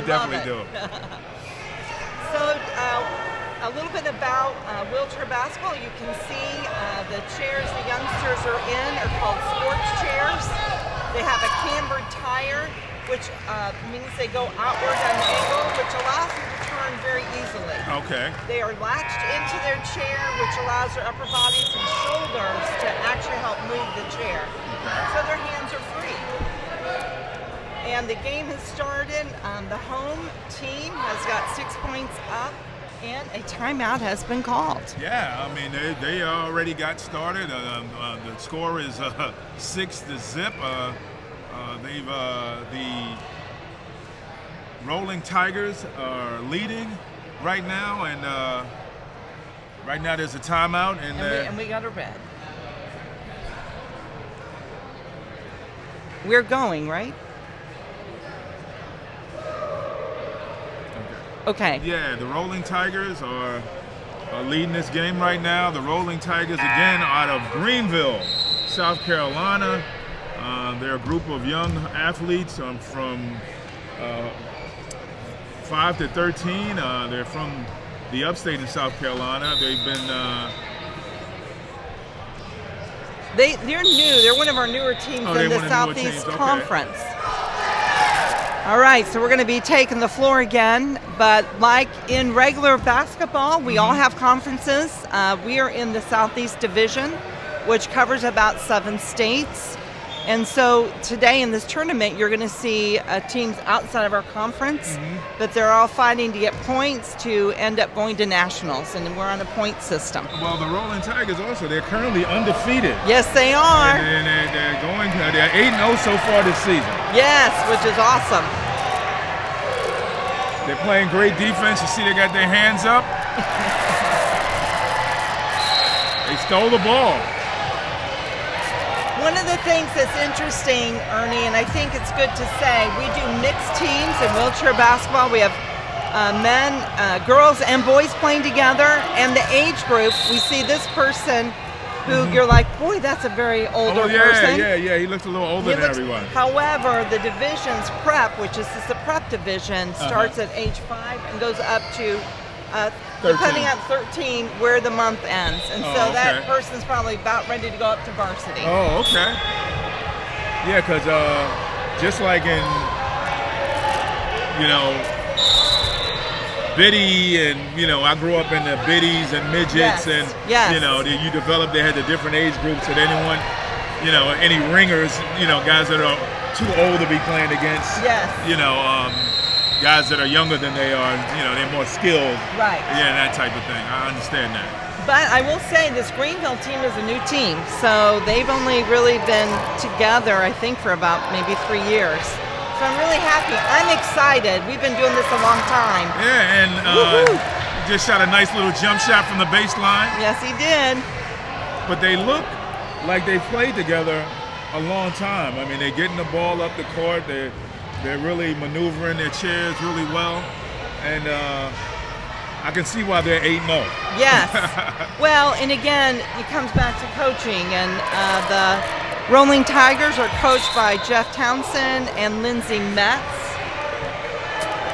definitely do. So a little bit about wheelchair basketball. You can see the chairs the youngsters are in are called sports chairs. They have a cambered tire, which means they go outward on an angle, which allows them to turn very easily. Okay. They are latched into their chair, which allows their upper bodies and shoulders to actually help move the chair. Okay. So their hands are free. And the game has started. The home team has got 6 points up, and a timeout has been called. Yeah, I mean, they already got started. The score is 6-0. The Rolling Tigers are leading right now, and right now there's a timeout. And we got a red. We're going, right? Okay. Yeah, the Rolling Tigers are leading this game right now. The Rolling Tigers, again, out of Greenville, South Carolina. They're a group of young athletes from 5 to 13. They're from the upstate in South Carolina. They've been... They're new. They're one of our newer teams in the Southeast Conference. All right, so we're going to be taking the floor again, but like in regular basketball, we all have conferences. We are in the Southeast Division, which covers about 7 states. And so today in this tournament, you're going to see teams outside of our conference, but they're all fighting to get points to end up going to nationals, and we're on a point system. Well, the Rolling Tigers also, they're currently undefeated. Yes, they are. And they're 8-0 so far this season. Yes, which is awesome. They're playing great defense. You see they got their hands up. They stole the ball. One of the things that's interesting, Ernie, and I think it's good to say, we do mixed teams in wheelchair basketball. We have men, girls, and boys playing together. And the age group, we see this person who you're like, boy, that's a very older person. Yeah, he looks a little older than everyone. However, the division's prep, which is the prep division, starts at age 5 and goes up to depending on 13 where the month ends. And so that person's probably about ready to go up to varsity. Oh, okay. Yeah, because just like in, biddy and, I grew up in the biddies and midgets and, you develop, they had the different age groups that anyone, any ringers, guys that are too old to be playing against, guys that are younger than they are, they're more skilled. Right. Yeah, that type of thing. I understand that. But I will say this Greenville team is a new team. So they've only really been together, I think, for about maybe 3 years. So I'm really happy. I'm excited. We've been doing this a long time. Yeah, and he just shot a nice little jump shot from the baseline. Yes, he did. But they look like they've played together a long time. I mean, they're getting the ball up the court. They're really maneuvering their chairs really well, and I can see why they're 8-0. Yes. Well, and again, it comes back to coaching, and the Rolling Tigers are coached by Jeff Townsend and Lindsay Metz.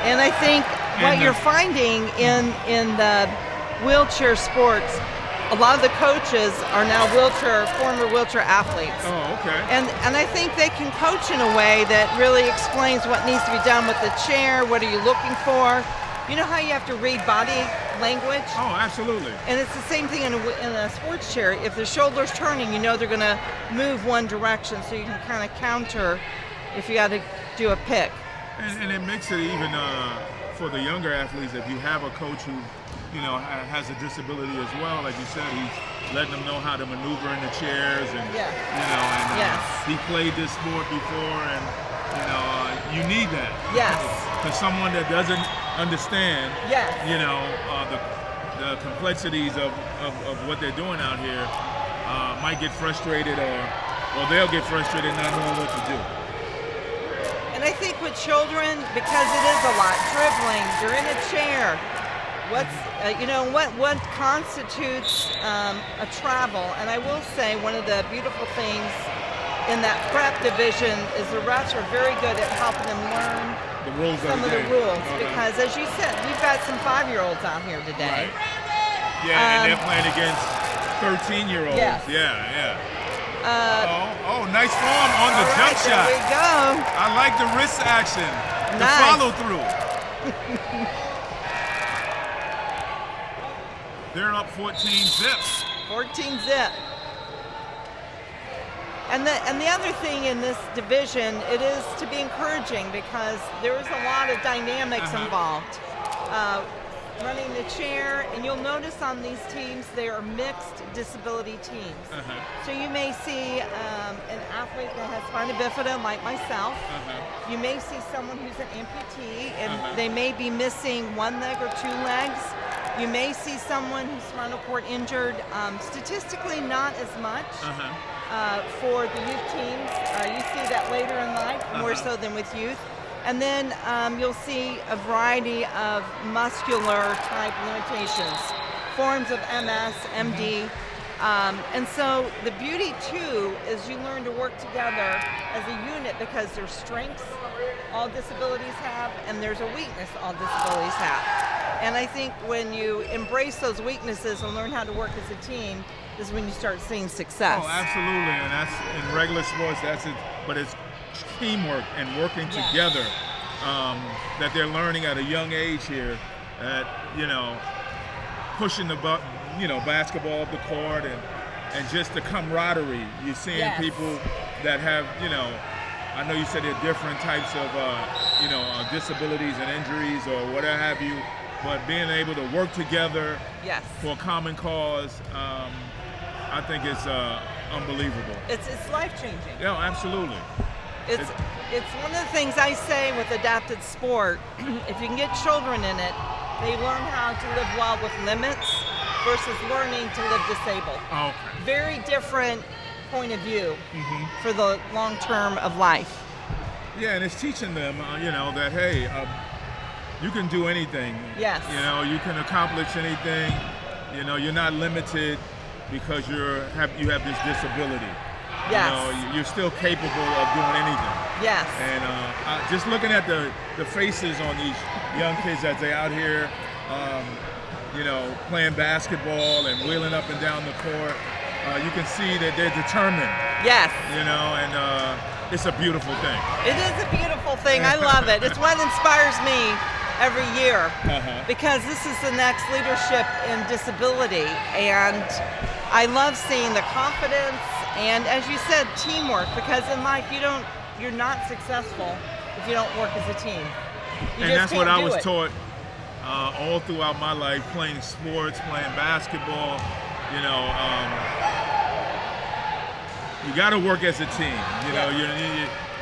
And I think what you're finding in the wheelchair sports, a lot of the coaches are now former wheelchair athletes. Oh, okay. And I think they can coach in a way that really explains what needs to be done with the chair, what are you looking for. You know how you have to read body language? Oh, absolutely. And it's the same thing in a sports chair. If the shoulder's turning, they're going to move one direction, so you can kind of counter if you got to do a pick. And it makes it even for the younger athletes, if you have a coach who has a disability as well, like you said, he's letting them know how to maneuver in the chairs, and he played this sport before, and you need that. Yes. For someone that doesn't understand, the complexities of what they're doing out here, might get frustrated, or they'll get frustrated not knowing what to do. And I think with children, because it is a lot, dribbling, you're in a chair. What constitutes a travel? And I will say one of the beautiful things in that prep division is the refs are very good at helping them learn the rules some of the rules, because as you said, we've got some 5-year-olds out here today. Right. Yeah, and they're playing against 13-year-olds. Yes. Yeah. Nice form on the jump shot. There we go. I like the wrist action, the follow through. They're up 14-zip. 14-zip. And the other thing in this division, it is to be encouraging because there is a lot of dynamics involved. Running the chair, and you'll notice on these teams they are mixed disability teams. So you may see an athlete that has spina bifida like myself. You may see someone who's an amputee and they may be missing 1 leg or 2 legs. You may see someone who's spinal cord injured. Statistically, not as much for the youth teams. You see that later in life, more so than with youth. And then you'll see a variety of muscular type limitations, forms of MS, MD. And so the beauty too is you learn to work together as a unit because there's strengths all disabilities have and there's a weakness all disabilities have. And I think when you embrace those weaknesses and learn how to work as a team is when you start seeing success. Oh, absolutely. And that's in regular sports, that's it. But it's teamwork and working together that they're learning at a young age here, at pushing the basketball up the court and just the camaraderie. You're seeing people that have I know you said there are different types of disabilities and injuries or whatever have you, but being able to work together for a common cause, I think it's unbelievable. It's life-changing. Yeah, absolutely. It's one of the things I say with adapted sport. If you can get children in it, they learn how to live well with limits versus learning to live disabled. Okay. Very different point of view for the long term of life. Yeah, and it's teaching them, that hey, you can do anything. Yes. You can accomplish anything. You're not limited because you have this disability. Yes. You're still capable of doing anything. Yes. And just looking at the faces on these young kids as they're out here, playing basketball and wheeling up and down the court, you can see that they're determined. Yes. And it's a beautiful thing. It is a beautiful thing. I love it. It's what inspires me every year because this is the next leadership in disability, and I love seeing the confidence and, as you said, teamwork, because in life you're not successful if you don't work as a team. And that's what I was taught all throughout my life, playing sports, playing basketball. You got to work as a team.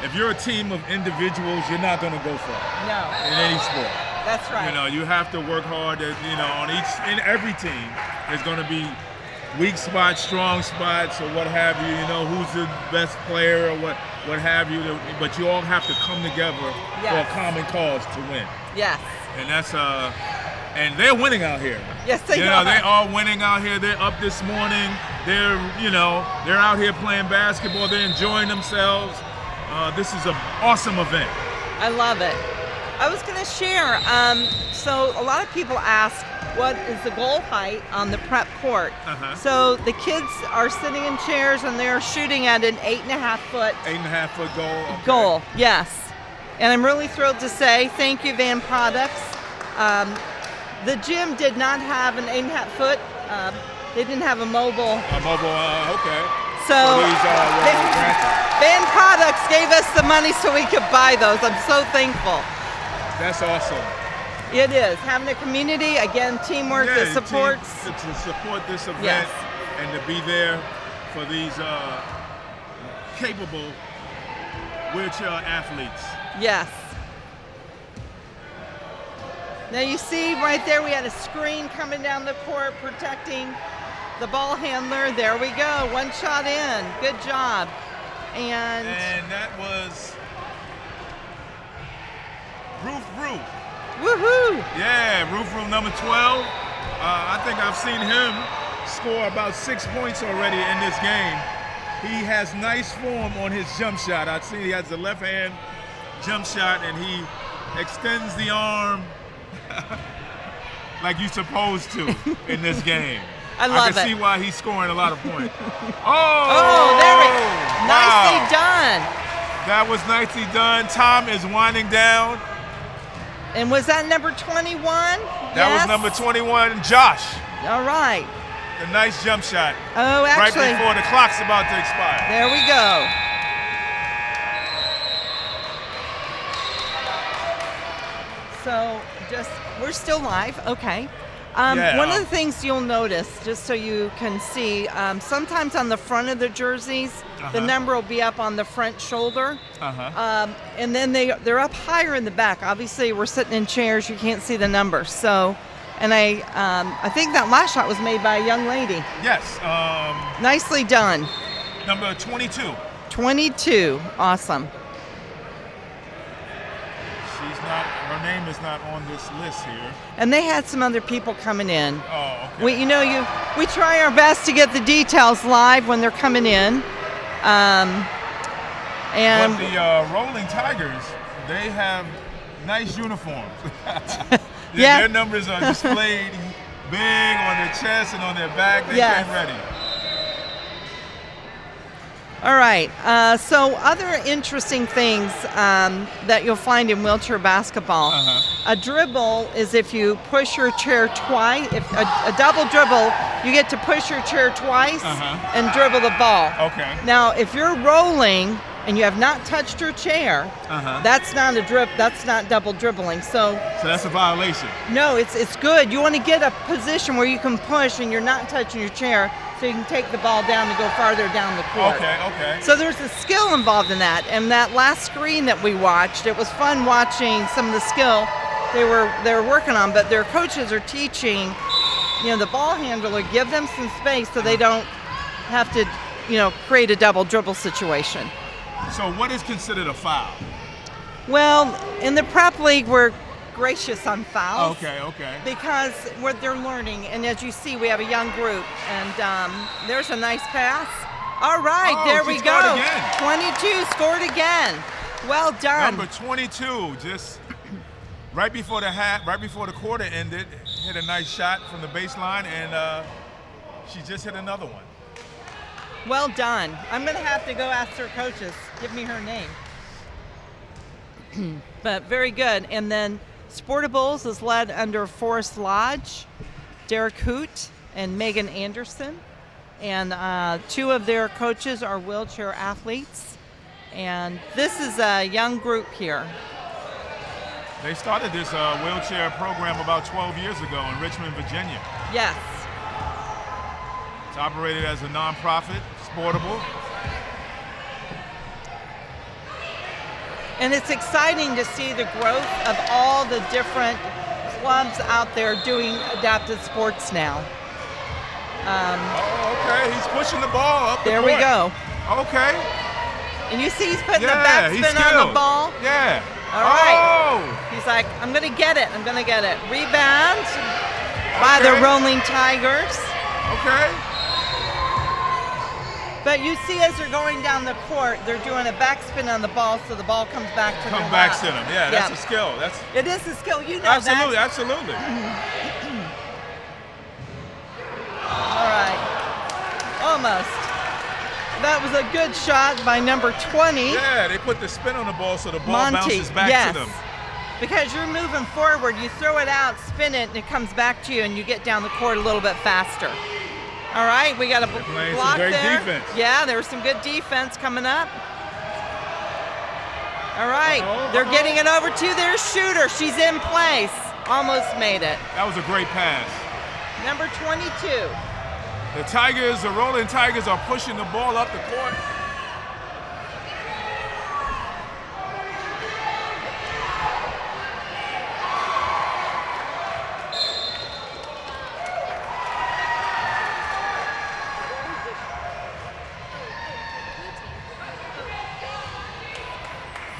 If you're a team of individuals, you're not going to go far. No. In any sport. That's right. You have to work hard. In every team, there's going to be weak spots, strong spots, or what have you. Who's the best player or what have you. But you all have to come together for a common cause to win. Yes. And that's and they're winning out here. Yes, they are. They are winning out here. They're up this morning. They're they're out here playing basketball. They're enjoying themselves. This is an awesome event. I love it. I was going to share. So a lot of people ask, what is the goal height on the prep court? So the kids are sitting in chairs and they're shooting at an 8.5 foot. 8.5 foot goal. Okay. Goal, yes. And I'm really thrilled to say thank you, Van Products. The gym did not have an 8.5 foot. They didn't have a mobile. Okay. So Van Products gave us the money so we could buy those. I'm so thankful. That's awesome. It is. Having a community, again, teamwork that supports. To support this event and to be there for these capable wheelchair athletes. Yes. Now you see right there we had a screen coming down the court protecting the ball handler. There we go. One shot in. Good job. And that was Roof. Woohoo! Yeah, Roof number 12. I think I've seen him score about 6 points already in this game. He has nice form on his jump shot. I've seen he has the left hand jump shot, and he extends the arm like you're supposed to in this game. I love it. I can see why he's scoring a lot of points. There we go. Nicely done. That was nicely done. Tom is winding down. And was that number 21? That was number 21, Josh. All right. The nice jump shot. Oh, actually. Right before the clock's about to expire. There we go. So we're still live. Okay. One of the things you'll notice, just so you can see, sometimes on the front of the jerseys, the number will be up on the front shoulder. And then they're up higher in the back. Obviously, we're sitting in chairs. You can't see the number. So, and I think that last shot was made by a young lady. Yes. Nicely done. Number 22. 22. Awesome. Her name is not on this list here. And they had some other people coming in. Oh, okay. We try our best to get the details live when they're coming in. And but the Rolling Tigers, they have nice uniforms. Their numbers are displayed big on their chest and on their back. They came ready. All right. So other interesting things that you'll find in wheelchair basketball. A dribble is if you push your chair twice. If a double dribble, you get to push your chair twice and dribble the ball. Okay. Now, if you're rolling and you have not touched your chair, that's not a dribble. That's not double dribbling. So that's a violation. No, it's good. You want to get a position where you can push and you're not touching your chair, so you can take the ball down and go farther down the court. Okay. So there's a skill involved in that. And that last screen that we watched, it was fun watching some of the skill they were working on. But their coaches are teaching, the ball handler, give them some space so they don't have to, create a double dribble situation. So what is considered a foul? Well, in the prep league, we're gracious on fouls. Okay. Because they're learning, and as you see, we have a young group, and there's a nice pass. All right, there we go. Again. 22 scored again. Well done. Number 22, just right before the quarter ended, hit a nice shot from the baseline, and she just hit another one. Well done. I'm going to have to go ask her coaches. Give me her name. But very good. And then Sportables is led under Forrest Lodge, Derek Hoot, and Megan Anderson. And two of their coaches are wheelchair athletes. And this is a young group here. They started this wheelchair program about 12 years ago in Richmond, Virginia. Yes. It's operated as a nonprofit, Sportable. And it's exciting to see the growth of all the different clubs out there doing adapted sports now. Okay. He's pushing the ball up the There court. we go. Okay. And you see he's putting the backspin on the ball? Yeah. All right. He's like, I'm going to get it. Rebound by the Rolling Tigers. Okay. But you see as they're going down the court, they're doing a backspin on the ball so the ball comes back to them. Yeah, that's a skill. It is a skill. You know absolutely, that. Absolutely. All right. Almost. That was a good shot by number 20. Yeah, they put the spin on the ball so the ball bounces back to them. Because you're moving forward, you throw it out, spin it, and it comes back to you, and you get down the court a little bit faster. All right, we got a block there. Defense. Yeah, there's some good defense coming up. All right, they're getting it over to their shooter. She's in place. Almost made it. That was a great pass. Number 22. The Rolling Tigers are pushing the ball up the court.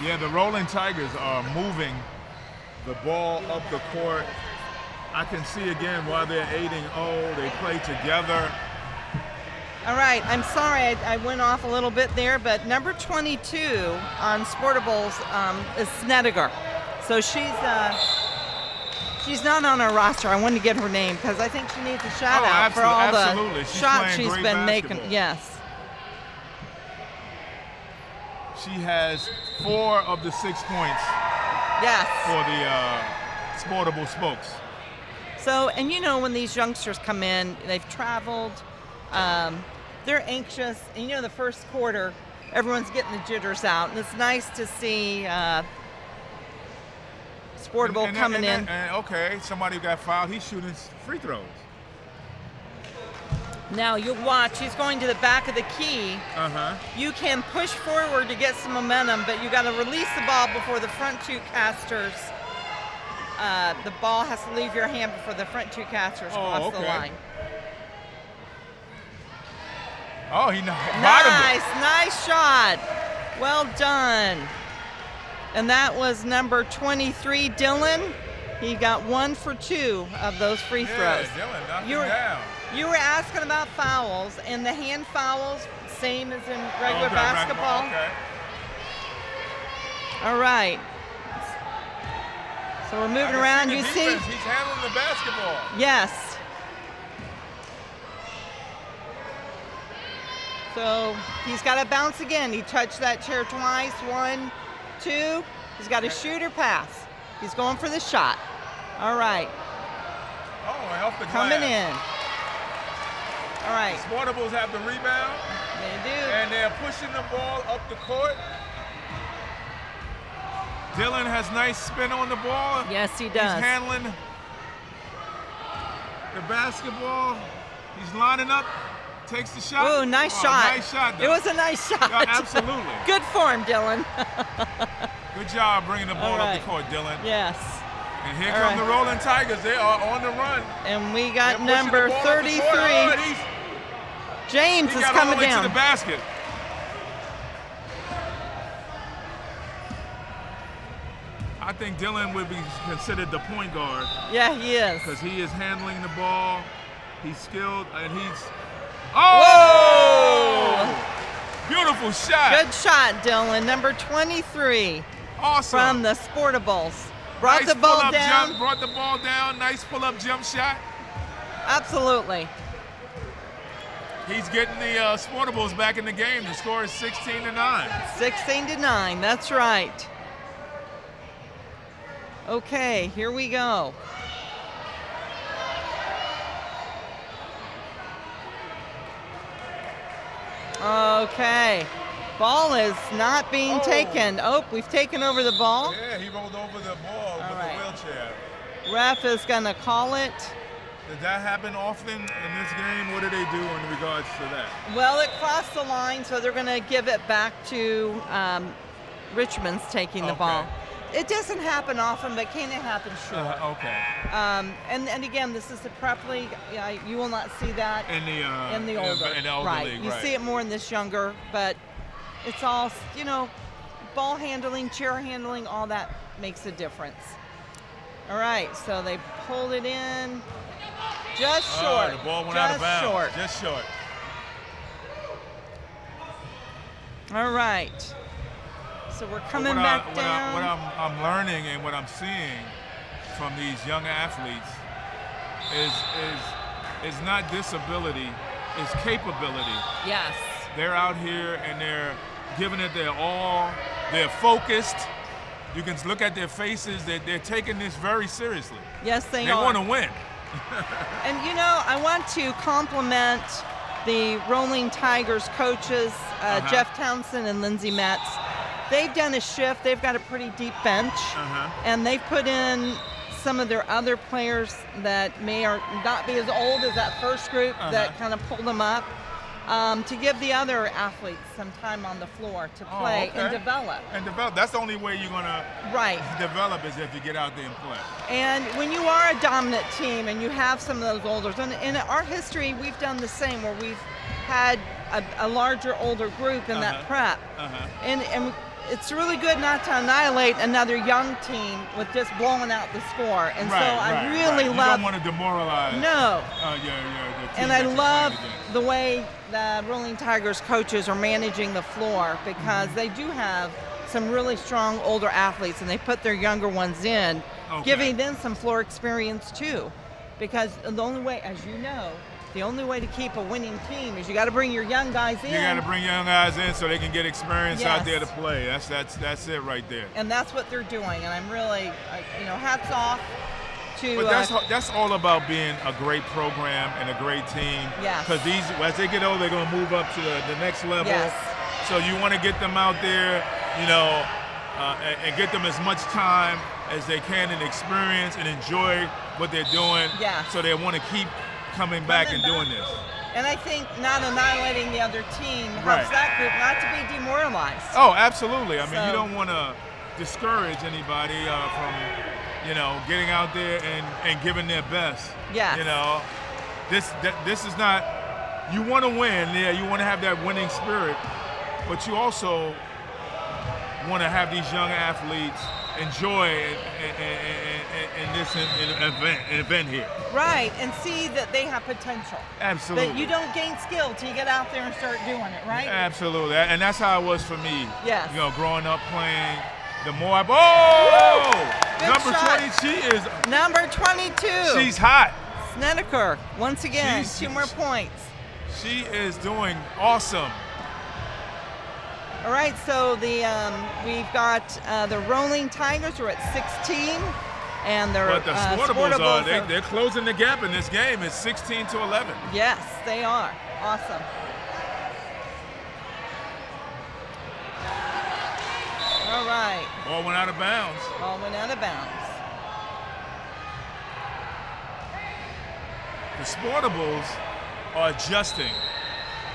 Yeah, the Rolling Tigers are moving the ball up the court. I can see again why they're 8-0. They play together. All right, I'm sorry I went off a little bit there, but number 22 on Sportables is Snedeker. So she's not on our roster. I wanted to get her name because I think she needs a shout out for all the shots she's been making. Yes. She has 4 of the 6 points. Yes. For the Sportable Spokes. So, and you know, when these youngsters come in, they've traveled, they're anxious. And you know, the first quarter, everyone's getting the jitters out, and it's nice to see Sportable coming in. And okay, somebody got fouled. He's shooting free throws. Now you watch. He's going to the back of the key. You can push forward to get some momentum, but you got to release the ball before the front 2 casters. The ball has to leave your hand before the front 2 casters cross the line. Oh, he nice shot. Well done. And that was number 23, Dylan. He got 1 for 2 of those free throws. Yeah, Dylan knocked him down. You were asking about fouls, and the hand fouls, same as in regular basketball. Okay. All right. So we're moving around. You see? He's handling the basketball. Yes. So he's got to bounce again. He touched that chair twice. 1, 2. He's got a shooter pass. He's going for the shot. All right. Oh, off the glass. Coming in. All right. The Sportables have the rebound. They do. And they're pushing the ball up the court. Dylan has nice spin on the ball. Yes, he does. He's handling the basketball. He's lining up. Takes the shot. Ooh, nice shot. Nice shot. It was a nice shot. Yeah, absolutely. Good form, Dylan. Good job bringing the ball up the court, Dylan. Yes. And here come the Rollin Tigers. They are on the run. And we got number 33. James is coming down. He got all the way to the basket. I think Dylan would be considered the point guard. Yeah, he is. Because he is handling the ball. He's skilled, and he's... Oh! Whoa! Beautiful shot. Good shot, Dylan. Number 23. Awesome. From the Sportables. Brought the ball down. Brought the ball down. Nice pull-up jump shot. Absolutely. He's getting the Sportables back in the game. The score is 16-9. 16-9. That's right. Okay, here we go. Okay. Ball is not being taken. Oh, we've taken over the ball. Yeah, he rolled over the ball with the wheelchair. Ref is going to call it. Did that happen often in this game? What do they do in regards to that? Well, it crossed the line, so they're going to give it back to Richmond's taking the ball. It doesn't happen often, but can it happen? Sure. And again, this is the prep league. You will not see that in the older. Right. League, you see it more in this younger, but it's all, you know, ball handling, chair handling, all that makes a difference. All right, so they pulled it in just short. The ball went out of bounds. Just short. All right. So we're coming back down. What I'm learning and what I'm seeing from these young athletes is not disability, it's capability. Yes. They're out here and they're giving it their all. They're focused. You can look at their faces. They're taking this very seriously. Yes, they are. They want to win. And you know, I want to compliment the Rolling Tigers coaches, Jeff Townsend and Lindsay Metz. They've done a shift. They've got a pretty deep bench, and they've put in some of their other players that may or not be as old as that first group that kind of pulled them up, to give the other athletes some time on the floor to play and develop. That's the only way you're going to develop is if you get out there and play. And when you are a dominant team and you have some of those olders, and in our history, we've done the same where we've had a larger, older group in that prep. And it's really good not to annihilate another young team with just blowing out the score. And so I really love. You don't want to demoralize. No. The team and I love the way the Rolling Tigers coaches are managing the floor because they do have some really strong older athletes, and they put their younger ones in, giving them some floor experience too. Because the only way, as you know, the only way to keep a winning team is you got to bring your young guys in. You got to bring young guys in so they can get experience out there to play. That's it right there. And that's what they're doing. And I'm really, hats off to. But that's all about being a great program and a great team. Yes. Because as they get older, they're going to move up to the next level. Yes. So you want to get them out there, and get them as much time as they can and experience and enjoy what they're doing. Yeah. So they want to keep coming back and doing this. And I think not annihilating the other team helps that group not to be demoralized. Oh, absolutely. I mean, you don't want to discourage anybody from, getting out there and giving their best. Yeah. This is not. You want to win. Yeah, you want to have that winning spirit, but you also want to have these young athletes enjoy this event here. Right, and see that they have potential. Absolutely. That you don't gain skill till you get out there and start doing it, right? Absolutely, and that's how it was for me. Yes. Growing up playing. The more number shot. 20, she is. Number 22. She's hot. Snedeker, once again, 2 more points. She is doing awesome. All right, so we've got the Rolling Tigers are at 16, and but the Sportables are they're closing the gap in this game. It's 16-11. Yes, they are. Awesome. All right. Ball went out of bounds. Ball went out of bounds. The Sportables are adjusting.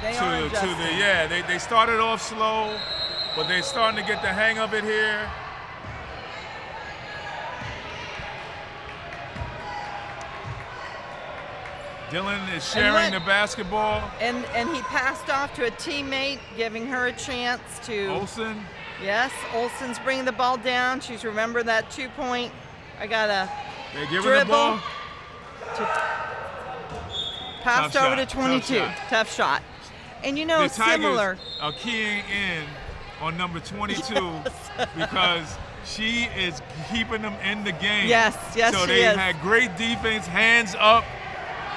They are adjusting. They started off slow, but they're starting to get the hang of it here. Dylan is sharing the basketball. And he passed off to a teammate, giving her a chance to. Olsen. Yes, Olsen's bringing the ball down. She's remembered that 2-point. I got a They're giving dribble. the ball. Passed over to 22. Tough shot. And the Tigers similar. are keying in on number 22 because she is keeping them in the game. Yes, so they had great defense, hands up.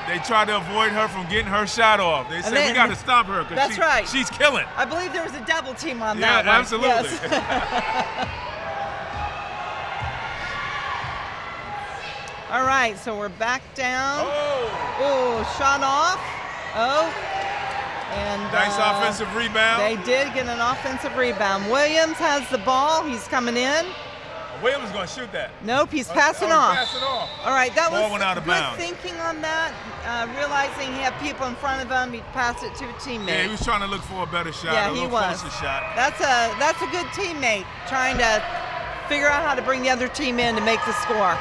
They tried to avoid her from getting her shot off. They said, we got to stop her because she's killing. I believe there was a double team on that one. Yeah, absolutely. Yes. All right, so we're back down. Oh, shot off. And nice offensive rebound. They did get an offensive rebound. Williams has the ball. He's coming in. Williams is going to shoot that. Nope, he's passing off. Passing off. All right, that ball was went out of good bounds. Thinking on that, realizing he had people in front of him, he passed it to a teammate. Yeah, he was trying to look for a better shot, yeah, a little closer shot. That's a good teammate trying to figure out how to bring the other team in to make the score.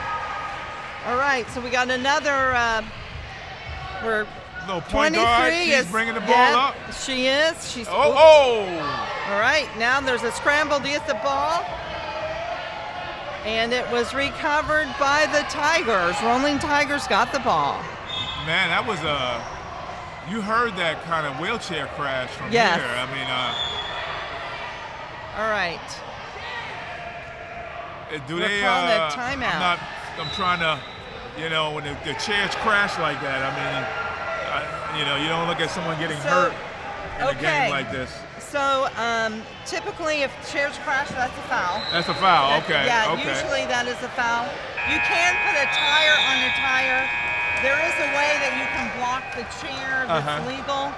All right, so we got another. We're little point guard. She's bringing the ball up. She is. She's. All right, now there's a scramble to get the ball. And it was recovered by the Tigers. Rolling Tigers got the ball. Man, that was you heard that kind of wheelchair crash from here. I mean, all right. Do We're they? calling a timeout. I'm trying to, when the chairs crash like that. I mean, you don't look at someone getting hurt in a game like this. So typically, if chairs crash, that's a foul. That's a foul. Okay. Yeah, okay. Usually that is a foul. You can put a tire on your tire. There is a way that you can block the chair that's legal.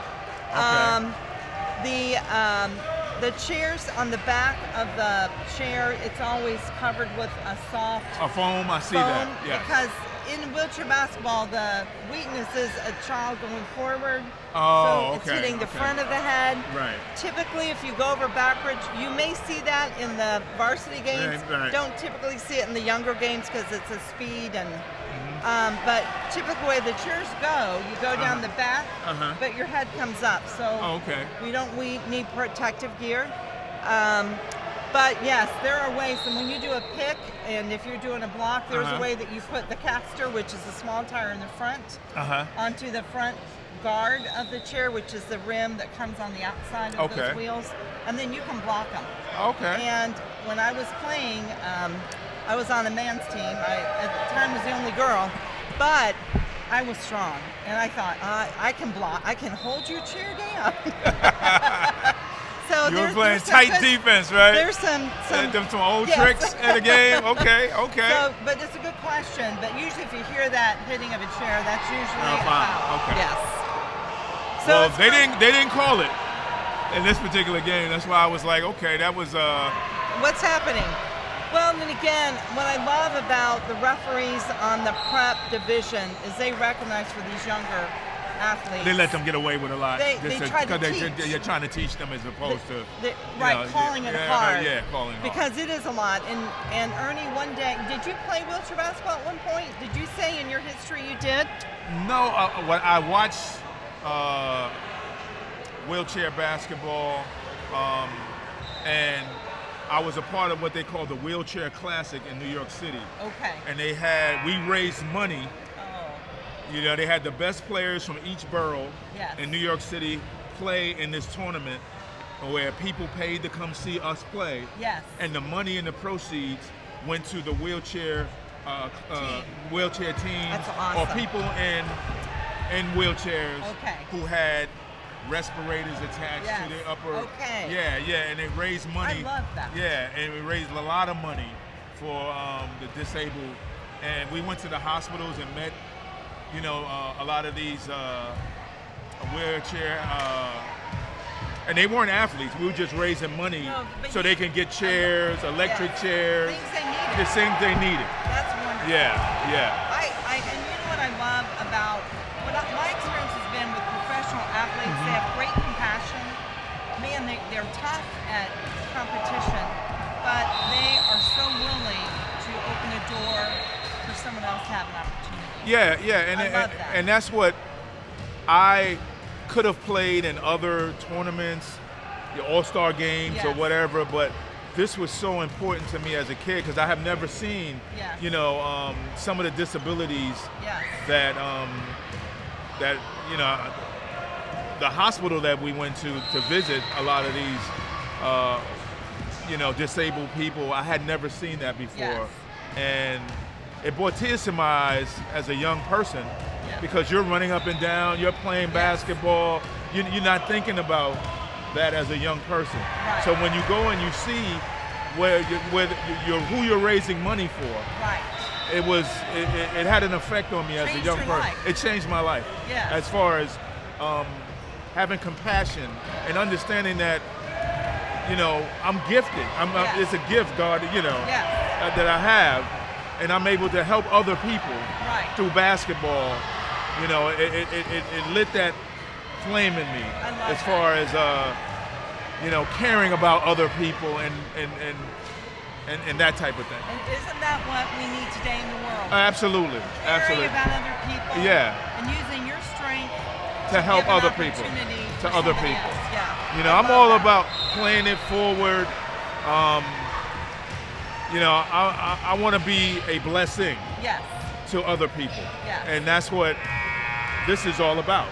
The chairs on the back of the chair, it's always covered with a soft foam. I see that. Yeah. Because in wheelchair basketball, the weakness is a child going forward. Oh, so it's hitting the front of the head. Right. Typically, if you go over backwards, you may see that in the varsity games. Right. Don't typically see it in the younger games because it's a speed and. But typically, the way the chairs go, you go down the back, but your head comes up. So we need protective gear. But yes, there are ways, and when you do a pick, and if you're doing a block, there's a way that you put the caster, which is a small tire in the front, onto the front guard of the chair, which is the rim that comes on the outside of those wheels, and then you can block them. Okay. And when I was playing, I was on a man's team. I, at the time, was the only girl, but I was strong, and I thought, I can block. I can hold your chair down. So you were playing tight defense, right? There's some old tricks in the game. Okay. So, but it's a good question. But usually, if you hear that hitting of a chair, that's usually a foul. Okay. Yes. So well, they didn't call it in this particular game. That's why I was like, okay, that was. What's happening? Well, and again, what I love about the referees on the prep division is they recognize for these younger athletes. They let them get away with a lot. They try to teach. You're trying to teach them as opposed to calling it hard. Yeah, calling it hard. Because it is a lot. And Ernie, one day, did you play wheelchair basketball at one point? Did you say in your history you did? No, what I watched wheelchair basketball, and I was a part of what they call the Wheelchair Classic in New York City. Okay. And we raised money. You know, they had the best players from each borough in New York City play in this tournament where people paid to come see us play. Yes. And the money and the proceeds went to the wheelchair teams. That's awesome. Or people in wheelchairs who had respirators attached to their upper. Okay. Yeah, and they raised money. I love that. Yeah, and we raised a lot of money for the disabled. And we went to the hospitals and met, you know, a lot of these wheelchair, and they weren't athletes. We were just raising money so they can get chairs, electric chairs. Things they needed. The same they needed. That's wonderful. Yeah. And you know what I love about my experience has been with professional athletes. They have great compassion. Man, they're tough at competition, but they are so willing to open a door for someone else to have an opportunity. Yeah, and that's what I could have played in other tournaments, the All-Star games or whatever, but this was so important to me as a kid because I have never seen, you know, some of the disabilities that you know, the hospital that we went to visit a lot of these, you know, disabled people. I had never seen that before, and it brought tears to my eyes as a young person because you're running up and down, you're playing basketball, you're not thinking about that as a young person. Right. So when you go and you see who you're raising money for, it had an effect on me as a young person. It changed my life. As far as having compassion and understanding that, you know, I'm gifted. It's a gift, God, you know, that I have. And I'm able to help other people through basketball. You know, it lit that flame in me as far as you know, caring about other people and that type of thing. And isn't that what we need today in the world? Absolutely. Caring about other people. And using your strength to help other people. To other people. You know, I'm all about playing it forward. You know, I want to be a blessing to other people. And that's what this is all about.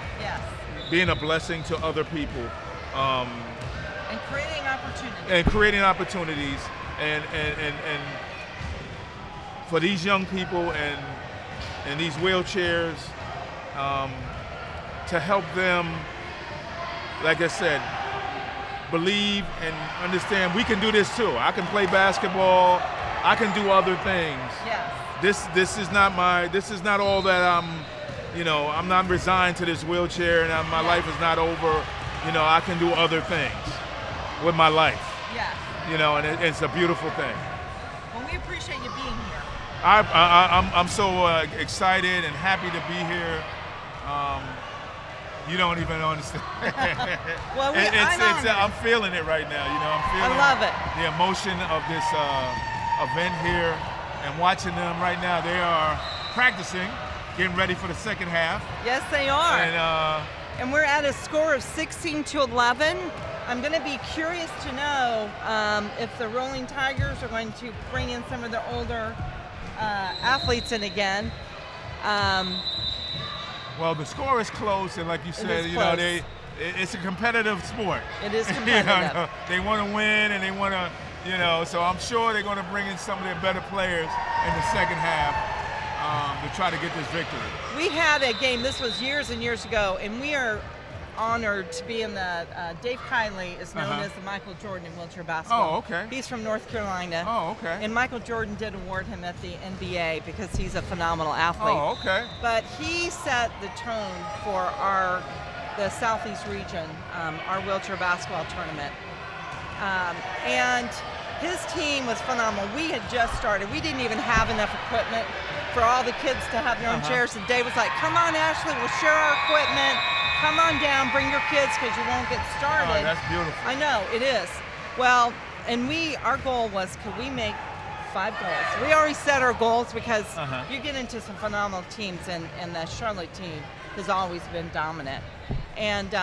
Being a blessing to other people. And creating opportunities. And creating opportunities. And for these young people and these wheelchairs, to help them, like I said, believe and understand we can do this too. I can play basketball. I can do other things. This is not all that I'm not resigned to this wheelchair and my life is not over. You know, I can do other things with my life. You know, and it's a beautiful thing. Well, we appreciate you being here. I'm so excited and happy to be here. You don't even understand. Well, I'm feeling it right now. You know, I'm feeling. I love it. The emotion of this event here, and watching them right now. They are practicing, getting ready for the second half. Yes, they are. And we're at a score of 16-11. I'm going to be curious to know if the Rolling Tigers are going to bring in some of their older athletes in again. Well, the score is close, and like you said, it's a competitive sport. It is competitive. They want to win, and they want to, so I'm sure they're going to bring in some of their better players in the second half to try to get this victory. We had a game, this was years and years ago, and we are honored to be in the, Dave Kiley is known as the Michael Jordan in wheelchair basketball. Oh, okay. He's from North Carolina. Oh, okay. And Michael Jordan did award him at the NBA because he's a phenomenal athlete. Oh, okay. But he set the tone for the Southeast region, our wheelchair basketball tournament. And his team was phenomenal. We had just started. We didn't even have enough equipment for all the kids to have their own chairs. And Dave was like, come on, Ashley, we'll share our equipment. Come on down, bring your kids because you won't get started. Oh, that's beautiful. I know, it is. Well, and our goal was, could we make 5 goals? We already set our goals because you get into some phenomenal teams, and the Charlotte team has always been dominant. And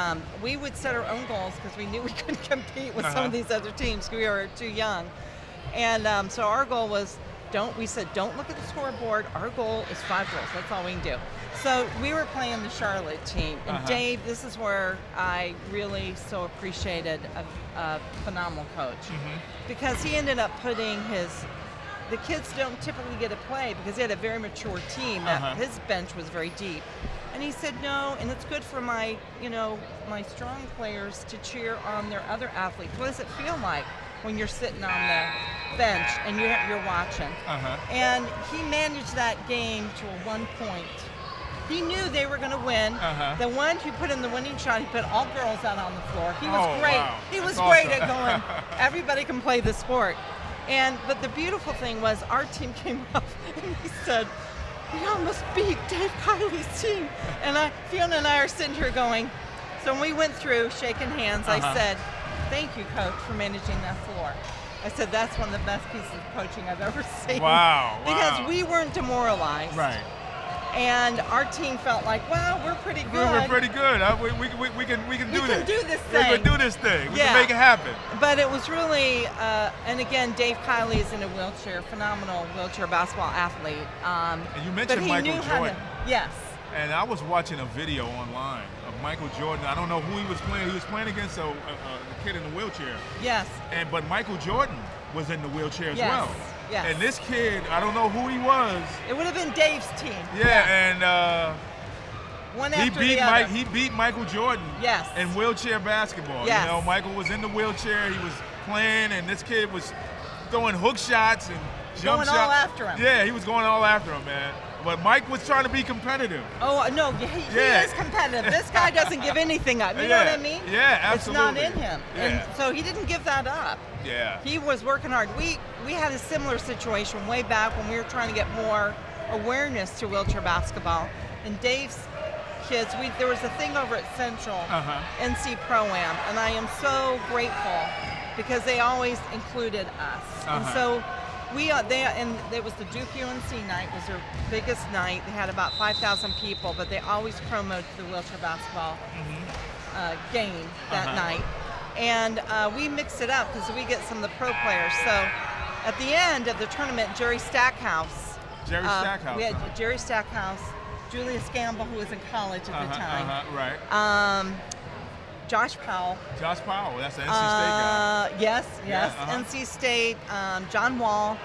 we would set our own goals because we knew we couldn't compete with some of these other teams because we were too young. And so our goal was, don't look at the scoreboard. Our goal is 5 goals. That's all we can do. So we were playing the Charlotte team. And Dave, this is where I really so appreciated a phenomenal coach. Because he ended up putting the kids don't typically get to play because they had a very mature team. His bench was very deep. And he said, no, and it's good for my strong players to cheer on their other athletes. What does it feel like when you're sitting on the bench and you're watching? And he managed that game to a 1 point. He knew they were going to win. The one who put in the winning shot, he put all girls out on the floor. He was great. Wow. He was great at going, everybody can play the sport. But the beautiful thing was our team came up and he said, we almost beat Dave Kiley's team. And Fiona and I are sitting here going, so when we went through shaking hands, I said, thank you, Coach, for managing that floor. I said, that's one of the best pieces of coaching I've ever seen. Wow. Because we weren't demoralized. Right. And our team felt like, wow, we're pretty good. We're pretty good. We can do this. We can do this thing. We can do this thing. We can make it happen. But it was really, and again, Dave Kiley is in a wheelchair, phenomenal wheelchair basketball athlete. And you mentioned Michael Jordan. Yes. And I was watching a video online of Michael Jordan. I don't know who he was playing. He was playing against a kid in a wheelchair. Yes. But Michael Jordan was in the wheelchair as well. Yes. And this kid, I don't know who he was. It would have been Dave's team. Yeah. And one after the other. He beat Michael Jordan. Yes. In wheelchair basketball. Yes. Michael was in the wheelchair. He was playing, and this kid was throwing hook shots and jump shots. Going all after him. Yeah, he was going all after him, man. But Mike was trying to be competitive. Oh, no, he is competitive. This guy doesn't give anything up. You know what I mean? Yeah, absolutely. It's not in him. Yeah. And so he didn't give that up. Yeah. He was working hard. We had a similar situation way back when we were trying to get more awareness to wheelchair basketball. And Dave's kids, there was a thing over at Central, NC Pro-Am, and I am so grateful because they always included us. And so and it was the Duke UNC night, was their biggest night. They had about 5,000 people, but they always promoted the wheelchair basketball game that night. And we mixed it up because we get some of the pro players. So at the end of the tournament, Jerry Stackhouse. We had Jerry Stackhouse, Julius Gamble, who was in college at the time. Right. Josh Powell. Josh Powell, that's the NC State guy. Yes, NC State. John Wall.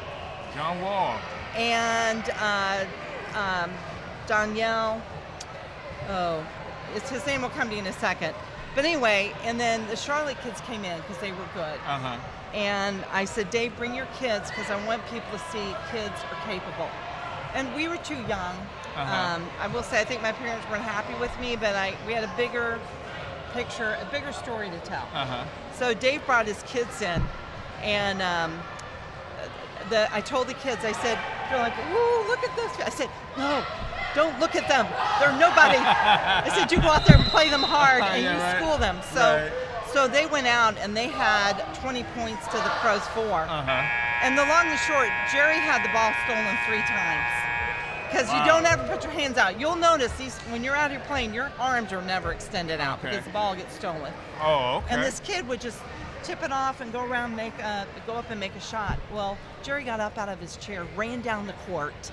John Wall. And Danielle. His name will come to you in a second. But anyway, and then the Charlotte kids came in because they were good. And I said, Dave, bring your kids because I want people to see kids are capable. And we were too young. I will say, I think my parents weren't happy with me, but we had a bigger picture, a bigger story to tell. So Dave brought his kids in, and I told the kids, I said, they're like, ooh, look at this. I said, no, don't look at them. They're nobody. I said, you go out there and play them hard, and you school them. So they went out, and they had 20 points to the pros 4. And the long and short, Jerry had the ball stolen 3 times. because you don't ever put your hands out. You'll notice when you're out here playing, your arms are never extended out because the ball gets stolen. Oh, okay. And this kid would just tip it off and go around, go up and make a shot. Well, Jerry got up out of his chair, ran down the court,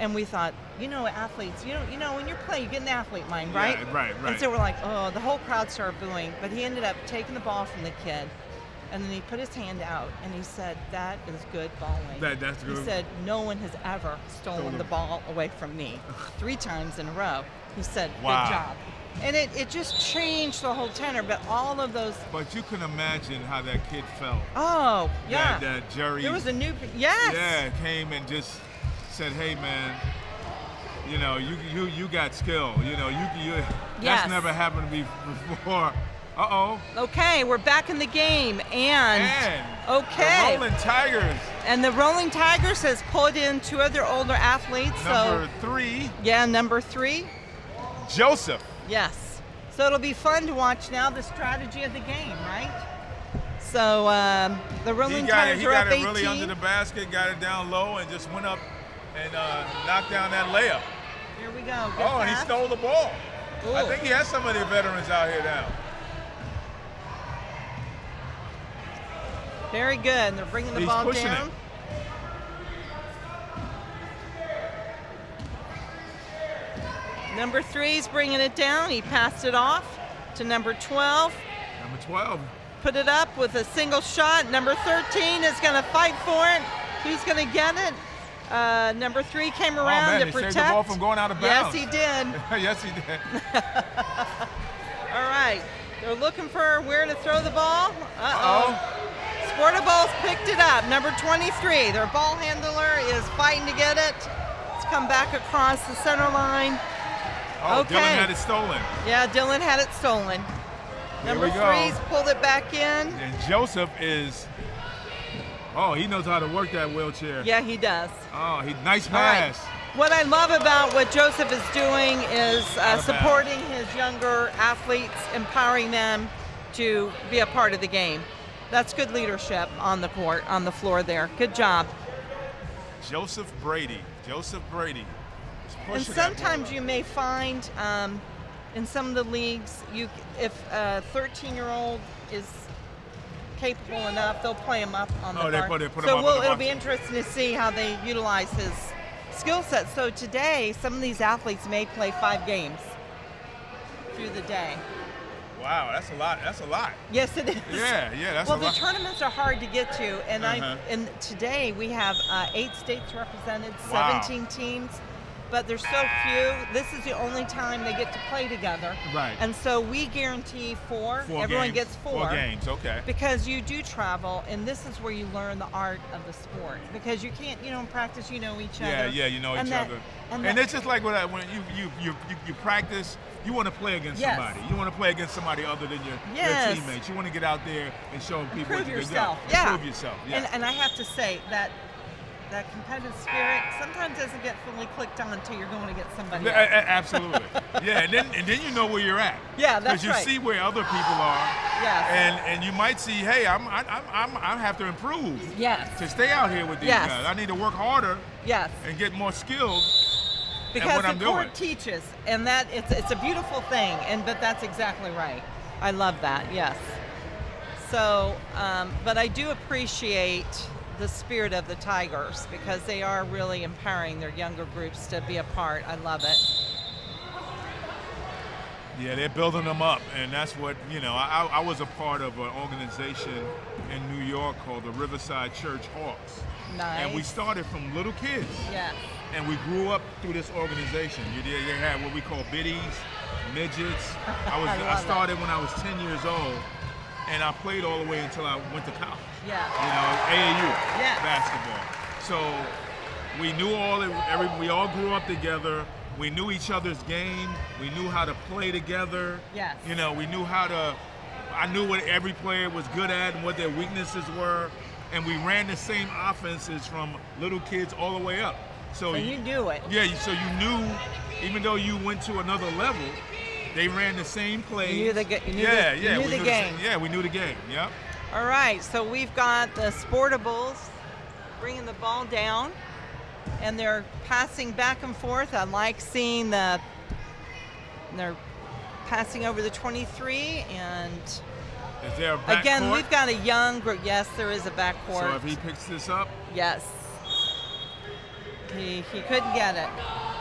and we thought, athletes, when you're playing, you get an athlete mind, right? Yeah, right. And so we're like, oh, the whole crowd started booing, but he ended up taking the ball from the kid, and then he put his hand out, and he said, that is good bowling. That's good. He said, no one has ever stolen the ball away from me 3 times in a row. He said, good job. And it just changed the whole tenor, but all of those. But you can imagine how that kid felt. Oh, yeah. That Jerry. There was a new, yes. Yeah, came and just said, hey, man, you got skill. That's never happened to me before. Uh-oh. Okay, we're back in the game, and okay. The Rollin Tigers. And the Rolling Tigers has pulled in 2 other older athletes. Number 3. Yeah, number 3. Joseph. Yes. So it'll be fun to watch now the strategy of the game, right? So the Rolling Tigers are up 18. He got it really under the basket, got it down low, and just went up and knocked down that layup. Here we go. Good and he pass. stole the ball. Ooh. I think he has some of the veterans out here now. Very good. And they're bringing the ball down. Number 3's bringing it down. He passed it off to number 12. Number 12. Put it up with a single shot. Number 13 is going to fight for it. Who's going to get it? Number 3 came around to protect. He saved the ball from going out of bounds. Yes, he did. Yes, he did. All right. They're looking for where to throw the ball. Uh-oh. Sportable's picked it up. Number 23. Their ball handler is fighting to get it. It's come back across the center line. Oh, okay. Dylan had it stolen. Yeah, Dylan had it stolen. Number 3's pulled it back in. And Joseph is, he knows how to work that wheelchair. Yeah, he does. Oh, nice pass. Right. What I love about what Joseph is doing is supporting his younger athletes, empowering them to be a part of the game. That's good leadership on the court, on the floor there. Good job. Joseph Brady. And sometimes you may find in some of the leagues, if a 13-year-old is capable enough, they'll play him up on the bar. They put him so up it'll be interesting to see how they utilize his skill set. So today, some of these athletes may play 5 games through the day. Wow, that's a lot. Yes, it is. Yeah, that's a lot. Well, the tournaments are hard to get to, and and today we have 8 states represented, 17 teams, but there's so few. This is the only time they get to play together. Right. And so we guarantee 4. Everyone gets 4. 4 games, okay. Because you do travel, and this is where you learn the art of the sport. Because you can't, in practice, you know each other. Yeah, you know each other. And it's just like when you practice. You want to play against somebody. You want to play against somebody other than your teammates. You want to get out there and show people what you can do. Prove yourself. Yeah. And I have to say that competitive spirit sometimes doesn't get fully clicked on until you're going to get somebody else. Absolutely. Yeah, and then you know where you're at. Yeah, that's right. Because you see where other people are. Yes. And you might see, hey, I have to improve. Yes. To stay out here with these guys. I need to work harder. Yes. And get more skilled. Because the court teaches, and that it's a beautiful thing, but that's exactly right. I love that, yes. So, but I do appreciate the spirit of the Tigers because they are really empowering their younger groups to be a part. I love it. Yeah, they're building them up, and that's what, I was a part of an organization in New York called the Riverside Church Hawks. Nice. And we started from little kids. Yeah. And we grew up through this organization. They had what we call biddies, midgets. I started when I was 10 years old, and I played all the way until I went to college. Yeah. AAU basketball. So we knew we all grew up together. We knew each other's game. We knew how to play together. Yes. We knew I knew what every player was good at and what their weaknesses were. And we ran the same offenses from little kids all the way up. So you knew it. Yeah, so you knew, even though you went to another level, they ran the same plays. You knew the game. Yeah, we knew the game, yeah. All right, so we've got the Sportables bringing the ball down. and they're passing back and forth. I like seeing they're passing over the 23, and is there a back again, court? we've got a young group. Yes, there is a backcourt. So if he picks this up? Yes. He couldn't get it.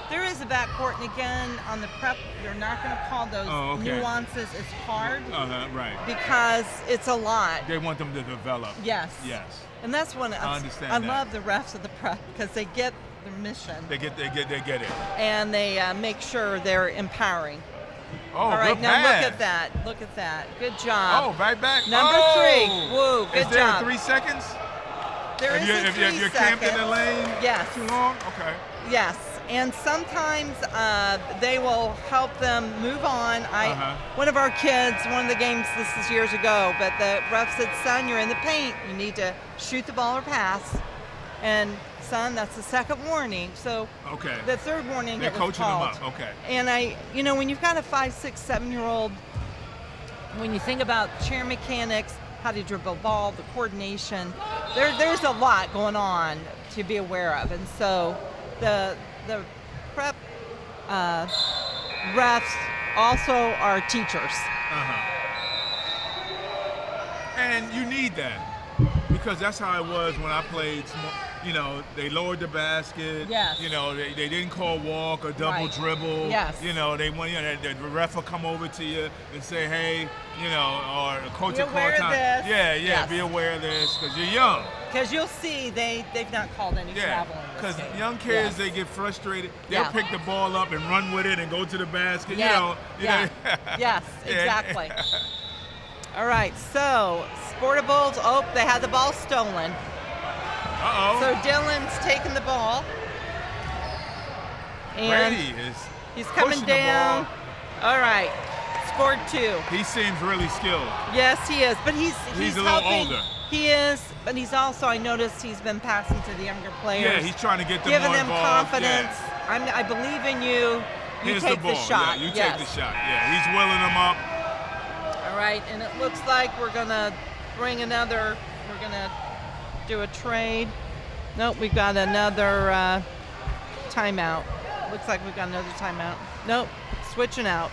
There is a backcourt, and again, on the prep, you're not going to call those nuances as hard. Right. Because it's a lot. They want them to develop. Yes. Yes. And that's one I understand I that. love the refs of the prep because they get their mission. They get it. And they make sure they're empowering. Oh, all right, good now pass. look at that. Good job. Oh, right back. Number 3. Whoa, good job. Is there job. 3 seconds? There is a 3 if you're camped in the lane yes. too long? Okay. Yes. And sometimes they will help them move on. One of our kids, one of the games, this is years ago, but the ref said, son, you're in the paint. You need to shoot the ball or pass. And son, that's the second warning. So the third warning they're it was coaching called. them up. Okay. And when you've got a 5, 6, 7-year-old, when you think about chair mechanics, how to dribble the ball, the coordination, there's a lot going on to be aware of. And so the prep refs also are teachers. And you need that because that's how it was when I played. They lowered the basket. Yes. They didn't call walk or double dribble. Yes. They want the ref will come over to you and say, hey, or a coach will call time. Yeah, yes. Be aware of this because you're young. Because you'll see they've not called any travel in this because game. young kids, they get frustrated. They'll pick the ball up and run with it and go to the basket. Yes, exactly. All right, so Sportables, they had the ball stolen. So Dylan's taking the ball. And he's coming down. All right, scored 2. He seems really skilled. Yes, he is, but he's a little helping. older. He is, but he's also, I noticed he's been passing to the younger players. Yeah, he's trying to get them giving more them involved. confidence. Yeah. I believe in you. Here's take the ball. shot. Yeah, you take the shot. Yeah, he's willing them up. All right, and it looks like we're gonna bring another. We're gonna do a trade. Nope, we've got another timeout. Looks like we've got another timeout. Nope, switching out.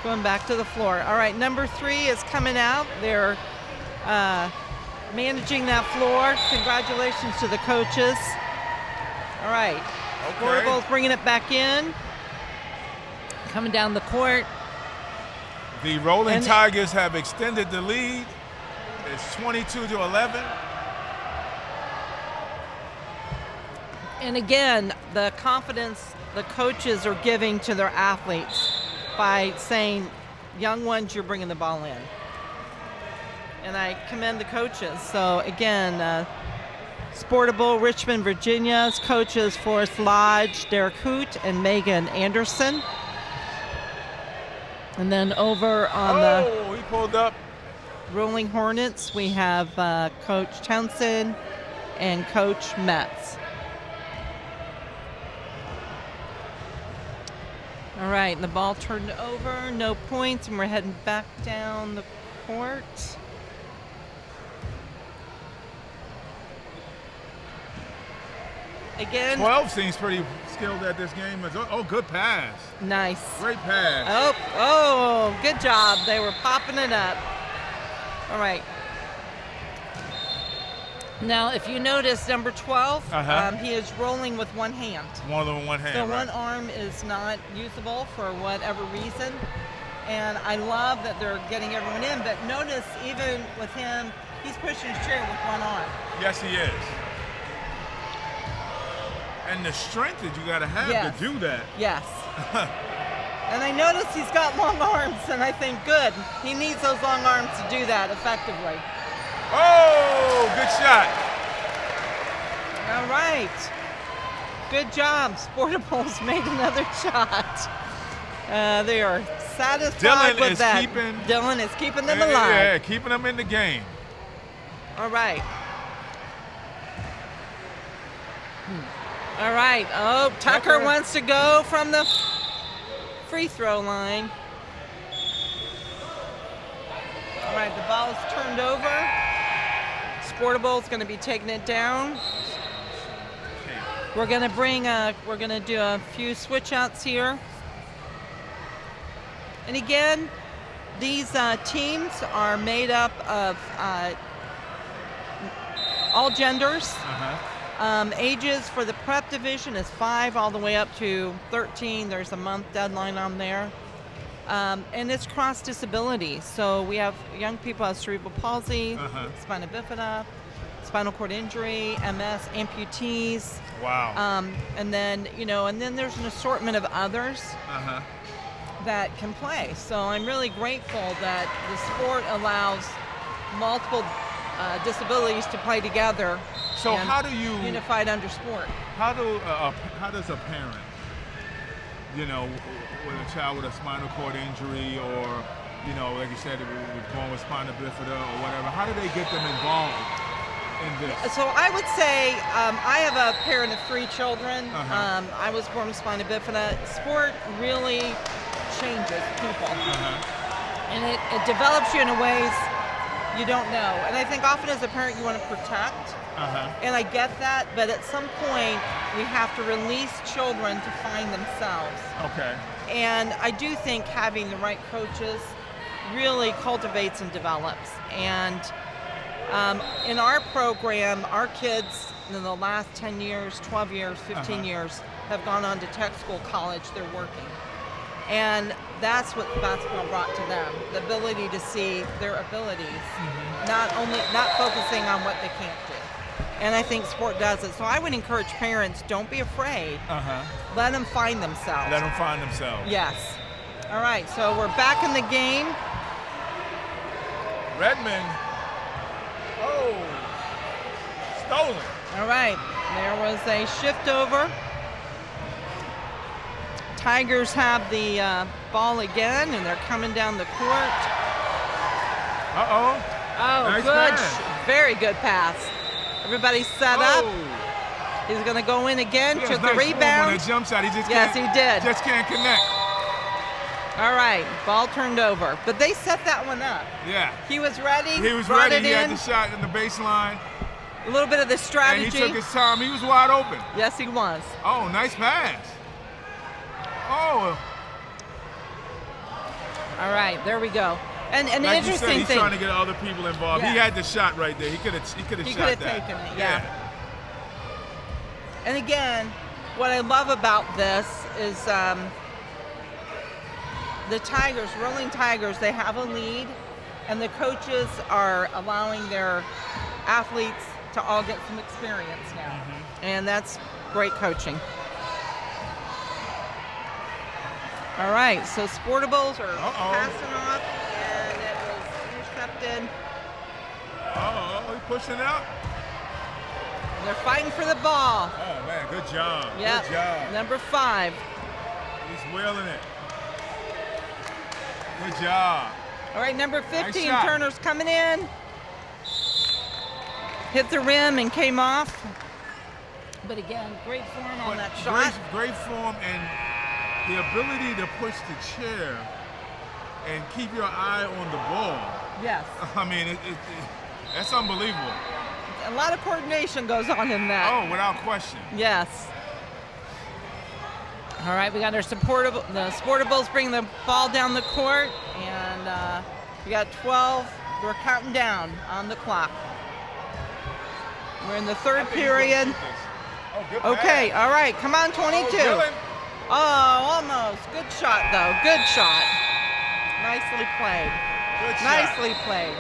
Going back to the floor. All right, number 3 is coming out. They're managing that floor. Congratulations to the coaches. All right, Sportable's bringing it back in. Coming down the court. The Rollin Tigers have extended the lead. It's 22-11. And again, the confidence the coaches are giving to their athletes by saying, young ones, you're bringing the ball in. And I commend the coaches. So again, Sportable, Richmond, Virginia's coaches, Forrest Lodge, Derek Hoot, and Megan Anderson. And then over on he pulled up. Rolling Hornets, we have Coach Townsend and Coach Metz. All right, and the ball turned over, no points, and we're heading back down the court. Again, 12 seems pretty skilled at this game. Good pass. Nice. Great pass. Oh, good job. They were popping it up. All right. Now, if you notice, number 12, he is rolling with one hand. More than one hand. So one arm is not usable for whatever reason. And I love that they're getting everyone in. But notice, even with him, he's pushing his chair with one arm. Yes, he is. And the strength that you got to have to do that. Yes. And I notice he's got long arms, and I think, good. He needs those long arms to do that effectively. Oh, good shot. All right. Good job. Sportable's made another shot. They are satisfied with that. Dylan is keeping them alive. Yeah, keeping them in the game. All right. All right. Oh, Tucker wants to go from the free throw line. All right, the ball is turned over. Sportable is going to be taking it down. We're gonna do a few switch outs here. And again, these teams are made up of all genders. Ages for the prep division is 5 all the way up to 13. There's a month deadline on there. And it's cross disability. So we have young people with cerebral palsy, spina bifida, spinal cord injury, MS, amputees. Wow. And then, and then there's an assortment of others that can play. So I'm really grateful that the sport allows multiple disabilities to play together. So how do you unified under sport? How does a parent, with a child with a spinal cord injury, or like you said, born with spina bifida or whatever, how do they get them involved in this? So I would say I have a parent of 3 children. I was born with spina bifida. Sport really changes people, and it develops you in ways you don't know. And I think often as a parent you want to protect. And I get that, but at some point we have to release children to find themselves. Okay. And I do think having the right coaches really cultivates and develops. And in our program, our kids in the last 10 years, 12 years, 15 years have gone on to tech school, college, they're working. And that's what basketball brought to them, the ability to see their abilities, not focusing on what they can't do. And I think sport does it. So I would encourage parents, don't be afraid. Let them find themselves. Let them find themselves. Yes. All right, so we're back in the game. Redmond. Oh, stolen. All right, there was a shift over. Tigers have the ball again, and they're coming down the court. Oh, nice good. Pass. Very good pass. Everybody's set up. He's going to go in again, took the rebound. On a jump shot. He did. Just can't connect. All right, ball turned over. But they set that one up. Yeah. He was ready. He was ready. He had the shot in the baseline. A little bit of the strategy. And he took his time. He was wide open. Yes, he was. Oh, nice pass. Oh. All right, there we go. And an like interesting you said, he's thing. trying to get other people involved. Yeah. He had the shot right there. He could have shot that. He could have taken it, yeah. And again, what I love about this is the Tigers, Rolling Tigers, they have a lead, and the coaches are allowing their athletes to all get some experience now. And that's great coaching. All right, so Sportables are passing off, and it was intercepted. He's pushing out. They're fighting for the ball. Oh, man, good job. Yep. Good job. Number 5. He's wheeling it. Good job. All right, number 15, nice Turner's coming in. Hit the rim and came off. But again, great form on that shot. Great form, and the ability to push the chair and keep your eye on the ball. Yes. I mean, that's unbelievable. A lot of coordination goes on in that. Oh, without question. Yes. All right, we got our the Sportables bring the ball down the court, and we got 12. We're counting down on the clock. We're in the third period. Okay, all right, come on, 22. Oh, almost. Good shot, though. Good shot. Nicely played. Good shot. Nicely played.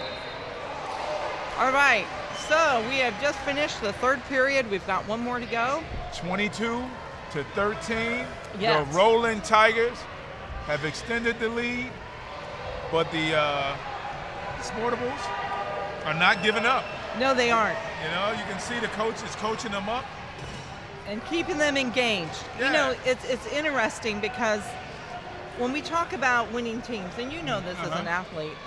All right, so we have just finished the third period. We've got one more to go. 22-13. Yes. The Rollin Tigers have extended the lead, but the Sportables are not giving up. No, they aren't. You know, you can see the coach is coaching them up. And keeping them engaged. Yeah. You know, it's interesting because when we talk about winning teams, and you know this as an athlete,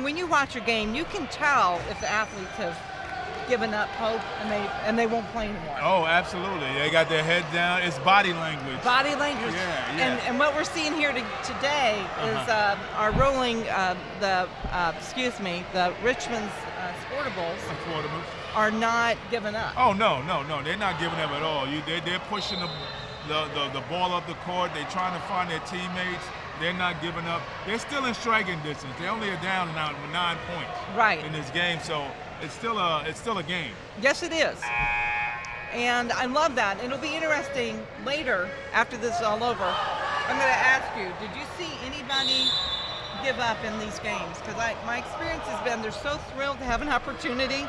when you watch a game, you can tell if the athletes have given up hope and they won't play anymore. Oh, absolutely. They got their head down. It's body language. Body language. Yeah. And what we're seeing here today is our rolling the Richmond's Sportables are not giving up. Oh no, they're not giving up at all. They're pushing the ball up the court. They're trying to find their teammates. They're not giving up. They're still in striking distance. They only are down now with 9 points in this game, so it's still a game. Yes, it is. And I love that. It'll be interesting later after this is all over. I'm going to ask you, did you see anybody give up in these games? Because my experience has been they're so thrilled to have an opportunity.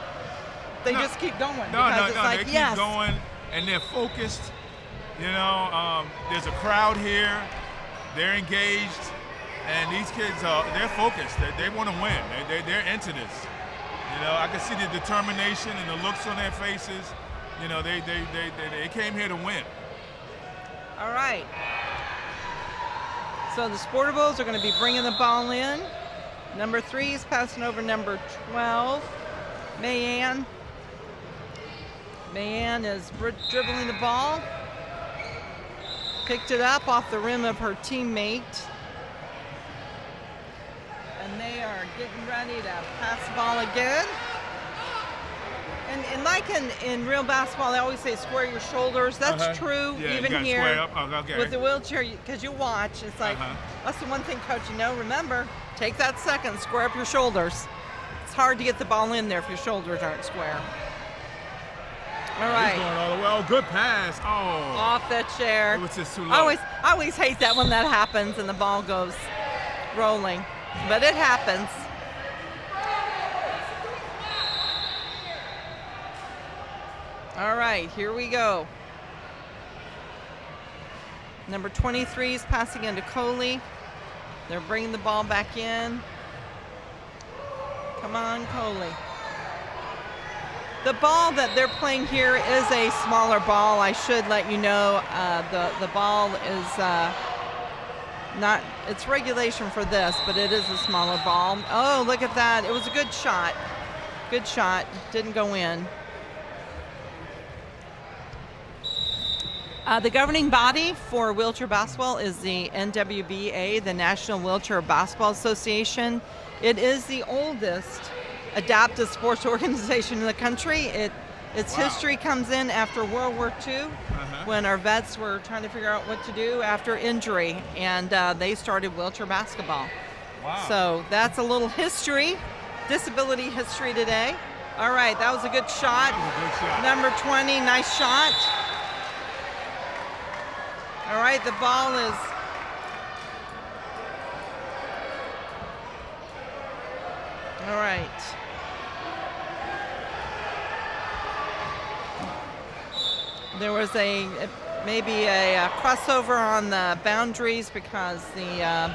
They just keep going. They keep going, and they're focused. You know, there's a crowd here. They're engaged, and these kids they're focused. They want to win. They're into this. You know, I can see the determination and the looks on their faces. You know, they came here to win. All right. So the Sportables are going to be bringing the ball in. Number 3 is passing over number 12, Mayanne. Mayanne is dribbling the ball. Picked it up off the rim of her teammate. And they are getting ready to pass the ball again. And like in real basketball, they always say square your shoulders. That's true even here square up. with the wheelchair, because you watch. It's like, that's the one thing, Coach, remember, take that second, square up your shoulders. It's hard to get the ball in there if your shoulders aren't square. All right. He's going all the way. Oh, good pass. Oh. Off the chair. It was just too low. I always hate that when that happens and the ball goes rolling. But it happens. All right, here we go. Number 23 is passing into Coley. They're bringing the ball back in. Come on, Coley. The ball that they're playing here is a smaller ball. I should let you know the ball is not, it's regulation for this, but it is a smaller ball. Oh, look at that. It was a good shot. Good shot. Didn't go in. The governing body for wheelchair basketball is the NWBA, the National Wheelchair Basketball Association. It is the oldest adaptive sports organization in the country. Its history comes in after World War II when our vets were trying to figure out what to do after injury, and they started wheelchair basketball. Wow. So that's a little history, disability history today. All right, that was a good shot. Number 20, nice shot. All right, the ball is all right. There was maybe a crossover on the boundaries because the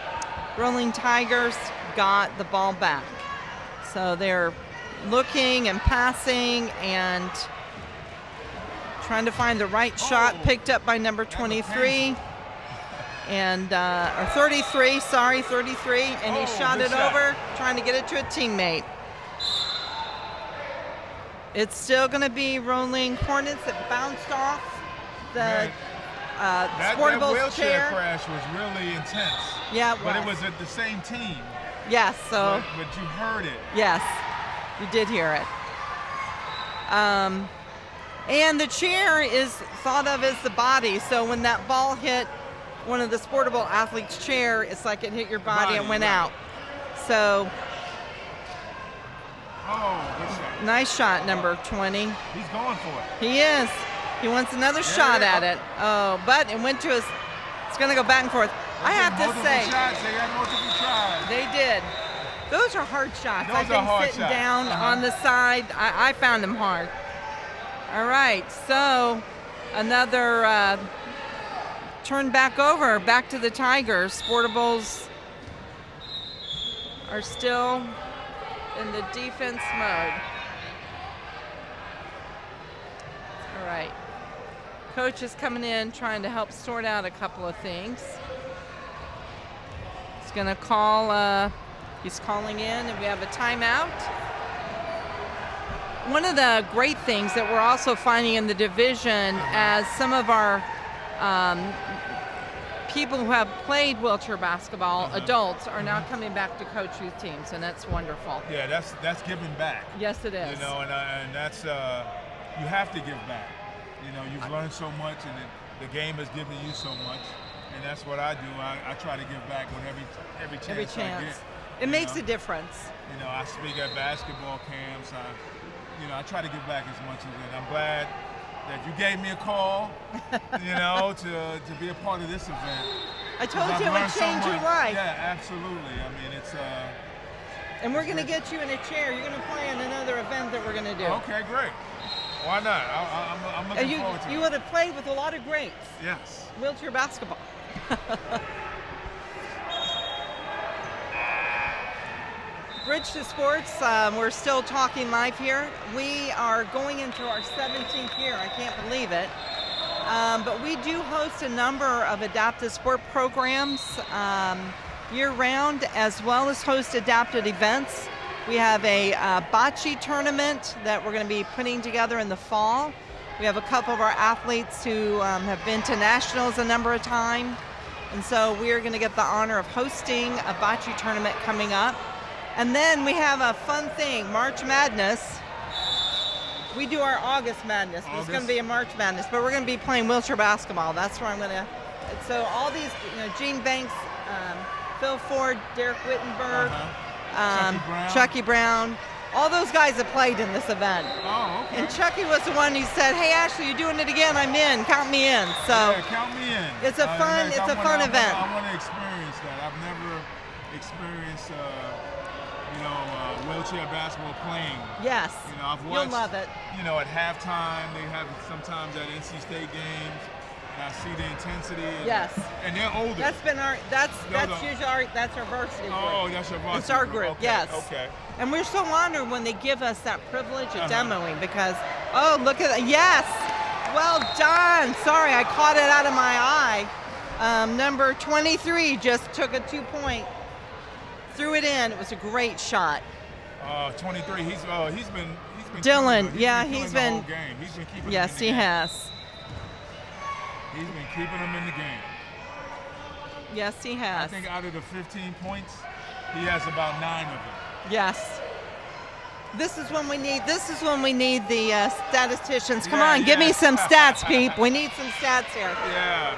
Rolling Tigers got the ball back. So they're looking and passing and trying to find the right shot, picked up by number 23 and or 33, 33, and he shot it over, trying to get it to a teammate. It's still going to be Rolling Hornets that bounced off the Sportable's that wheelchair chair. Crash was really intense. Yeah, it was. But it was at the same team. Yes, so. But you heard it. Yes, you did hear it. And the chair is thought of as the body, so when that ball hit one of the Sportable athletes' chair, it's like it hit your body and went out. So, good shot. Nice shot, number 20. He's going for it. He is. He wants another shot at it. Oh, but it went to his, it's going to go back and forth. I have to say. Shots. They got multiple tries. They did. Those are hard shots. Those I think are hard sitting shots. down on the side, I found them hard. All right, so another turn back over, back to the Tigers. Sportables are still in the defense mode. All right, coach is coming in, trying to help sort out a couple of things. He's gonna call, he's calling in, and we have a timeout. one of the great things that we're also finding in the division, as some of our people who have played wheelchair basketball, adults, are now coming back to coach youth teams, and that's wonderful. Yeah, that's giving back. Yes, it is. You know, and that's you have to give back. You know, you've learned so much, and the game has given you so much, and that's what I do. I try to give back with every chance I get. It makes a difference. You know, I speak at basketball camps. I try to give back as much as it. I'm glad that you gave me a call, you know, to be a part of this event. I told you it would change your life. Yeah, absolutely. I mean, it's and we're going to get you in a chair. You're going to play in another event that we're going to do. Okay, great. Why not? I'm looking forward to it. You would have played with a lot of greats. Yes. Wheelchair basketball. Bridge to Sports, we're still talking live here. We are going into our 17th year, I can't believe it. But we do host a number of adaptive sport programs year-round, as well as host adapted events. We have a bocce tournament that we're going to be putting together in the fall. We have a couple of our athletes who have been to nationals a number of times. And so we are going to get the honor of hosting a bocce tournament coming up. And then we have a fun thing, March Madness. We do our August Madness. It's going to be a March Madness, but we're going to be playing wheelchair basketball. That's where I'm going to. So all these, Gene Banks, Phil Ford, Derek Wittenberg, Chucky Brown, all those guys have played in this event. Oh, okay. And Chucky was the one who said, "Hey, Ashley, you're doing it again. I'm in. Count me in." So yeah, count me in. It's a fun. It's a fun event. I want to experience that. I've never experienced. Wheelchair basketball playing. Yes. I've watched. You'll love it. At halftime, they have sometimes at NC State games, and I see the intensity. Yes. And they're older. That's usually our varsity group. Oh, that's your varsity. It's our group. Okay. Yes. Okay. And we're so honored when they give us that privilege of demoing, because look at that. Yes. Well done. Sorry, I caught it out of my eye. Number 23 just took a 2-point. Threw it in. It was a great shot. 23. He's been Dylan. He's he's been. The whole game. He's been keeping. Yes, he has. He's been keeping them in the game. Yes, he has. I think out of the 15 points, he has about 9 of them. Yes. This is when we need. The statisticians. Come on, give me some stats, Pete. We need some stats here. Yeah.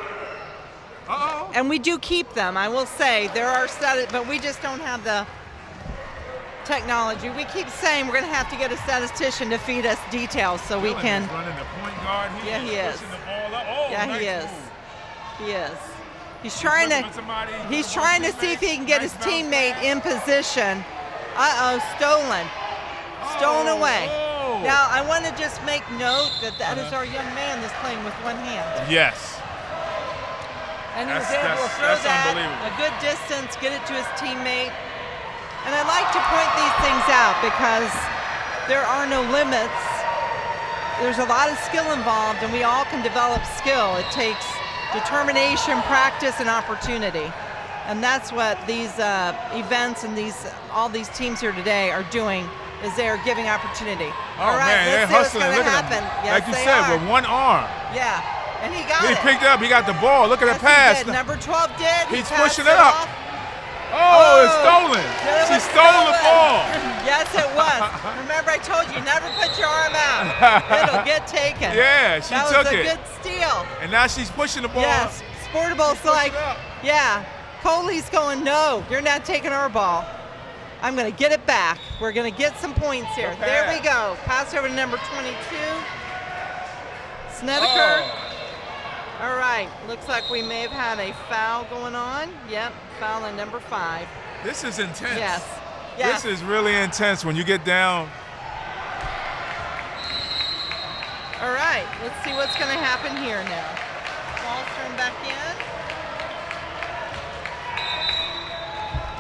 Uh-oh. And we do keep them, I will say. There are stats, but we just don't have the technology. We keep saying we're going to have to get a statistician to feed us details so we can. He's running the point guard. He is. Pushing the ball up. Oh, yeah, nice he is. Move. He is. He's trying to see if he can get his teammate in position. Stolen. Stolen away. Oh. Now, I want to just make note that is our young man that's playing with one hand. Yes. And he was able to throw that a good distance, get it to his teammate. And I like to point these things out because there are no limits. There's a lot of skill involved, and we all can develop skill. It takes determination, practice, and opportunity. And that's what these events and all these teams here today are doing, is they are giving opportunity. Oh, all right, man, they're hustling. Look at them. Yes, like you said, with one arm. Yeah. And he got it. He picked it up. He got the ball. Look at the pass. He did. Number 12 did. He's pushing it up. Oh, it's stolen. She stole the ball. Yes, it was. Remember, I told you, never put your arm out. It'll get taken. Yeah, she took it. That was a good steal. And now she's pushing the ball. Yes, Sportable's like, Coley's going, no, you're not taking our ball. I'm going to get it back. We're going to get some points here. Okay. There we go. Pass over to number 22. Snedeker. Oh. All right, looks like we may have had a foul going on. Yep, foul on number 5. This is intense. Yes. This is really intense when you get down. All right, let's see what's going to happen here now. Ball's thrown back in.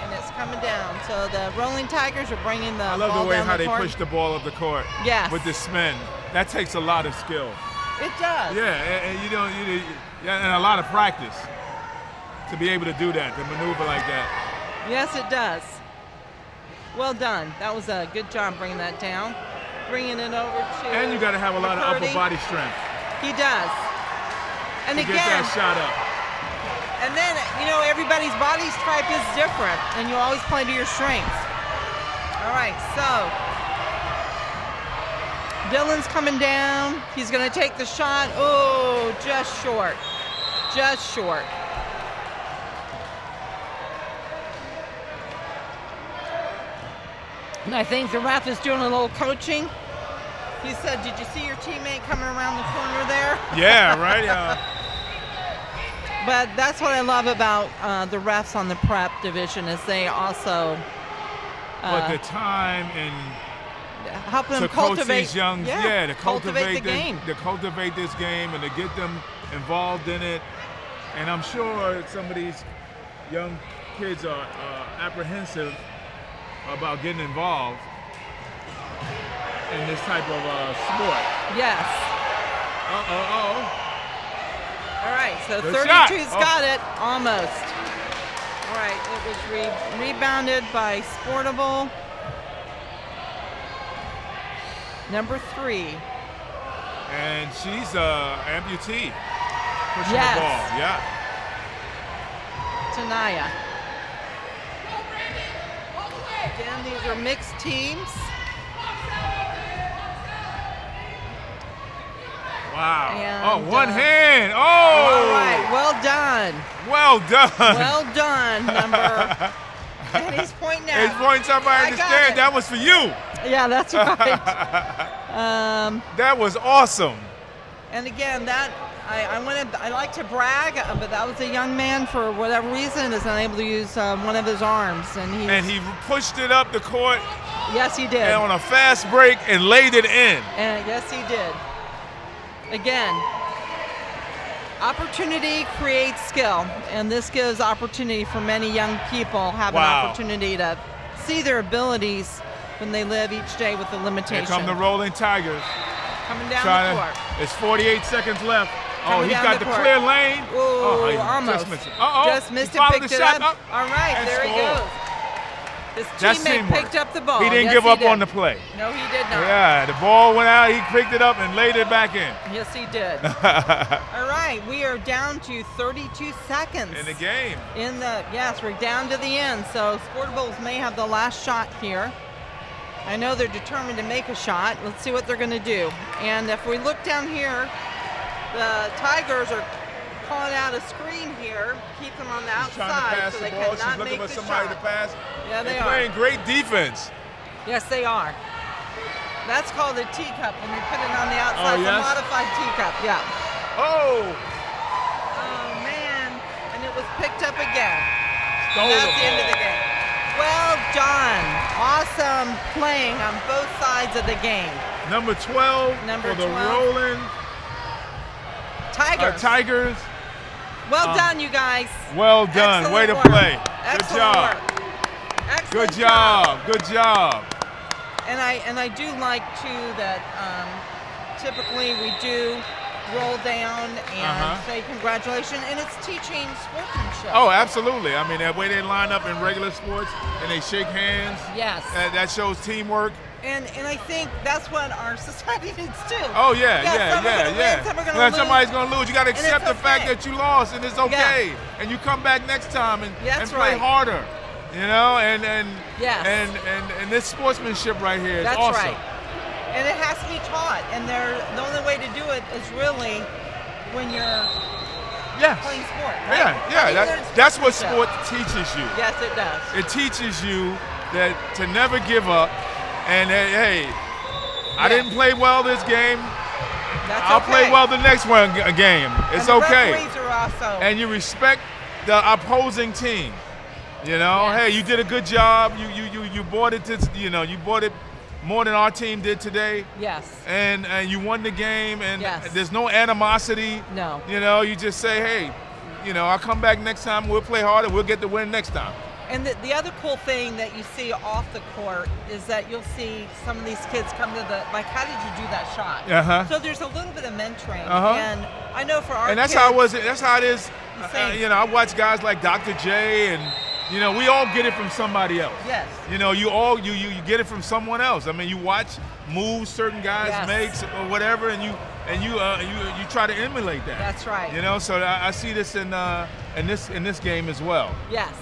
And it's coming down. So the Rolling Tigers are bringing the ball down the court. I love the way how they push the ball up the court. Yes. With the spin. That takes a lot of skill. It does. Yeah, and a lot of practice to be able to do that, to maneuver like that. Yes, it does. Well done. That was a good job bringing that down. bringing it over to. And you got to have a lot of upper body strength. He does. And to again, get that shot up. And then, you know, everybody's body type is different, and you always play to your strengths. All right, so Dylan's coming down. He's going to take the shot. Oh, just short. Just short. And I think the ref is doing a little coaching. He said, "Did you see your teammate coming around the corner there?" Yeah, right. But that's what I love about the refs on the prep division is they also but the time and help them to cultivate coach these young, to cultivate the game, to cultivate this game, and to get them involved in it. And I'm sure some of these young kids are apprehensive about getting involved in this type of sport. Yes. All right, so Good 32's shot. got it, almost. All right, it was rebounded by Sportable. Number 3. And she's amputee pushing Yes. the ball. Yeah. Tanaya. Again, these are mixed teams. Wow. And, one hand. Oh. All right, well done. Well done. Well done, number. And he's pointing out. He's pointing somebody. I understand. That was for you. Yeah, that's right. That was awesome. And again, that I like to brag, but that was a young man for whatever reason is unable to use one of his arms, and he pushed it up the court. Yes, he did. And on a fast break and laid it in. And yes, he did. Again, opportunity creates skill, and this gives opportunity for many young people have an opportunity to see their abilities when they live each day with the limitation. Here come the Rollin Tigers. Coming down the court. It's 48 seconds left. Coming he's got the clear lane. Ooh, almost. Just missed it, picked it up. All right, and there he goes. His teammate picked up the ball. He didn't give up on the play. No, he did not. Yeah, the ball went out. He picked it up and laid it back in. Yes, he did. All right, we are down to 32 seconds. In the game. Yes, we're down to the end. So Sportables may have the last shot here. I know they're determined to make a shot. Let's see what they're going to do. And if we look down here, the Tigers are calling out a screen here, keep them on the outside so they cannot She's looking make for the somebody shot. to pass. Yeah, they They're are. playing great defense. Yes, they are. That's called a teacup when you put it on the outside. Oh, yes? It's a modified teacup, yeah. Oh, man. And it was picked up again. Stole That's the the end of the game. Well done. Awesome playing on both sides of the game. Number 12 for the Rollin Tigers. Well done, you guys. Well done. Excellent Way to work. play. Excellent Good job. work. Excellent Good job. Good job. And I do like too that typically we do roll down and say congratulations, and it's teaching sportsmanship. Oh, absolutely. I mean, that way they line up in regular sports and they shake hands. Yes. That shows teamwork. And I think that's what our society needs too. Oh, yeah. Somebody's going to lose. You got to accept the fact that you lost, and it's okay. Yeah. And you come back next time and play harder. You know, and this sportsmanship right here is awesome. That's right. And it has to be taught, and the only way to do it is really when you're playing sport. Right? That's what sport teaches you. Yes, it does. It teaches you that to never give up, and hey, I didn't play well this game. I'll play well the next game. It's okay. Referees are also. And you respect the opposing team. You know, hey, you did a good job. You bought it to, you bought it more than our team did today. Yes. And you won the game, and there's no animosity. No. You know, you just say, hey, I'll come back next time. We'll play harder. We'll get the win next time. And the other cool thing that you see off the court is that you'll see some of these kids come to how did you do that shot? So there's a little bit of mentoring. And I know for our kids. That's how it is. I watch guys like Dr. J and we all get it from somebody else. Yes. You get it from someone else. I mean, you watch moves certain guys makes or whatever, and you try to emulate that. That's right. You know, so I see this in this game as well. Yes.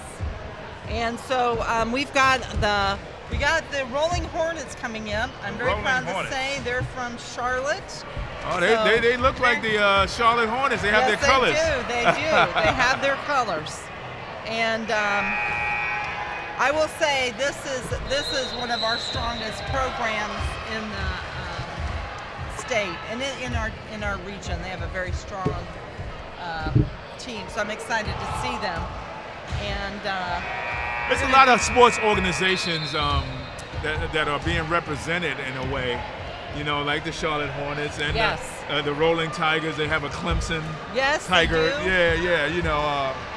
And so we got the Rolling Hornets coming in. I'm very proud to say they're from Charlotte. Oh, they look like the Charlotte Hornets. They have their colors. They do. They have their colors. And I will say this is one of our strongest programs in the state and in our region. They have a very strong team, so I'm excited to see them. And there's a lot of sports organizations that are being represented in a way. You know, like the Charlotte Hornets and the Rolling Tigers. They have a Clemson Tiger. They do. Yeah. You know.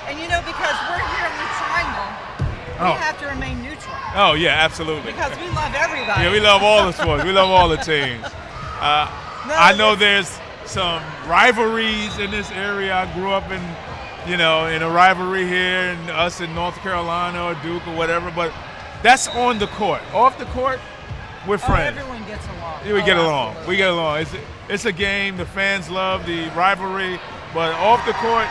And you know, because we're here in the Triangle, we have to remain neutral. Oh yeah, absolutely. Because we love everybody. Yeah, we love all the sports. We love all the teams. I know there's some rivalries in this area. I grew up in a rivalry here, and us in North Carolina or Duke or whatever. But that's on the court. Off the court, we're friends. Everyone gets along. We get along. Absolutely. We get along. It's a game. The fans love the rivalry, but off the court,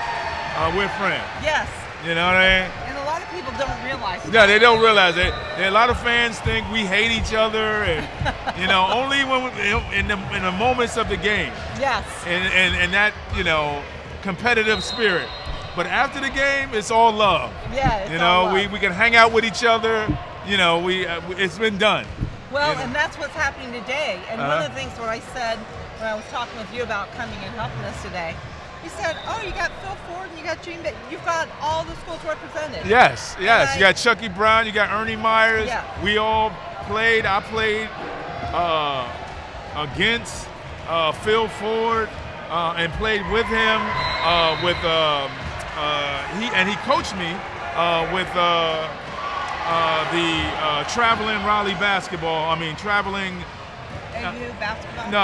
we're friends. Yes. You know what I mean? And a lot of people don't realize that. Yeah, they don't realize it. A lot of fans think we hate each other, and only when in the moments of the game. Yes. And that competitive spirit. But after the game, it's all love. Yeah. It's all love. We can hang out with each other. It's been done. Well, and that's what's happening today. And one of the things what I said when I was talking with you about coming and helping us today, you said, "Oh, you got Phil Ford and you got Gene, but you've got all the schools represented." Yes. You got Chucky Brown, you got Ernie Myers. Yeah. We all played. I played against Phil Ford and played with him. He coached me with the traveling Raleigh basketball. I mean, traveling. AU basketball. No,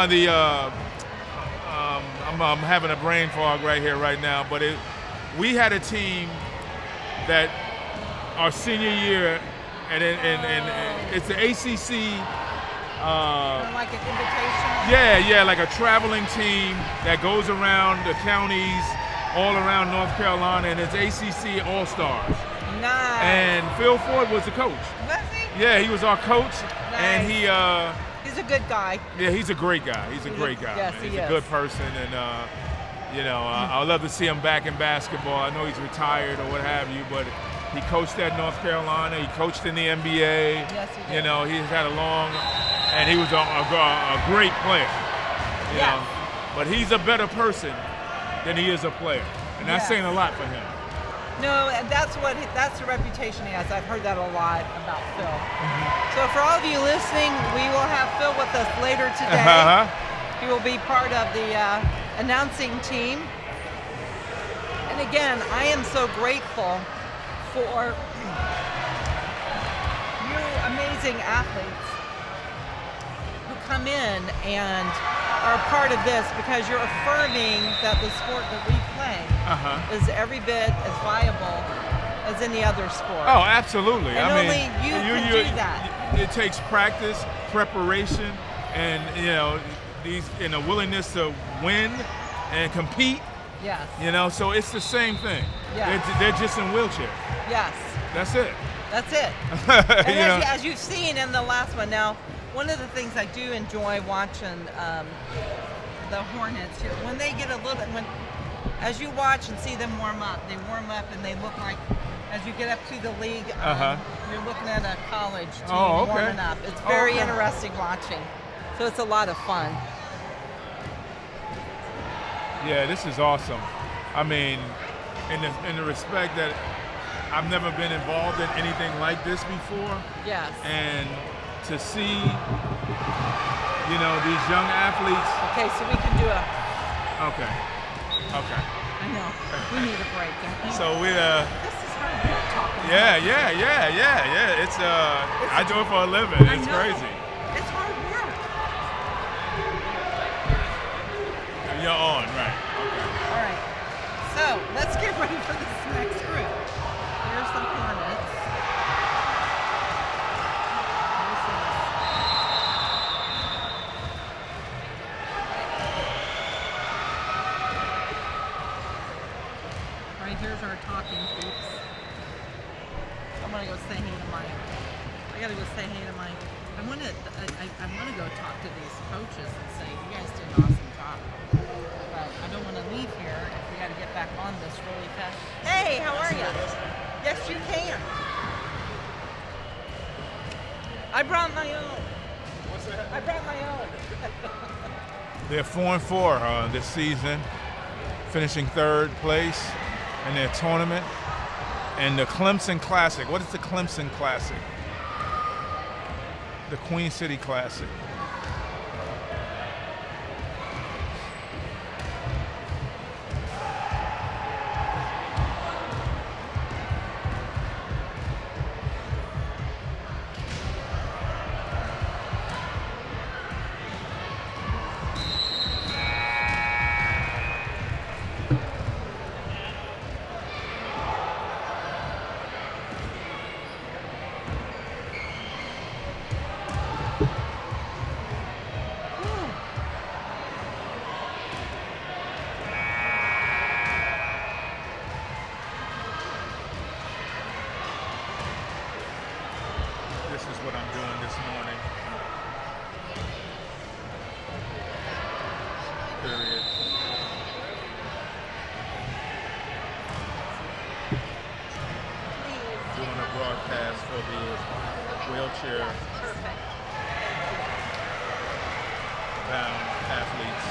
I'm having a brain fog right here, right now. But we had a team that our senior year, and it's the ACC. Like an invitation. Yeah, like a traveling team that goes around the counties all around North Carolina, and it's ACC All-Stars. Nice. And Phil Ford was the coach. Was he? Yeah, he was our coach. Nice. And he's a good guy. Yeah, he's a great guy. He's a great guy. Yes, man. He's a good person, and I'd love to see him back in basketball. I know he's retired or what have you, but he coached at North Carolina. He coached in the NBA. Yes, he did. He's had a long, and he was a great player. You know, but he's a better person than he is a player, and that's saying a lot for him. No, and that's the reputation he has. I've heard that a lot about Phil. Mm-hmm. So for all of you listening, we will have Phil with us later today. He will be part of the announcing team. And again, I am so grateful for you amazing athletes who come in and are part of this, because you're affirming that the sport that we play is every bit as viable as any other sport. Oh, absolutely. And only you can do that. It takes practice, preparation, and a willingness to win and compete. Yes. So it's the same thing. Yes. They're just in wheelchairs. Yes. That's it. That's it. And as you've seen in the last one, now, one of the things I do enjoy watching the Hornets here, when they get a little bit, as you watch and see them warm up, they warm up and they look like, as you get up to the league, you're looking at a college team warming up. It's very interesting watching. So it's a lot of fun. Yeah, this is awesome. I mean, in the respect that I've never been involved in anything like this before. Yes. And to see, these young athletes. Okay, so we can do Okay. I know. We need a break. So we This is hard work talking. Yeah. It's I do it for a living. It's crazy. It's hard work. You're on, right? Okay. All right. So let's get ready for this next group. Here's the Hornets. Oops. I'm gonna go say hey to Mike. I gotta go say hey to Mike. I wanna go talk to these coaches and say you guys did an awesome job. But I don't want to leave here if we got to get back on this really fast. Hey, how are you? Yes, you can. I brought my own. What's that? I brought my own. They're 4-4 this season, finishing 3rd place in their tournament. And the Clemson Classic. What is the Clemson Classic? The Queen City Classic. What I'm doing this morning. Period. Doing a broadcast for the wheelchair bound athletes.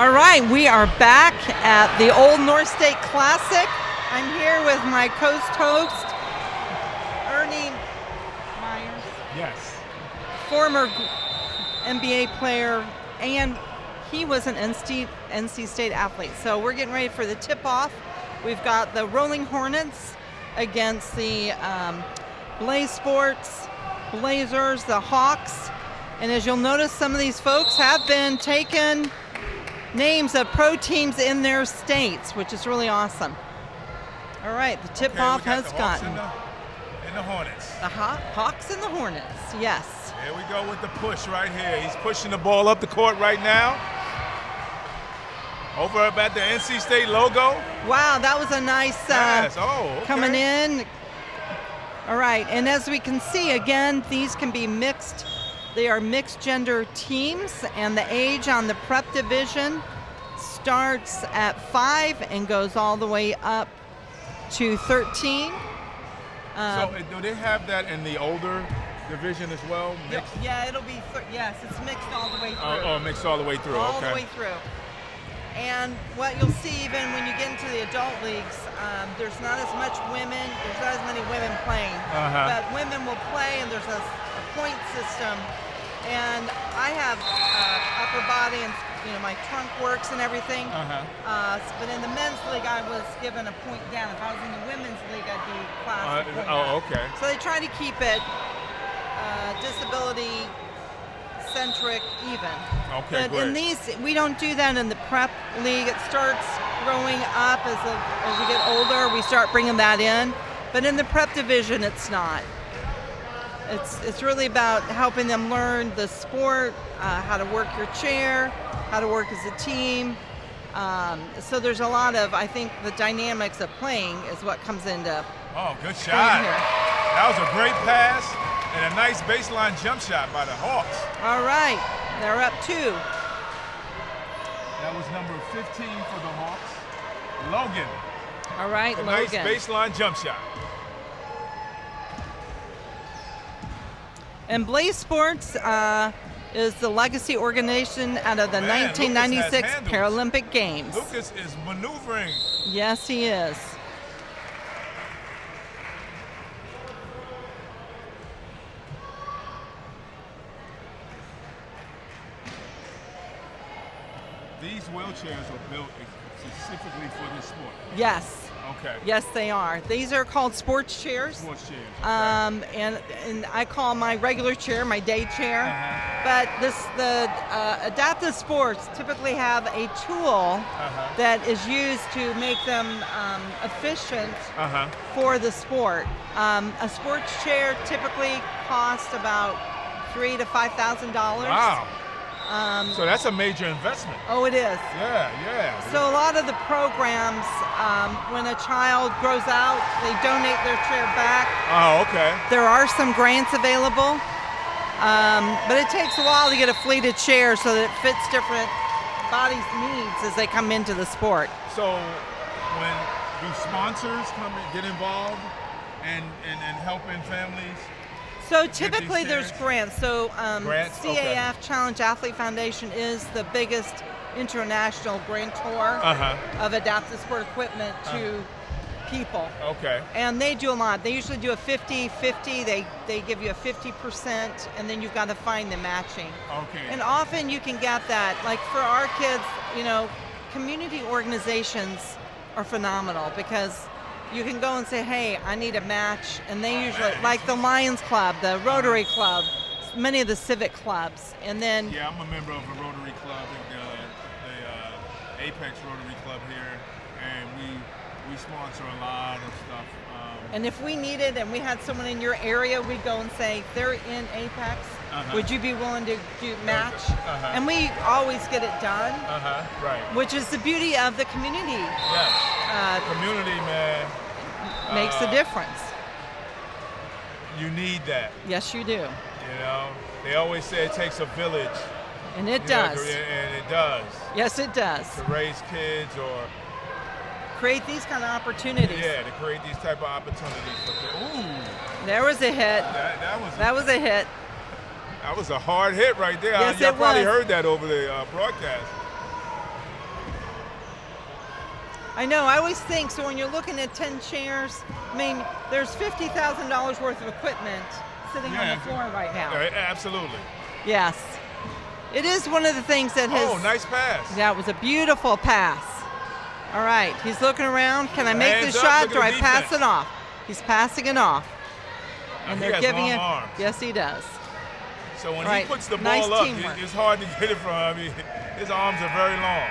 All right, we are back at the Old North State Classic. I'm here with my host, Ernie Myers. Yes. Former NBA player, and he was an NC State athlete. So we're getting ready for the tip-off. We've got the Rolling Hornets against the BlazeSports Blazers, the Hawks. And as you'll notice, some of these folks have been taking names of pro teams in their states, which is really awesome. All right, the tip-off has gotten. And the Hornets. The Hawks and the Hornets, yes. There we go with the push right here. He's pushing the ball up the court right now. Over up at the NC State logo. Wow, that was a nice yes. Okay. Coming in. All right, and as we can see, again, these can be mixed. They are mixed gender teams, and the age on the prep division starts at 5 and goes all the way up to 13. So do they have that in the older division as well? Mixed? Yeah, it'll be, yes, it's mixed all the way through. Oh, mixed all the way through, all okay. the way through. And what you'll see even when you get into the adult leagues, there's not as much women, there's not as many women playing. But women will play, and there's a point system. And I have upper body, and my trunk works and everything. But in the men's league, I was given a point down. If I was in the women's league, I'd be class. Okay. So they try to keep it disability centric even. Okay, but great. in these, we don't do that in the prep league. It starts growing up as we get older. We start bringing that in. But in the prep division, it's not. It's really about helping them learn the sport, how to work your chair, how to work as a team. So there's a lot of, I think, the dynamics of playing is what comes into. Oh, good shot. That was a great pass and a nice baseline jump shot by the Hawks. All right, they're up 2. That was number 15 for the Hawks, Logan. All right, a Logan. Nice baseline jump shot. And BlazeSports is the legacy organization out of the 1996 Paralympic Games. Lucas is maneuvering. Yes, he is. These wheelchairs are built specifically for this sport. Yes. Okay. Yes, they are. These are called sports chairs. Sports chairs. Okay. And I call my regular chair my day chair. But the adaptive sports typically have a tool that is used to make them efficient for the sport. A sports chair typically costs about $3,000 to $5,000. Wow. So that's a major investment. Oh, it is. Yeah. So a lot of the programs, when a child grows out, they donate their chair back. Oh, okay. There are some grants available, but it takes a while to get a fleeted chair so that it fits different bodies' needs as they come into the sport. So when do sponsors come and get involved and helping families? So typically there's grants. So grants? CAF, okay. Challenge Athlete Foundation, is the biggest international grantor of adaptive sport equipment to people. Okay. And they do a lot. They usually do a 50-50. They give you a 50%, and then you've got to find the matching. Okay. And often you can get that. Like for our kids, community organizations are phenomenal because you can go and say, hey, I need a match. And they usually, like the Lions Club, the Rotary Club, many of the civic clubs. And then. Yeah, I'm a member of a Rotary Club, the Apex Rotary Club here. And we sponsor a lot of stuff. And if we needed and we had someone in your area, we'd go and say, they're in Apex. Would you be willing to do match? And we always get it done. Right. Which is the beauty of the community. Yes. Community, man. Makes a difference. You need that. Yes, you do. They always say it takes a village. And it does. And it does. Yes, it does. To raise kids or create these kind of opportunities. Yeah, to create these type of opportunities for kids. Ooh. There was a hit. That was a hit. That was a hard hit right there. Yes, Y'all it probably was. heard that over the broadcast. I know. I always think, so when you're looking at 10 chairs, I mean, there's $50,000 worth of equipment sitting on the floor right now. Absolutely. Yes. It is one of the things that has... Oh, nice pass. That was a beautiful pass. All right, he's looking around. Can I make the shot? Do I pass it off? He's passing it off. And they're giving it. Arms. Yes, he does. So when he puts the ball up, it's hard to get it from. I mean, his arms are very long.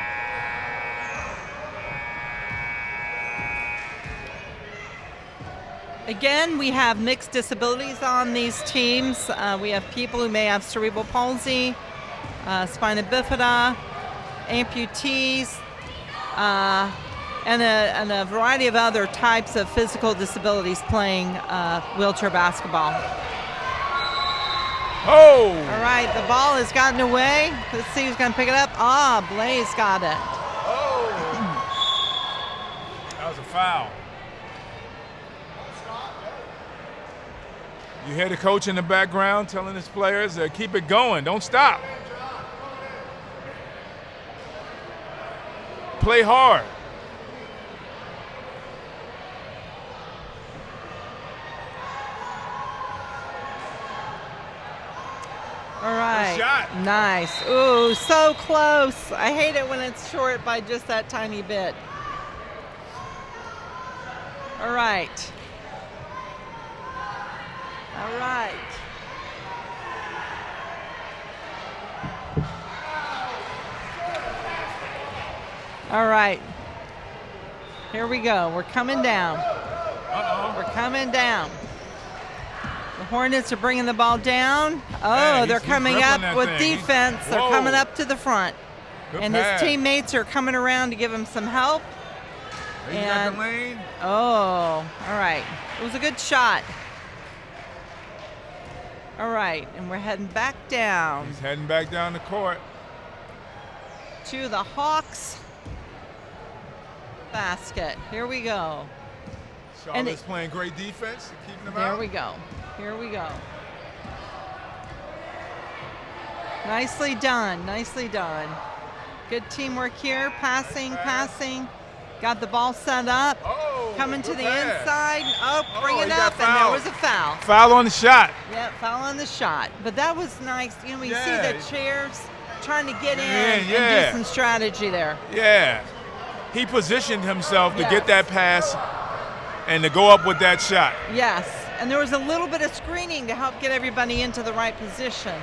Again, we have mixed disabilities on these teams. We have people who may have cerebral palsy, spina bifida, amputees, and a variety of other types of physical disabilities playing wheelchair basketball. Oh! All right, the ball has gotten away. Let's see who's going to pick it up. Ah, Blaze got it. Oh! That was a foul. You hear the coach in the background telling his players, keep it going, don't stop. Play hard. All right. Good shot. Nice. Ooh, so close. I hate it when it's short by just that tiny bit. All right. All right. All right. Here we go. We're coming down. We're coming down. The Hornets are bringing the ball down. Oh, they're coming up with defense. They're coming up to the front. And his teammates are coming around to give him some help. And, lane. Oh, all right. It was a good shot. All right, and we're heading back down. He's heading back down the court. To the Hawks basket. Here we go. Charlotte's playing great defense, keeping them out. There we go. Here we go. Nicely done. Nicely done. Good teamwork here. Passing, passing. Got the ball set up. Oh, coming to the inside. Oh, bring it up, and there was a foul. Foul on the shot. Yeah, foul on the shot. But that was nice. You know, you see the chairs trying to get in and do some strategy there. Yeah. He positioned himself to get that pass and to go up with that shot. Yes, and there was a little bit of screening to help get everybody into the right position.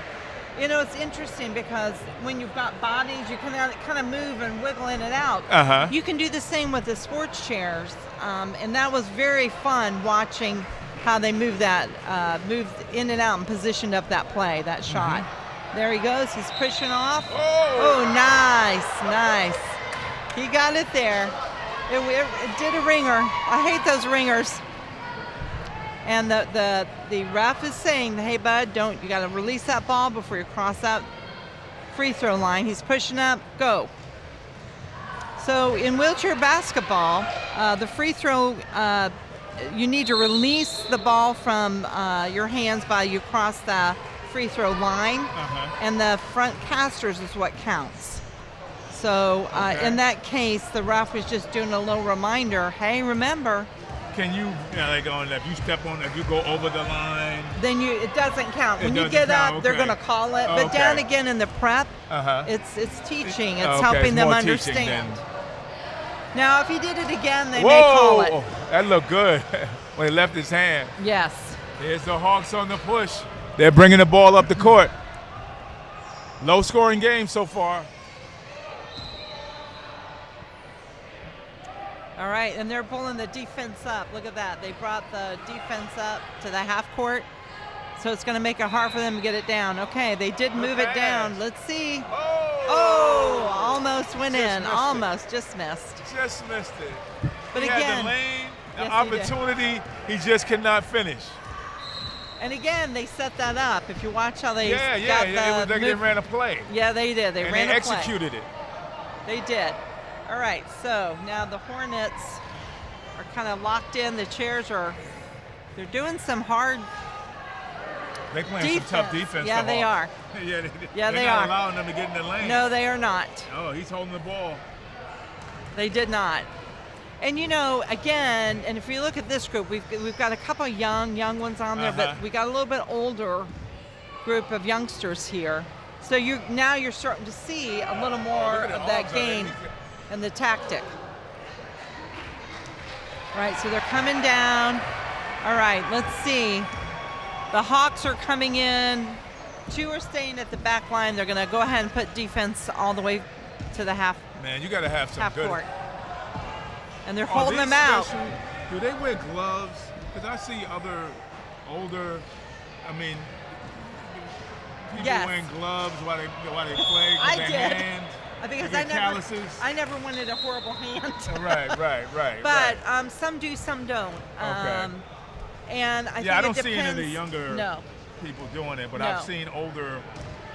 You know, it's interesting because when you've got bodies, you can kind of move and wiggle in and out. You can do the same with the sports chairs, and that was very fun watching how they moved in and out and positioned up that play, that shot. There he goes. He's pushing off. Oh, nice, nice. He got it there. It did a ringer. I hate those ringers. And the ref is saying, hey, bud, you got to release that ball before you cross that free throw line. He's pushing up. Go. So in wheelchair basketball, the free throw, you need to release the ball from your hands by you cross the free throw line. And the front casters is what counts. So in that case, the ref was just doing a little reminder, hey, remember, can you, if you step on, if you go over the line, then it doesn't count. When you get up, they're going to call it. But down again in the prep, it's teaching. It's helping them understand. Now, if he did it again, they may call it. That looked good when he left his hand. Yes. Here's the Hawks on the push. They're bringing the ball up the court. Low-scoring game so far. All right, and they're pulling the defense up. Look at that. They brought the defense up to the half court, so it's going to make it hard for them to get it down. Okay, they did move it down. Let's see. Oh, almost went in. Almost, just missed. Just missed it. But he again, had the lane, the opportunity, he just could not finish. And again, they set that up. If you watch how they they ran a play. Yeah, they did. They ran a play. And they executed it. They did. All right, so now the Hornets are kind of locked in. The chairs they're doing some hard They're playing some tough defense. Yeah, they are. They're not allowing them to get in the lane. No, they are not. Oh, he's holding the ball. They did not. And again, and if you look at this group, we've got a couple of young ones on there, but we got a little bit older group of youngsters here. So you're starting to see a little more of that game and the tactic. All right, so they're coming down. All right, let's see. The Hawks are coming in. 2 are staying at the back line. They're going to go ahead and put defense all the way to the half. Man, you got to have some good. Court. And they're holding them out. Do they wear gloves? Because I see other older, people wearing gloves while they play with their hands. Because I never wanted a horrible hand. Right. But some do, some don't. Okay. And I think I don't it see any of depends. the younger people doing it, but I've seen older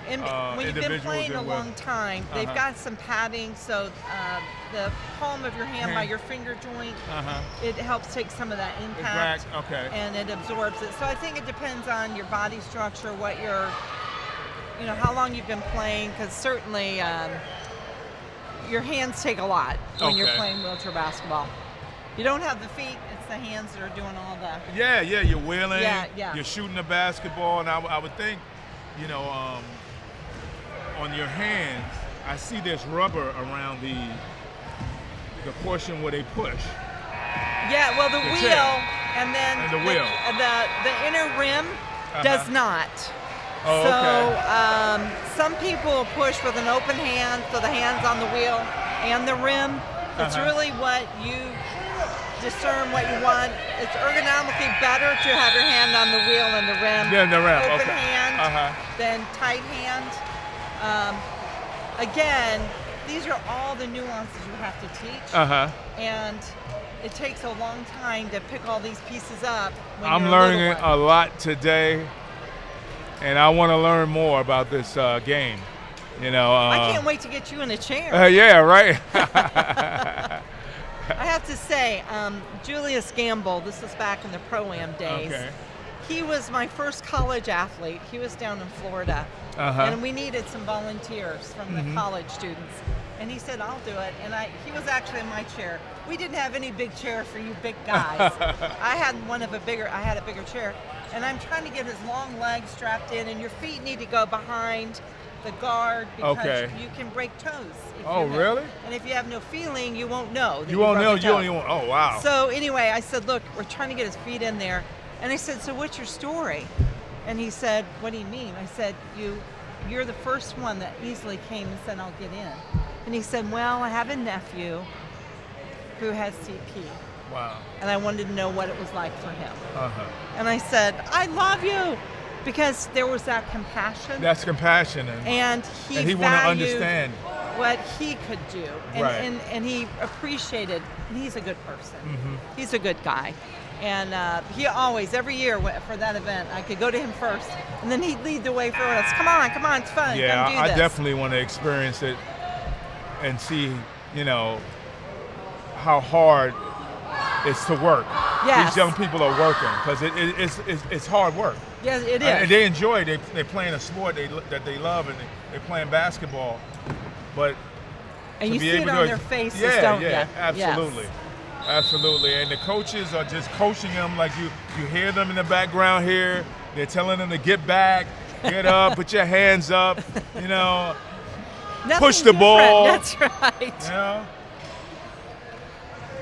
and when you've been playing a long time, they've got some padding, so the palm of your hand by your finger joint, it helps take some of that impact, and it absorbs it. So I think it depends on your body structure, what your, how long you've been playing, because certainly your hands take a lot when you're playing wheelchair basketball. You don't have the feet, it's the hands that are doing all the... Yeah, you're wheeling, yeah. You're shooting the basketball, and I would think, on your hands, I see there's rubber around the portion where they push. Yeah, well, the wheel, and then the inner rim does not. Oh, so some people push with an open hand, so the hand's on the wheel and the rim. It's really what you discern what you want. It's ergonomically better to have your hand on the wheel and the rim. Yeah, the rim. Open hand than tight hand. Again, these are all the nuances you have to teach. And it takes a long time to pick all these pieces up. I'm learning a lot today, and I want to learn more about this game. I can't wait to get you in a chair. Yeah, right. I have to say, Julius Gamble, this was back in the Pro-Am days. He was my first college athlete. He was down in Florida. And we needed some volunteers from the college students. And he said, I'll do it. And he was actually in my chair. We didn't have any big chair for you big guys. I had a bigger chair. And I'm trying to get his long legs strapped in, and your feet need to go behind the guard because you can break toes. Really? And if you have no feeling, you won't know. You won't know. Oh, wow. So anyway, I said, look, we're trying to get his feet in there. And I said, so what's your story? And he said, what do you mean? I said, you're the first one that easily came and said, I'll get in. And he said, well, I have a nephew who has CP. Wow. And I wanted to know what it was like for him. And I said, I love you. Because there was that compassion. That's compassion. And he wanted to understand what he could do. And he appreciated, and he's a good person. He's a good guy. And he always, every year for that event, I could go to him first, and then he'd lead the way for us. Come on, it's fun. Yeah, come do this. I definitely want to experience it and see, how hard it's to work. Yes. These young people are working because it's hard work. Yes, it is. And they enjoy it. They're playing a sport that they love, and they're playing basketball. But and you see it on their faces, don't you? Absolutely. Yes. Absolutely. And the coaches are just coaching them like you hear them in the background here. They're telling them to get back, get up, put your hands up, push the ball. That's right.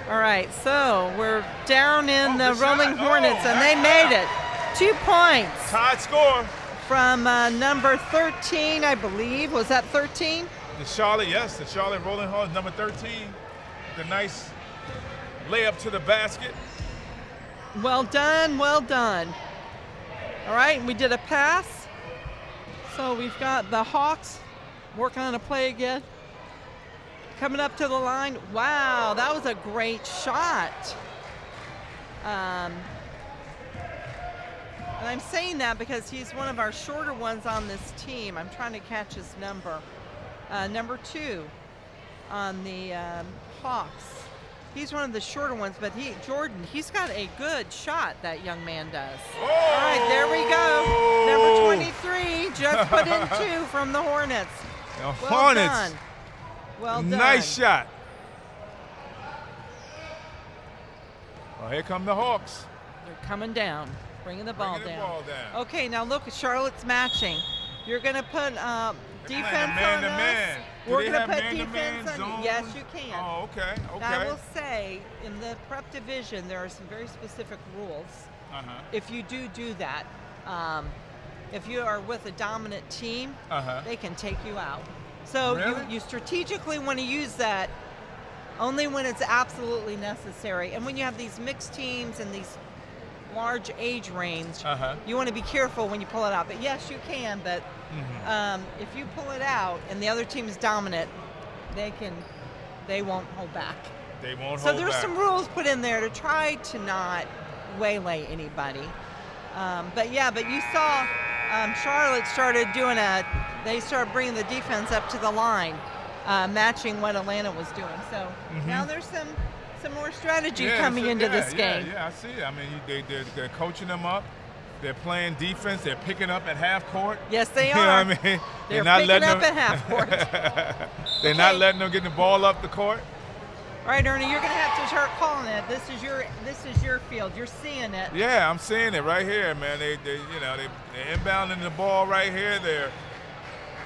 All right, so we're down in the Rolling Hornets, and they made it. 2 points. Tied score. From number 13, I believe. Was that 13? The Charlotte Rolling Hornets, number 13. The nice layup to the basket. Well done, well done. All right, we did a pass. So we've got the Hawks working on a play again. Coming up to the line. Wow, that was a great shot. And I'm saying that because he's one of our shorter ones on this team. I'm trying to catch his number. Number 2 on the Hawks. He's one of the shorter ones, but he's got a good shot, that young man does. Oh! All right, there we go. Number 23 just put in 2 from the Hornets. Hornets. Well done. Nice shot. Well, here come the Hawks. They're coming down, bringing the ball down. Okay, now look, Charlotte's matching. You're going to put defense on us. We're going to put defense on you. Yes, you can. Oh, okay. Now, I will say, in the prep division, there are some very specific rules. If you do that, if you are with a dominant team, they can take you out. So you strategically want to use that only when it's absolutely necessary. And when you have these mixed teams and these large age range, you want to be careful when you pull it out. But yes, you can. But if you pull it out and the other team is dominant, they won't hold back. They won't hold back. So there's some rules put in there to try to not waylay anybody. But you saw Charlotte started they started bringing the defense up to the line, matching what Atlanta was doing. So now there's some more strategy coming into this game. Yeah, I see it. I mean, they're coaching them up. They're playing defense. They're picking up at half court. Yes, they are. You know what I mean? They're not picking up at half court. They're not letting them get the ball up the court. All right, Ernie, you're going to have to start calling it. This is your field. You're seeing it. Yeah, I'm seeing it right here, man. They're inbounding the ball right here.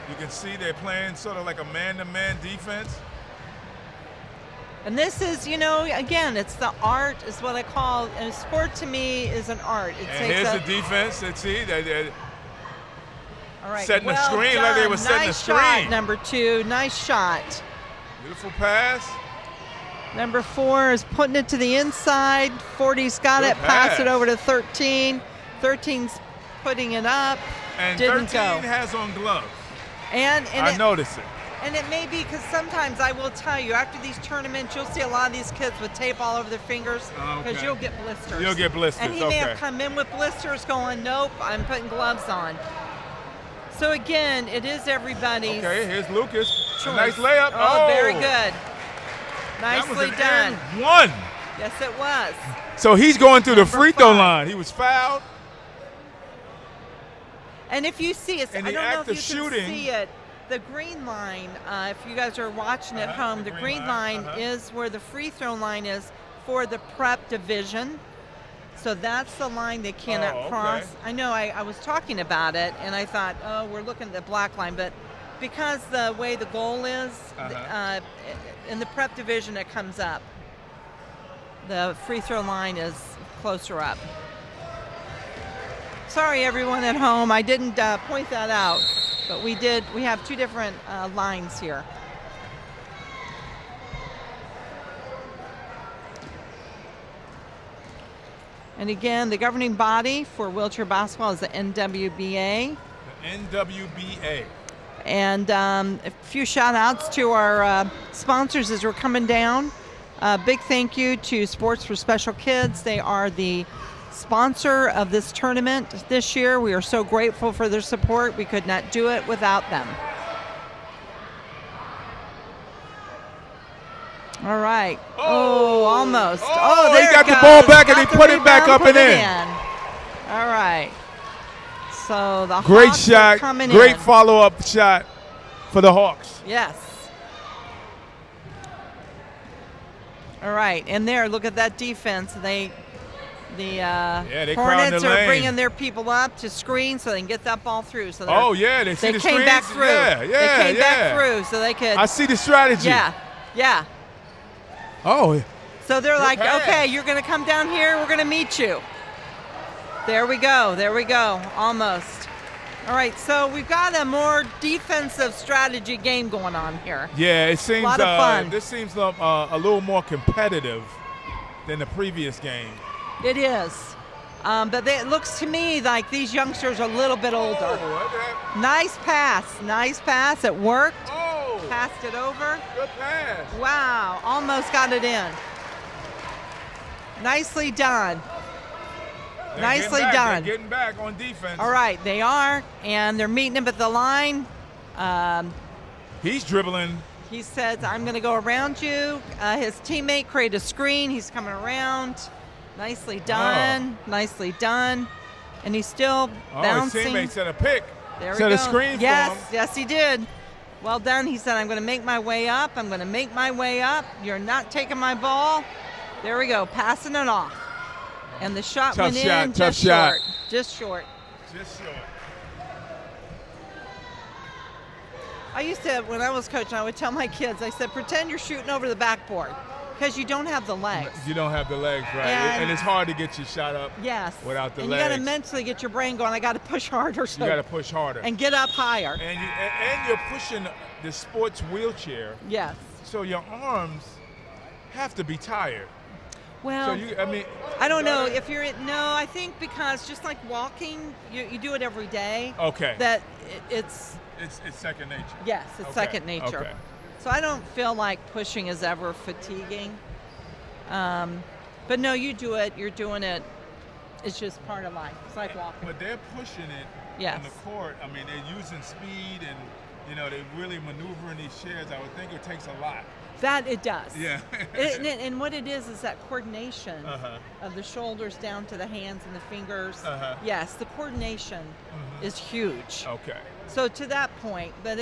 You can see they're playing sort of like a man-to-man defense. And this is, again, it's the art, is what I call, and sport to me is an art. Here's the defense. Let's see. They're all right, setting the screen like they were setting the screen. Nice shot, number 2. Nice shot. Beautiful pass. Number 4 is putting it to the inside. 40's got it. Pass it over to 13. 13's putting it up. And didn't 13 go. has on gloves. And I noticed it. And it may be because sometimes I will tell you, after these tournaments, you'll see a lot of these kids with tape all over their fingers because you'll get blisters. You'll get blisters, And he may have come in with blisters going, nope, I'm putting gloves on. So again, it is everybody's Okay, here's Lucas. choice. Nice layup. Oh, very good. that Nicely was done. an and 1. Yes, it was. So he's going through the free throw 5. line. He was fouled. And if you see it, I And the don't know act if of you can shooting- see it. The green line, if you guys are watching at home, the green line is where the free throw line is for the prep division. So that's the line they cannot cross. I know I was talking about it, and I thought, we're looking at the black line. But because the way the goal is, in the prep division it comes up. The free throw line is closer up. Sorry, everyone at home, I didn't point that out. But we have 2 different lines here. And again, the governing body for wheelchair basketball is the NWBA. The NWBA. And a few shout outs to our sponsors as we're coming down. Big thank you to Sports for Special Kids. They are the sponsor of this tournament this year. We are so grateful for their support. We could not do it without them. All right. Oh, almost. Oh, there he got it goes. the ball back and he Got the put it back rebound, up and put it in. All right. So the Great Hawks shot. are coming Great in. follow-up shot for the Hawks. Yes. All right, and there, look at that defense. they Hornets the are lane. bringing their people up to screen so they can get that ball through. So they see the came screens. back through. They came back through so they could. I see the strategy. Yeah. Oh. So they're like, pass. okay, you're going to come down here. We're going to meet you. There we go. Almost. All right, so we've got a more defensive strategy game going on here. Yeah, it seems a lot of fun. This seems a little more competitive than the previous game. It is. But it looks to me like these youngsters are a little bit older. Nice pass. It worked. Oh. Passed it over. Good pass. Wow, almost got it in. Nicely done. Nicely done. They're getting back on defense. All right, they are, and they're meeting him at the line. He's dribbling. He says, I'm going to go around you. His teammate created a screen. He's coming around. Nicely done. Nicely done. And he's still bouncing. His teammate set a pick. There we set go. a screen for him. Yes, he did. Well done. He said, I'm going to make my way up. You're not taking my ball. There we go. Passing it off. And the shot Tough went shot, in tough just shot. short. Just short. Just short. I used to, when I was coaching, I would tell my kids, I said, pretend you're shooting over the backboard because you don't have the legs. You don't have the legs, right? And it's hard to get your shot up without the legs. And you got to mentally get your brain going. I got to push harder. You got to push harder. And get up higher. And you're pushing the sports wheelchair. Yes. So your arms have to be tired. Well, so I don't know if you're I think because just like walking, you do it every day. Okay. That it's second nature. Yes, it's second nature. Okay. So I don't feel like pushing is ever fatiguing. But no, you do it. You're doing it. It's just part of life. It's like walking. But they're pushing it on the court. I mean, they're using speed and they're really maneuvering these chairs. I would think it takes a lot. That it does. Yeah. And what it is that coordination of the shoulders down to the hands and the fingers. Yes, the coordination is huge. Okay. So to that point, but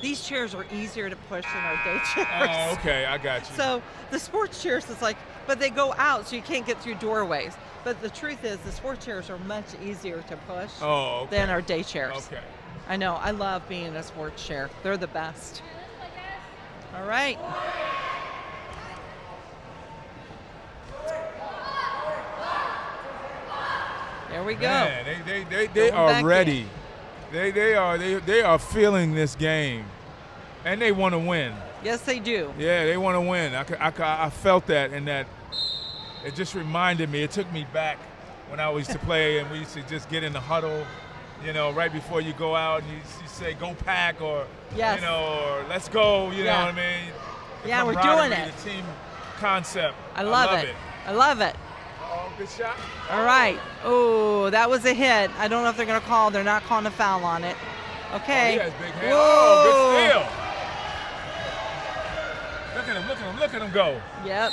these chairs are easier to push than our day chairs. Oh, okay, I got you. So the sports chairs is but they go out so you can't get through doorways. But the truth is the sports chairs are much easier to push than our day chairs. Okay. I know, I love being in a sports chair. They're the best. All right. There we go. Man, they are ready. They are feeling this game, and they want to win. Yes, they do. Yeah, they want to win. I felt that, and that it just reminded me. It took me back when I used to play, and we used to just get in the huddle. Right before you go out, and you say, go pack, or, or let's go, you know what I mean? Yeah, we're doing it. The team concept. I love it. I love it. Oh, good shot. All right. Oh, that was a hit. I don't know if they're going to call. They're not calling a foul on it. Okay. Oh, he has big hands. Oh, good steal. Look at him go. Yep.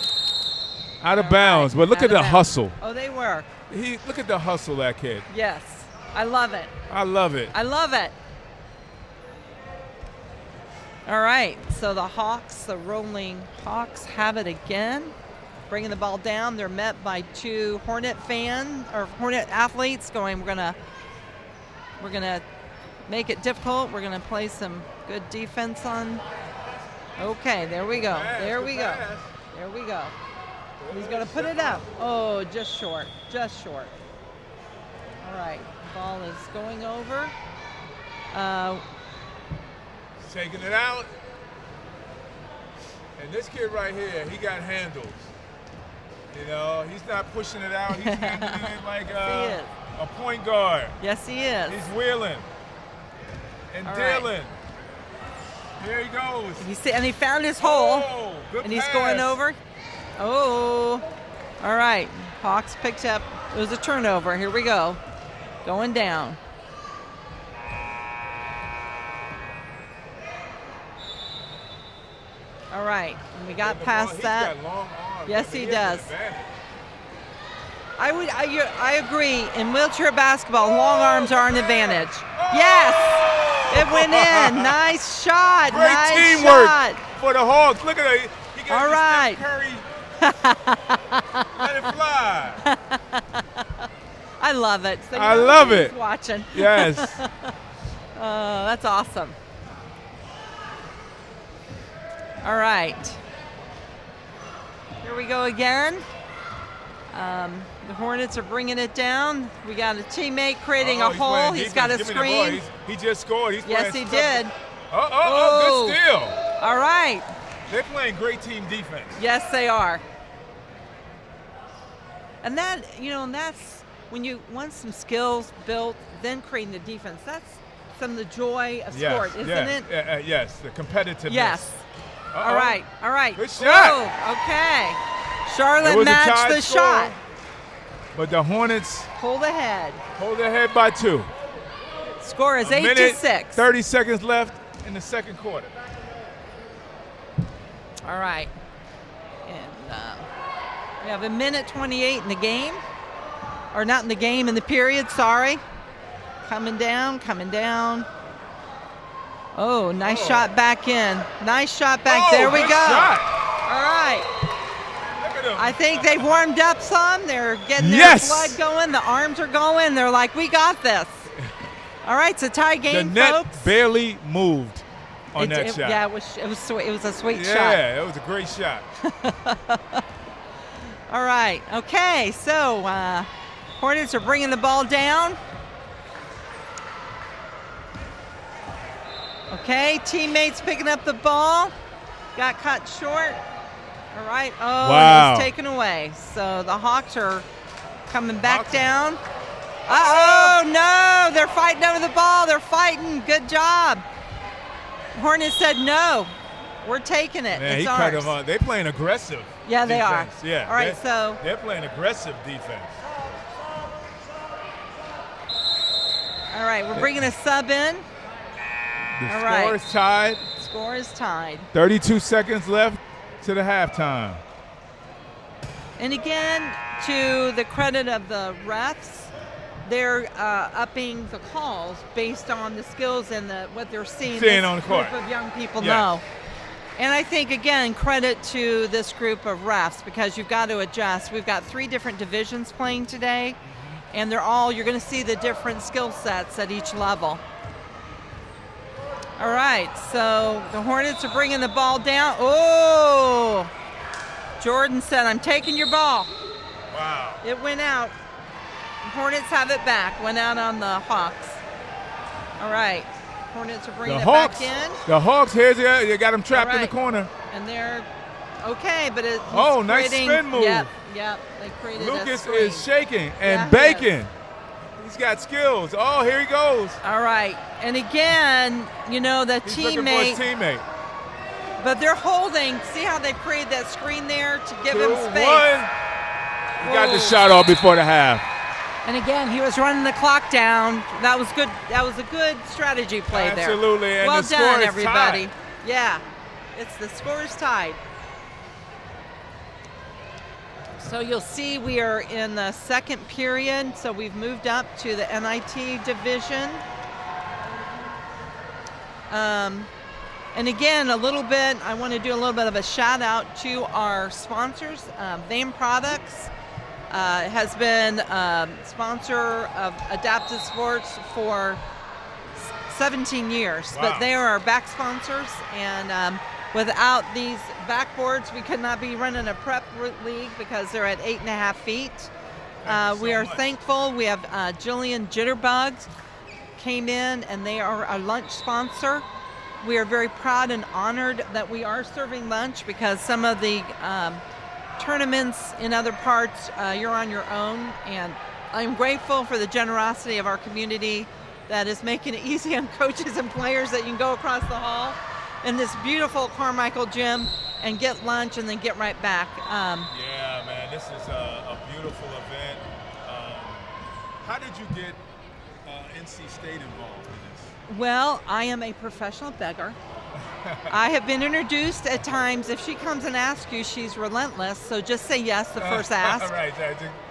Out of bounds, but look at the hustle. Oh, they were. Look at the hustle, that kid. Yes. I love it. I love it. I love it. All right, so the Hawks, the Rolling Hawks have it again. Bringing the ball down. They're met by two Hornet athletes going, we're gonna make it difficult. We're gonna play some good defense on. Okay, there we go. There we go. There we go. He's gonna put it up. Oh, just short. Just short. All right. Ball is going over. Taking it out. And this kid right here, he got handles. He's not pushing it out. He's handling it like a point guard. Yes, he is. He's wheeling and dealing. Here he goes. And he found his hole. Oh, good and he's pass. going over. Oh. All right. Hawks picked up. It was a turnover. Here we go. Going down. All right, and we got past that. He's got long arms. Yes, he does. I agree. In wheelchair basketball, long arms are an advantage. Yes, it went in. Nice shot. Great teamwork for the Hawks. Look at it. He got all right. Curry. Let it fly. I love it. So I love it. Watching. Yes. That's awesome. All right. Here we go again. The Hornets are bringing it down. We got a teammate creating a hole. He's got a screen. He just scored. Yes, he did. Good steal. All right. They're playing great team defense. Yes, they are. And that, that's when you want some skills built, then creating the defense. That's some of the joy of sport, isn't it? Yes, the competitiveness. Yes. All right. Good shot. Whoa, okay. Charlotte matched the shot. But the Hornets hold ahead. Hold ahead by 2. Score is 8-6. 30 seconds left in the second quarter. All right. And we have 1:28 in the game. Or not in the game, in the period, sorry. Coming down. Oh, nice shot back in. Nice shot back. There we go. Shot. All right. Look at him. I think they've warmed up some. They're getting their blood going. The arms are going. They're like, we got this. All right, it's a tie game, the net folks. barely moved on that shot. Yeah, it was sweet. It was a sweet shot. Yeah, it was a great shot. All right. Okay, so Hornets are bringing the ball down. Okay, teammates picking up the ball. Got cut short. All right. Oh, wow. It's taken away. So the Hawks are coming back down. Uh-oh, no. They're fighting over the ball. They're fighting. Good job. Hornets said no. We're taking it. Man, it's he ours. cut them off. They're playing aggressive. Yeah, they defense. are. Yeah. All right, they're playing aggressive defense. All right, we're bringing a sub in. The score is tied. Score is tied. 32 seconds left to the halftime. And again, to the credit of the refs, they're upping the calls based on the skills and what they're seeing on the court. Group of young people know. And I think, again, credit to this group of refs because you've got to adjust. We've got 3 different divisions playing today, and you're going to see the different skill sets at each level. All right, so the Hornets are bringing the ball down. Oh, Jordan said, I'm taking your ball. Wow. It went out. Hornets have it back. Went out on the Hawks. All right. Hornets are bringing it back in. The Hawks, you got them trapped in the corner. And they're okay, but it's nice spin move. Yep. They created Lucas a screen. is shaking and baking. He's got skills. Oh, here he goes. All right. And again, the He's looking for his teammate. But they're holding. See how they created that screen there to give him space. 2-1. He got the shot off before the half. And again, he was running the clock down. That was good. That was a good strategy play there. Absolutely. And well the score done, is everybody. tied. Yeah, the score is tied. So you'll see we are in the second period. So we've moved up to the NIT division. And again, I want to do a little bit of a shout out to our sponsors. Van Products has been sponsor of Adaptive Sports for 17 years, Wow. but they are our back sponsors, and without these backboards, we could not be running a prep league because they're at 8.5 feet. We are thankful. We have Jillian Jitterbugs came in, and they are our lunch sponsor. We are very proud and honored that we are serving lunch because some of the tournaments in other parts, you're on your own, and I'm grateful for the generosity of our community that is making it easy on coaches and players that you can go across the hall in this beautiful Carmichael Gym and get lunch and then get right back. Yeah, man, this is a beautiful event. How did you get NC State involved in this? Well, I am a professional beggar. I have been introduced at times. If she comes and asks you, she's relentless. So just say yes the first ask. Right,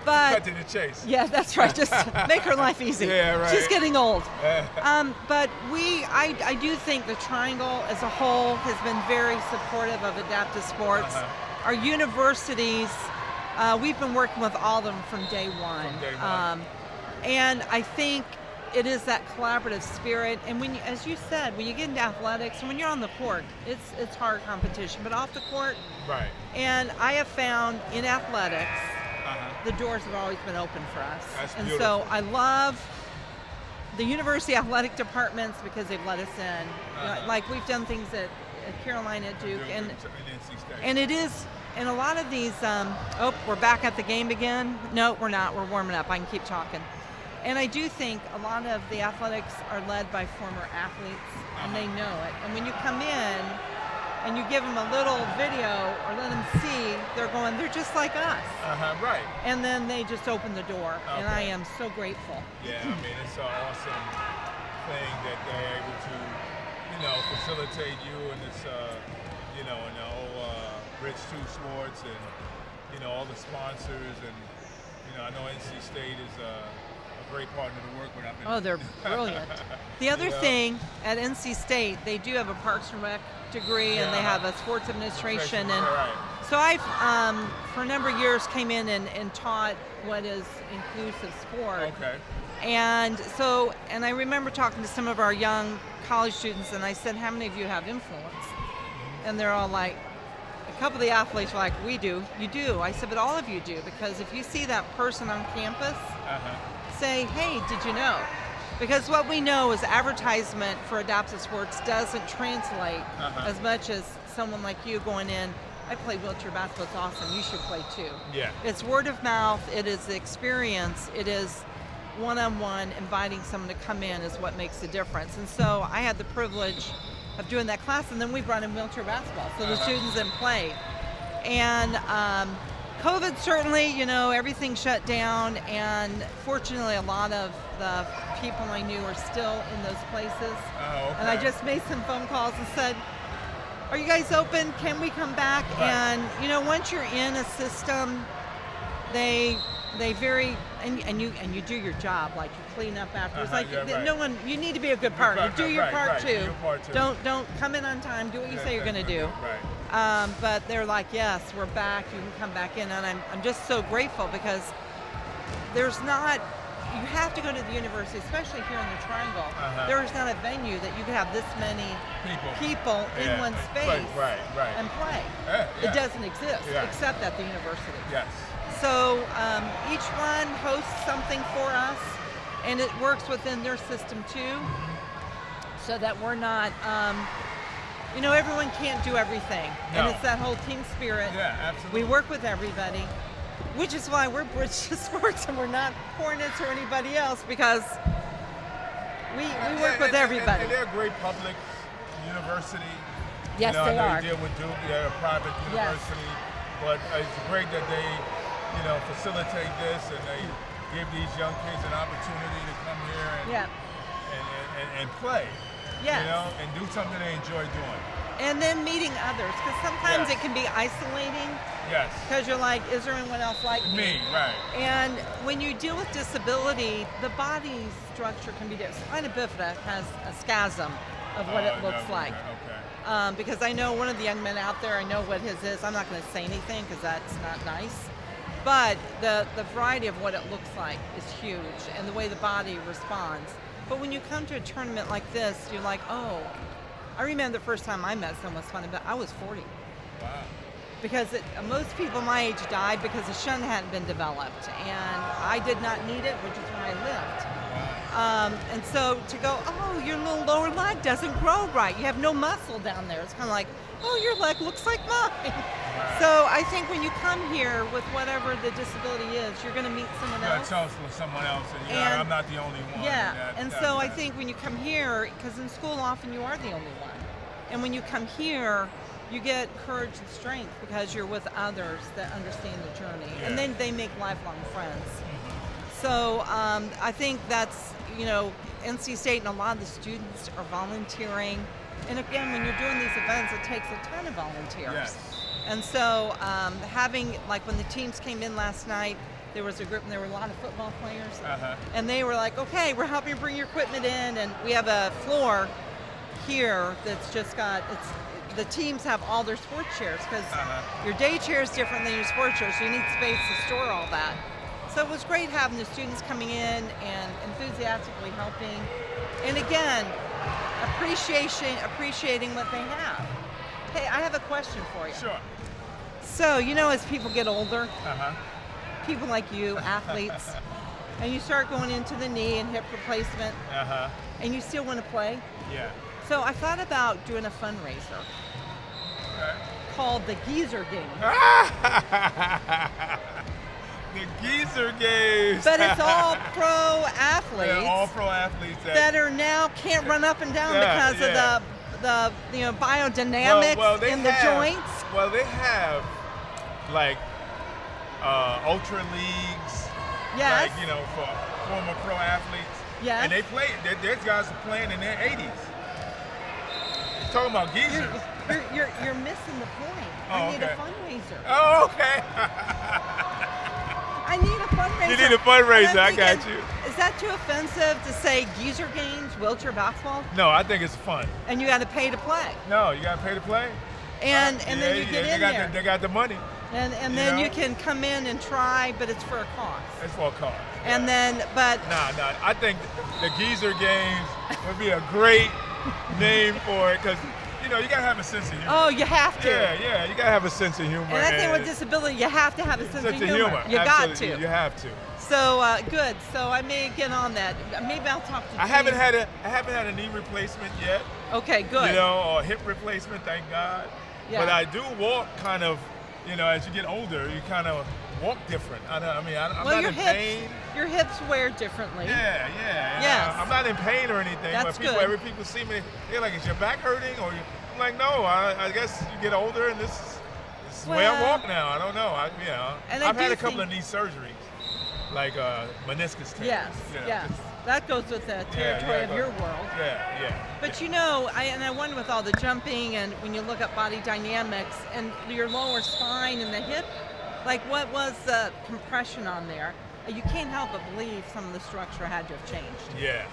but cut to the chase. Yeah, that's right. Just make her life easy. Yeah, right. She's getting old. But I do think the Triangle as a whole has been very supportive of adaptive sports. Our universities, we've been working with all of them from day one. And I think it is that collaborative spirit, and when you, as you said, when you get into athletics, and when you're on the court, it's hard competition, but off the court, right. And I have found in athletics, the doors have always been open for us. That's and beautiful. so I love the university athletic departments because they've let us in. You know, like we've done things at Carolina, Duke, and it is. And a lot of these, we're back at the game again. No, we're not. We're warming up. I can keep talking. And I do think a lot of the athletics are led by former athletes, and they know it. And when you come in and you give them a little video or let them see, they're just like us. Right. And then they just open the door, and I am so grateful. Yeah, I mean, it's an awesome thing that they're able to, facilitate you in this, in the whole Bridge 2 Sports and, all the sponsors. And, I know NC State is a great partner to work with. They're brilliant. The other thing at NC State, they do have a Parks and Rec degree, and they have a sports administration, and So I've, for a number of years, came in and taught what is inclusive sport. Okay. And so, and I remember talking to some of our young college students, and I said, how many of you have influence? And they're all like, a couple of the athletes were like, we do. You do. I said, but all of you do, because if you see that person on campus, say, hey, did you know? Because what we know is advertisement for adaptive sports doesn't translate as much as someone like you going in, I play wheelchair basketball, it's awesome, you should play too. Yeah. It's word of mouth, it is the experience, it is one-on-one, inviting someone to come in is what makes the difference. And so I had the privilege of doing that class, and then we brought in wheelchair basketball, so the students then played. And COVID certainly, you know, everything shut down, and fortunately a lot of the people I knew are still in those places. Oh, okay. And I just made some phone calls and said, are you guys open? Can we come back? Right. And you know, once you're in a system, they very and you do your job, like you clean up after. It's like no one. You need to be a good partner. Do your part too. Do your part too. Don't come in on time. Do what you say you're going to do. Right. But they're like, yes, we're back. You can come back in, and I'm just so grateful because there's not. You have to go to the university, especially here in the Triangle. There is not a venue that you could have this many people in one space and play. It doesn't exist except at the university. Yes. So each one hosts something for us, and it works within their system too, so that we're not, you know, everyone can't do everything. No. And it's that whole team spirit. Yeah, absolutely. We work with everybody. Which is why we're BlazeSports and we're not Hornets or anybody else, because we work with everybody. And they're a great public university. Yes, you know, they I know are. you deal with Duke, they're a private university, but it's great that they, you know, facilitate this and they give these young kids an opportunity to come here and play. Yes. You know, and do something they enjoy doing. And then meeting others, because sometimes it can be isolating. Yes. Because you're like, is there anyone else like me? Right. And when you deal with disability, the body structure can be different. Spina bifida has a schism of what it looks like. Okay. Because I know one of the young men out there, I know what his is. I'm not going to say anything because that's not nice. But the variety of what it looks like is huge, and the way the body responds. But when you come to a tournament like this, you're like, oh, I remember the first time I met someone with spina bifida, I was 40. Wow. Because most people my age died because the shunt hadn't been developed, and I did not need it, which is why I lived. Wow. And so to go, oh, your little lower leg doesn't grow right. You have no muscle down there. It's kind of like, oh, your leg looks like mine. Right. So I think when you come here with whatever the disability is, you're going to meet someone else. Yeah, with someone else, and I'm not the only one. Yeah, so I think when you come here, because in school often you are the only one, and when you come here, you get courage and strength because you're with others that understand the journey, and then they make lifelong friends. So I think that's, you know, NC State and a lot of the students are volunteering. And again, when you're doing these events, it takes a ton of volunteers. Yes. And so having, like when the teams came in last night, there was a group and there were a lot of football players. And they were like, okay, we're helping you bring your equipment in. And we have a floor here that's just got, the teams have all their sports chairs because your day chair is different than your sports chair, so you need space to store all that. So it was great having the students coming in and enthusiastically helping. And again, appreciating what they have. Hey, I have a question for you. Sure. So, you know, as people get older, people like you, athletes, and you start going into the knee and hip replacement, and you still want to play. Yeah. So I thought about doing a fundraiser called the Geezer Games. The Geezer Games. But it's all pro athletes. Yeah, all pro athletes that are now can't run up and down because of the you know, biodynamics in the joints. Well, they have like ultra leagues. Yes. Like, you know, for former pro athletes. Yes. And they play. There's guys are playing in their 80s. You're talking about geezers. You're missing the point. I need a fundraiser. Oh, okay. I need a fundraiser. You need a fundraiser. I got you. Is that too offensive to say Geezer Games, wheelchair basketball? No, I think it's fun. And you got to pay to play. No, you got to pay to play? And then you get in there. They got the money. And then you can come in and try, but it's for a cost. It's for a cost. And then, but nah, I think the Geezer Games would be a great name for it because you gotta have a sense of humor. Oh, you have to. Yeah, you gotta have a sense of humor. And I think with disability, you have to have a sense of humor. You got to. You have to. So good. So I may get on that. Maybe I'll talk to. I haven't had a knee replacement yet. Okay, good. Or a hip replacement, thank God. Yeah. But I do walk kind of. As you get older, you kind of walk different. I'm not in pain. Your hips wear differently. Yeah. Yes. I'm not in pain or anything. That's but every people see me, they're like, "Is your back hurting?" Or I'm like, "No. I guess you get older, and this is the way I walk now. I don't know. I've had a couple of knee surgeries, like meniscus tear. Yes. That goes with the territory of your world. Yeah. But I wonder with all the jumping and when you look at body dynamics and your lower spine and the hip, like what was the compression on there? You can't help but believe some of the structure had to have changed. Yeah.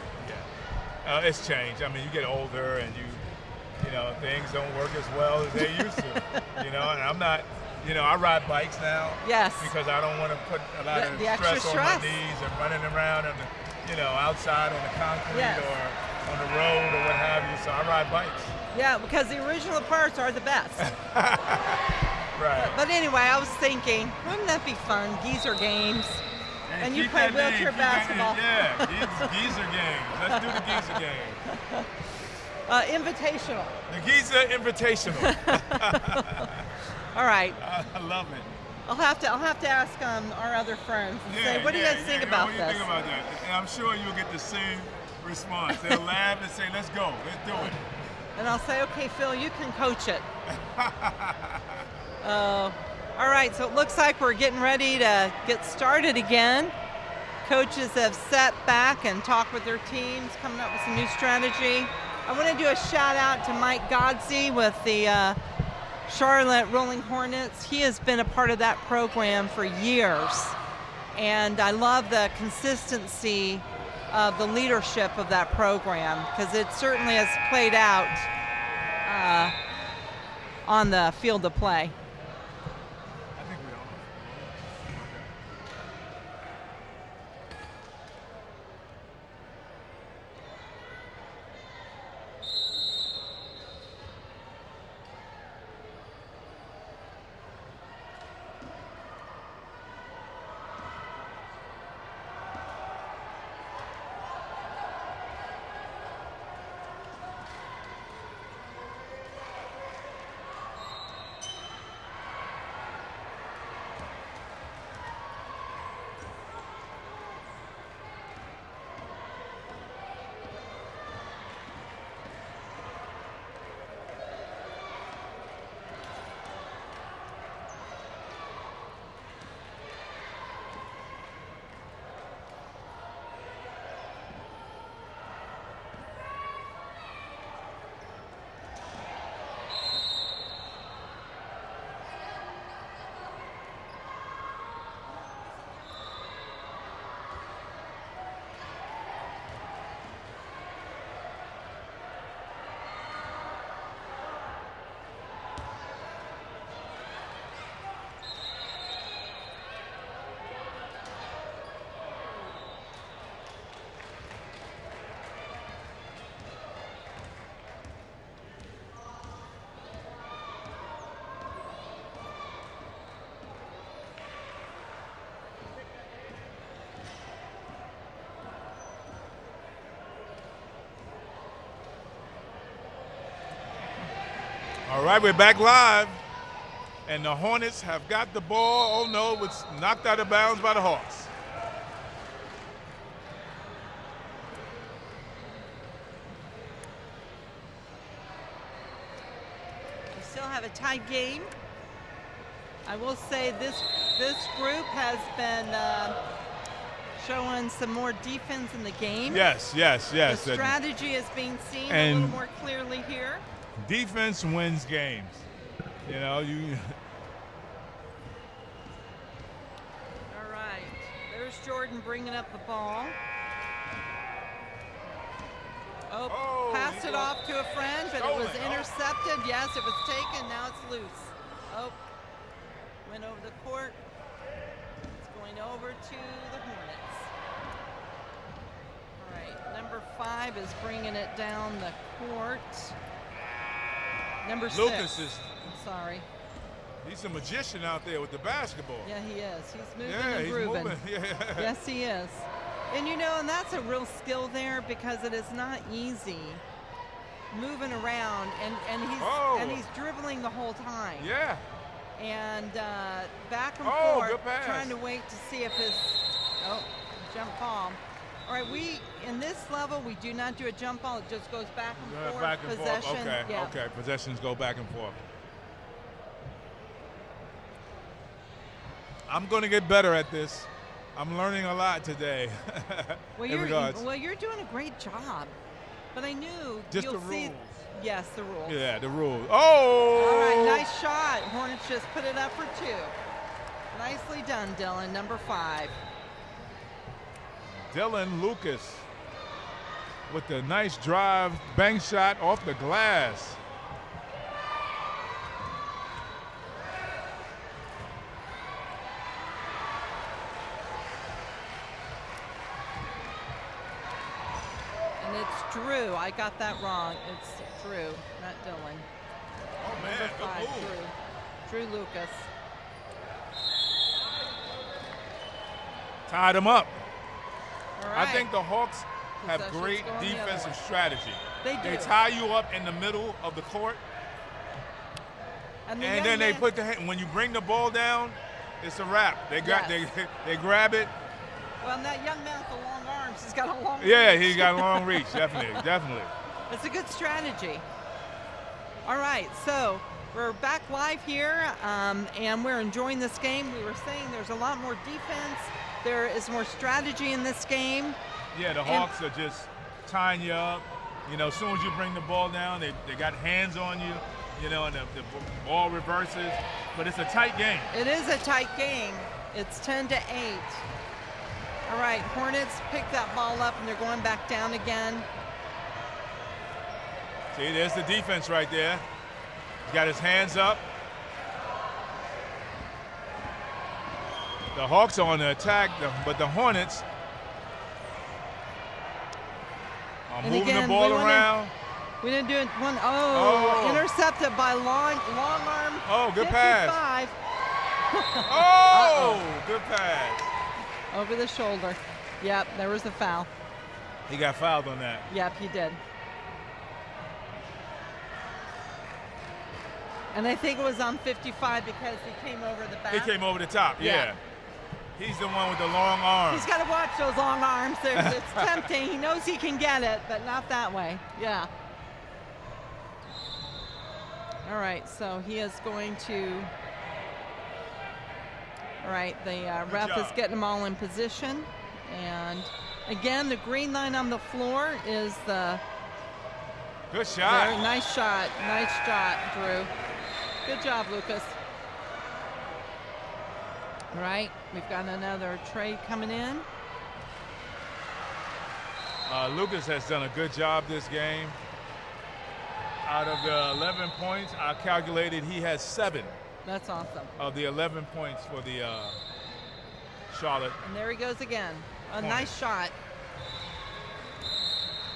It's changed. I mean, you get older and things don't work as well as they used to. And I'm not. I ride bikes now. Yes. Because I don't want to put a lot of stress on my knees and running around and outside on the concrete or on the road or what have you. So I ride bikes. Yeah, because the original parts are the best. Right. But anyway, I was thinking, wouldn't that be fun? Geezer Games. And you play wheelchair basketball. Geezer Games. Let's do the Geezer Games. Invitational. The Geezer Invitational. All right. I love it. I'll have to ask our other friends and say, what do you guys think about this? What do you think about that? And I'm sure you'll get the same response. They'll laugh and say, let's go, let's do it. And I'll say, okay, Phil, you can coach it. All right, so it looks like we're getting ready to get started again. Coaches have sat back and talked with their teams, coming up with some new strategy. I want to do a shout out to Mike Godsey with the Charlotte Rolling Hornets. He has been a part of that program for years, and I love the consistency of the leadership of that program because it certainly has played out on the field of play. All right, we're back live, and the Hornets have got the ball. Oh no, it's knocked out of bounds by the Hawks. We still have a tied game. I will say this group has been showing some more defense in the game. Yes. The strategy is being seen a little more clearly here. Defense wins games. All right. There's Jordan bringing up the ball. Oh, passed it off to a friend, but it was intercepted. Yes, it was taken. Now it's loose. Oh, went over the court. It's going over to the Hornets. All right, number 5 is bringing it down the court. Number 6. Lucas is. I'm sorry. He's a magician out there with the basketball. Yeah, he is. He's moving and grooving. Yeah. Yes, he is. And you know, and that's a real skill there because it is not easy moving around, and he's dribbling the whole time. Yeah. And back and forth, good pass. trying to wait to see if his jump ball. All right, in this level we do not do a jump ball. It just goes back and forth. Back and possession. forth. Okay. Possessions go back and forth. I'm going to get better at this. I'm learning a lot today. Well, you're doing a great job. But I knew just you'll the see. rules. Yes, the rules. Yeah, the rules. Oh! All right, nice shot. Hornets just put it up for 2. Nicely done, Dylan, number 5. Dylan Lucas with the nice drive, bank shot off the glass. And it's Drew. I got that wrong. It's Drew, not Dylan. Oh, man, number 5, good move. Drew Lucas. Tied him up. All right. I think the Hawks have Possession's great going the other defensive way. strategy. They do. They tie you up in the middle of the court, and then they put when you bring the ball down, it's a wrap. They grab it. Well, and that young man with the long arms, he's got a long Yeah, reach. he got a long reach, definitely. It's a good strategy. All right, so we're back live here, and we're enjoying this game. We were saying there's a lot more defense. There is more strategy in this game. Yeah, the Hawks are just tying you up. You know, as soon as you bring the ball down, they got hands on you, you know, and the ball reverses. But it's a tight game. It is a tight game. It's 10-8. All right, Hornets pick that ball up, and they're going back down again. See, there's the defense right there. He's got his hands up. The Hawks are on the attack, but the Hornets are moving the ball around. We didn't do it. Intercepted by long arm. Oh, good 55. pass. Oh, good pass. Over the shoulder. Yep, there was the foul. He got fouled on that. Yep, he did. And I think it was on 55 because he came over the back. He came over the top, yeah. He's the one with the long arms. He's got to watch those long arms. It's tempting. He knows he can get it, but not that way. Yeah. All right, so he is going to. All right, the ref is getting them all in position. And again, the green line on the floor is the. Good shot. Very nice shot. Nice shot, Drew. Good job, Lucas. All right, we've got another trade coming in. Lucas has done a good job this game. Out of the 11 points, I calculated he has 7. That's awesome. Of the 11 points for the Charlotte. And there he goes again. A nice shot.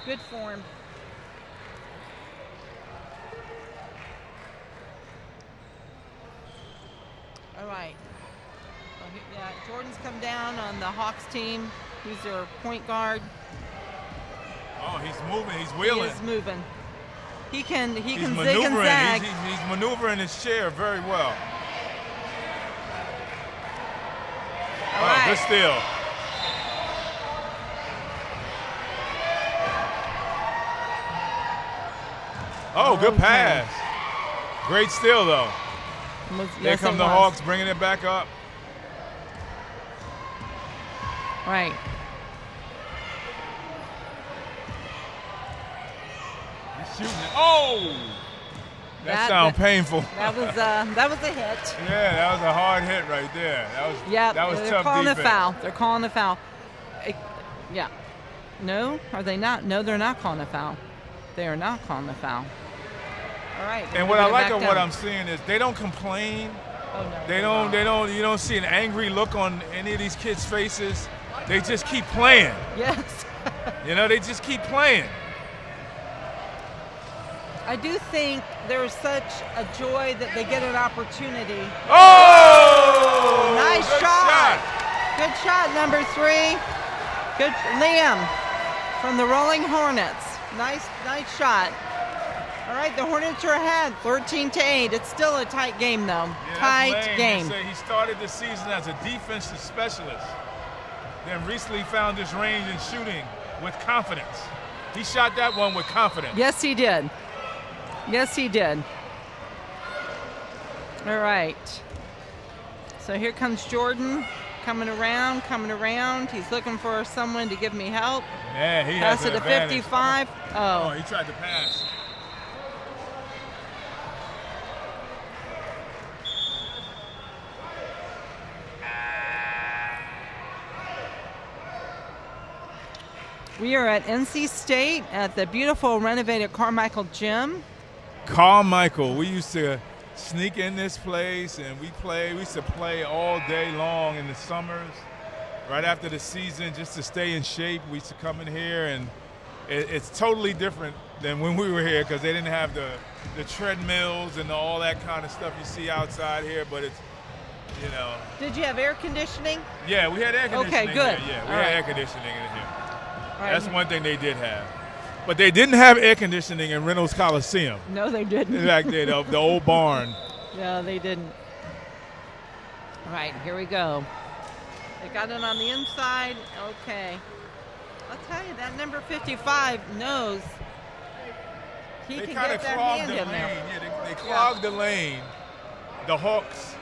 Good form. All right. Yeah, Jordan's come down on the Hawks team. He's their point guard. Oh, he's moving. He's wheeling. He is moving. He can zig and maneuvering. zag. He's maneuvering his chair very well. All right. Good steal. Oh, good pass. Great steal, though. There come the Hawks bringing it back up. Right. He's shooting it. Oh! That sounds painful. That was a hit. Yeah, that was a hard hit right there. That was tough calling defense. the foul. They're calling the foul. Yeah. No, are they not? No, they're not calling a foul. They are not calling the foul. All right. And what I like of what I'm seeing is they don't complain. Oh, no. You don't see an angry look on any of these kids' faces. They just keep playing. Yes. They just keep playing. I do think there's such a joy that they get an opportunity. Oh! Nice shot. Good shot, number 3. Good, Liam from the Rolling Hornets. Nice shot. All right, the Hornets are ahead, 13-8. It's still a tight game, though. Yeah, tight game. He started the season as a defensive specialist, then recently found his range in shooting with confidence. He shot that one with confidence. Yes, he did. Yes, he did. All right. So here comes Jordan. Coming around. He's looking for someone to give me help. Yeah, he pass has it to 55. Oh, he tried to pass. We are at NC State at the beautiful renovated Carmichael Gym. Carmichael, we used to sneak in this place and we used to play all day long in the summers, right after the season, just to stay in shape. We used to come in here, and it's totally different than when we were here because they didn't have the treadmills and all that kind of stuff you see outside here, but it's, Did you have air conditioning? Yeah, we had air conditioning. Okay, good. Yeah, we all had right. air conditioning in here. Right. That's one thing they did have. But they didn't have air conditioning in Reynolds Coliseum. No, they didn't. Back there, the old barn. No, they didn't. All right, here we go. They got it on the inside. Okay. I'll tell you, that number 55 knows he They can kind get of that clogged hand the in lane. there. Yeah, they clogged the lane, the Hawks,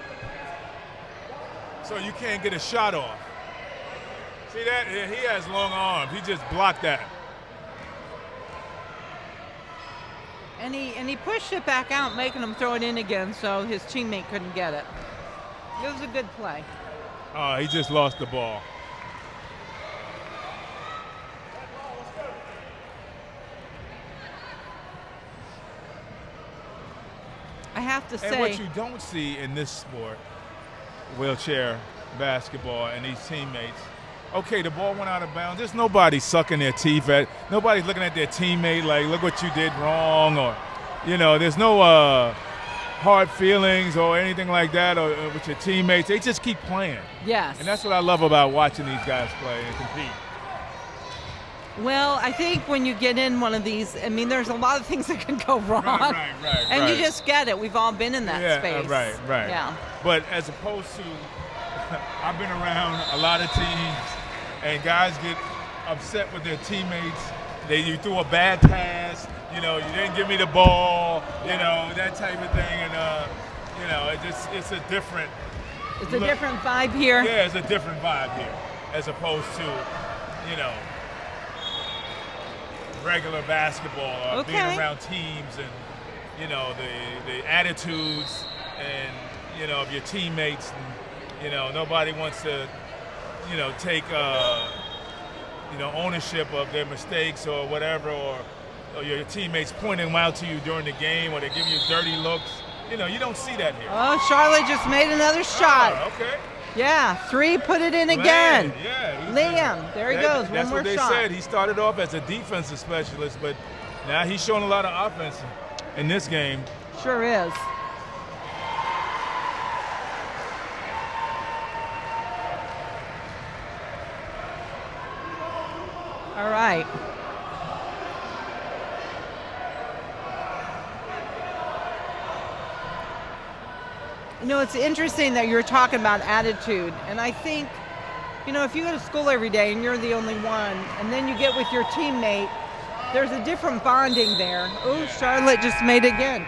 so you can't get a shot off. See that? Yeah, he has long arms. He just blocked that. And he pushed it back out, making him throw it in again, so his teammate couldn't get it. It was a good play. Oh, he just lost the ball. I have to say. And what you don't see in this sport, wheelchair basketball, and these teammates, okay, the ball went out of bounds. There's nobody sucking their teeth at. Nobody's looking at their teammate like, look what you did wrong, or, there's no hard feelings or anything like that, or with your teammates. They just keep playing. Yes. And that's what I love about watching these guys play and compete. Well, I think when you get in one of these, there's a lot of things that can go wrong. Right. And you just get it. We've all been in that space. Right. Yeah. But as opposed to, I've been around a lot of teams, and guys get upset with their teammates. You threw a bad pass, you didn't give me the ball, that type of thing, and it's a different. It's a different vibe here. Yeah, it's a different vibe here, as opposed to, regular basketball or being around teams and the attitudes and of your teammates, and nobody wants to take ownership of their mistakes or whatever, or your teammates pointing them out to you during the game, or they give you dirty looks. You don't see that here. Oh, Charlotte just made another shot. Oh, okay. Yeah, 3, put it in again. Yeah. Liam, there he goes, one more shot. That's what they said. He started off as a defensive specialist, but now he's showing a lot of offense in this game. Sure is. All right. It's interesting that you're talking about attitude, and I think, if you go to school every day and you're the only one, and then you get with your teammate, there's a different bonding there. Oh, Charlotte just made it again.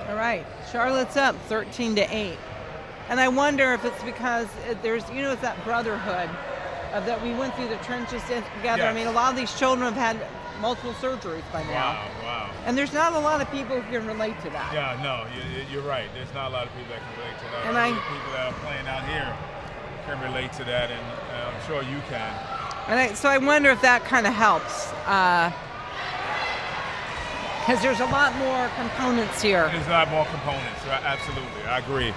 All right, Charlotte's up 13-8. And I wonder if it's because there's, it's that brotherhood of that we went through the trenches together. Yes. A lot of these children have had multiple surgeries by now. Wow. And there's not a lot of people who can relate to that. Yeah, no, you're right. There's not a lot of people that can relate to that. And people that are playing out here can relate to that, and I'm sure you can. And so I wonder if that kind of helps. Because there's a lot more components here. There's a lot more components, right? Absolutely, I agree.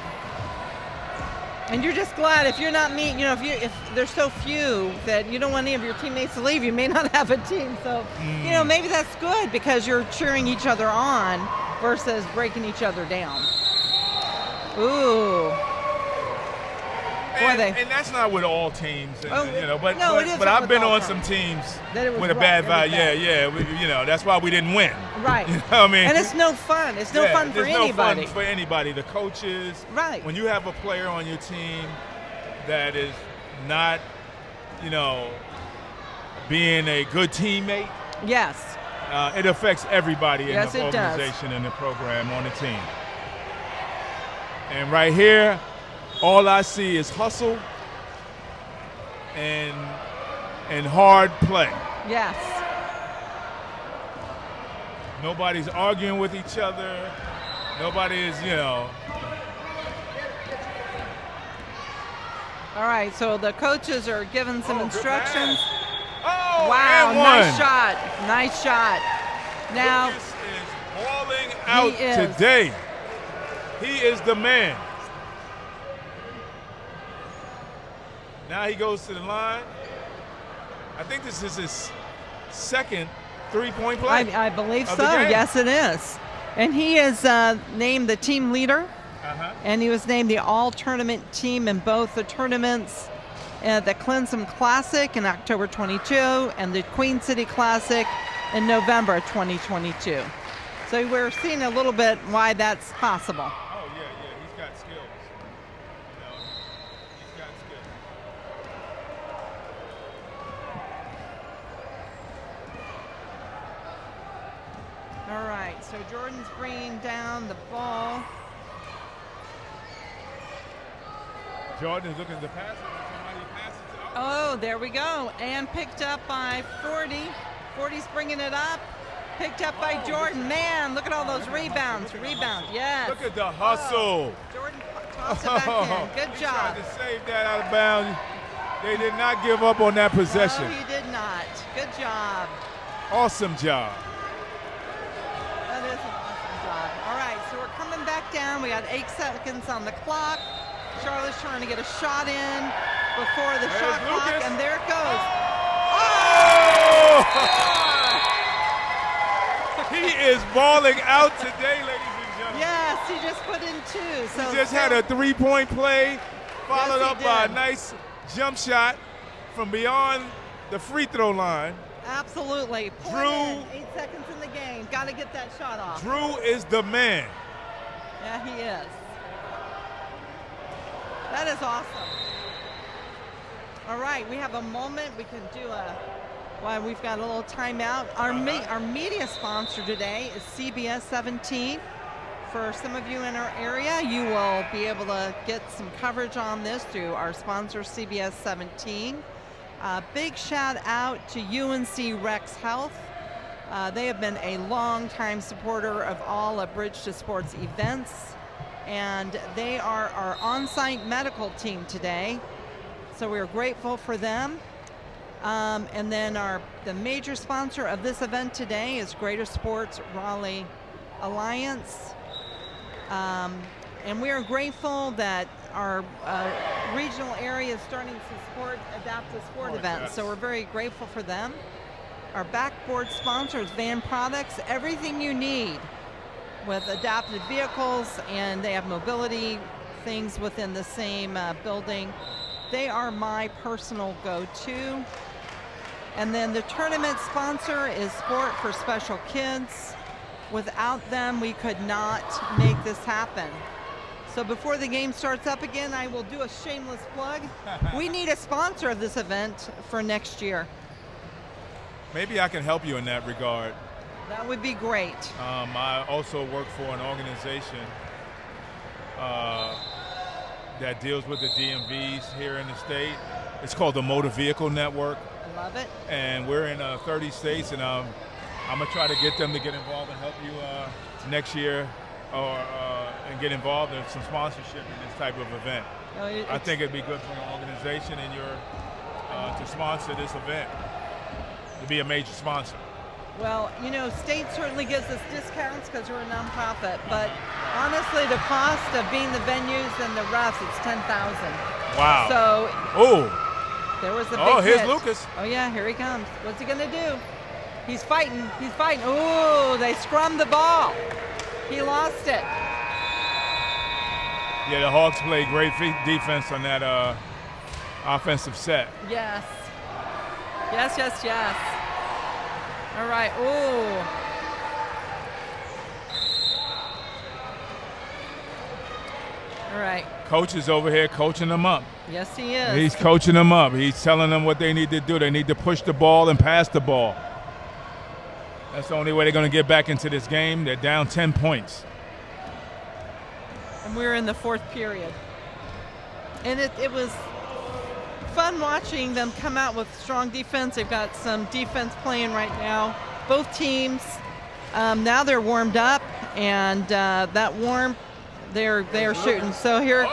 And you're just glad if you're not meeting, if there's so few that you don't want any of your teammates to leave, you may not have a team. So, maybe that's good because you're cheering each other on versus breaking each other down. Ooh. And that's not with all teams, but I've been on some teams with a bad vibe. Yeah, that's why we didn't win. Right. You know what I mean? And it's no fun. It's no fun for anybody. No fun for anybody. The coaches. Right. When you have a player on your team that is not, being a good teammate. Yes. It affects everybody in the organization does. and the program on the team. And right here, all I see is hustle and hard play. Yes. Nobody's arguing with each other. Nobody is, All right, so the coaches are giving some instructions. Oh, wow, and nice shot. Nice shot. Now, Lucas is balling out today. He is the man. Now he goes to the line. I think this is his second three-point play. I believe so. Yes, it is. And he is named the team leader. And he was named the all-tournament team in both the tournaments, the Clemson Classic in October 22 and the Queen City Classic in November 2022. So we're seeing a little bit why that's possible. Oh, yeah, he's got skills. He's got skills. All right, so Jordan's bringing down the ball. Jordan's looking to pass it. Somebody passes it. Oh, there we go. And picked up by 40. 40's bringing it up. Picked up by Jordan. Man, look at all those rebounds. Yes. Look at the hustle. Jordan tossed it back in. Good job. Tried to save that out of bounds. They did not give up on that possession. No, he did not. Good job. Awesome job. That is an awesome job. All right, so we're coming back down. We got 8 seconds on the clock. Charlotte's trying to get a shot in before the shot clock, and there it goes. He is balling out today, ladies and gentlemen. Yes, he just put in 2. So he just had a three-point play, followed up by a nice jump shot from beyond the free throw line. Absolutely. Drew, 8 seconds in the game. Got to get that shot off. Drew is the man. Yeah, he is. That is awesome. All right, we have a moment. We can do we've got a little timeout. Our media sponsor today is CBS 17. For some of you in our area, you will be able to get some coverage on this through our sponsor, CBS 17. Big shout out to UNC Rex Health. They have been a long-time supporter of all of Bridge to Sports events, and they are our on-site medical team today. So we're grateful for them. And then the major sponsor of this event today is Greater Sports Raleigh Alliance. And we are grateful that our regional area is starting to support adaptive sport events. Yes. So we're very grateful for them. Our backboard sponsor is Van Products. Everything you need with adapted vehicles, and they have mobility things within the same building. They are my personal go-to. And then the tournament sponsor is Sport for Special Kids. Without them, we could not make this happen. So before the game starts up again, I will do a shameless plug. We need a sponsor of this event for next year. Maybe I can help you in that regard. That would be great. I also work for an organization that deals with the DMVs here in the state. It's called the Motor Vehicle Network. Love it. And we're in 30 states, and I'm going to try to get them to get involved and help you next year and get involved in some sponsorship in this type of event. I think it'd be good for your organization and to sponsor this event, to be a major sponsor. Well, you know, state certainly gives us discounts because we're a nonprofit, but honestly, the cost of being the venues and the refs, it's $10,000. Wow. So, there was a big here's hit. Lucas. Oh yeah, here he comes. What's he gonna do? He's fighting. He's fighting. Ooh, they scrummed the ball. He lost it. Yeah, the Hawks played great defense on that offensive set. Yes. Yes, yes, yes. All right. Ooh. All right. Coach is over here coaching them up. Yes, he is. He's coaching them up. He's telling them what they need to do. They need to push the ball and pass the ball. That's the only way they're going to get back into this game. They're down 10 points. And we're in the fourth period. And it was fun watching them come out with strong defense. They've got some defense playing right now. Both teams, now they're warmed up, and that warmth, they're shooting. So here,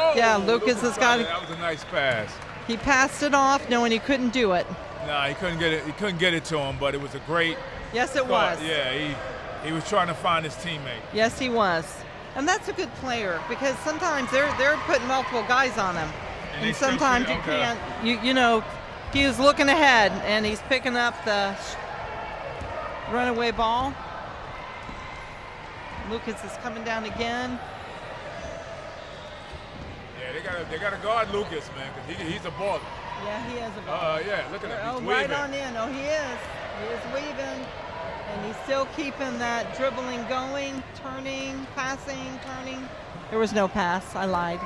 Lucas has got it. That was a nice pass. He passed it off knowing he couldn't do it. No, he couldn't get it. He couldn't get it to him, but it was a great. Yes, it was. Yeah, he was trying to find his teammate. Yes, he was. And that's a good player because sometimes they're putting multiple guys on him. And sometimes you can't, you know, he was looking ahead and he's picking up the runaway ball. Lucas is coming down again. Yeah, they got to guard Lucas, man, because he's a baller. Yeah, he is a baller. Yeah, look at him. He's right weaving. on in. Oh, he is. He is weaving. And he's still keeping that dribbling going, turning, passing, turning. There was no pass. I lied.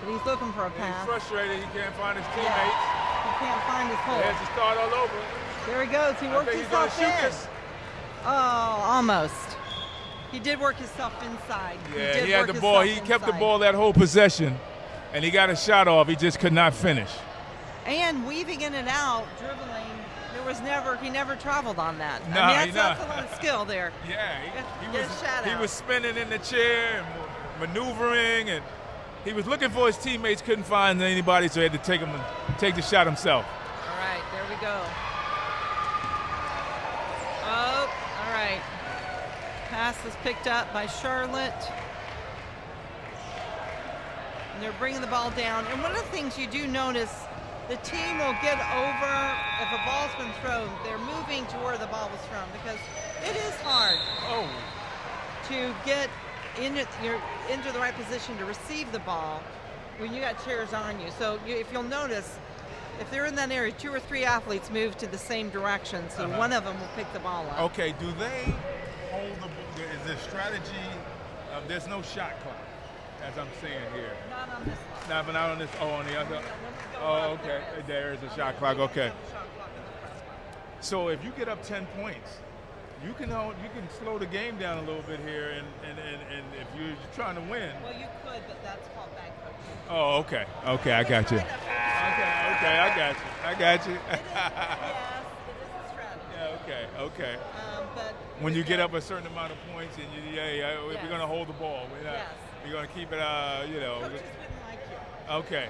But he's looking for a pass. He's frustrated. He can't find his teammates. Yeah. He can't find his hole. He has to start all over. There he goes. He worked himself in. This. Oh, almost. He did work himself inside. Yeah, he had the ball. He kept the ball that whole possession, and he got a shot off. He just could not finish. And weaving in and out, dribbling. He never traveled on that. No, I mean, that's a lot of skill there. Yeah, he was spinning in the chair and maneuvering, and he was looking for his teammates, couldn't find anybody, so he had to take the shot himself. All right, there we go. Oh, all right. Pass is picked up by Charlotte. And they're bringing the ball down. And one of the things you do notice, the team will get over, if a ball's been thrown, they're moving to where the ball was thrown because it is hard to get into the right position to receive the ball when you got chairs on you. So if you'll notice, if they're in that area, 2 or 3 athletes move to the same direction, so one of them will pick the ball up. Okay, do they hold the ball? Is the strategy, there's no shot clock, as I'm seeing here. Not on this one. Not on this, on the other. Oh, okay. There is a shot clock. Okay. So if you get up 10 points, you can slow the game down a little bit here, and if you're trying to win. Well, you could, but that's called bad coaching. Oh, okay. Okay, I got you. Okay, I got you. Yes, it is a strategy. Yeah, okay. But when you get up a certain amount of points, and we're going to hold the ball. We're going to keep it, Coaches wouldn't like you. Okay.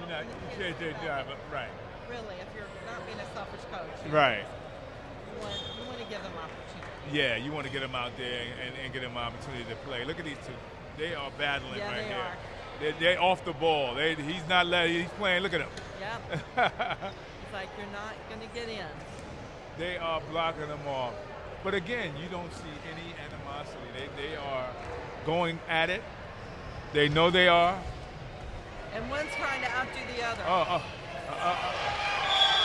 And You're not. Right. Really, if you're not being a selfish coach. Right. You want to give them opportunity. Yeah, you want to get them out there and get them an opportunity to play. Look at these two. They are battling right here. They're off the ball. He's not letting. He's playing. Look at him. Yep. It's like you're not going to get in. They are blocking them off. But again, you don't see any animosity. They are going at it. They know they are. And one's trying to outdo the other. Well,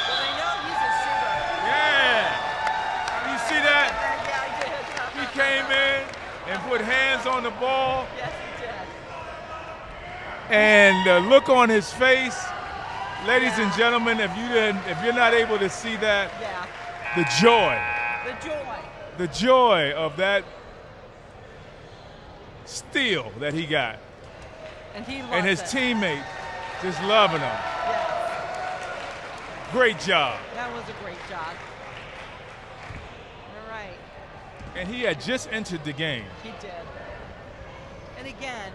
they know he's a shooter. Yeah. You see that? Yeah, I did. He came in and put hands on the ball. Yes, he did. And the look on his face, ladies and gentlemen, if you're not able to see that, the joy of that steal that he got, and his teammate just loving him. Yes. Great job. That was a great job. All right. And he had just entered the game. He did. And again,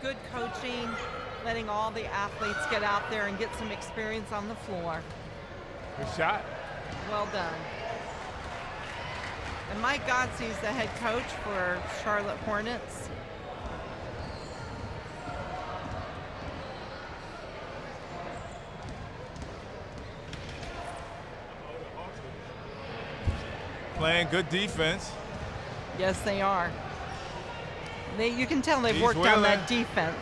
good coaching. letting all the athletes get out there and get some experience on the floor. Good shot. Well done. And Mike Godsey's the head coach for Charlotte Hornets. Playing good defense. Yes, they are. You can tell they've He's worked on willing. that defense.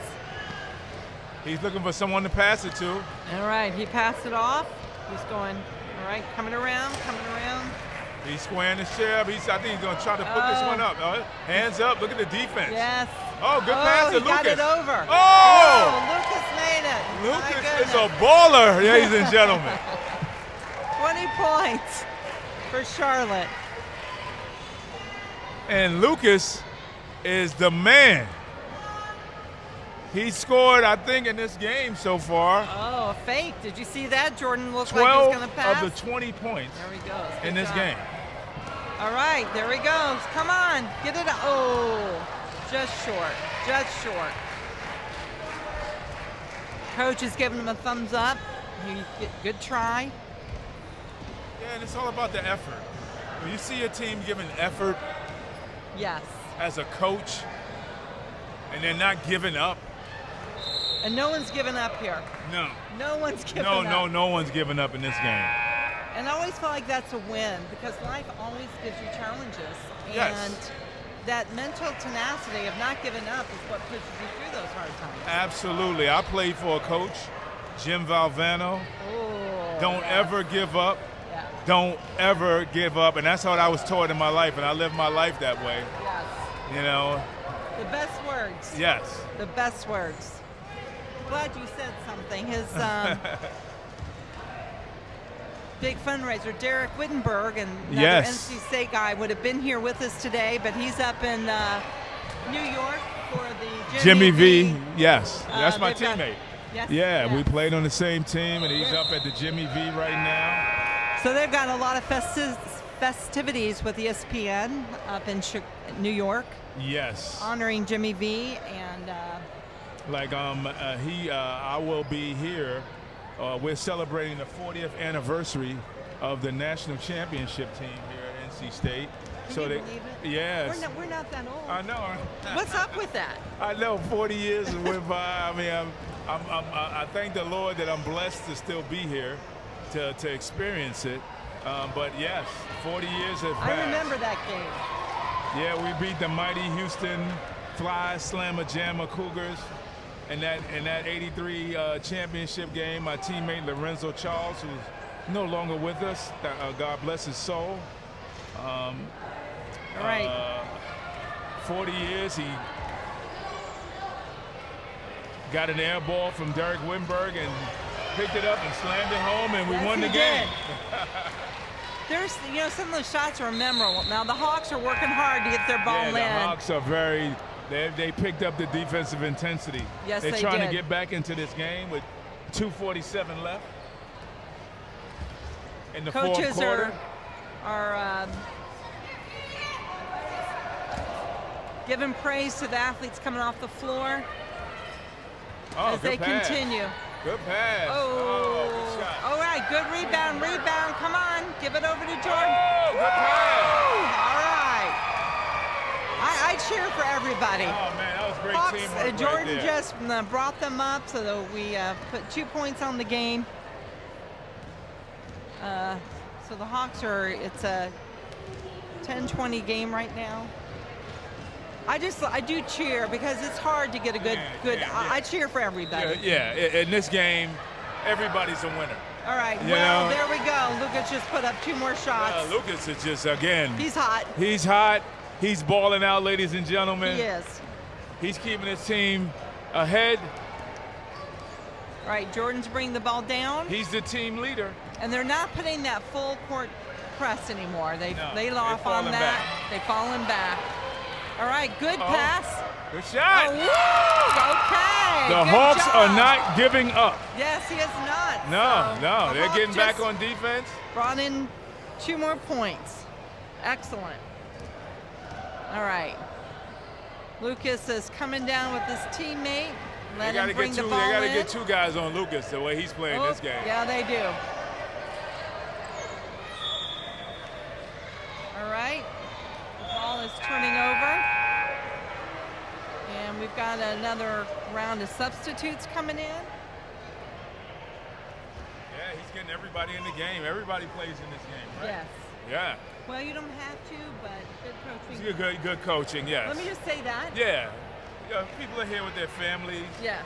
He's looking for someone to pass it to. All right, he passed it off. He's going, all right, coming around. He's squaring his chair up. I think he's going to try to put this one up. Hands up. Look at the defense. Yes. Oh, good pass to he Lucas. got it over. Oh! Lucas made it. My Lucas is goodness. a baller, ladies and gentlemen. 20 points for Charlotte. And Lucas is the man. He scored, I think, in this game so far. Oh, a fake. Did you see that? Jordan looked like he was 12 going to pass. of the 20 points There he goes. in Good this job. game. All right, there he goes. Come on, get it. Oh, just short. Coach is giving him a thumbs up. Good try. Yeah, and it's all about the effort. When you see a team giving effort Yes. as a coach and they're not giving up. And no one's giving up here. No. No one's giving up. No one's giving up in this game. And I always feel like that's a win because life always gives you challenges. Yes. And that mental tenacity of not giving up is what pushes you through those hard times. Absolutely. I played for a coach, Jim Valvano. Oh, Don't ever give up. Yeah. Don't ever give up. And that's what I was taught in my life, and I live my life that way. Yes. You know? The best words. Yes. The best words. Glad you said something. His big fundraiser, Derek Wittenberg, and another Yes. NC State guy, would have been here with us today, but he's up in New York for the Jimmy V. Yes. That's my they've got- teammate. Yes, Yeah, yes. we played on the same team, and he's up at the Jimmy V right now. So they've got a lot of festivities with ESPN up in New York, Yes. honoring Jimmy V, and I will be here. We're celebrating the 40th anniversary of the national championship team here at NC State. Can you believe it? Yes. We're not that old. I know. What's up with that? I know. 40 years went by. I mean, I thank the Lord that I'm blessed to still be here to experience it. But yes, 40 years have passed. I remember that game. Yeah, we beat the mighty Houston Fly Slammer Jammer Cougars in that 83 championship game. My teammate Lorenzo Charles, who's no longer with us, God bless his soul. All right. 40 years, he got an air ball from Derek Wimberg and picked it up and slammed it home, and we Yes, won the he game. There's, some of those shots are memorable. Now the Hawks are working hard to get their ball in. The Hawks are they picked up the defensive intensity. Yes, They're they trying did. to get back into this game with 2:47 left in the fourth Coaches quarter. are giving praise to the athletes coming off the floor as they good pass. continue. Good pass. Oh, good shot. all right, good rebound. Come on, give it over to Jordan. Oh, good pass. All right. I cheer for everybody. Oh man, that was great Hawks, teamwork. Jordan right there. just brought them up so that we put 2 points on the game. So the Hawks it's a 10-20 game right now. I do cheer because it's hard to get a good. Yeah. I cheer for everybody. Yeah, in this game, everybody's a winner. All right. You Well, know? there we go. Lucas just put up 2 more shots. Lucas is just, again, He's hot. he's hot. He's balling out, ladies and gentlemen. He is. He's keeping his team ahead. All right. Jordan's bringing the ball down, He's the team leader. and they're not putting that full court press anymore. They No, laid they're off on falling that. back. They falling back. All right. Good pass. Good shot. Oh, woo! Okay. The Good Hawks job. are not giving up. Yes, he is not. No, So no, the they're Hawks getting back just on defense. Brought in 2 more points. Excellent. All right. Lucas is coming down with his teammate, Let him bring the ball in. They got to get 2 guys on Lucas the way he's playing this game. Yeah, they do. All right. The ball is turning over. And we've got another round of substitutes coming in. Yeah, he's getting everybody in the game. Everybody plays in this game, right? Yes. Yeah. Well, you don't have to, but good coaching. Good coaching, yes. Let me just say that. Yeah. People are here with their families. Yes.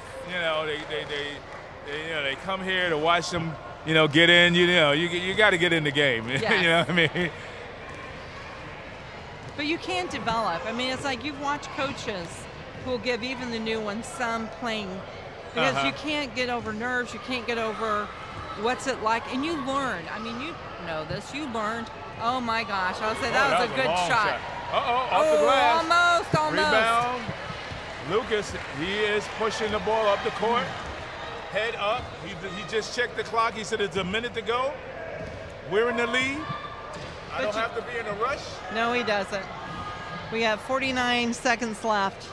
They come here to watch them, get in. You got to get in the game. Yes. You know what I mean? But you can develop. I mean, it's like you've watched coaches who will give even the new ones some playing because you can't get over nerves. You can't get over what's it like, and you learn. I mean, you know this. You learned. Oh my gosh! I would say that was a good shot. Off the glass. Almost. Rebound. Lucas, he is pushing the ball up the court. Head up. He just checked the clock. He said it's a minute to go. We're in the lead. I don't have to be in a rush. No, he doesn't. We have 49 seconds left.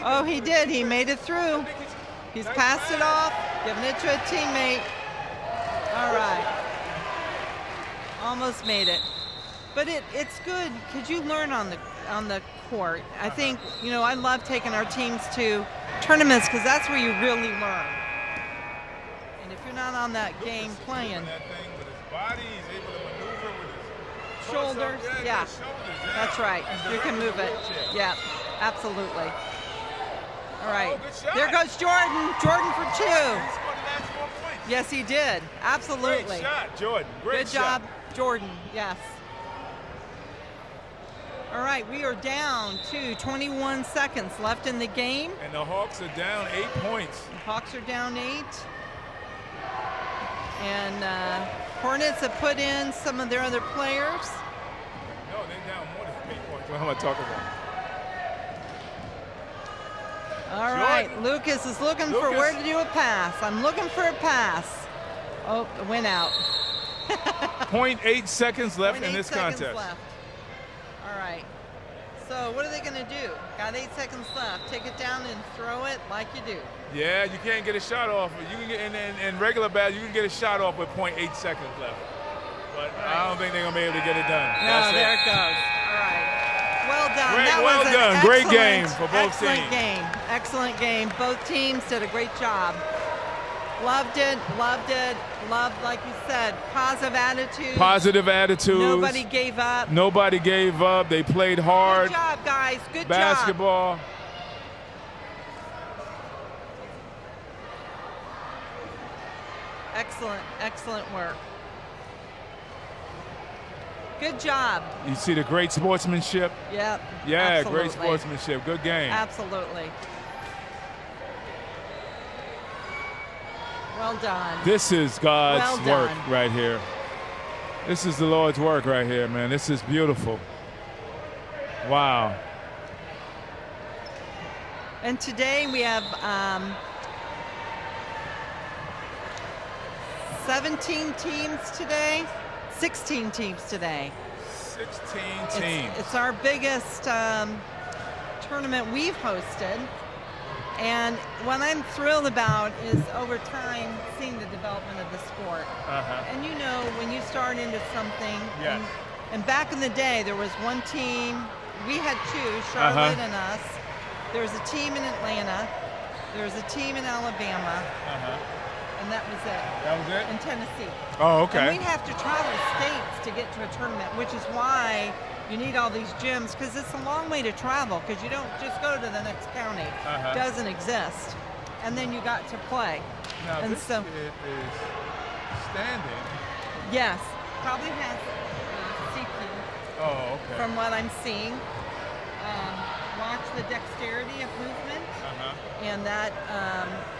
Oh, he did. He made it through. He's passed it off, giving it to a teammate. All right. Almost made it. But it's good because you learn on the court. I think, I love taking our teams to tournaments because that's where you really learn. And if you're not on that game playing. That thing with his body, he's able to maneuver with his shoulders. Yeah. That's right. You can move it. Yeah, absolutely. All right. There goes Jordan. Jordan for 2. He scored the last 4 points. Yes, he did. Absolutely. Great shot, Jordan. Great shot. Good job, Jordan. Yes. All right, we are down to 21 seconds left in the game. And the Hawks are down 8 points. The Hawks are down 8. And Hornets have put in some of their other players. No, they're down more than 8 points. What am I talking about? All right, Lucas is looking for where to do a pass. I'm looking for a pass. Oh, it went out. 0.8 seconds left in this contest. Left. All right. So what are they going to do? Got 8 seconds left. Take it down and throw it like you do. Yeah, you can't get a shot off. You can get in regular ball, you can get a shot off with 0.8 seconds left. But I don't think they're going to be able to get it done. No, there it goes. All right. Well done. Well done. Great game for both teams. Excellent game. Both teams did a great job. Loved it. Loved, like you said, positive attitude. Positive attitudes. Nobody gave up. Nobody gave up. They played hard. Good job, guys. Good Basketball. job. Excellent work. Good job. You see the great sportsmanship? Yep. Yeah, absolutely. Great sportsmanship. Good game. Absolutely. Well done. This is God's work right here. This is the Lord's work right here, man. This is beautiful. Wow. And today we have 17 teams today. 16 teams today. 16 teams. It's our biggest tournament we've hosted. And what I'm thrilled about is over time seeing the development of the sport. And when you start into something, and back in the day there was one team, we had 2, Charlotte and us. There was a team in Atlanta, there was a team in Alabama, and that was it. That was it? In Tennessee. Oh, okay. And we'd have to travel states to get to a tournament, which is why you need all these gyms, because it's a long way to travel, because you don't just go to the next county. It doesn't exist. And then you got to play. Now and this so is standing. Yes, probably has CQ. Oh, okay. From what I'm seeing. Watch the dexterity of movement. And that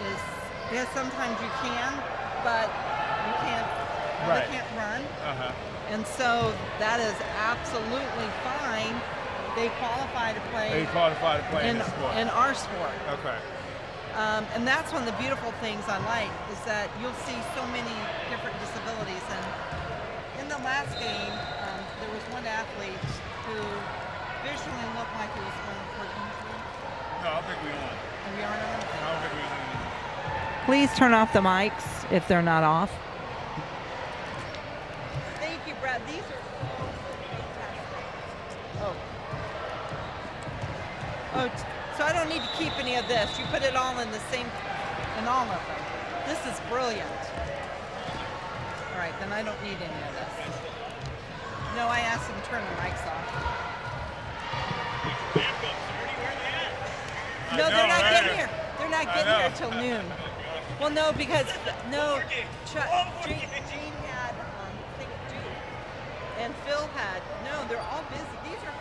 is, yes, sometimes you can, but you can't, they can't run. And so that is absolutely fine. They qualify to play. In the sport. In our sport. Okay. And that's one of the beautiful things I like is that you'll see so many different disabilities. And in the last game, there was one athlete who visually looked like he was going for injury. No, I don't think we won. We aren't on? I don't think we won. Please turn off the mics if they're not off. Thank you, Brad. These are fantastic. So I don't need to keep any of this. You put it all in the same, in all of them. This is brilliant. All right, then I don't need any of this. No, I asked them to turn the mics off. No, they're not getting here. They're not getting here till noon. Well, no, because Gene had, I think Gene and Phil had. No, they're all busy. These are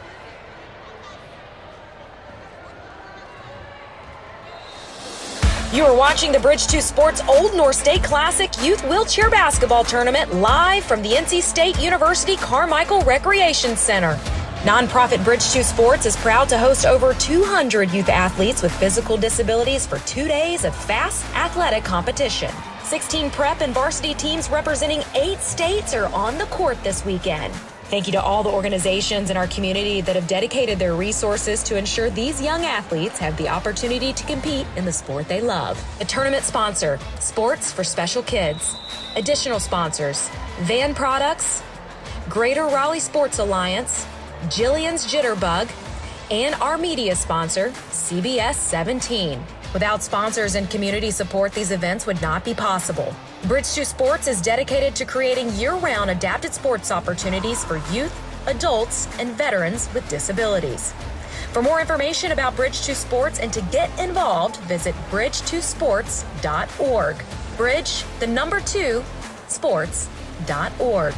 busy. You are watching the Bridge 2 Sports Old North State Classic Youth Wheelchair Basketball Tournament live from the NC State University Carmichael Recreation Center. Nonprofit Bridge 2 Sports is proud to host over 200 youth athletes with physical disabilities for 2 days of fast athletic competition. 16 prep and varsity teams representing 8 states are on the court this weekend. Thank you to all the organizations in our community that have dedicated their resources to ensure these young athletes have the opportunity to compete in the sport they love. The tournament sponsor, Sports for Special Kids. Additional sponsors, Van Products, Greater Raleigh Sports Alliance, Jillian's Jitterbug, and our media sponsor, CBS 17. Without sponsors and community support, these events would not be possible. Bridge 2 Sports is dedicated to creating year-round adapted sports opportunities for youth, adults, and veterans with disabilities. For more information about Bridge 2 Sports and to get involved, visit bridge2sports.org. Bridge, the number 2, sports.org.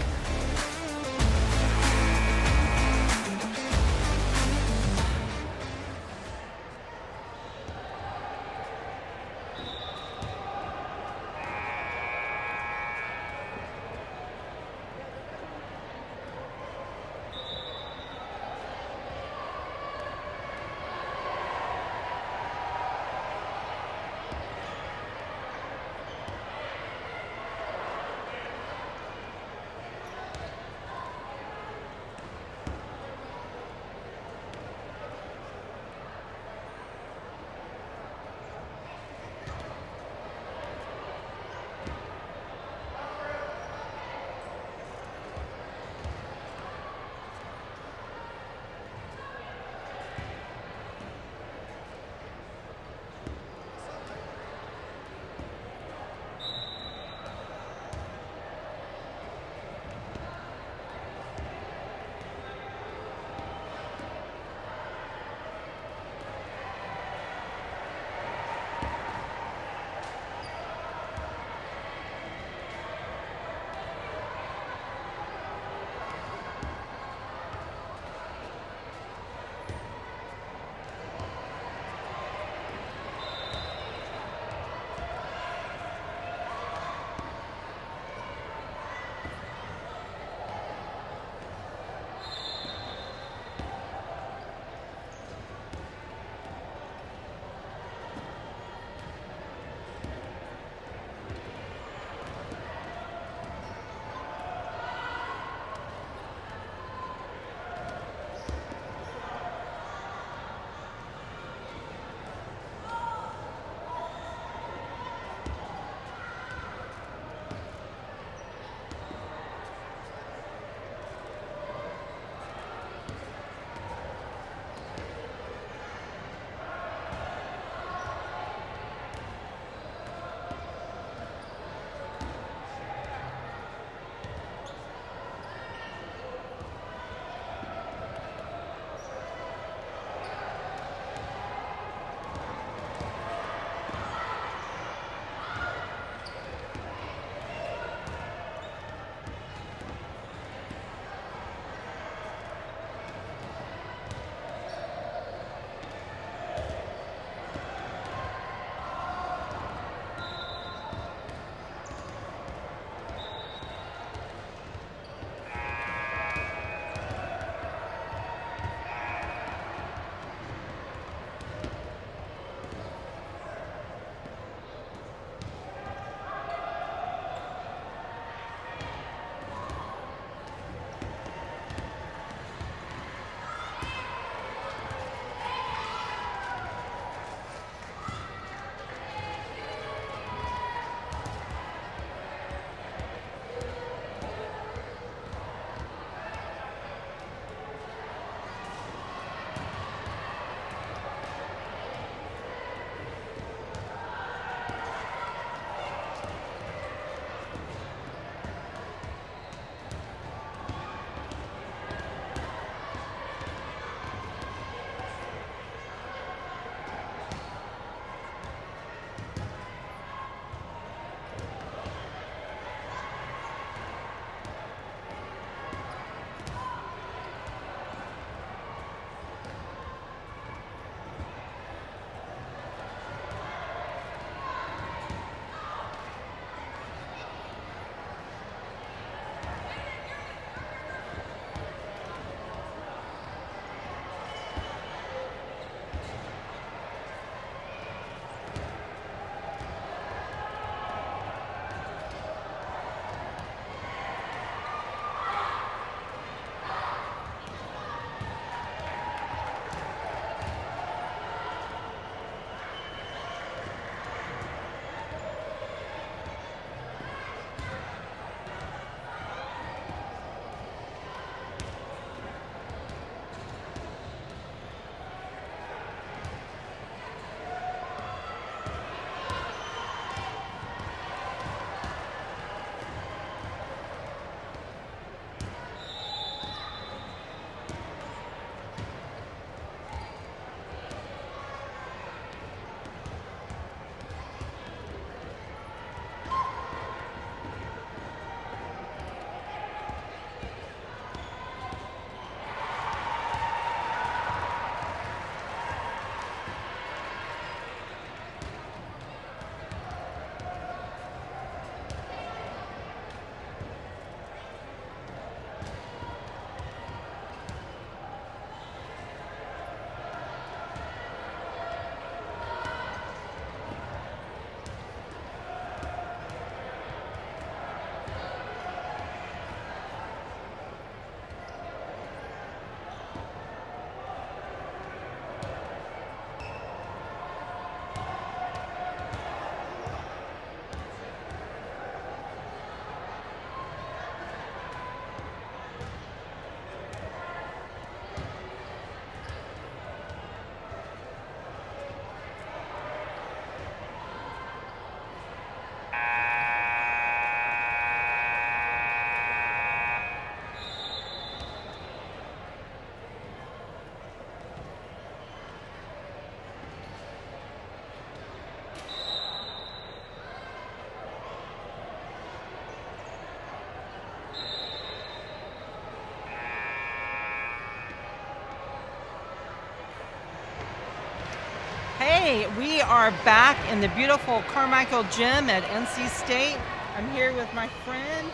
Hey, we are back in the beautiful Carmichael Gym at NC State. I'm here with my friend,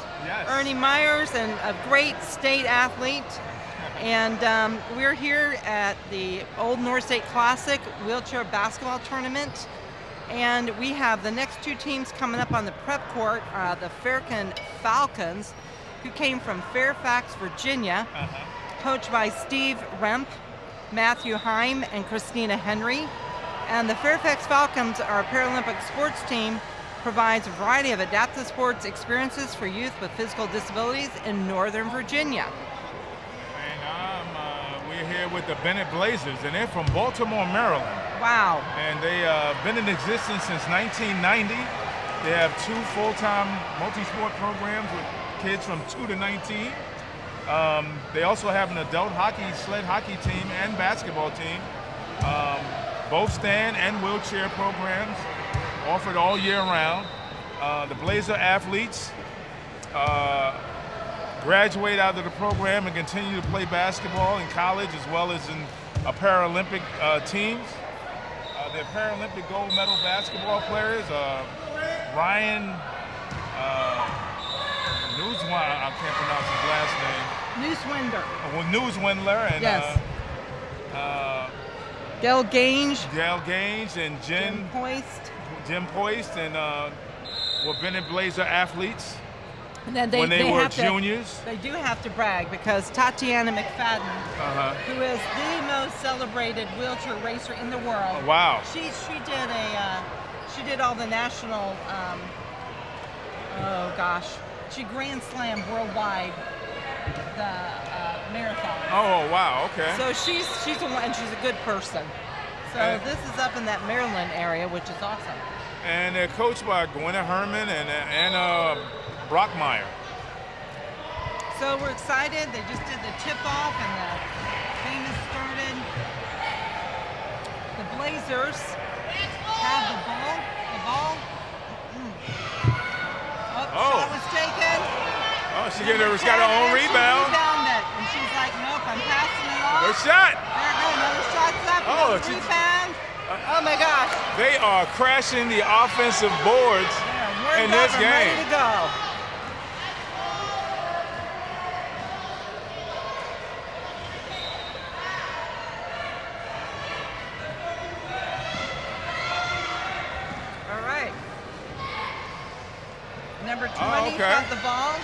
Ernie Myers, and a great state athlete. And we're here at the Old North State Classic wheelchair basketball tournament. And we have the next two teams coming up on the prep court, the Fairfax Falcons, who came from Fairfax, Virginia, coached by Steve Remp, Matthew Heim, and Christina Henry. And the Fairfax Falcons, our Paralympic sports team, provides a variety of adaptive sports experiences for youth with physical disabilities in Northern Virginia. And we're here with the Bennett Blazers, and they're from Baltimore, Maryland. Wow. And they've been in existence since 1990. They have 2 full-time multi-sport programs with kids from 2 to 19. They also have an adult sled hockey team and basketball team. Both stand and wheelchair programs offered all year round. The Blazer athletes graduate out of the program and continue to play basketball in college as well as in Paralympic teams. They're Paralympic gold medal basketball players. Ryan I can't pronounce his last name. Newswindler. And yes. Gail Gaines and Jim Poist and were Bennett Blazer athletes and then when they were juniors. They do have to brag because Tatiana McFadden, who is the most celebrated wheelchair racer in the world. Oh, wow. She did all the national. She Grand Slam worldwide the marathon. Oh wow, okay. So she's a good person. So this is up in that Maryland area, which is awesome. And they're coached by Gwenna Herman and Anna Brockmeyer. So we're excited. They just did the tip-off and the game has started. The Blazers have the ball. Shot was taken. Oh, she's got her own rebound. And she's like, nope, I'm passing it off. Good shot. There you go, another shot's up. Rebound. Oh my gosh. They are crashing the offensive boards in this game. Ready to go. All right. Number 20 got the ball.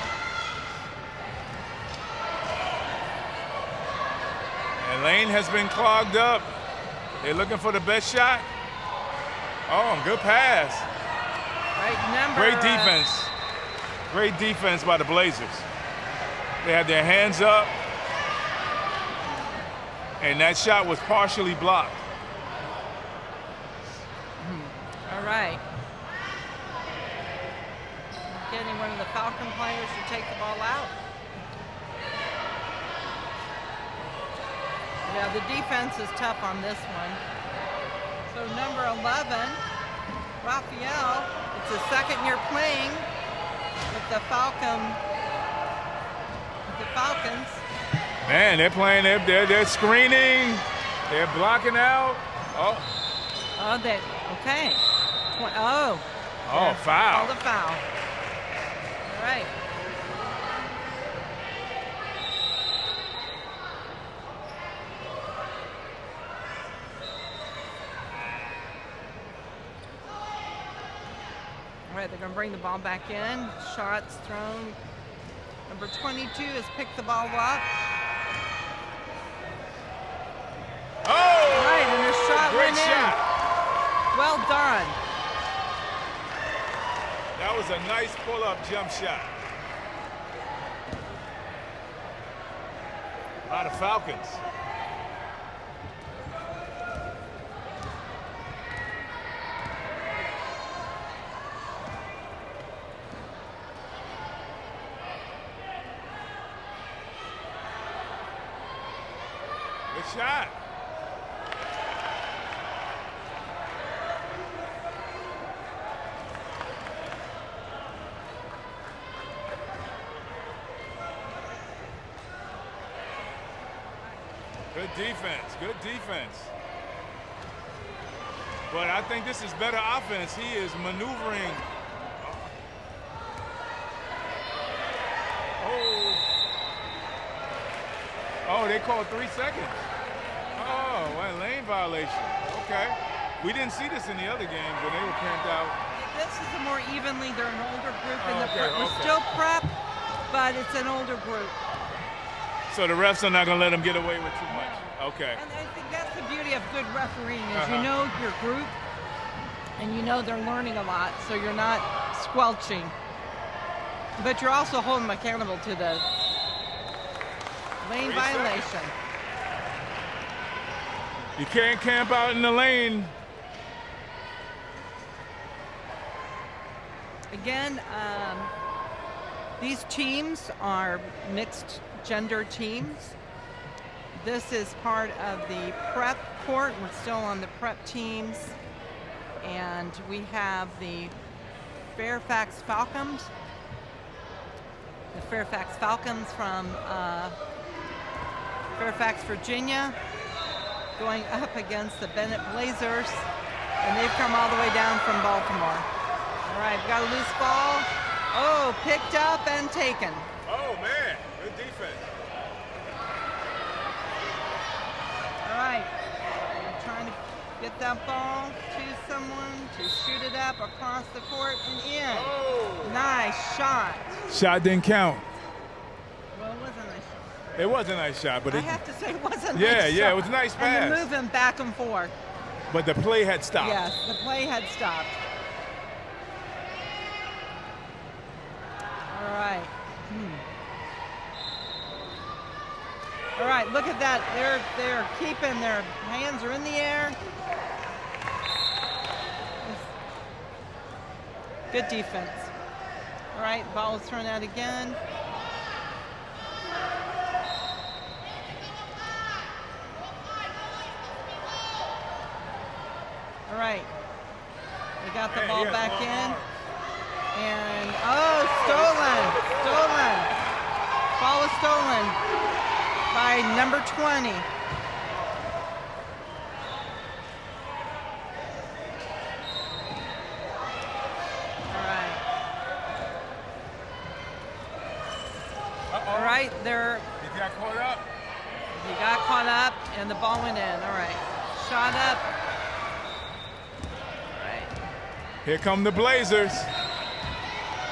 And lane has been clogged up. They're looking for the best shot. Oh, good pass. Great defense. Great defense by the Blazers. They had their hands up. And that shot was partially blocked. All right. Getting one of the Falcon players to take the ball out. Yeah, the defense is tough on this one. So number 11, Raphael, it's his second year playing with the Falcons. Man, they're playing, they're screening, they're blocking out. Okay. Foul. Called a foul. All right. All right, they're going to bring the ball back in. Shots thrown. Number 22 has picked the ball up. Oh! All right, and the shot went in. Well done. That was a nice pull-up jump shot by the Falcons. Good shot. Good defense. But I think this is better offense. He is maneuvering. Oh, they called 3 seconds. Oh, well, lane violation. Okay. We didn't see this in the other games when they were camped out. This is a more evenly, they're an older group in the prep. We're still prep, but it's an older group. So the refs are not going to let them get away with too much. Okay. And I think that's the beauty of good refereeing is you know your group and you know they're learning a lot, so you're not squelching. But you're also holding them accountable to the lane violation. You can't camp out in the lane. Again, these teams are mixed gender teams. This is part of the prep court. We're still on the prep teams. And we have the Fairfax Falcons. The Fairfax Falcons from Fairfax, Virginia, going up against the Bennett Blazers. And they've come all the way down from Baltimore. All right, got a loose ball. Oh, picked up and taken. Oh, man, good defense. All right, we're trying to get that ball to someone to shoot it up across the court and in. Oh. Nice shot. Shot didn't count. Well, it was a nice shot. It was a nice shot, but I have to say it was a nice shot. Yeah, it was a nice pass. And the movement back and forth. But the play had stopped. Yes, the play had stopped. All right. All right, look at that. They're keeping their hands are in the air. Good defense. All right, ball is thrown out again. All right. We got the ball back in. And, oh, stolen. Ball was stolen by number 20. All right, He got caught up. He got caught up, and the ball went in. All right, shot up. All right. Here come the Blazers.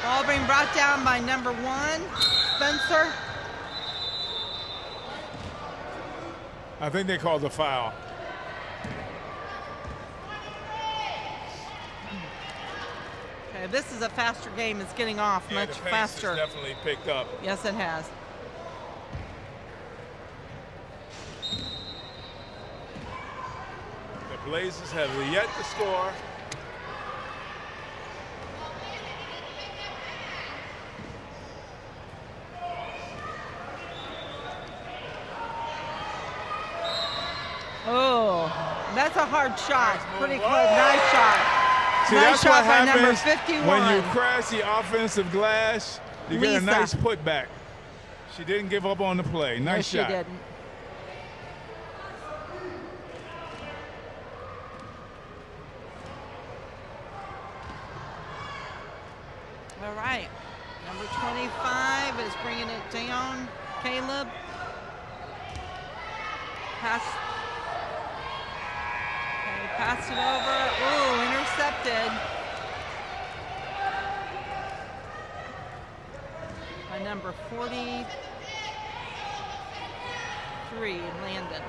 Ball being brought down by number 1, Spencer. I think they called the foul. Okay, this is a faster game. It's getting off much the pace faster. has definitely picked up. Yes, it has. The Blazers have yet to score. Oh, that's a hard shot. Pretty close. Nice shot. See, nice that's shot what by number happens 51. when you crash the offensive glass. You get a Lisa. nice putback. She didn't give up on the play. Nice no, shot. she didn't. All right. Number 25 is bringing it down. Caleb. Pass. Okay, pass it over. Ooh, intercepted. By number 43, Landon.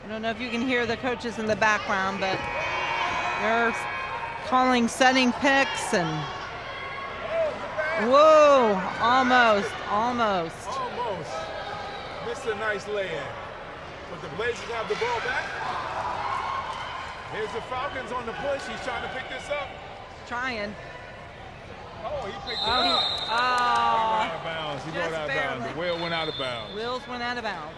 I don't know if you can hear the coaches in the background, but they're calling setting picks and whoa, almost. Missed a nice lay-in. But the Blazers have the ball back. Here's the Falcons on the push. He's trying to pick this up. Trying. Oh, he picked it up. Oh, He went out of bounds. He just went out of bounds. barely. The wheel went out of bounds. Wheels went out of bounds.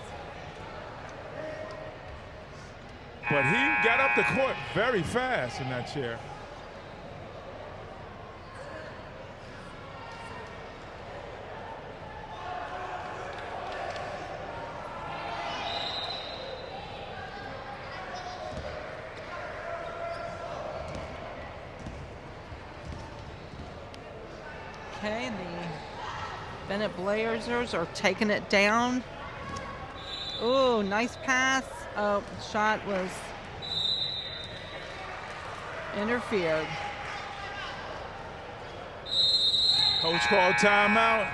But he got up the court very fast in that chair. Okay, the Bennett Blazers are taking it down. Ooh, nice pass. Oh, shot was interfered. Coach called timeout.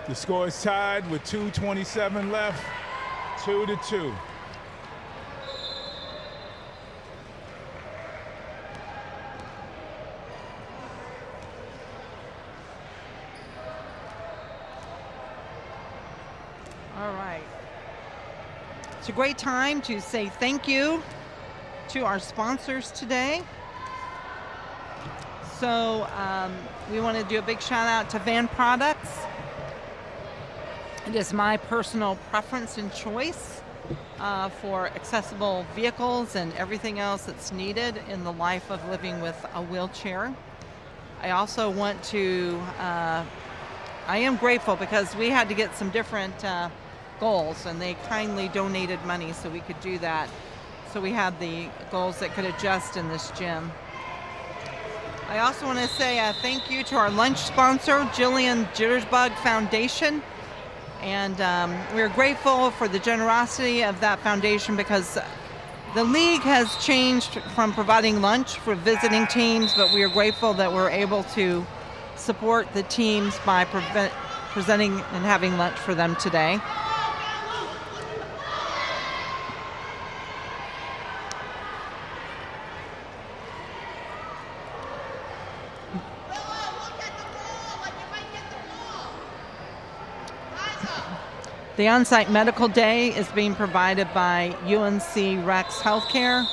The score is tied with 2:27 left, 2-2. All right. It's a great time to say thank you to our sponsors today. So we want to do a big shout out to Van Products. It is my personal preference and choice for accessible vehicles and everything else that's needed in the life of living with a wheelchair. I also want to, I am grateful because we had to get some different goals, and they kindly donated money so we could do that. So we had the goals that could adjust in this gym. I also want to say thank you to our lunch sponsor, Jillian Jittersbug Foundation. And we're grateful for the generosity of that foundation because the league has changed from providing lunch for visiting teams, but we are grateful that we're able to support the teams by presenting and having lunch for them today. The on-site medical day is being provided by UNC Rex Healthcare.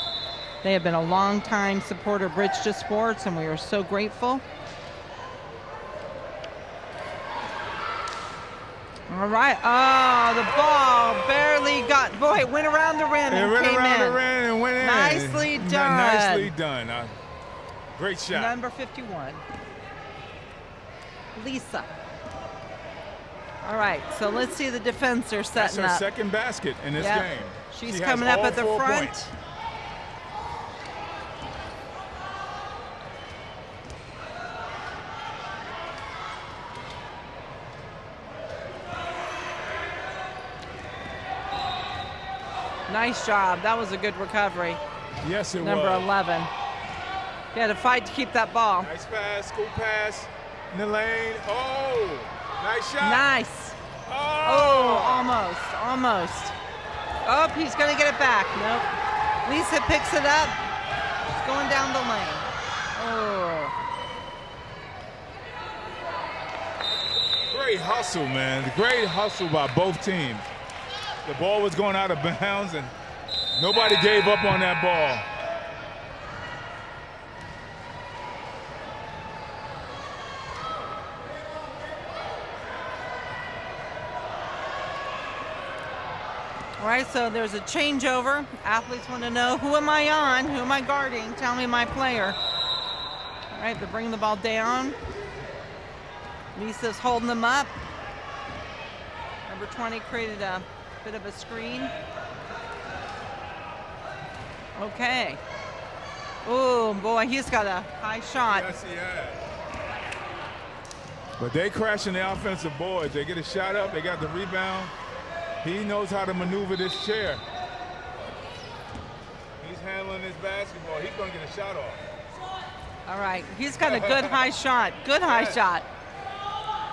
They have been a long-time supporter of Bridge to Sports, and we are so grateful. All right. Oh, the ball barely got. Boy, it went around the rim and came in. It went around the rim and went in. Nicely done. Nicely done. Great shot. Number 51. Lisa. All right, so let's see the defense are setting up. That's her second basket in this game. She's coming up at the front. Points. Nice job. That was a good recovery. Yes, it was. Number 11. He had to fight to keep that ball. Nice pass, scoop pass in the lane. Oh, nice shot. Nice. Oh, almost. Oh, he's going to get it back. Nope. Lisa picks it up. It's going down the lane. Oh. Great hustle, man. Great hustle by both teams. The ball was going out of bounds, and nobody gave up on that ball. All right, so there's a changeover. Athletes want to know, who am I on? Who am I guarding? Tell me my player. All right, they're bringing the ball down. Lisa's holding them up. Number 20 created a bit of a screen. Okay. Oh, boy, he's got a high shot. Yes, he has. But they crashing the offensive boards. They get a shot up. They got the rebound. He knows how to maneuver this chair. He's handling his basketball. He's going to get a shot off. All right. He's got a good high shot. Good high shot.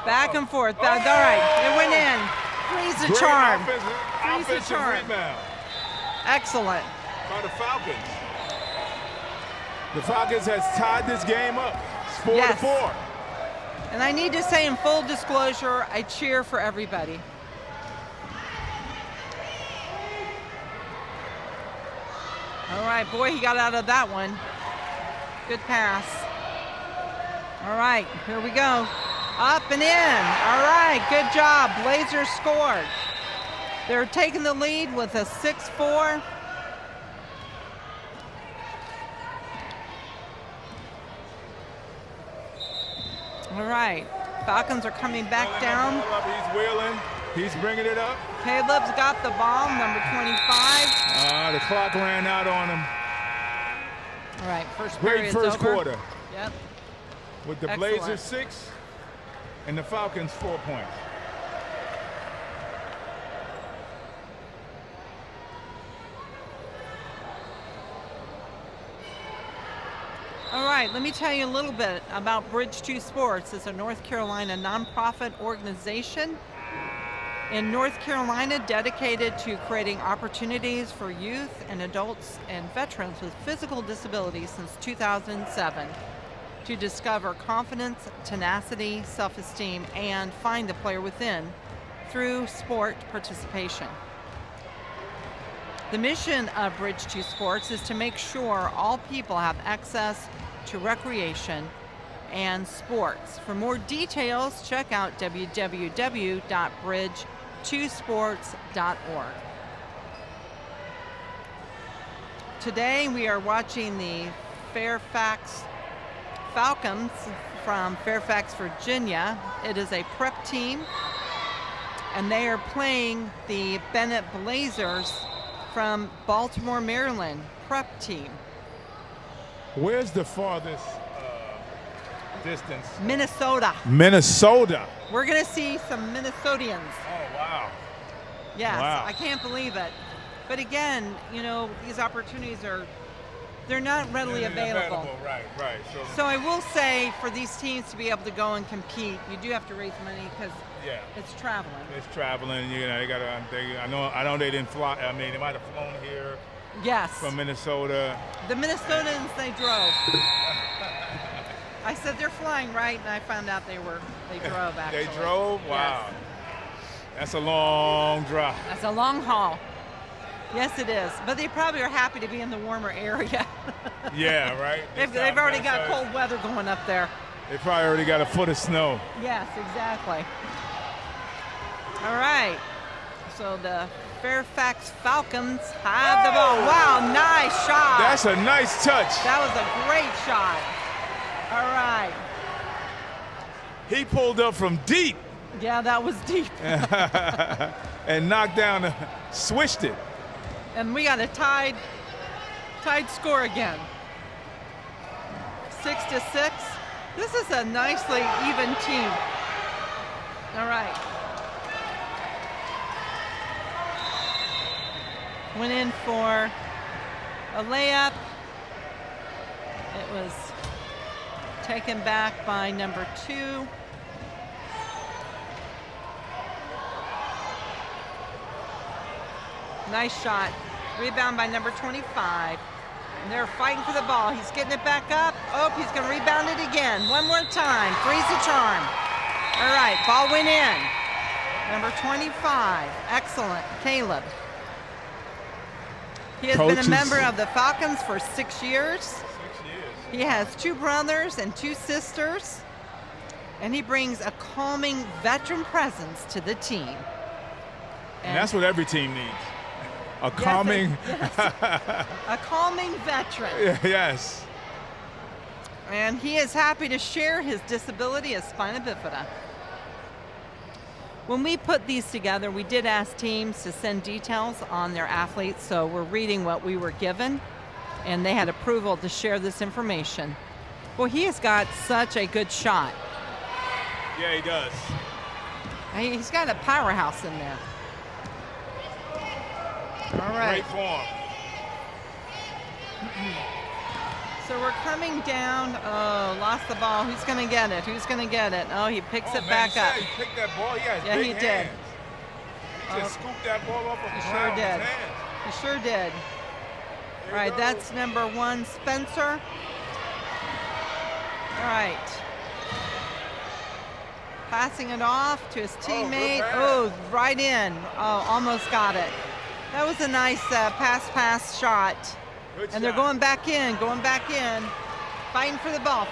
Back and forth. All right. It went in. Three's a charm. Three's a charm. Rebound. Excellent. By the Falcons. The Falcons has tied this game up. It's 4-4. And I need to say, in full disclosure, I cheer for everybody. All right, boy, he got out of that one. Good pass. All right, here we go. Up and in. All right, good job. Blazers scored. They're taking the lead with a 6-4. All right, Falcons are coming back down. He's wheeling. He's bringing it up. Caleb's got the ball, number 25. The clock ran out on him. All right, first Great period's first over. quarter. Yep. With the Excellent. Blazers 6 And the Falcons 4 points. All right, let me tell you a little bit about Bridge 2 Sports. It's a North Carolina nonprofit organization in North Carolina dedicated to creating opportunities for youth and adults and veterans with physical disabilities since 2007 to discover confidence, tenacity, self-esteem, and find the player within through sport participation. The mission of Bridge 2 Sports is to make sure all people have access to recreation and sports. For more details, check out www.bridge2sports.org. Today we are watching the Fairfax Falcons from Fairfax, Virginia. It is a prep team, and they are playing the Bennett Blazers from Baltimore, Maryland, prep team. Where's the farthest distance? Minnesota. Minnesota. We're going to see some Minnesotians. Oh, wow. Yes, Wow. I can't believe it. But again, you know, these opportunities they're not readily available. Right. So I will say, for these teams to be able to go and compete, you do have to raise money because it's traveling. It's traveling. You know, they got to. I know they didn't fly. I mean, they might have flown here. Yes. From Minnesota. The Minnesotans, they drove. I said they're flying, right? And I found out they drove actually. They drove? Wow. Yes. That's a long drive. That's a long haul. Yes, it is. But they probably are happy to be in the warmer area. Yeah, right. They've already got cold weather going up there. They probably already got a foot of snow. Yes, exactly. All right. So the Fairfax Falcons have the ball. Wow, nice shot. That's a nice touch. That was a great shot. All right. He pulled up from deep. Yeah, that was deep. And knocked down, swished it. And we got a tied score again. 6-6. This is a nicely even team. All right. Went in for a layup. It was taken back by number 2. Nice shot. Rebound by number 25. And they're fighting for the ball. He's getting it back up. Oh, he's going to rebound it again. One more time. Three's the charm. All right, ball went in. Number 25. Excellent. Caleb. He has been a member of the Falcons for 6 years. 6 years. He has 2 brothers and 2 sisters. And he brings a calming veteran presence to the team. And that's what every team needs. A calming. A calming veteran. Yes. And he is happy to share his disability as spina bifida. When we put these together, we did ask teams to send details on their athletes, so we're reading what we were given, and they had approval to share this information. Well, he has got such a good shot. Yeah, he does. He's got a powerhouse in there. All right. Great form. So we're coming down. Oh, lost the ball. Who's going to get it? Who's going to get it? Oh, he picks it back up. He picked that ball. He has yeah, big he did. hands. He just scooped that ball off of He sure did. He sure did. All right, that's number 1, Spencer. All right. Passing it off to his teammate. Oh, right in. Oh, almost got it. That was a nice pass shot. And they're going back in, fighting for the ball.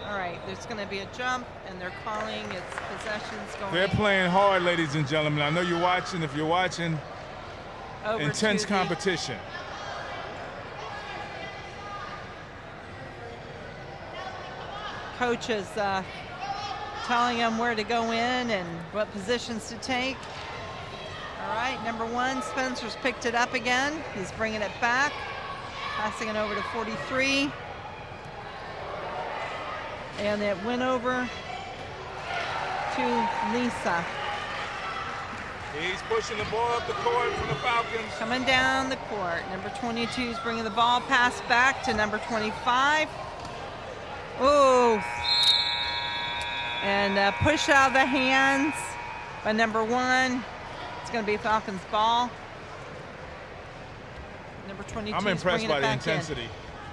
All right, there's going to be a jump, and they're calling its possessions going. They're playing hard, ladies and gentlemen. I know you're watching. If you're watching, over intense competition. Coach is telling them where to go in and what positions to take. All right, number 1, Spencer's picked it up again. He's bringing it back, passing it over to 43. And it went over to Lisa. He's pushing the ball up the court from the Falcons. Coming down the court. Number 22 is bringing the ball pass back to number 25. Ooh. And push out of the hands by number 1. It's going to be Falcons ball. Number 22 I'm is impressed by the back intensity. in.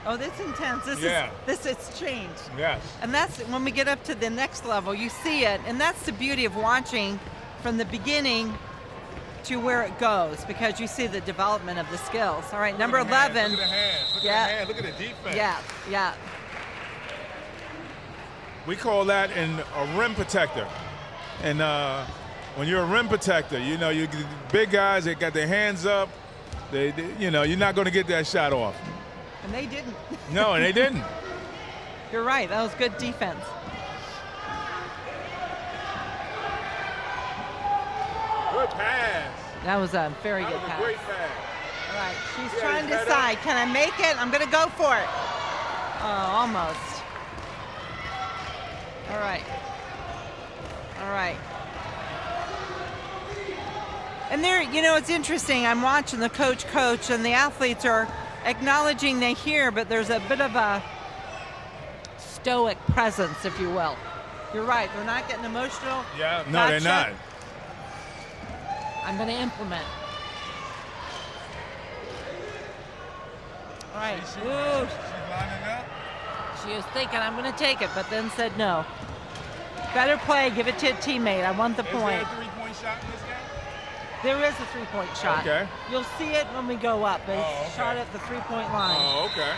Oh, this intense. This it's changed. Yes. And that's when we get up to the next level, you see it. And that's the beauty of watching from the beginning to where it goes, because you see the development of the skills. All right, number 11. Look at the hands. Look at the hands. Look at the defense. Yeah. We call that a rim protector. And when you're a rim protector, you know, you big guys, they got their hands up. They you know, you're not going to get that shot off. And they didn't. No, and they didn't. You're right. That was good defense. Good pass. That was a very good That was pass. a great pass. All right, she's Yeah, trying to he's decide. Can I make it? I'm going to go for it. Oh, almost. All right. And there, you know, it's interesting. I'm watching the coach, and the athletes are acknowledging they hear, but there's a bit of a stoic presence, if you will. You're right. They're not getting emotional. Yeah, no, they're not. I'm going to implement. All right. She's lining up. She was thinking, I'm going to take it, but then said no. Better play. Give it to a teammate. I want the point. Is there a three-point shot in this game? There is a three-point shot. Okay. You'll see it when we go up. But it's okay. shot at the three-point line. Oh, okay.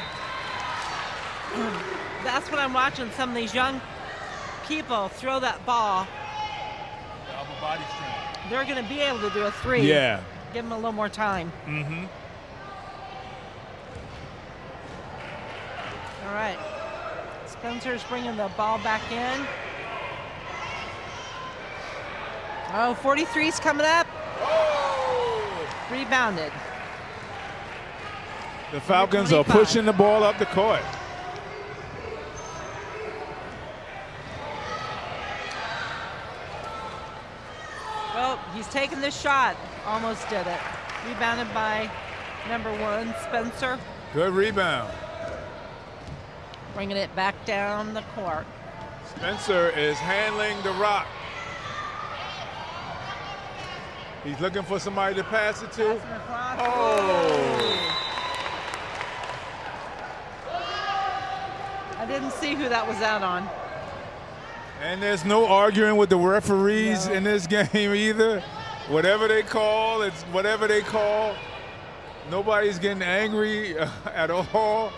That's what I'm watching. Some of these young people throw that ball. Double body strength. They're going to be able to do a three. Yeah. Give them a little more time. Mm-hmm. All right. Spencer's bringing the ball back in. Oh, 43's coming up. Oh! Rebounded. The Falcons are pushing the ball up the court. Well, he's taking this shot. Almost did it. Rebounded by number 1, Spencer. Good rebound. Bringing it back down the court. Spencer is handling the rock. He's looking for somebody to pass it to. Oh! I didn't see who that was out on. And there's no arguing with the referees in this game either. Whatever they call, it's whatever they call. Nobody's getting angry at all. All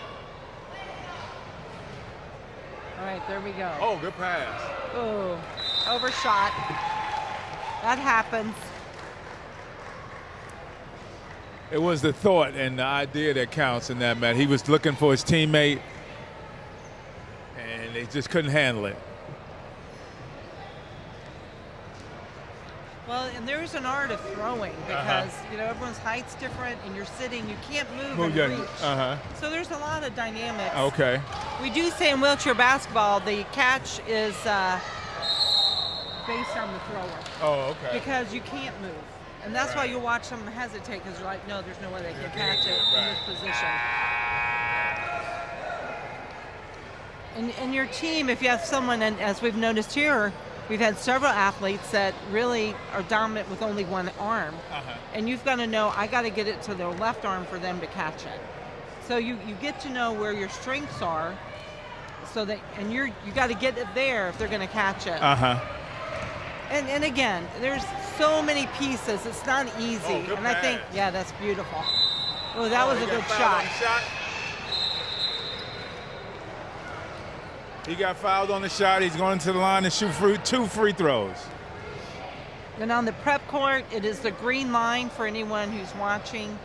right, there we go. Oh, good pass. Oh, overshot. That happens. It was the thought and the idea that counts in that match. He was looking for his teammate, and they just couldn't handle it. Well, and there's an art of throwing because, you know, everyone's height's different and you're sitting, you can't move and reach. So there's a lot of dynamics. Okay. We do say in wheelchair basketball, the catch is based on the thrower. Oh, okay. Because you can't move. And that's why you'll watch someone hesitate because you're like, no, there's no way they can catch it in this position. And your team, if you have someone, and as we've noticed here, we've had several athletes that really are dominant with only one arm. And you've got to know, I got to get it to their left arm for them to catch it. So you get to know where your strengths are, so that, and you got to get it there if they're going to catch it. And again, there's so many pieces. It's not easy. And I think, yeah, that's beautiful. Oh, that was a good shot. He got fouled on the shot. He's going to the line to shoot 2 free throws. And on the prep court, it is the green line for anyone who's watching.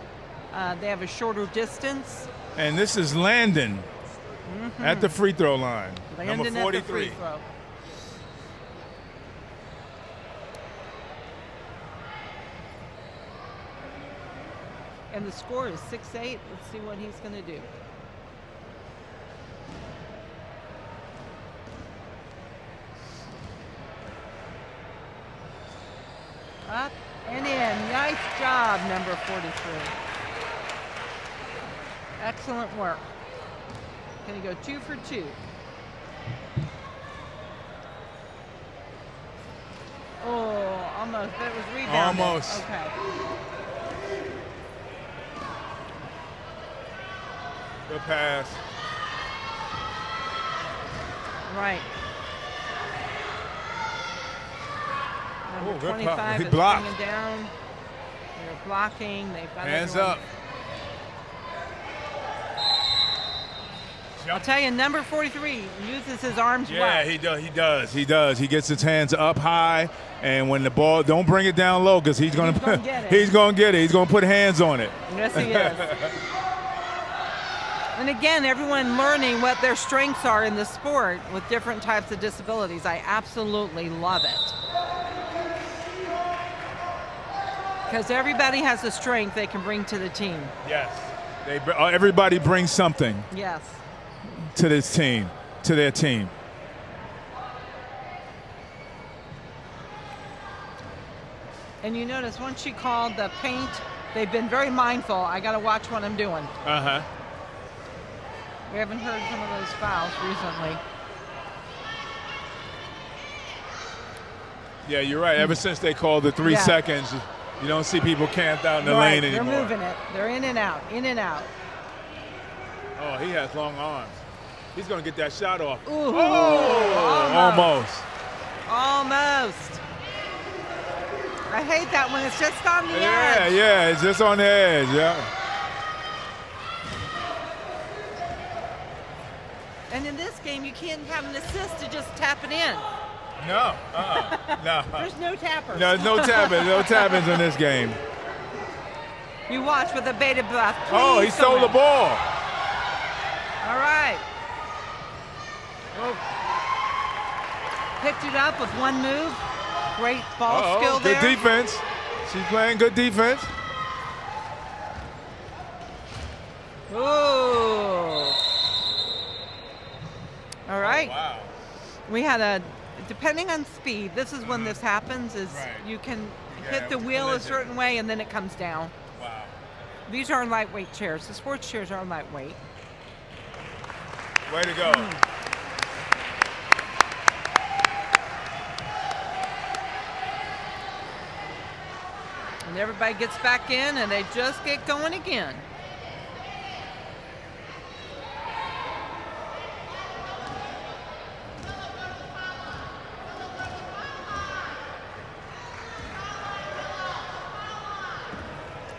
They have a shorter distance. And this is Landon at the free throw line. Landon number 43. At the free throw. And the score is 6-8. Let's see what he's going to do. Up and in. Nice job, number 43. Excellent work. Going to go 2 for 2. Oh, almost. That was rebounded. Almost. Okay. Good pass. Right. Number Oh, good 25 block. He is blocked. bringing down. They're blocking. They've got Hands everyone. up. I'll tell you, number 43 uses his arms well. Yeah, he does. He gets his hands up high, and when the ball, don't bring it down low because he's gonna get it. He's gonna get it. He's gonna put hands on it. Yes, he is. And again, everyone learning what their strengths are in the sport with different types of disabilities. I absolutely love it. Because everybody has a strength they can bring to the team. Yes. Everybody brings something Yes. to this team, to their team. And you notice once she called the paint, they've been very mindful. I got to watch what I'm doing. Uh-huh. We haven't heard some of those fouls recently. Yeah, you're right. Ever since they called the 3 seconds, you don't see people camped out in the lane anymore. They're moving it. They're in and out, in and out. Oh, he has long arms. He's going to get that shot off. Ooh, oh, almost. Almost. I hate that when it's just on the edge. Yeah, it's just on the edge, yeah. And in this game, you can't have an assist to just tap it in. No, no. There's no tappers. No, no tappings in this game. You watch with a bated breath. Oh, he stole the ball. All right. Picked it up with one move. Great ball skill there. Good defense. She's playing good defense. Ooh. All right. Oh, wow. We had depending on speed, this is when this happens, is you can hit the wheel a certain way and then it comes down. Wow. These are lightweight chairs. The sports chairs are lightweight. Way to go. And everybody gets back in and they just get going again.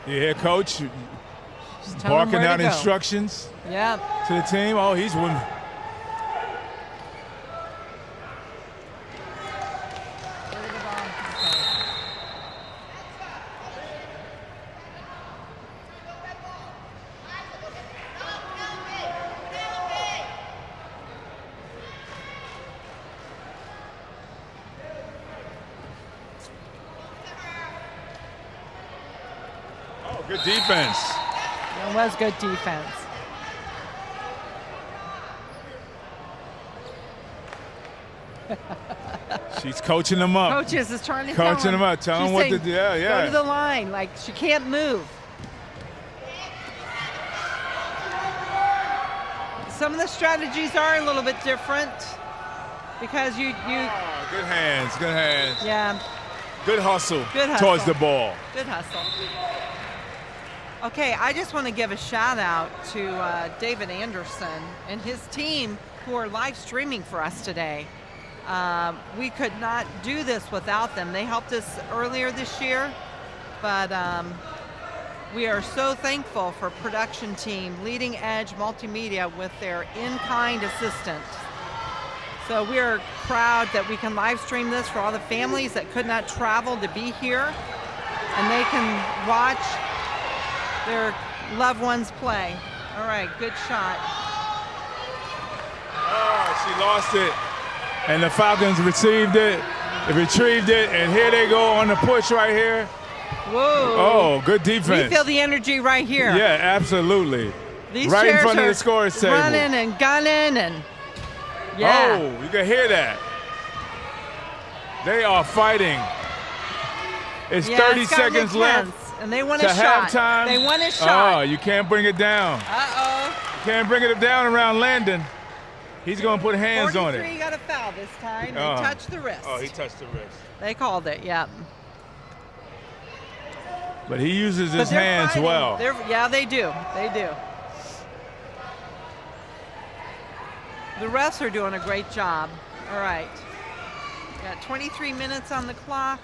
You hear Coach barking out instructions to the team. Oh, he's winning. Good defense. It was good defense. She's coaching them up. Coaches is trying to coaching them up. Tell them what to do. Go to the line. Like, she can't move. Some of the strategies are a little bit different because you Oh, good hands. Good hands. Yeah. Good hustle. Good hustle. Towards the ball. Good hustle. Okay, I just want to give a shout out to David Anderson and his team who are live streaming for us today. We could not do this without them. They helped us earlier this year, but we are so thankful for production team, Leading Edge Multimedia, with their in-kind assistance. So we are proud that we can live stream this for all the families that could not travel to be here, and they can watch their loved ones play. All right, good shot. Oh, she lost it. And the Falcons retrieved it, and here they go on the push right here. Whoa. Oh, good defense. We feel the energy right here. Yeah, absolutely. These right in chairs front of are the scorer's table. running and gunning and yeah. Oh, you can hear that. They are fighting. It's Yeah, 30 it's gotten seconds intense, left. and they want to a shot. halftime. They want a shot. Oh, you can't bring it down. Uh-oh. Can't bring it down around Landon. He's going to put hands on it. 43 got a foul this time. They touched the wrist. Oh, he touched the wrist. They called it, yeah. But he uses his they're hands fighting. well. Yeah, they do. They do. The refs are doing a great job. All right. Got 23 minutes on the clock.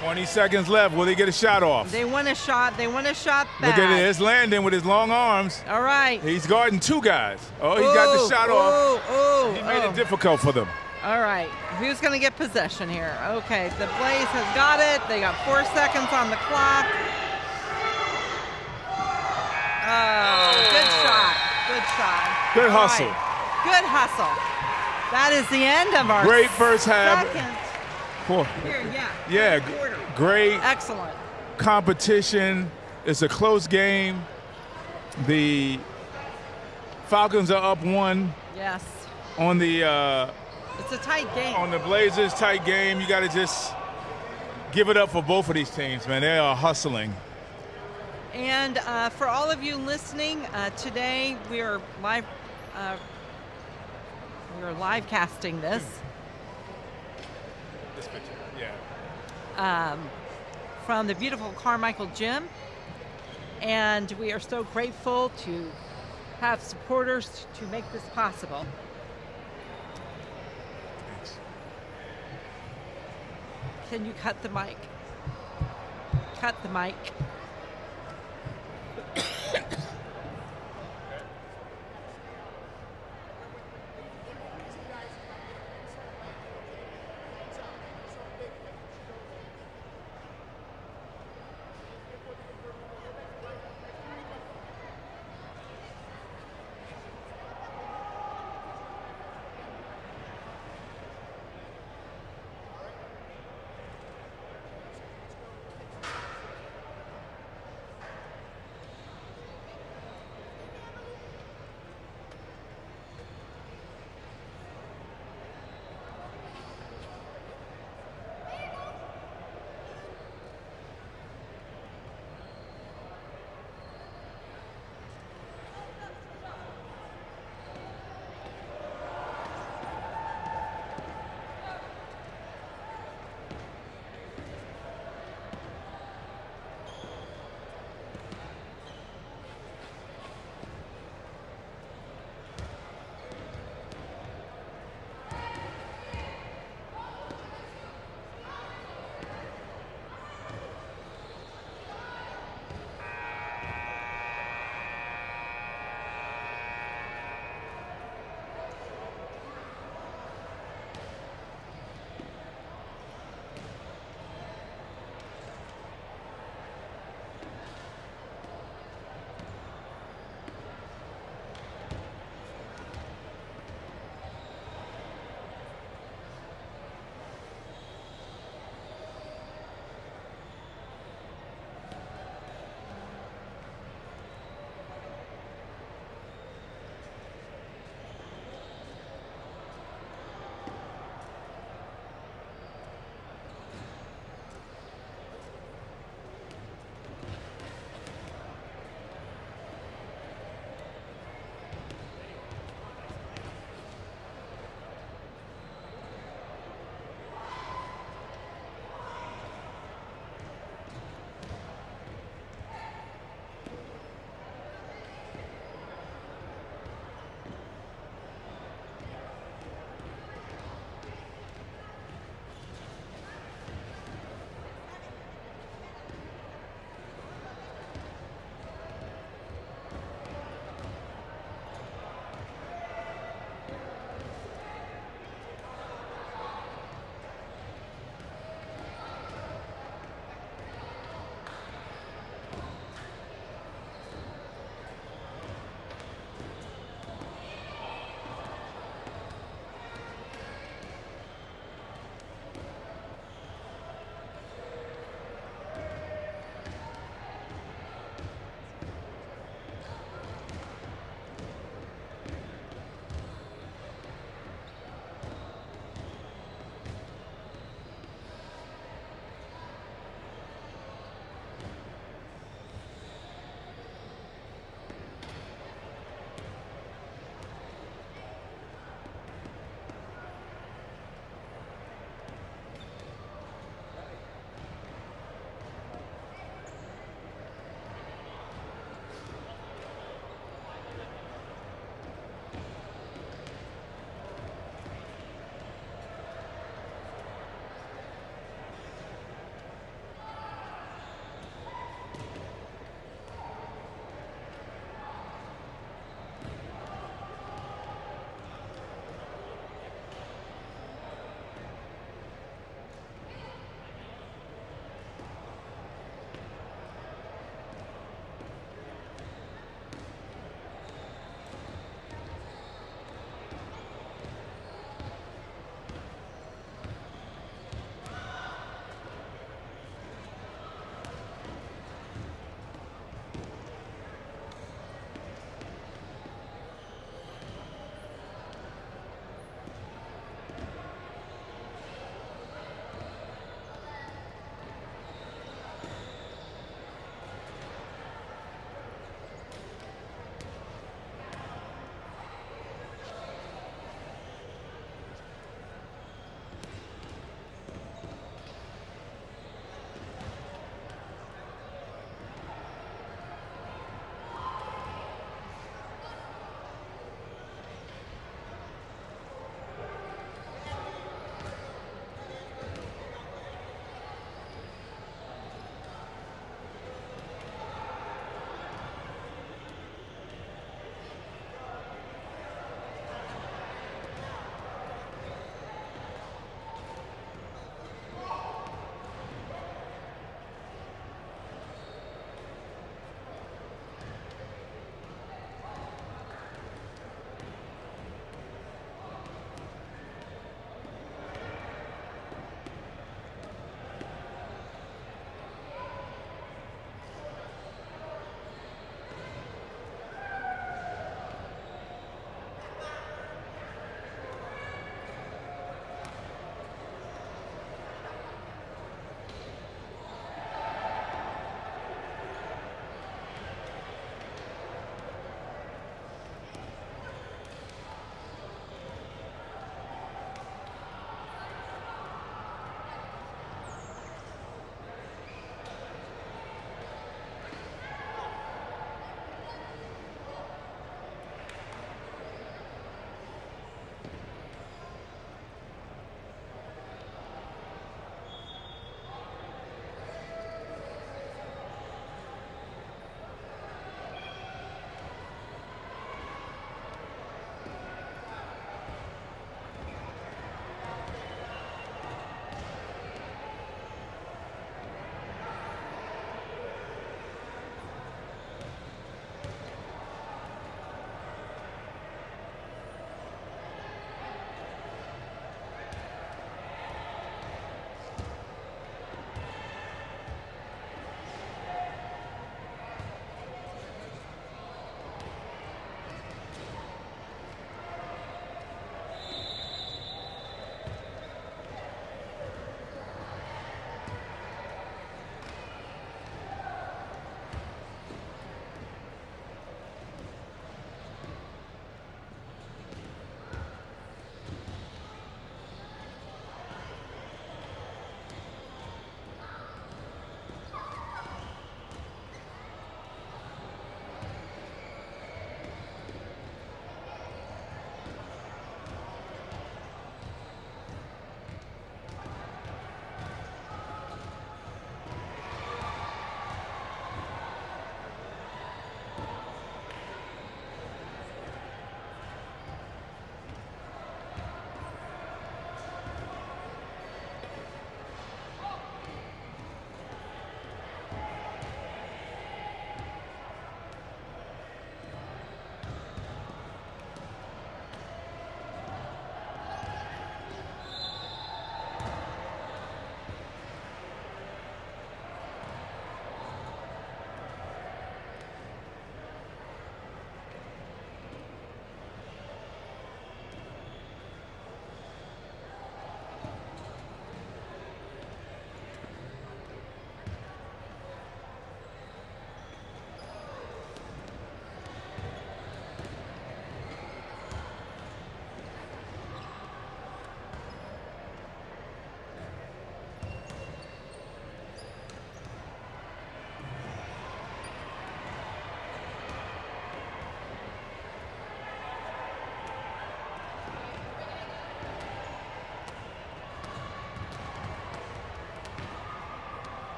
20 seconds left. Will they get a shot off? They want a shot. They want a shot back. Look at it. It's Landon with his long arms. All right. He's guarding two guys. Oh, he got the shot off. He made it difficult for them. All right. Who's going to get possession here? Okay. The Blaze has got it. They got 4 seconds on the clock. Oh, good shot. Good shot. Good hustle. Right. Good hustle. That is the end of our great first half. Here, yeah, great. Excellent. Competition. It's a close game. The Falcons are up 1. Yes. On the it's a tight game. On the Blazers, tight game. You got to just give it up for both of these teams, man. They are hustling. And for all of you listening, today we are live. We are live casting this. This picture, yeah. From the beautiful Carmichael Gym, and we are so grateful to have supporters to make this possible. Thanks. Can you cut the mic? Cut the mic.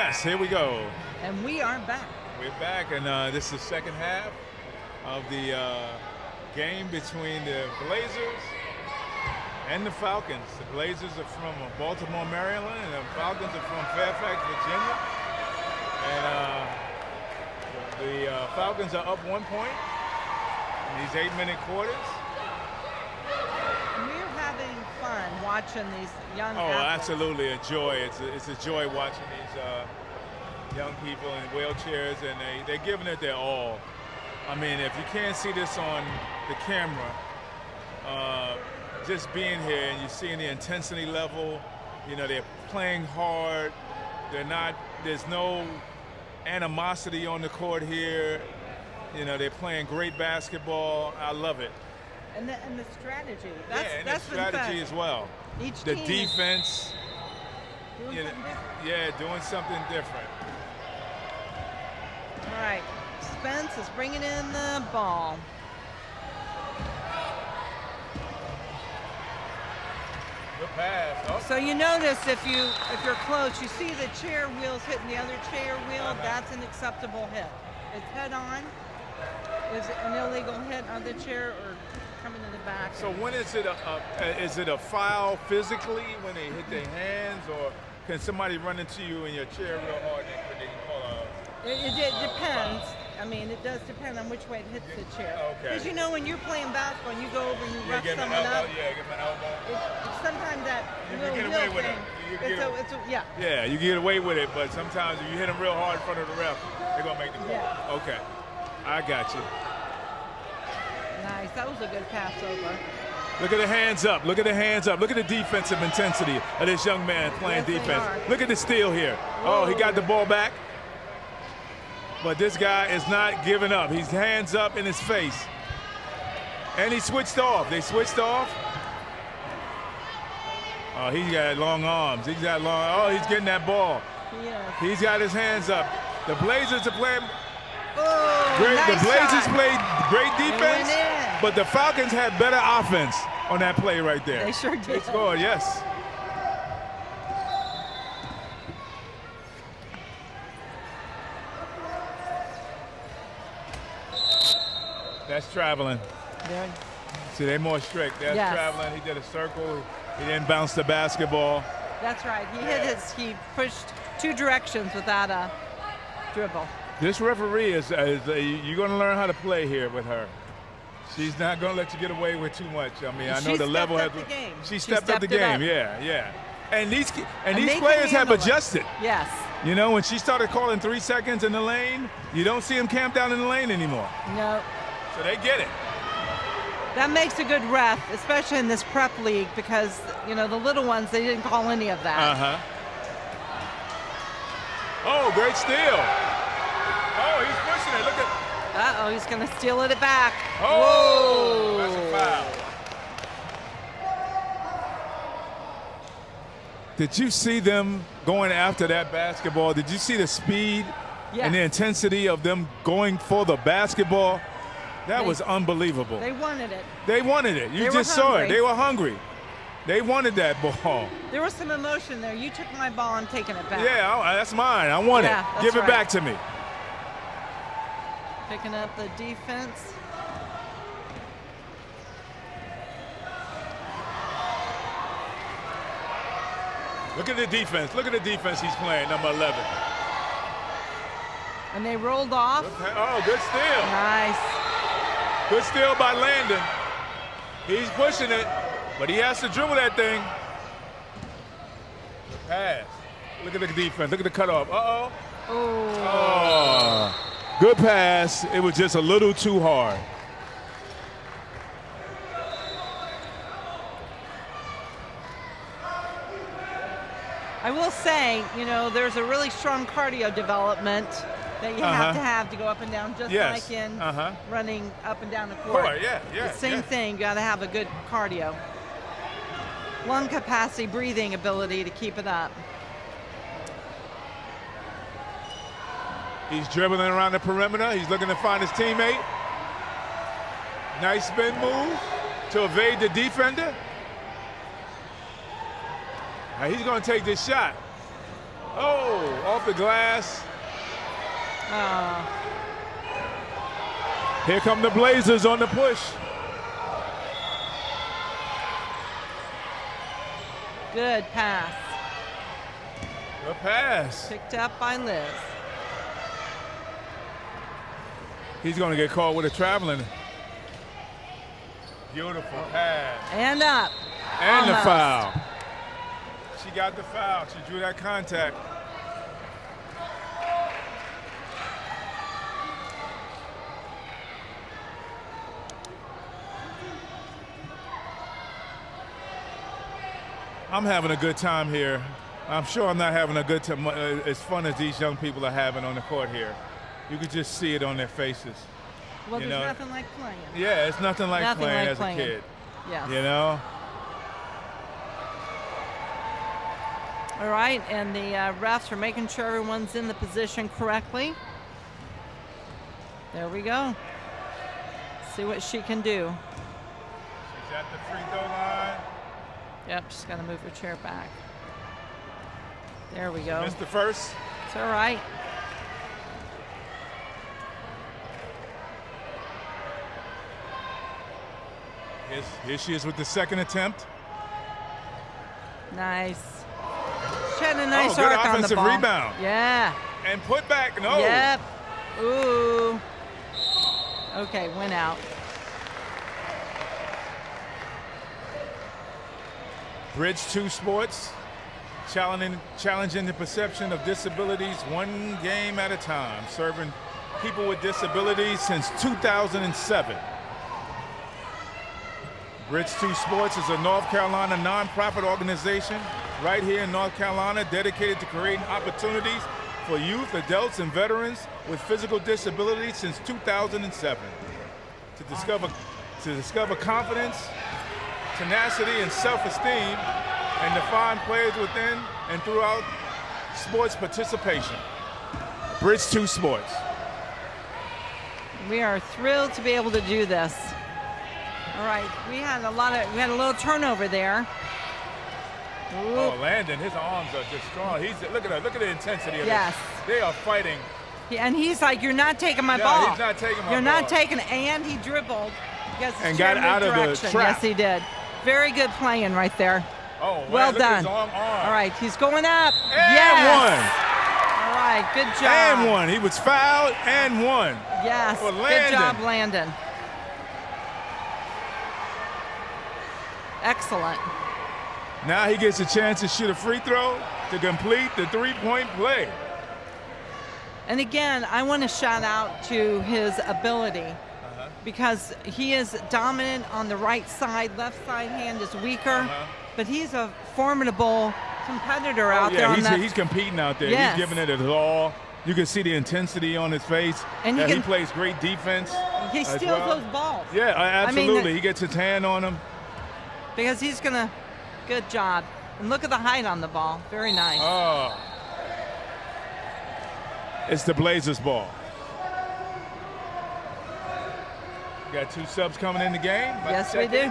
Yes, here we go. And we are back. We're back, and this is the second half of the game between the Blazers and the Falcons. The Blazers are from Baltimore, Maryland, and the Falcons are from Fairfax, Virginia. And the Falcons are up 1 point in these 8-minute quarters. We're having fun watching these young Oh, athletes. absolutely, a joy. It's a joy watching these young people in wheelchairs, and they're giving it their all. I mean, if you can't see this on the camera, just being here and you're seeing the intensity level, you know, they're playing hard. There's no animosity on the court here. You know, they're playing great basketball. I love it. And the strategy. And that's the strategy as well. The defense. Doing something different. Yeah, doing something different. All right, Spence is bringing in the ball. Good pass. Oh. So you notice if you're close, you see the chair wheels hitting the other chair wheel. That's an acceptable hit. It's head on. Is it an illegal hit on the chair or coming in the back? So when is it a foul physically when they hit their hands, or can somebody run into you in your chair real hard and they can call a? It depends. I mean, it does depend on which way it hits the chair. Okay. Because you know when you're playing basketball and you go over and you rough someone up. Yeah, give him an elbow. Sometimes that You little can get away with thing. it. Yeah. Yeah, you get away with it, but sometimes if you hit them real hard in front of the ref, they're gonna make the call. Yeah. Okay, I got you. Nice. That was a good pass over. Look at the hands up. Look at the hands up. Look at the defensive intensity of this young man playing Yes, they defense. are. Look at the steal here. Whoa. Oh, he got the ball back. But this guy is not giving up. He's hands up in his face. And he switched off. They switched off. Oh, he got long arms. He's getting that ball. Yes. He's got his hands up. The Blazers are playing Oh, great. nice The Blazers shot. played great defense, went in. but the Falcons had better offense on that play right there. They sure did. They scored, yes. That's traveling. There. See, they're more strict. That's Yes. traveling. He did a circle. He didn't bounce the basketball. That's right. He pushed two directions without a dribble. This referee is you're going to learn how to play here with her. She's not going to let you get away with too much. I mean, I know the level has. She stepped up the game. Yeah. And these players have adjusted. Yes. You know, when she started calling 3 seconds in the lane, you don't see them camp down in the lane anymore. No. So they get it. That makes a good ref, especially in this prep league, because you know the little ones, they didn't call any of that. Oh, great steal. Oh, he's pushing it. Look at. He's going to steal it back. Oh, Whoa. that's a foul. Did you see them going after that basketball? Did you see the speed and the intensity of them going for the basketball? That was unbelievable. They wanted it. They wanted it. You just saw it. They were hungry. They wanted that ball. There was some emotion there. You took my ball, I'm taking it back. Yeah, that's mine. I want it. Give it back to me. Picking up the defense. Look at the defense. Look at the defense he's playing, number 11. And they rolled off. Good steal. Nice. Good steal by Landon. He's pushing it, but he has to dribble that thing. Good pass. Look at the defense. Look at the cutoff. Oh. Good pass. It was just a little too hard. I will say, you know, there's a really strong cardio development that you have to go up and down, just like in running up and down the court. The same thing, you got to have a good cardio. Lung capacity, breathing ability to keep it up. He's dribbling around the perimeter. He's looking to find his teammate. Nice spin move to evade the defender. Now he's going to take this shot. Oh, off the glass. Here come the Blazers on the push. Good pass. Good pass. Picked up by Liz. He's going to get caught with a traveling. Beautiful pass. And up. And Almost. the foul. She got the foul. She drew that contact. I'm having a good time here. I'm sure I'm not having a good time, as fun as these young people are having on the court here. You could just see it on their faces. Well, there's nothing like playing. Yeah, it's nothing like playing as playing. a kid. Yeah. You know? All right, and the refs are making sure everyone's in the position correctly. There we go. See what she can do. She's at the free throw line. Yep, she's got to move her chair back. There we go. Missed the first. It's all right. Here she is with the second attempt. Nice. She had a nice good arc on the offensive ball. rebound. Yeah. And put back, no. Yep. Ooh. Okay, went out. Bridge 2 Sports, challenging the perception of disabilities one game at a time, serving people with disabilities since 2007. Bridge 2 Sports is a North Carolina nonprofit organization right here in North Carolina dedicated to creating opportunities for youth, adults, and veterans with physical disabilities since 2007. To discover confidence, tenacity, and self-esteem, and to find players within and throughout sports participation. Bridge 2 Sports. We are thrilled to be able to do this. All right, we had a little turnover there. Ooh. Oh, Landon, his arms are just strong. Look at the intensity of Yes. this. They are fighting. And he's like, "You're not taking my ball. He's not taking my ball. You're not taking." And he dribbled because his And chair got out moved of the direction. trap. Yes, he did. Very good playing right there. Oh, well look done. At his long arm. All right, he's going up. And Yes. All right, good job. And one. He was fouled and one. Yes. For Good Landon. job, Landon. Excellent. Now he gets a chance to shoot a free throw to complete the three-point play. And again, I want to shout out to his ability because he is dominant on the right side. Left side hand is weaker, but he's a formidable competitor out there. He's competing out there. Yes. He's giving it his all. You can see the intensity on his face. And he plays great defense. He steals those balls. Yeah, absolutely. I mean, he gets his hand on them. Because he's going to, good job. And look at the height on the ball. Very nice. Oh. It's the Blazers ball. Got two subs coming in the game. Yes, we do.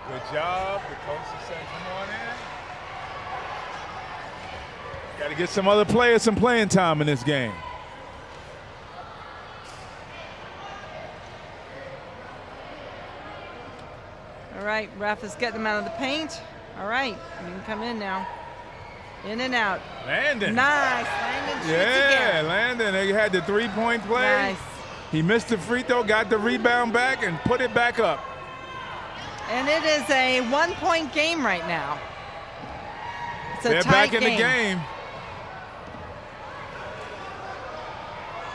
Good job. The coach said, come on in. Got to get some other players some playing time in this game. All right, ref is getting him out of the paint. All right, you can come in now. In and out. Landon. Nice. Landon shoots Yeah, again. Landon. They had the three-point play. Nice. He missed the free throw, got the rebound back, and put it back up. And it is a one-point game right now. It's a They're tight back in the game.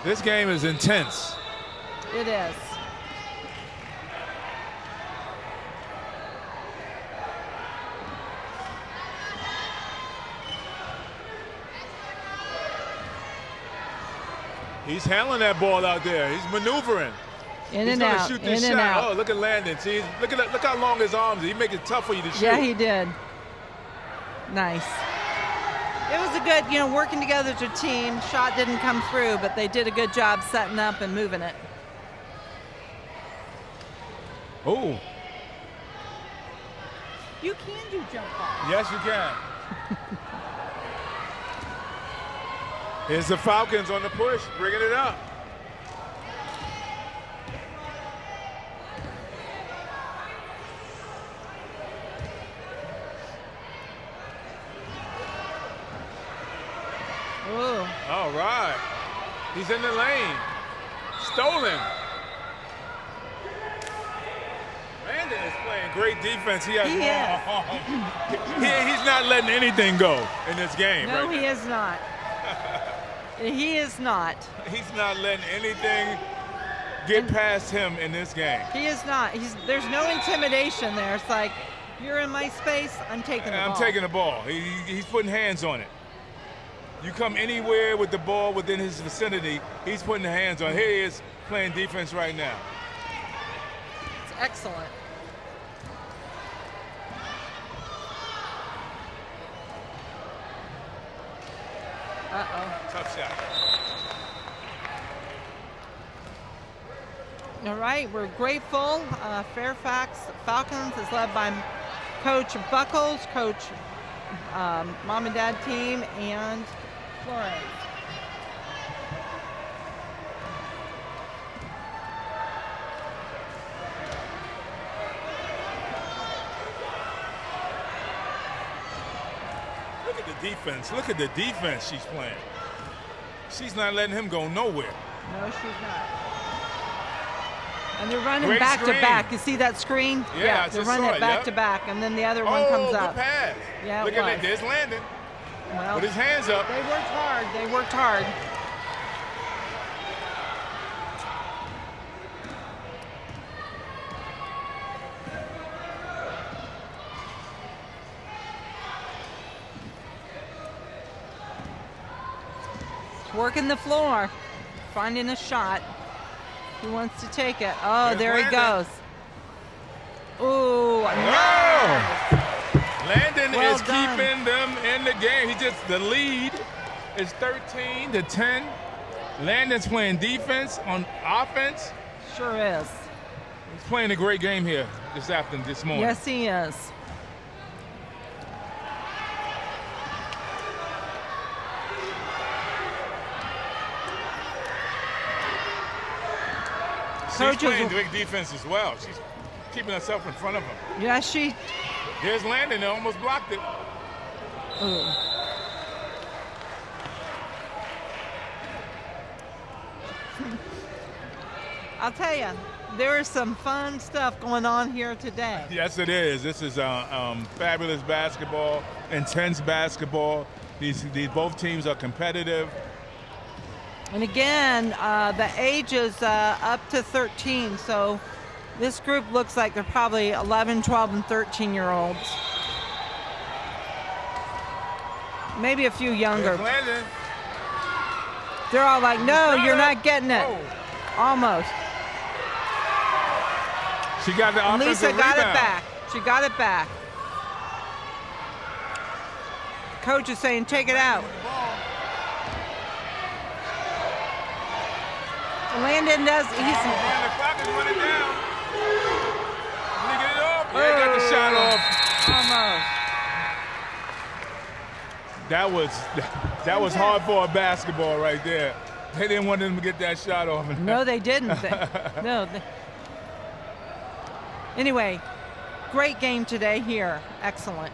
This game is intense. It is. He's handling that ball out there. He's maneuvering. In He's and gonna out. shoot this In shot. and out. Oh, look at Landon. See, look how long his arms are. He makes it tough for you to shoot. Yeah, he did. Nice. It was a good, working together as a team. Shot didn't come through, but they did a good job setting up and moving it. Oh. You can do jump balls. Yes, you can. Here's the Falcons on the push, bringing it up. Ooh. All right. He's in the lane. Stolen. Landon is playing great defense. He has he's not letting anything go in this game. No, right he is not. He is not. He's not letting anything get past him in this game. He is not. There's no intimidation there. It's like, you're in my space, I'm taking the ball. I'm taking the ball. He's putting hands on it. You come anywhere with the ball within his vicinity, he's putting the hands on it. Here he is playing defense right now. It's excellent. Uh-oh. Tough shot. All right, we're grateful. Fairfax Falcons is led by Coach Buckles, Coach Mom and Dad team, and Flores. Look at the defense. Look at the defense she's playing. She's not letting him go nowhere. No, she's not. And they're running Great back screen. to back. You see that screen? Yeah, I they're just running saw it it, back yep. to back, and then the other one comes up. Good pass. Yeah, it Look at was. it. There's Landon Well, with his hands up. they worked hard. They worked hard. Working the floor, finding a shot. He wants to take it. Oh, There's there he Landon. goes. Ooh, nice. Landon Well is done. keeping them in the game. The lead is 13-10. Landon's playing defense on offense. Sure is. He's playing a great game here this morning. Yes, he is. She's Coaches playing will- great defense as well. She's keeping herself in front of him. Yeah, she. There's Landon. They almost blocked it. Ooh. I'll tell you, there is some fun stuff going on here today. Yes, it is. This is fabulous basketball, intense basketball. These both teams are competitive. And again, the age is up to 13, so this group looks like they're probably 11, 12, and 13-year-olds. Maybe a few younger. There's Landon. They're all like, no, you're not getting it. Oh. Almost. She got the And offensive Lisa got rebound. it back. She got it back. Coach is saying, take it out. Landon does. The clock is running down. Let me get it off. Yeah, he got the shot off. Almost. That was hard for a basketball right there. They didn't want them to get that shot off. No, they didn't. Anyway, great game today here. Excellent.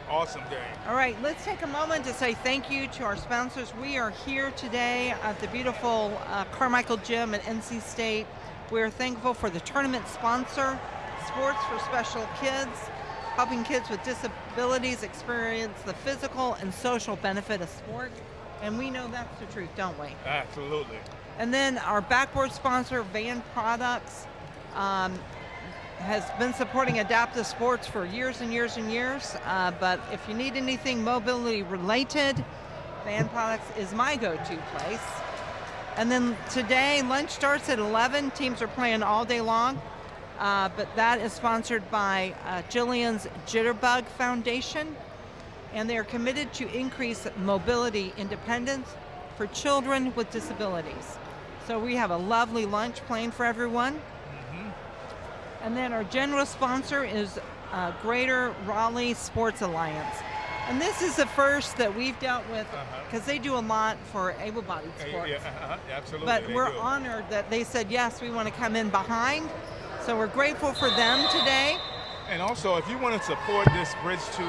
Awesome game. All right, let's take a moment to say thank you to our sponsors. We are here today at the beautiful Carmichael Gym at NC State. We're thankful for the tournament sponsor, Sports for Special Kids, helping kids with disabilities experience the physical and social benefit of sport. And we know that's the truth, don't we? Absolutely. And then our backboard sponsor, Van Products, has been supporting adaptive sports for years and years and years. But if you need anything mobility related, Van Products is my go-to place. And then today, lunch starts at 11. Teams are playing all day long. But that is sponsored by Jillian's Jitterbug Foundation. and they are committed to increase mobility independence for children with disabilities. So we have a lovely lunch planned for everyone. And then our general sponsor is Greater Raleigh Sports Alliance. And this is the first that we've dealt with because they do a lot for able-bodied sports. Absolutely. But we're honored that they said, yes, we want to come in behind. So we're grateful for them today. And also, if you want to support this Bridge 2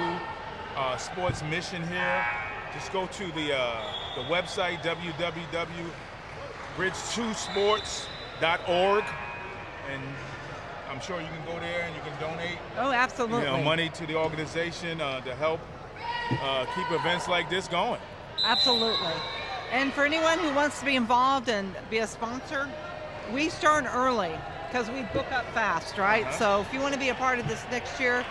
sports mission here, just go to the website, www.bridge2sports.org, and I'm sure you can go there and you can donate. Oh, absolutely. Money to the organization to help keep events like this going. Absolutely. And for anyone who wants to be involved and be a sponsor, we start early because we book up fast, right? So if you want to be a part of this next year,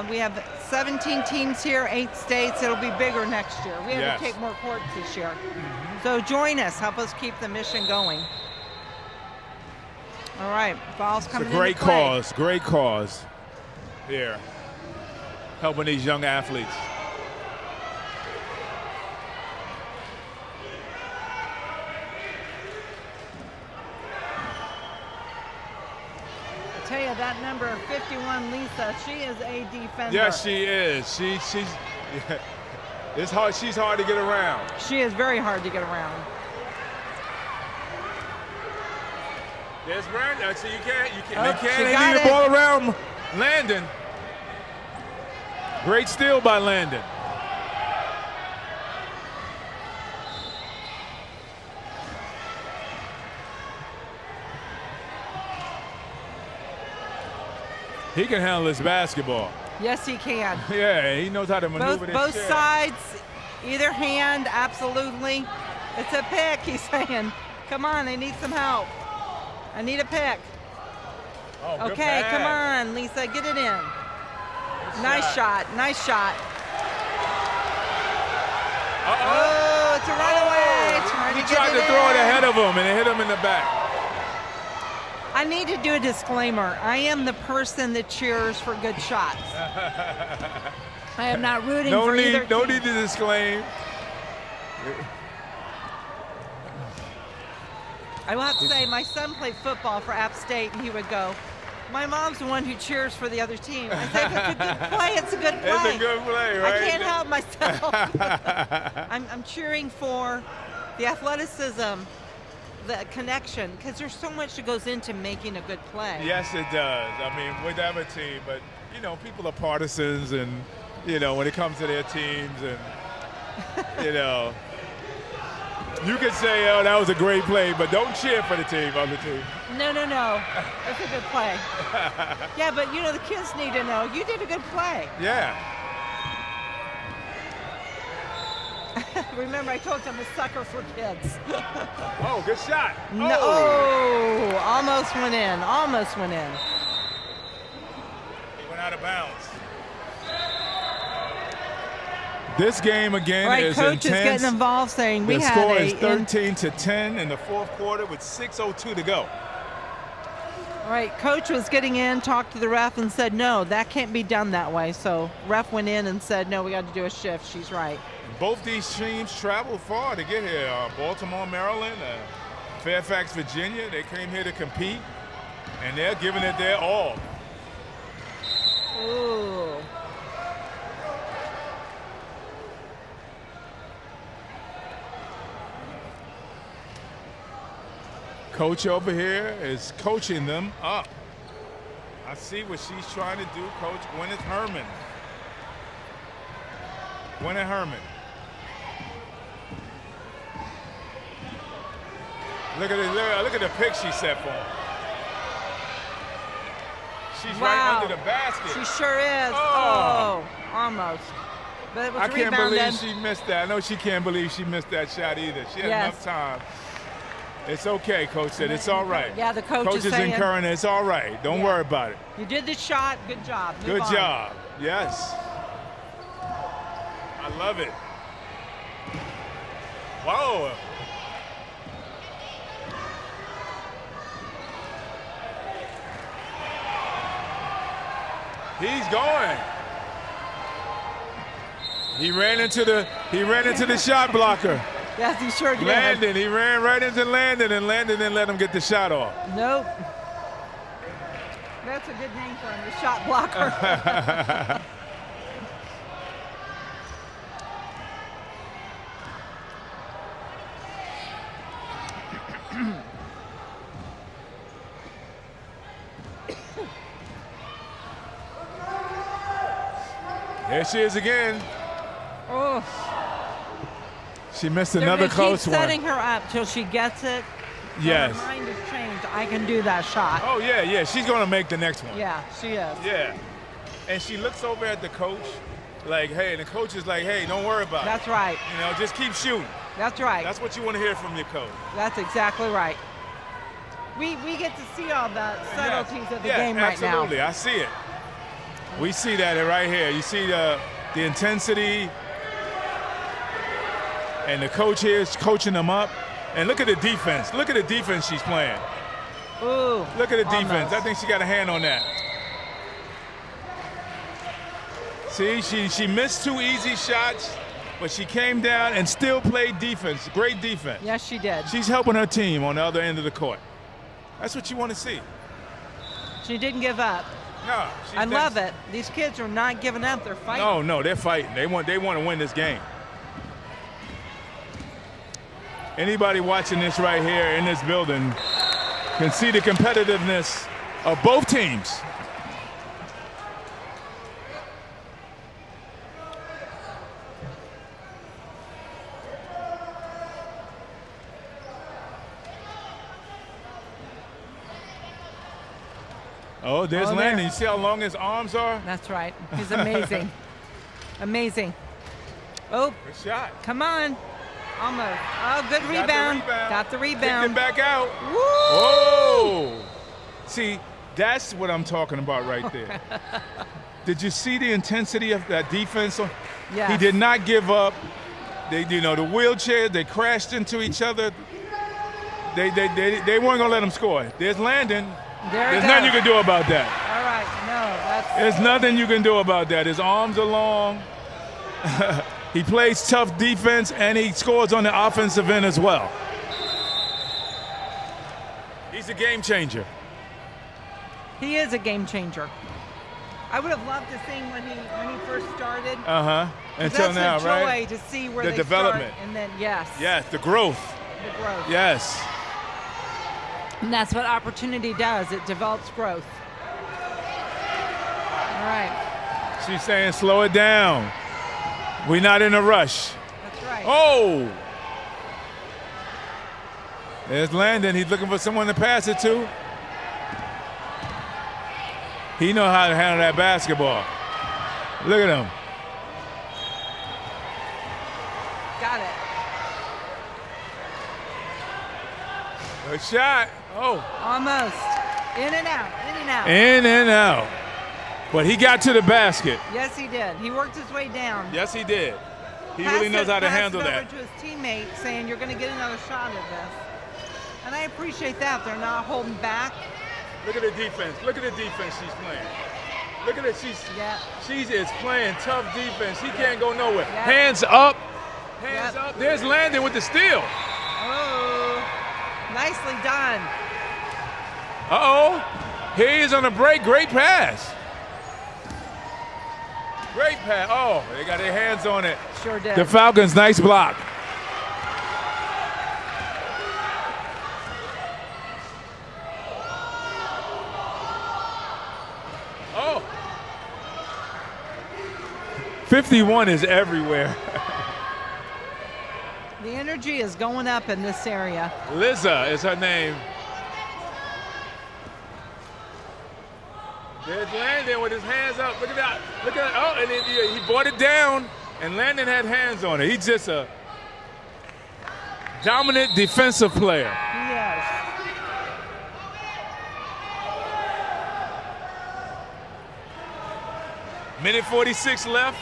we have 17 teams here, 8 states. It'll be bigger next year. We have to take more courts this year. So join us. Help us keep the mission going. All right, ball's coming in. It's a great cause here, helping these young athletes. I tell you, that number 51, Lisa, she is a defender. Yes, she is. She's it's hard. She's hard to get around. She is very hard to get around. There's Brandon. So you can't They leave the ball around Landon. Great steal by Landon. He can handle this basketball. Yes, he can. Yeah, he knows how to maneuver this Both chair. sides, either hand, absolutely. It's a pick, he's saying. Come on, I need some help. I need a pick. Oh, good okay, pass. come on, Lisa, get it in. Nice shot. Nice shot. Oh, it's a runaway. He tried to throw it ahead of him, and it hit him in the back. I need to do a disclaimer. I am the person that cheers for good shots. I am not rooting for either team. No need to disclaim. I will have to say, my son played football for App State, and he would go, my mom's the one who cheers for the other team. I said, if it's a good play, it's a good play. It's a good play, right? I can't help myself. I'm cheering for the athleticism, the connection, because there's so much that goes into making a good play. Yes, it does. I mean, whatever team, but, people are partisans, and, when it comes to their teams, and, you can say, oh, that was a great play, but don't cheer for the team, other team. No. That's a good play. Yeah, but, the kids need to know. You did a good play. Yeah. Remember, I told you I'm a sucker for kids. Oh, good shot. No, oh, almost went in. Almost went in. He went out of bounds. This game again is Coach intense. is getting involved, saying we the had score is 13-10 in the fourth quarter with 6:02 to go. All right, Coach was getting in, talked to the ref, and said, no, that can't be done that way. So ref went in and said, no, we got to do a shift. She's right. Both these teams traveled far to get here. Baltimore, Maryland, Fairfax, Virginia. They came here to compete, and they're giving it their all. Ooh. Coach over here is coaching them up. I see what she's trying to do, Coach Gwyneth Herman. Gwyneth Herman. Look at the pick she set for him. She's right under the basket. She sure is. Oh, almost. But it was I can't rebounded. believe she missed that. I know she can't believe she missed that shot either. She had enough time. It's okay, Coach said. It's all right. Yeah, the coach is saying, encouraging it. It's all right. Don't worry about it. You did the shot. Good job. Move Good on. job. Yes. I love it. Whoa. He's going. He ran into the shot blocker. Yes, he sure did. Landon, he ran right into Landon, and Landon didn't let him get the shot off. Nope. That's a good name for him, the shot blocker. There she is again. Oh. She missed another close one. Setting her up till she gets it. Yes. Her mind has changed. I can do that shot. Oh, yeah. She's going to make the next one. Yeah, she is. Yeah. And she looks over at the coach like, hey, the coach is like, hey, don't worry about it. That's right. You know, just keep shooting. That's right. That's what you want to hear from your coach. That's exactly right. We get to see all the subtleties of the game right now. Absolutely. I see it. We see that right here. You see the intensity, and the coach here is coaching them up. And look at the defense. Look at the defense she's playing. Ooh. Look at the defense. Almost. I think she got a hand on that. See, she missed 2 easy shots, but she came down and still played defense. Great defense. Yes, she did. She's helping her team on the other end of the court. That's what you want to see. She didn't give up. No, I love it. These kids are not giving up. They're fighting. No, they're fighting. They want to win this game. Anybody watching this right here in this building can see the competitiveness of both teams. Oh, there's Landon. You see how long his arms are? That's right. He's amazing. Amazing. Oh, good shot. Come on. Almost. Oh, good rebound. Got the rebound. Kicked it back out. Woo! Oh! See, that's what I'm talking about right there. Did you see the intensity of that defense? Yeah. He did not give up. They, the wheelchair, they crashed into each other. They weren't gonna let him score. There's Landon. There's nothing you can do about that. All right, no, There's nothing you can do about that. His arms are long. He plays tough defense, and he scores on the offensive end as well. He's a game changer. He is a game changer. I would have loved to see him when he first started. Until now, right? That's a joy to see where the they development. start, and then yes, the growth. The growth. Yes. And that's what opportunity does. It develops growth. All right. She's saying slow it down. We're not in a rush. That's right. Oh! There's Landon. He's looking for someone to pass it to. He knows how to handle that basketball. Look at him. Got it. Good shot. Oh. Almost. In and out. In and out. In and out. But he got to the basket. Yes, he did. He worked his way down. Yes, he did. He really knows how to handle that. Passed it over to his teammate saying, you're going to get another shot at this. And I appreciate that. They're not holding back. Look at the defense. Look at the defense she's playing. Look at it. She is playing tough defense. He can't go nowhere. Yep. Hands up. Hands up. There's Landon with the steal. Oh, nicely done. Uh-oh. He is on a break. Great pass. Great pass. Oh, they got their hands on it. Sure did. The Falcons, nice block. Oh. 51 is everywhere. The energy is going up in this area. Liza is her name. There's Landon with his hands up. Look at that. Look at that. Oh, and he brought it down, and Landon had hands on it. He's just a dominant defensive player. He is. Minute 46 left.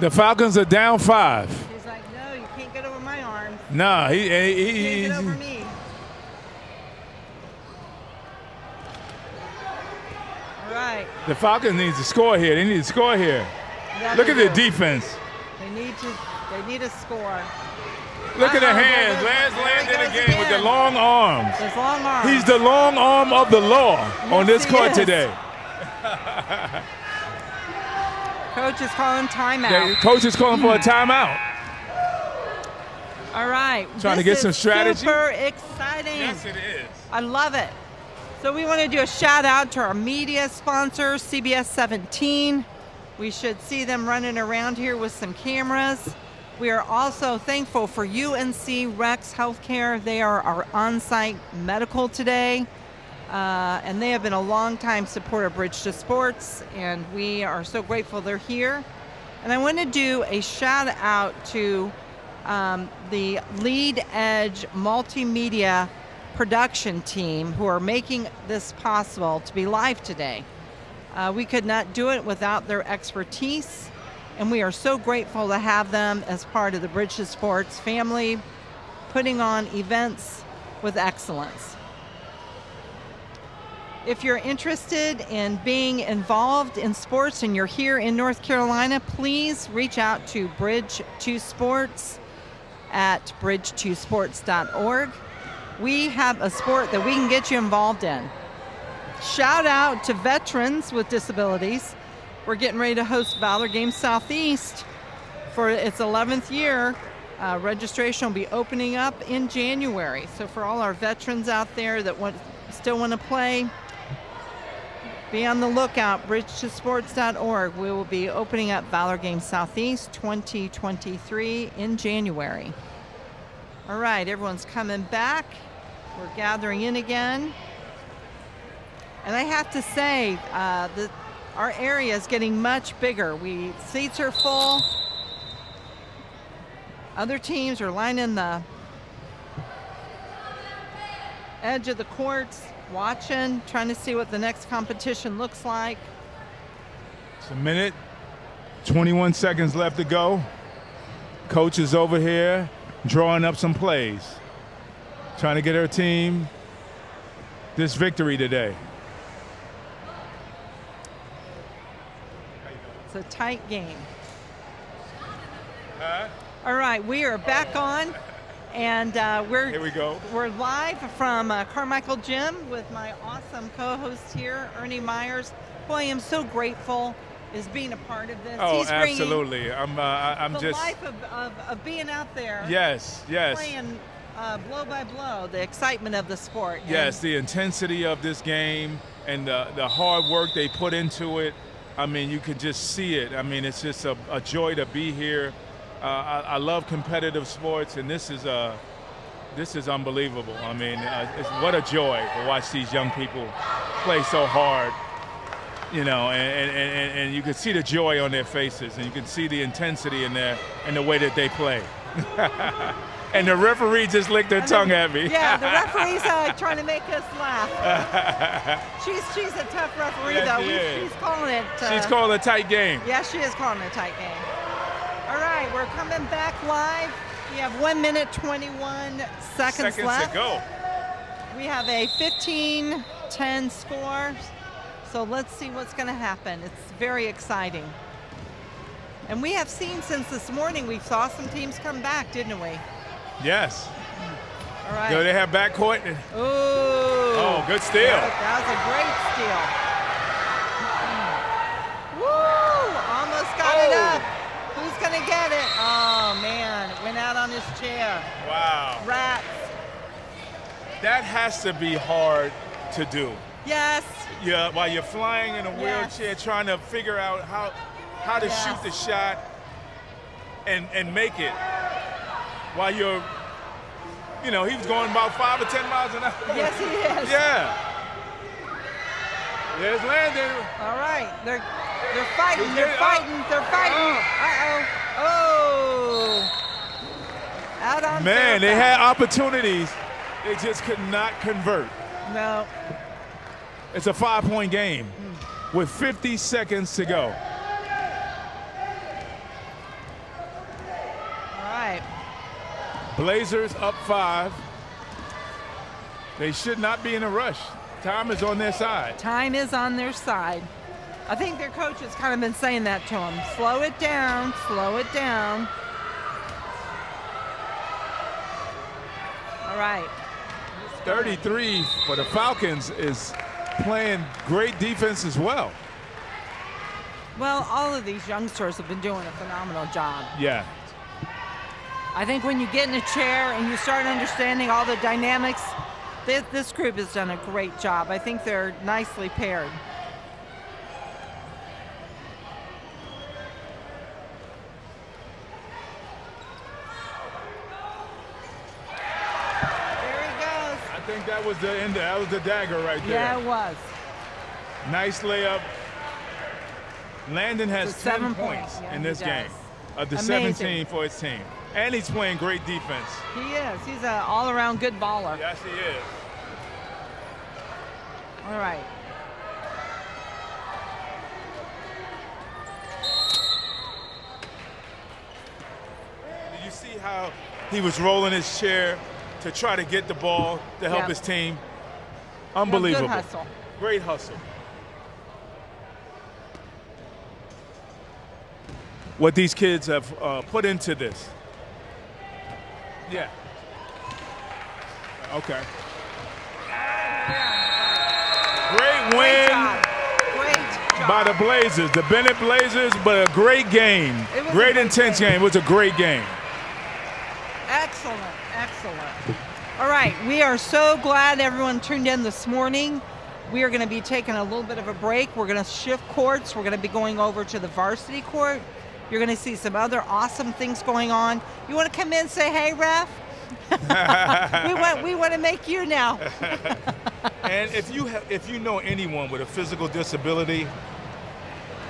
The Falcons are down 5. He's like, no, you can't get over my arms. Nah, You can't get over me. All right. The Falcons need to score here. They need to score here. Yeah, Look at the do. defense. They need a score. Look at the hands. Lance landed again with the long arms. His long arms. He's the long arm of the law on this he court is. today. Coach is calling timeout. Coach is calling for a timeout. All right. Trying to get some strategy. Super exciting. Yes, it is. I love it. So we want to do a shout out to our media sponsors, CBS 17. We should see them running around here with some cameras. We are also thankful for UNC Rex Healthcare. They are our on-site medical today. And they have been a long-time supporter of Bridge to Sports, and we are so grateful they're here. And I want to do a shout out to the Lead Edge multimedia production team who are making this possible to be live today. We could not do it without their expertise, and we are so grateful to have them as part of the Bridge to Sports family, putting on events with excellence. If you're interested in being involved in sports and you're here in North Carolina, please reach out to Bridge to Sports at bridge2sports.org. We have a sport that we can get you involved in. Shout out to veterans with disabilities. We're getting ready to host Valor Games Southeast for its 11th year. Registration will be opening up in January. So for all our veterans out there that still want to play, be on the lookout, bridge2sports.org. We will be opening up Valor Games Southeast 2023 in January. All right, everyone's coming back. We're gathering in again. And I have to say, our area is getting much bigger. Seats are full. Other teams are lining the edge of the courts, watching, trying to see what the next competition looks like. It's a minute, 21 seconds left to go. Coach is over here drawing up some plays, trying to get her team this victory today. It's a tight game. All right, we are back on, and here we go. We're live from Carmichael Gym with my awesome co-host here, Ernie Myers, who I am so grateful is being a part of this. Oh, He's absolutely. I'm the just life of being out there. Yes. Playing blow by blow, the excitement of the sport. Yes, the intensity of this game and the hard work they put into it. I mean, you could just see it. I mean, it's just a joy to be here. I love competitive sports, and this is unbelievable. I mean, what a joy to watch these young people play so hard, you know, and you can see the joy on their faces, and you can see the intensity in the way that they play. And the referee just licked her tongue at me. Yeah, the referee's trying to make us laugh. She's a tough referee, yes, though. She's calling it. She's calling a tight game. Yeah, she is calling it a tight game. All right, we're coming back live. We have 1 minute, 21 seconds left. to go. We have a 15-10 score. So let's see what's going to happen. It's very exciting. And we have seen since this morning, we saw some teams come back, didn't we? Yes. All right. Do they have backcourt? Ooh. Oh, good steal. That was a great steal. Woo! Almost got it up. Who's going to get it? Oh, man. It went out on his chair. Wow. Rats. That has to be hard to do. Yes. Yeah, while you're flying in a wheelchair, trying to figure out how to shoot the shot and make it. While you're, you know, he was going about 5 or 10 miles an hour. Yes, he is. Yeah. There's Landon. All right. They're fighting. They're fighting. They're fighting. Uh-oh. Oh. Out on Man, they Fairfax. had opportunities. They just could not convert. No. It's a 5-point game with 50 seconds to go. All right. Blazers up 5. They should not be in a rush. Time is on their side. Time is on their side. I think their coach has kind of been saying that to them. Slow it down, slow it down. All right. 33 for the Falcons is playing great defense as well. Well, all of these youngsters have been doing a phenomenal job. Yeah. I think when you get in a chair and you start understanding all the dynamics, this group has done a great job. I think they're nicely paired. I think that was the end. That was the dagger right there. Yeah, it was. Nice layup. Landon has 10 points yeah, in this game of the Amazing. 17 for his team. And he's playing great defense. He is. He's an all-around good baller. Yes, he is. All right. Did you see how he was rolling his chair to try to get the ball to help his team? Unbelievable. Good hustle. Great hustle. What these kids have put into this. Yeah. Okay. Great win by the Blazers, the Bennett Blazers, but a great game. Great intense game. It was a great game. Excellent, excellent. All right, we are so glad everyone tuned in this morning. We are going to be taking a little bit of a break. We're going to shift courts. We're going to be going over to the varsity court. You're going to see some other awesome things going on. You want to come in and say, hey, ref? we want to make you now. And if you know anyone with a physical disability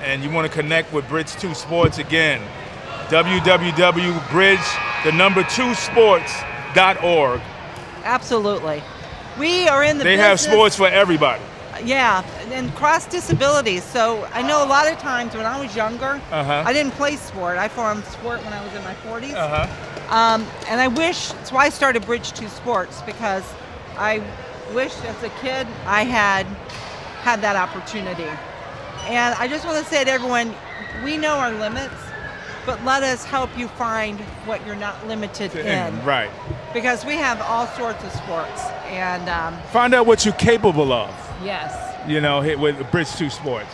and you want to connect with Bridge 2 Sports, again, www.bridge2sports.org. Absolutely. We are in the They business. have sports for everybody. Yeah, and cross disabilities. So I know a lot of times when I was younger, I didn't play sport. I formed sport when I was in my 40s. And I wish, that's why I started Bridge 2 Sports, because I wish as a kid I had that opportunity. And I just want to say to everyone, we know our limits, but let us help you find what you're not limited in. Right. Because we have all sorts of sports. And find out what you're capable of. yes. You know, with Bridge 2 Sports.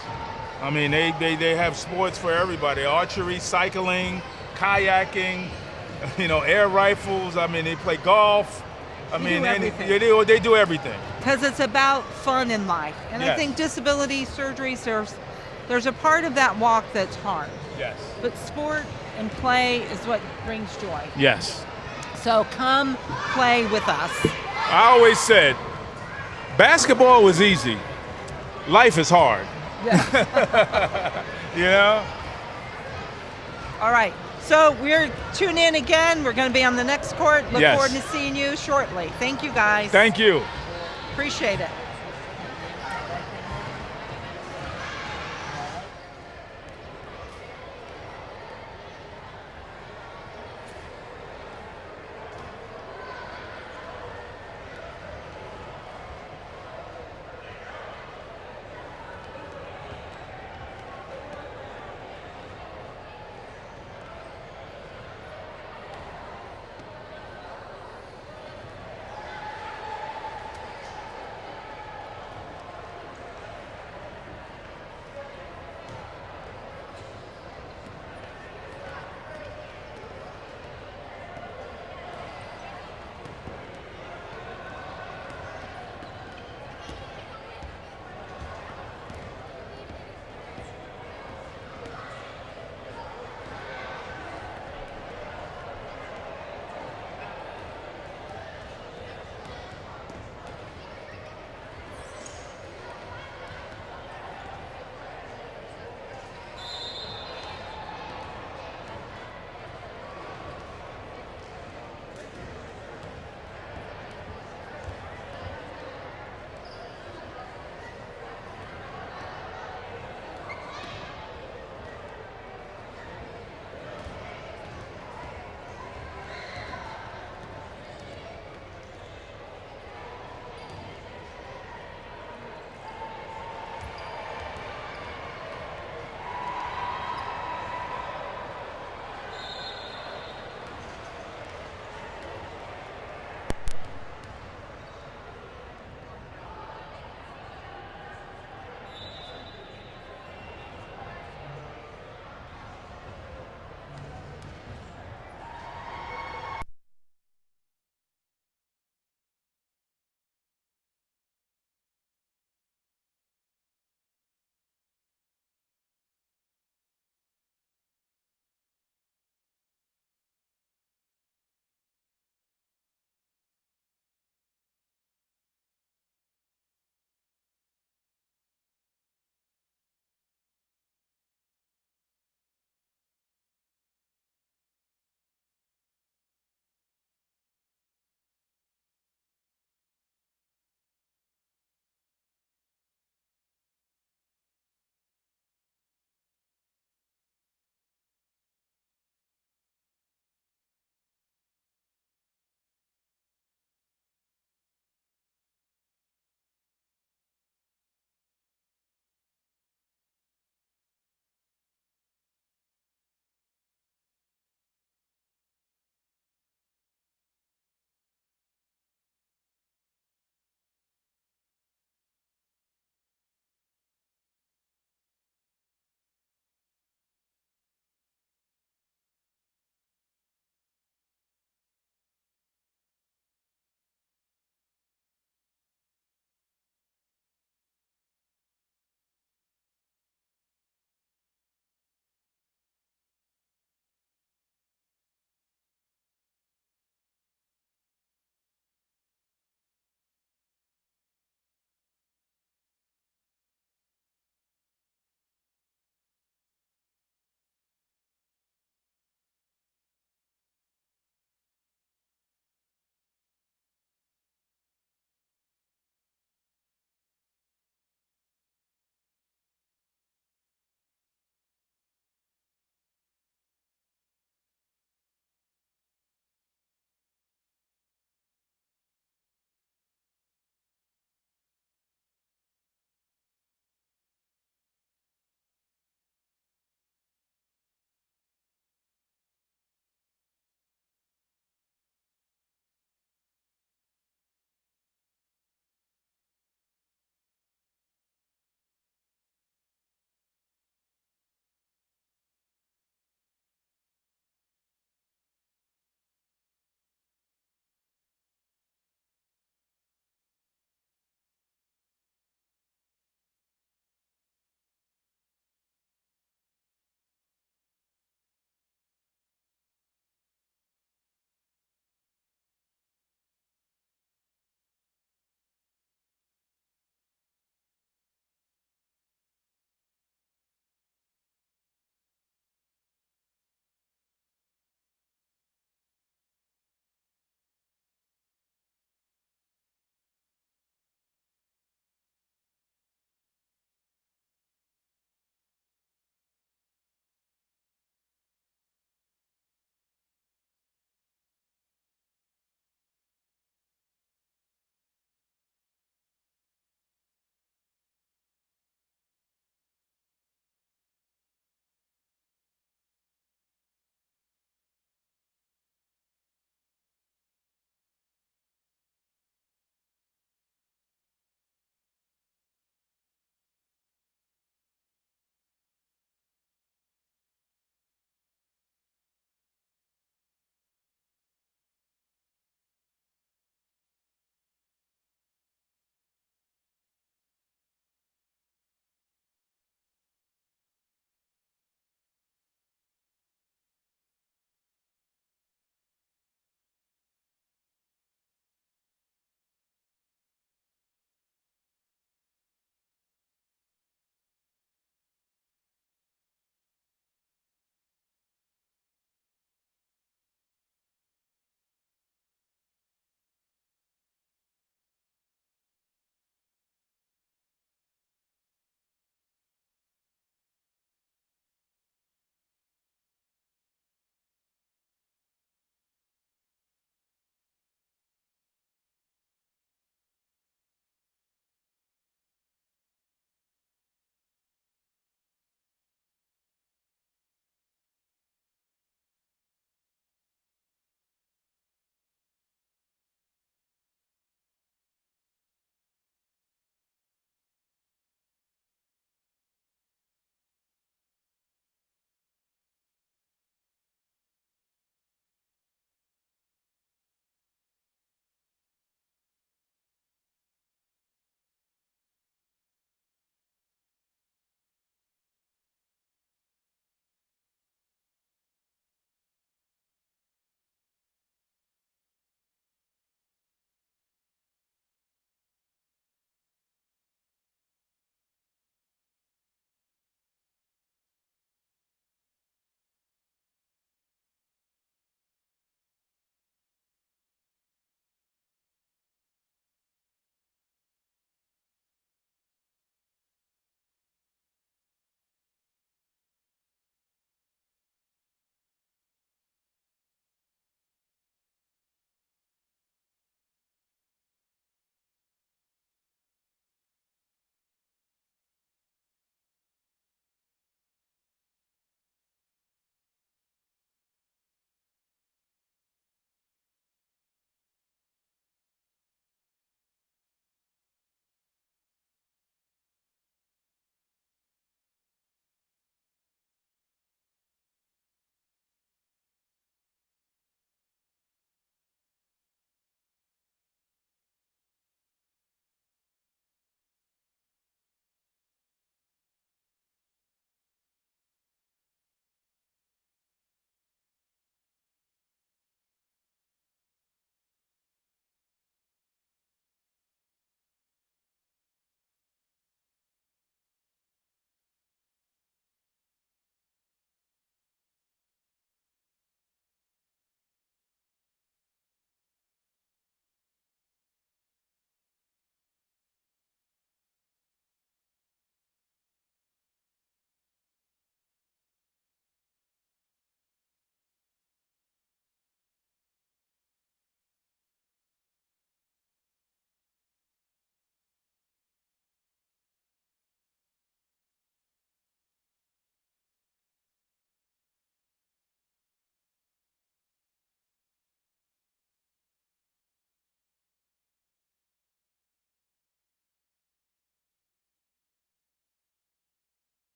I mean, they have sports for everybody. Archery, cycling, kayaking, air rifles. I mean, they play golf. They do everything. Because it's about fun in life. And I think disability surgeries, there's a part of that walk that's hard. Yes. But sport and play is what brings joy. Yes. So come play with us. I always said, basketball was easy. Life is hard. Yeah. All right. So we're tuning in again. We're going to be on the next court. Look forward to seeing you shortly. Thank you, guys. Thank you. Appreciate it.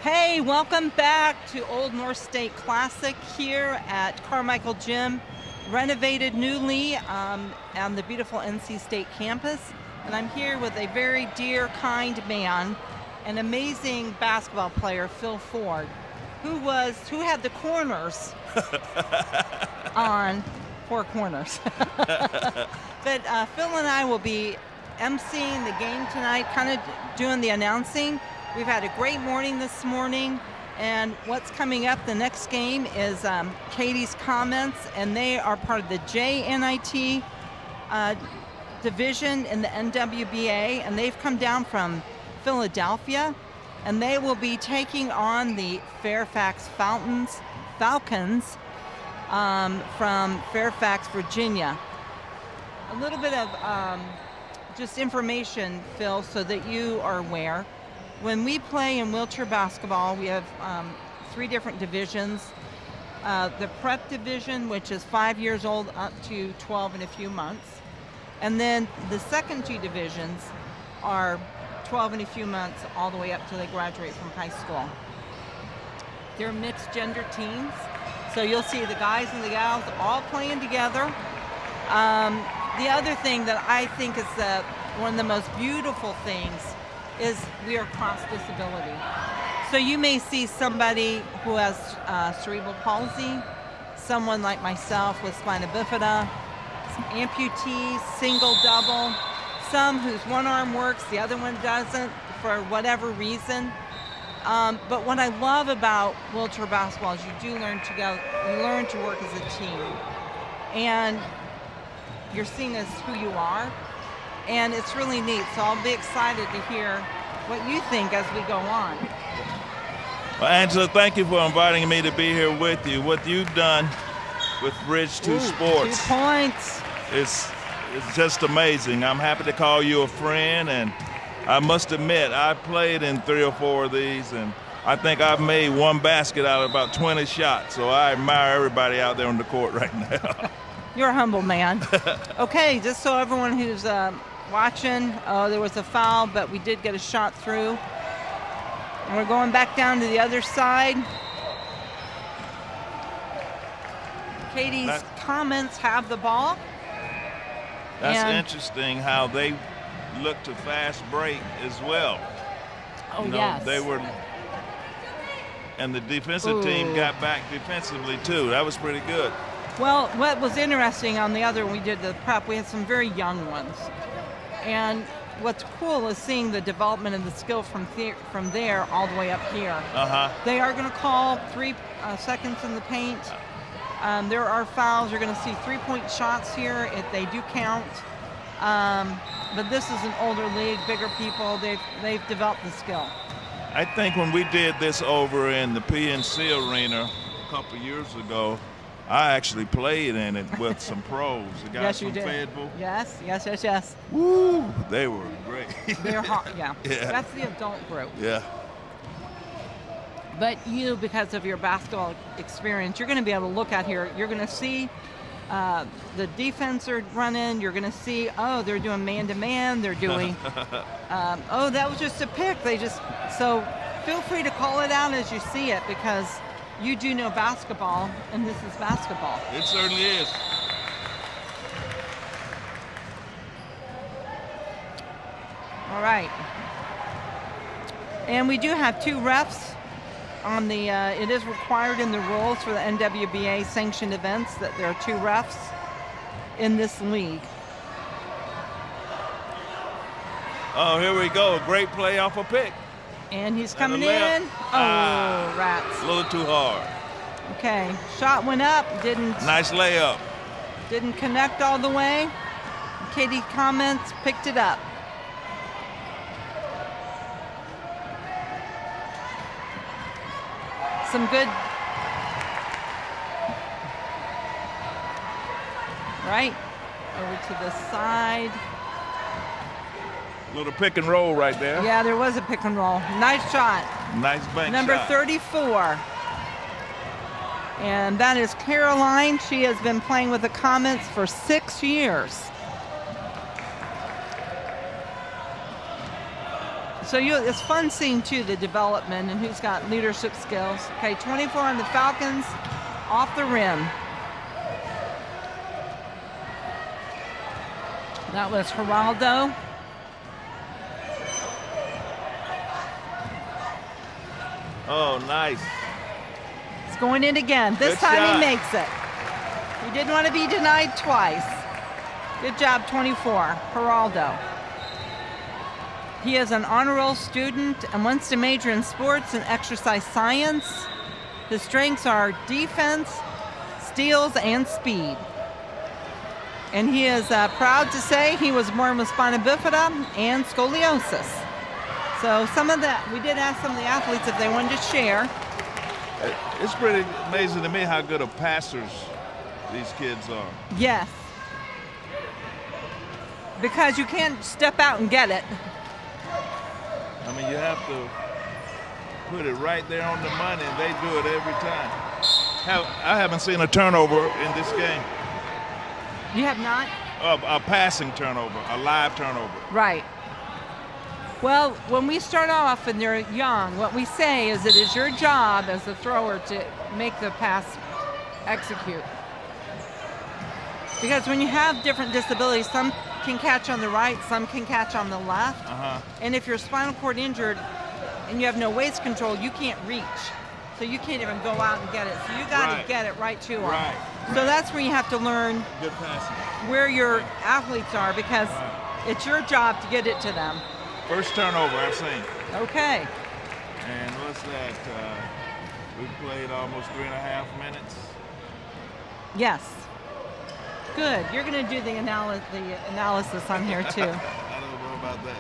Hey, welcome back to Old North State Classic here at Carmichael Gym, renovated newly on the beautiful NC State campus. And I'm here with a very dear, kind man, an amazing basketball player, Phil Ford, who had the corners on 4 corners. But Phil and I will be emceeing the game tonight, kind of doing the announcing. We've had a great morning this morning, and what's coming up, the next game is Katie's Komets, and they are part of the JNIT division in the NWBA, and they've come down from Philadelphia, and they will be taking on the Fairfax Falcons from Fairfax, Virginia. A little bit of just information, Phil, so that you are aware. When we play in wheelchair basketball, we have 3 different divisions. The prep division, which is 5 years old up to 12 in a few months. And then the second 2 divisions are 12 in a few months all the way up till they graduate from high school. They're mixed gender teams, so you'll see the guys and the gals all playing together. The other thing that I think is one of the most beautiful things is we are cross disability. So you may see somebody who has cerebral palsy, someone like myself with spina bifida, some amputees, single, double, some whose one arm works, the other one doesn't for whatever reason. But what I love about wheelchair basketball is you do learn together, you learn to work as a team. And you're seen as who you are. And it's really neat, so I'll be excited to hear what you think as we go on. Well, Angela, thank you for inviting me to be here with you. What you've done with Bridge 2 Sports 2 points. It's just amazing. I'm happy to call you a friend, and I must admit, I played in 3 or 4 of these, and I think I've made 1 basket out of about 20 shots, so I admire everybody out there on the court right now. You're a humble man. Okay, just so everyone who's watching, there was a foul, but we did get a shot through. And we're going back down to the other side. Katie's Komets have the ball. That's interesting how they look to fast break as well. Oh, yes. They were, and the defensive team got back defensively too. That was pretty good. Well, what was interesting on the other, we did the prep, we had some very young ones. And what's cool is seeing the development and the skill from there all the way up here. They are going to call 3 seconds in the paint. There are fouls. You're going to see 3-point shots here if they do count. But this is an older league, bigger people. They've developed the skill. I think when we did this over in the PNC Arena a couple years ago, I actually played in it with some pros. The guys from Fayetteville. Yes. Woo! They were great. They're hot, yeah. That's the adult group. Yeah. But you, because of your basketball experience, you're going to be able to look at here. You're going to see the defense are running. You're going to see, they're doing man-to-man. They're doing, that was just a pick. So feel free to call it out as you see it, because you do know basketball, and this is basketball. It certainly is. All right. And we do have 2 refs on the, it is required in the rules for the NWBA sanctioned events that there are 2 refs in this league. Oh, here we go. A great play off a pick. And he's coming in. Rats. A little too hard. Okay, shot went up, didn't. Nice layup. Didn't connect all the way. Katie Komets picked it up. Some good. Right, over to the side. A little pick and roll right there. Yeah, there was a pick and roll. Nice shot. Nice bank Number shot. 34. And that is Caroline. She has been playing with the Comets for 6 years. So it's fun seeing, too, the development and who's got leadership skills. Okay, 24 on the Falcons, off the rim. That was Geraldo. Oh, nice. It's going in again. This time he makes it. He didn't want to be denied twice. Good job, 24, Geraldo. He is an honor roll student and wants to major in sports and exercise science. His strengths are defense, steals, and speed. And he is proud to say he was born with spina bifida and scoliosis. So some of that, we did ask some of the athletes if they wanted to share. It's pretty amazing to me how good of passers these kids are. Yes. Because you can't step out and get it. I mean, you have to put it right there on the money, and they do it every time. I haven't seen a turnover in this game. You have not? A passing turnover, a live turnover. Right. Well, when we start off and they're young, what we say is it is your job as a thrower to make the pass execute. Because when you have different disabilities, some can catch on the right, some can catch on the left. And if you're spinal cord injured and you have no waist control, you can't reach. So you can't even go out and get it. So you got to get it right to them. Right. So that's where you have to learn Good passing. where your athletes are, because it's your job to get it to them. First turnover I've seen. Okay. And what's that? We played almost 3.5 minutes. Yes. Good. You're going to do the analysis on here too. I don't know about that.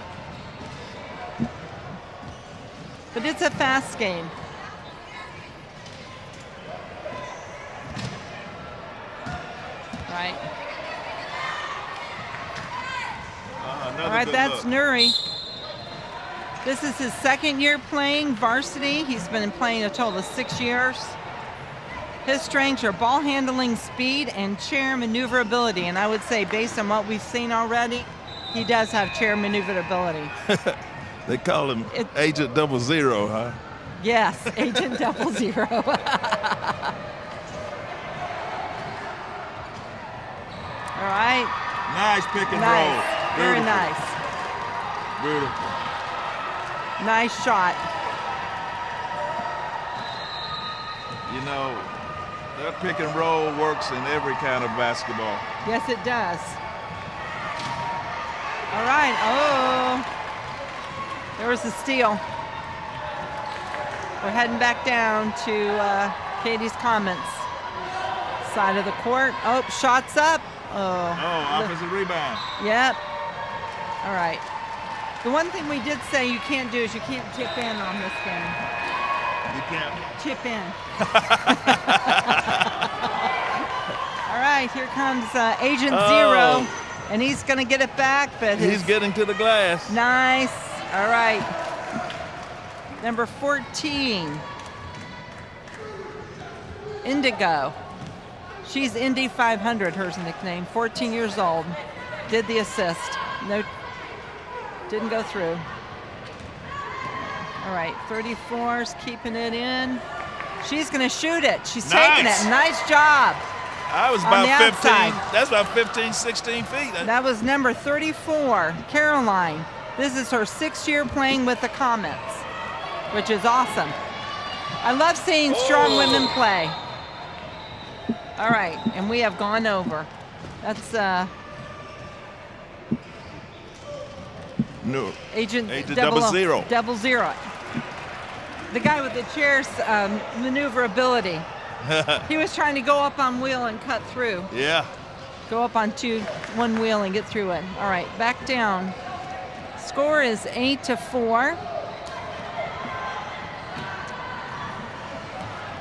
But it's a fast game. Right. All right, that's Nuri. This is his second year playing varsity. He's been playing a total of 6 years. His strengths are ball handling, speed, and chair maneuverability. And I would say, based on what we've seen already, he does have chair maneuverability. They call him Agent 00, huh? Yes, Agent 00. All right. Nice pick and Nice. roll. Very Beautiful. nice. Beautiful. Nice shot. You know, that pick and roll works in every kind of basketball. Yes, it does. All right. Oh, there was the steal. We're heading back down to Katie's Komets side of the court. Oh, shots up. Oh, offensive rebound. Yep. All right. The one thing we did say you can't do is you can't chip in on this game. You can't. Chip in. All right, here comes Agent 0, and he's going to get it back, but he's getting to the glass. Nice. All right. Number 14, Indigo. She's Indy 500, her nickname. 14 years old. Did the assist. No, didn't go through. All right, 34's keeping it in. She's going to shoot it. She's taking it. Nice job. I was about 15. That's about 15, 16 feet. That was number 34, Caroline. This is her 6th year playing with the Comets, which is awesome. I love seeing strong women play. All right, and we have gone over. That's no. Agent 00. 00. The guy with the chair's maneuverability. He was trying to go up on wheel and cut through. Yeah. Go up on one wheel and get through it. All right, back down. Score is 8-4.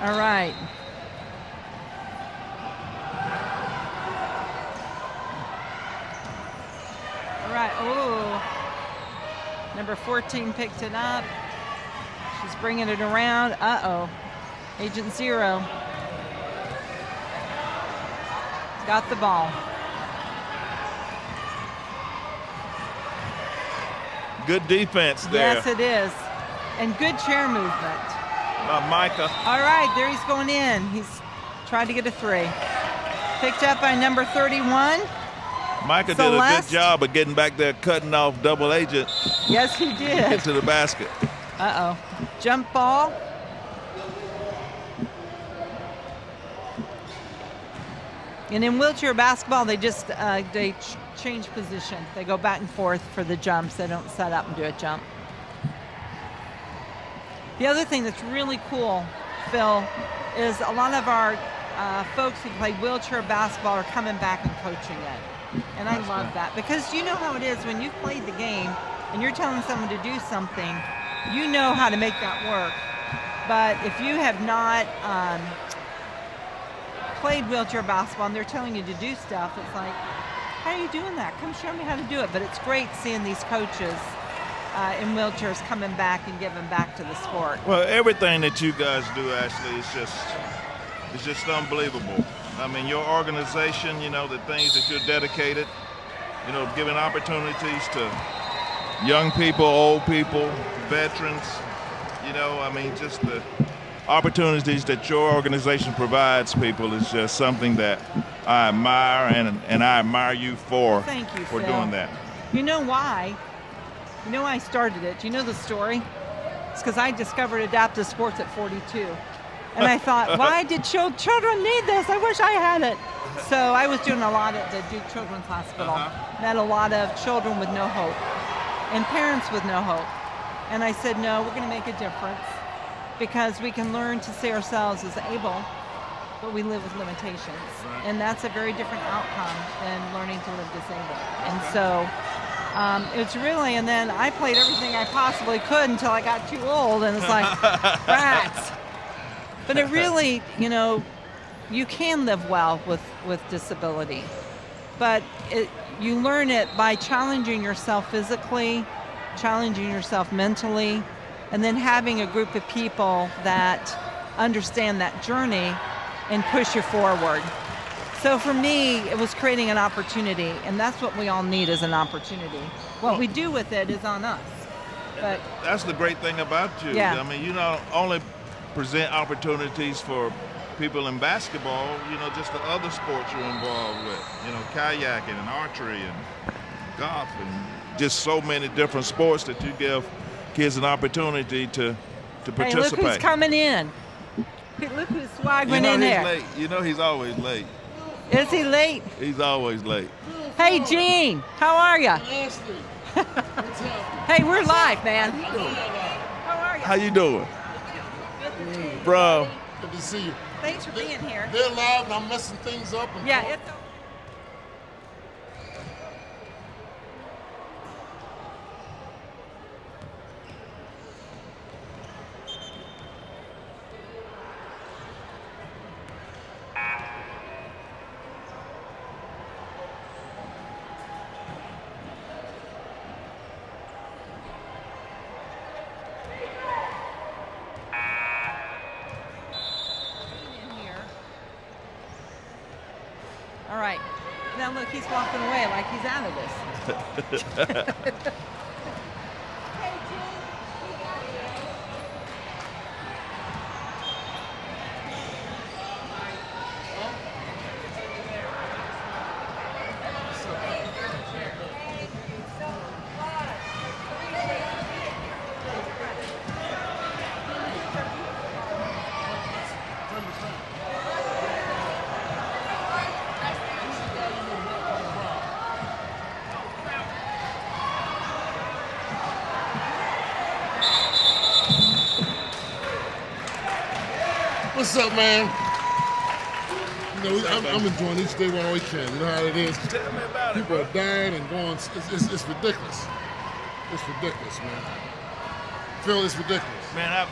All right. All right. Oh, number 14 picked it up. She's bringing it around. Uh-oh. Agent 0 got the ball. Good defense there. Yes, it is. And good chair movement. Micah. All right, there he's going in. He's trying to get a 3. Picked up by number 31. Micah Celeste. did a good job of getting back there, cutting off double agent. Yes, he did. Into the basket. Uh-oh. Jump ball. And in wheelchair basketball, they just change position. They go back and forth for the jumps. They don't set up and do a jump. The other thing that's really cool, Phil, is a lot of our folks who play wheelchair basketball are coming back and coaching it. And I love that, because you know how it is when you've played the game and you're telling someone to do something, you know how to make that work. But if you have not played wheelchair basketball and they're telling you to do stuff, it's like, how are you doing that? Come show me how to do it. But it's great seeing these coaches in wheelchairs coming back and giving back to the sport. Well, everything that you guys do, Ashley, is just unbelievable. I mean, your organization, you know, the things that you're dedicated, you know, giving opportunities to young people, old people, veterans, you know, I mean, just the opportunities that your organization provides people is just something that I admire, and I admire you for. Thank you, for Phil. doing that. You know why? You know why I started it? Do you know the story? It's because I discovered adaptive sports at 42. And I thought, why did children need this? I wish I had it. So I was doing a lot at the Duke Children's Hospital. Met a lot of children with no hope and parents with no hope. And I said, no, we're going to make a difference, because we can learn to see ourselves as able, but we live with limitations. And that's a very different outcome than learning to live disabled. And so it's really, and then I played everything I possibly could until I got too old, and it's like, rats. But it really, you know, you can live well with disability, but you learn it by challenging yourself physically, challenging yourself mentally, and then having a group of people that understand that journey and push you forward. So for me, it was creating an opportunity, and that's what we all need, is an opportunity. What we do with it is on us. But that's the great thing about you. Yeah. I mean, you not only present opportunities for people in basketball, you know, just the other sports you're involved with, you know, kayaking and archery and golf and just so many different sports that you give kids an opportunity to participate. hey, look who's coming in. Look who's swaggering in there. Late. You know he's always late. Is he late? He's always late. Hey, Gene, how are you? Ashley, what's up? Hey, we're live, man. How How are you? How you doing? Bro. Good to see you. Thanks for being here. They're live and I'm messing things up. Yeah, it's all right. Now look, he's walking away like he's out of this. What's up, man? You know, I'm enjoying each day while we can. You know how it is. Tell me about it. People are dying and going. It's ridiculous. It's ridiculous, man. Phil, it's ridiculous. Man, I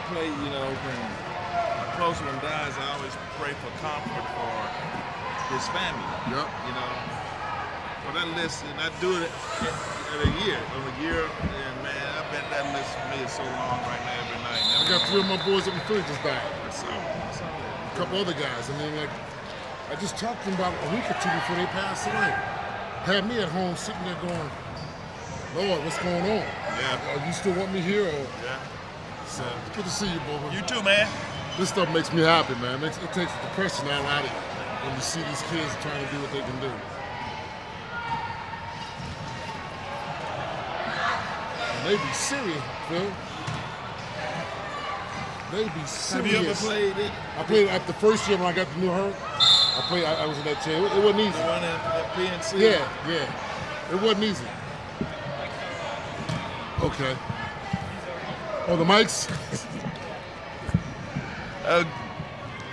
play, you know, when a close one dies, I always pray for comfort for his family. Yep. You know, for that list, and I do it every year. And man, I bet that list for me is so long right now every night. I got 3 of my boys up in Philly just died. That's all. A couple other guys. I mean, like, I just talked to them about a week or 2 before they passed away. Had me at home sitting there going, Lord, what's going on? Yeah. You still want me here? Or? Yeah. So, it's good to see you, boy. You too, man. This stuff makes me happy, man. It takes the depression out of you when you see these kids trying to do what they can do. And they be serious, Phil. They be serious. Have you ever played it? I played at the first year when I got the new hurt. I was in that chair. It wasn't easy. The one at PNC? Yeah. It wasn't easy. Okay. Oh, the mics?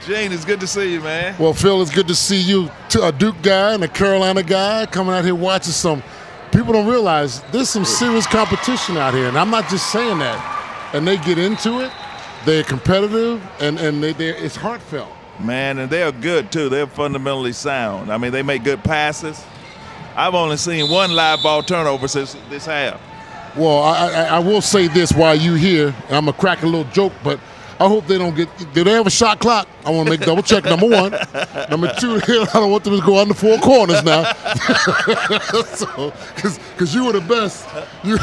Gene, it's good to see you, man. Well, Phil, it's good to see you, a Duke guy and a Carolina guy coming out here watching some. People don't realize there's some serious competition out here, and I'm not just saying that. And they get into it. They're competitive, and it's heartfelt. Man, and they're good, too. They're fundamentally sound. I mean, they make good passes. I've only seen one live ball turnover since this half. Well, I will say this while you're here, and I'm going to crack a little joke, but I hope they don't get – do they have a shot clock? I want to make double check, number one. Number two, I don't want them to go under four corners now. So, because you were the best. You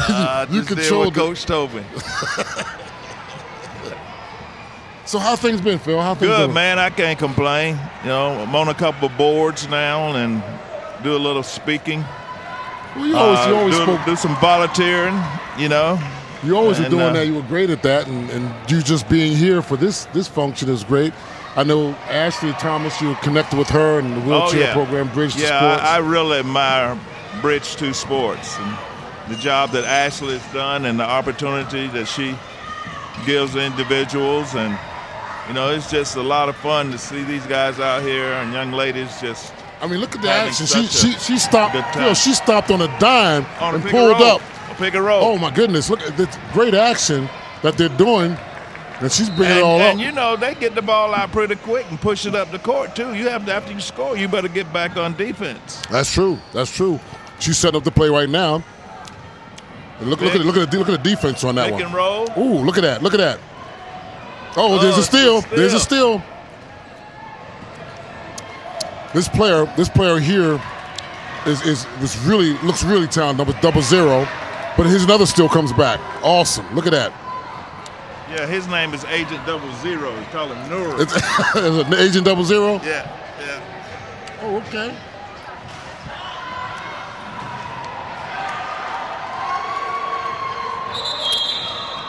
controlled what Coach told me. So how things been, Phil? How things Good, doing? man. I can't complain. You know, I'm on a couple of boards now and do a little speaking. Well, you always do some volunteering, you know. You always were doing that. You were great at that, and you just being here for this function is great. I know Ashley Thomas, you were connected with her and the wheelchair program, Bridge to Sports. Yeah, I really admire Bridge to Sports and the job that Ashley has done and the opportunity that she gives individuals. And, you know, it's just a lot of fun to see these guys out here and young ladies just. I mean, look at the action. She stopped. You know, she stopped on a dime and pulled up. Pick and roll. Oh my goodness! Look at this great action that they're doing, and she's bringing it all up. And you know they get the ball out pretty quick and push it up the court too. You have to, after you score, you better get back on defense. That's true. That's true. She's setting up the play right now. And look at the defense on that one. Pick and roll. Ooh, look at that! Look at that! Oh, there's a steal. There's a steal. This player here looks really talented. Number 0, but here's another steal comes back. Awesome! Look at that. Yeah, his name is Agent 00. You call him Noor. It's an Agent 00. Yeah. Oh, okay.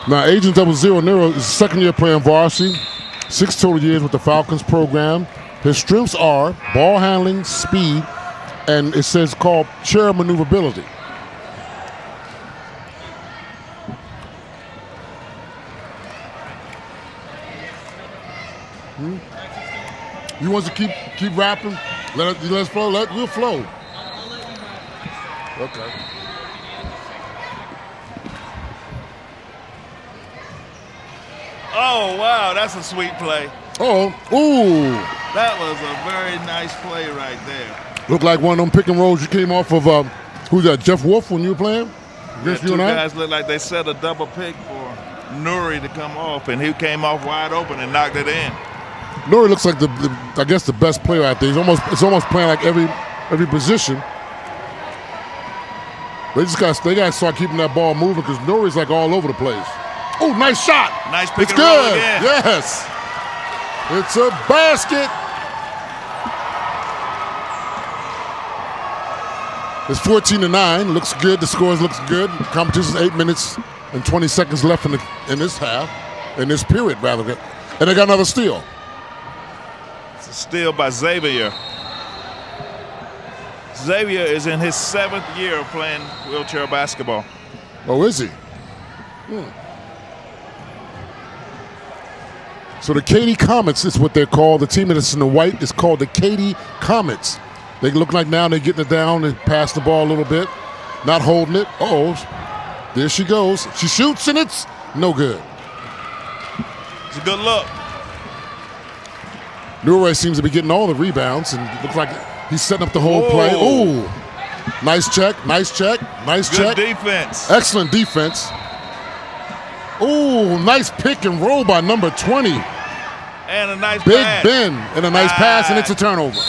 Now, Agent 00 Nero is a second-year playing varsity, 6 total years with the Falcons program. His strengths are ball handling, speed, and it says called chair maneuverability. You want to keep rapping? Let's flow. We'll flow. Okay. Oh wow, that's a sweet play. Oh, ooh. That was a very nice play right there. Looked like one of them pick and rolls you came off of, who's that, Jeff Wolf when you were playing? Yeah, two guys looked like they set a double pick for Nuri to come off, and he came off wide open and knocked it in. Nuri looks like the best player out there. It's almost playing like every position. They gotta start keeping that ball moving because Nuri's like all over the place. Oh, nice shot. Nice pick it's and good. roll again. Yes. It's a basket. It's 14-9. Looks good. The scores looks good. The competition's 8 minutes and 20 seconds left in this half, in this period rather. And they got another steal. It's a steal by Xavier. Xavier is in his 7th year of playing wheelchair basketball. Oh, is he? So the Katy Komets is what they're called. The team that's in the white is called the Katy Komets. They look like now they're getting it down and pass the ball a little bit, not holding it. There she goes. She shoots and it's no good. It's a good look. Nure seems to be getting all the rebounds and looks like he's setting up the whole play. Ooh, nice check. Good defense. Excellent defense. Ooh, nice pick and roll by number 20. And a nice Big pass. Ben and a nice pass, and it's a turnover.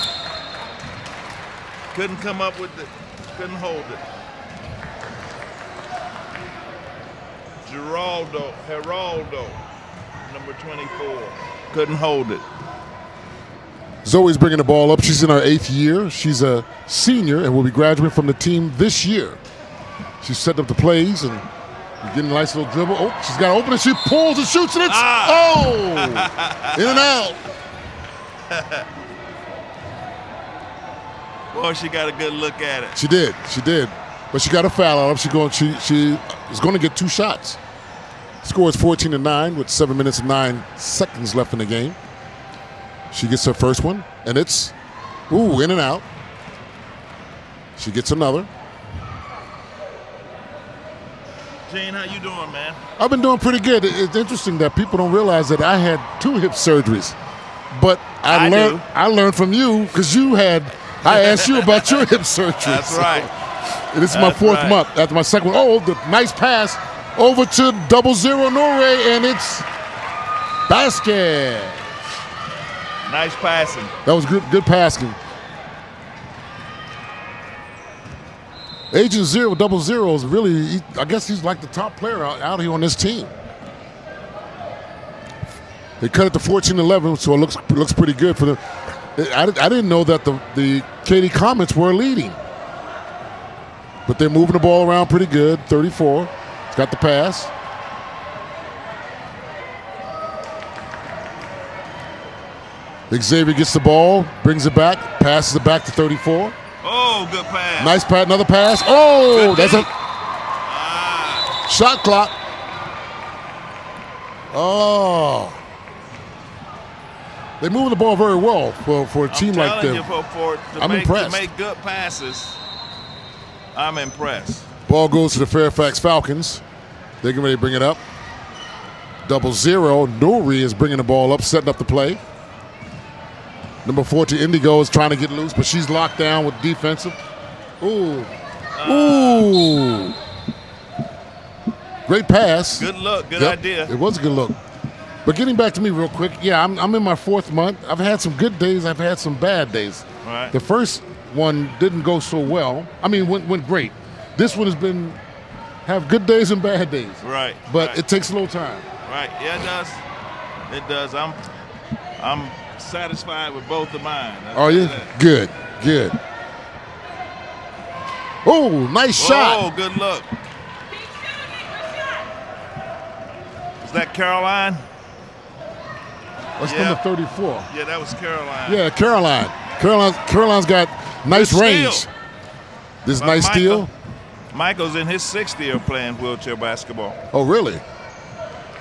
Couldn't come up with it. Couldn't hold it. Geraldo, number 24. Couldn't hold it. Zoe's bringing the ball up. She's in her 8th year. She's a senior and will be graduating from the team this year. She's setting up the plays and getting a nice little dribble. Oh, she's got to open it. She pulls and shoots, and it's in and out. Boy, she got a good look at it. She did. But she got a foul on her. She is going to get 2 shots. Score is 14-9 with 7 minutes and 9 seconds left in the game. She gets her first one, and it's in and out. She gets another. Gene, how you doing, man? I've been doing pretty good. It's interesting that people don't realize that I had 2 hip surgeries, but I learned from you because I asked you about your hip surgery. That's right. And this is my 4th month after my second one. Oh, the nice pass over to 00 Norway, and it's basket. Nice passing. That was good passing. Agent 00 is really, I guess he's like the top player out here on this team. They cut it to 14-11, so it looks pretty good for them. I didn't know that the Katy Komets were leading. But they're moving the ball around pretty good. 34. It's got the pass. Xavier gets the ball, brings it back, passes it back to 34. Oh, good pass. Nice pass, another pass. Oh, that's a shot clock. Oh. They're moving the ball very well for a team like them. I'm impressed. To make good passes, I'm impressed. Ball goes to the Fairfax Falcons. They're getting ready to bring it up. 00. Nuri is bringing the ball up, setting up the play. Number 14, Indigo, is trying to get loose, but she's locked down with defensive. Ooh. Great pass. Good look. Good idea. It was a good look. But getting back to me real quick, I'm in my 4th month. I've had some good days. I've had some bad days. Right. The first one didn't go so well. I mean, went great. This one has have good days and bad days. Right. But it takes a little time. Right. Yeah, it does. I'm satisfied with both of mine. Are you? Good. Oh, nice shot. Oh, good look. Is that Caroline? That's number 34. Yeah, that was Caroline. Yeah, Caroline's got nice range. This nice steal. Michael's in his 6th year playing wheelchair basketball. Oh, really?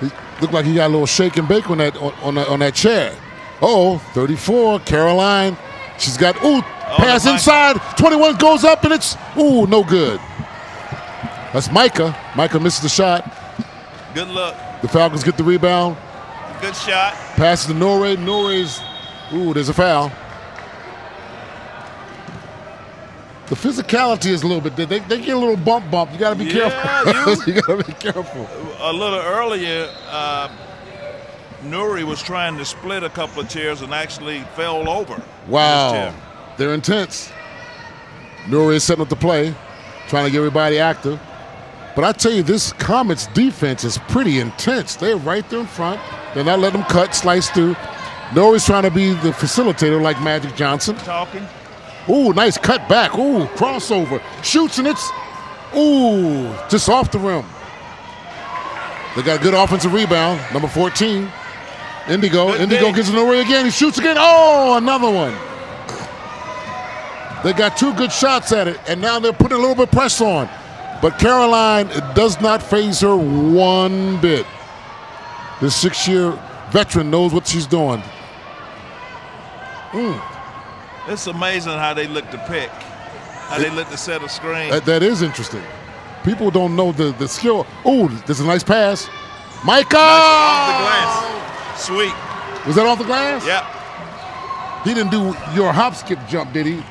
He looked like he got a little shake and bake on that chair. Oh, 34, Caroline. She's got, pass inside. 21 goes up, and it's, no good. That's Micah. Micah misses the shot. Good look. The Falcons get the rebound. Good shot. Passes to Norway. Norway's, there's a foul. The physicality is a little bit, they get a little bump. You got to be careful. You got to be careful. A little earlier, Nuri was trying to split a couple of chairs and actually fell over. Wow. They're intense. Nuri is setting up the play, trying to get everybody active. But I tell you, this Comets defense is pretty intense. They're right there in front. They're not letting them cut, slice through. Nuri's trying to be the facilitator like Magic Johnson. Talking. Nice cut back. Crossover. Shoots, and it's, just off the rim. They got a good offensive rebound. Number 14, Indigo. Indigo gets it away again. He shoots again. Another one. They got 2 good shots at it, and now they're putting a little bit of pressure on. But Caroline, it does not faze her one bit. This 6-year veteran knows what she's doing. It's amazing how they look to pick, how they look to set a screen. That is interesting. People don't know the skill. There's a nice pass. Micah! Nice, off the glass. Sweet. Was that off the glass? Yep. He didn't do your hop, skip, jump, did he?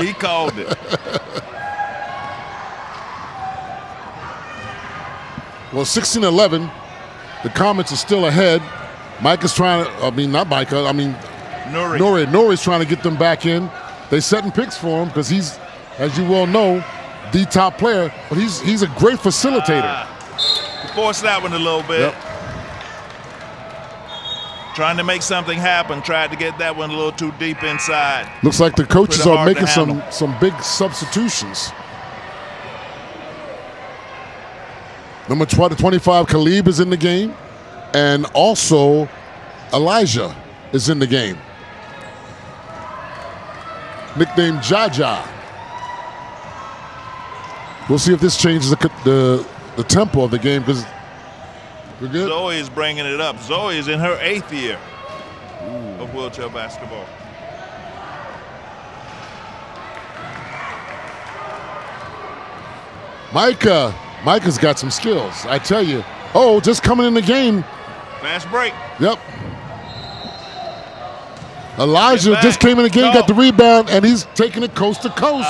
He called it. Well, 16-11. The Comets are still ahead. Micah's trying to, not Micah, Nuri. Nuri's trying to get them back in. They setting picks for him because he's, as you well know, the top player, but he's a great facilitator. Forced that one a little bit. Yep. Trying to make something happen. Tried to get that one a little too deep inside. Looks like the coaches Pretty are hard to making handle. some big substitutions. Number 25, Khalib, is in the game. And also, Elijah is in the game. Nicknamed Jaja. We'll see if this changes the tempo of the game, because we're good. Zoe is bringing it up. Zoe is in her 8th year of wheelchair basketball. Micah's got some skills, I tell you. Oh, just coming in the game. Fast break. Yep. Elijah just came in the game, got the rebound, and he's taking it coast to coast.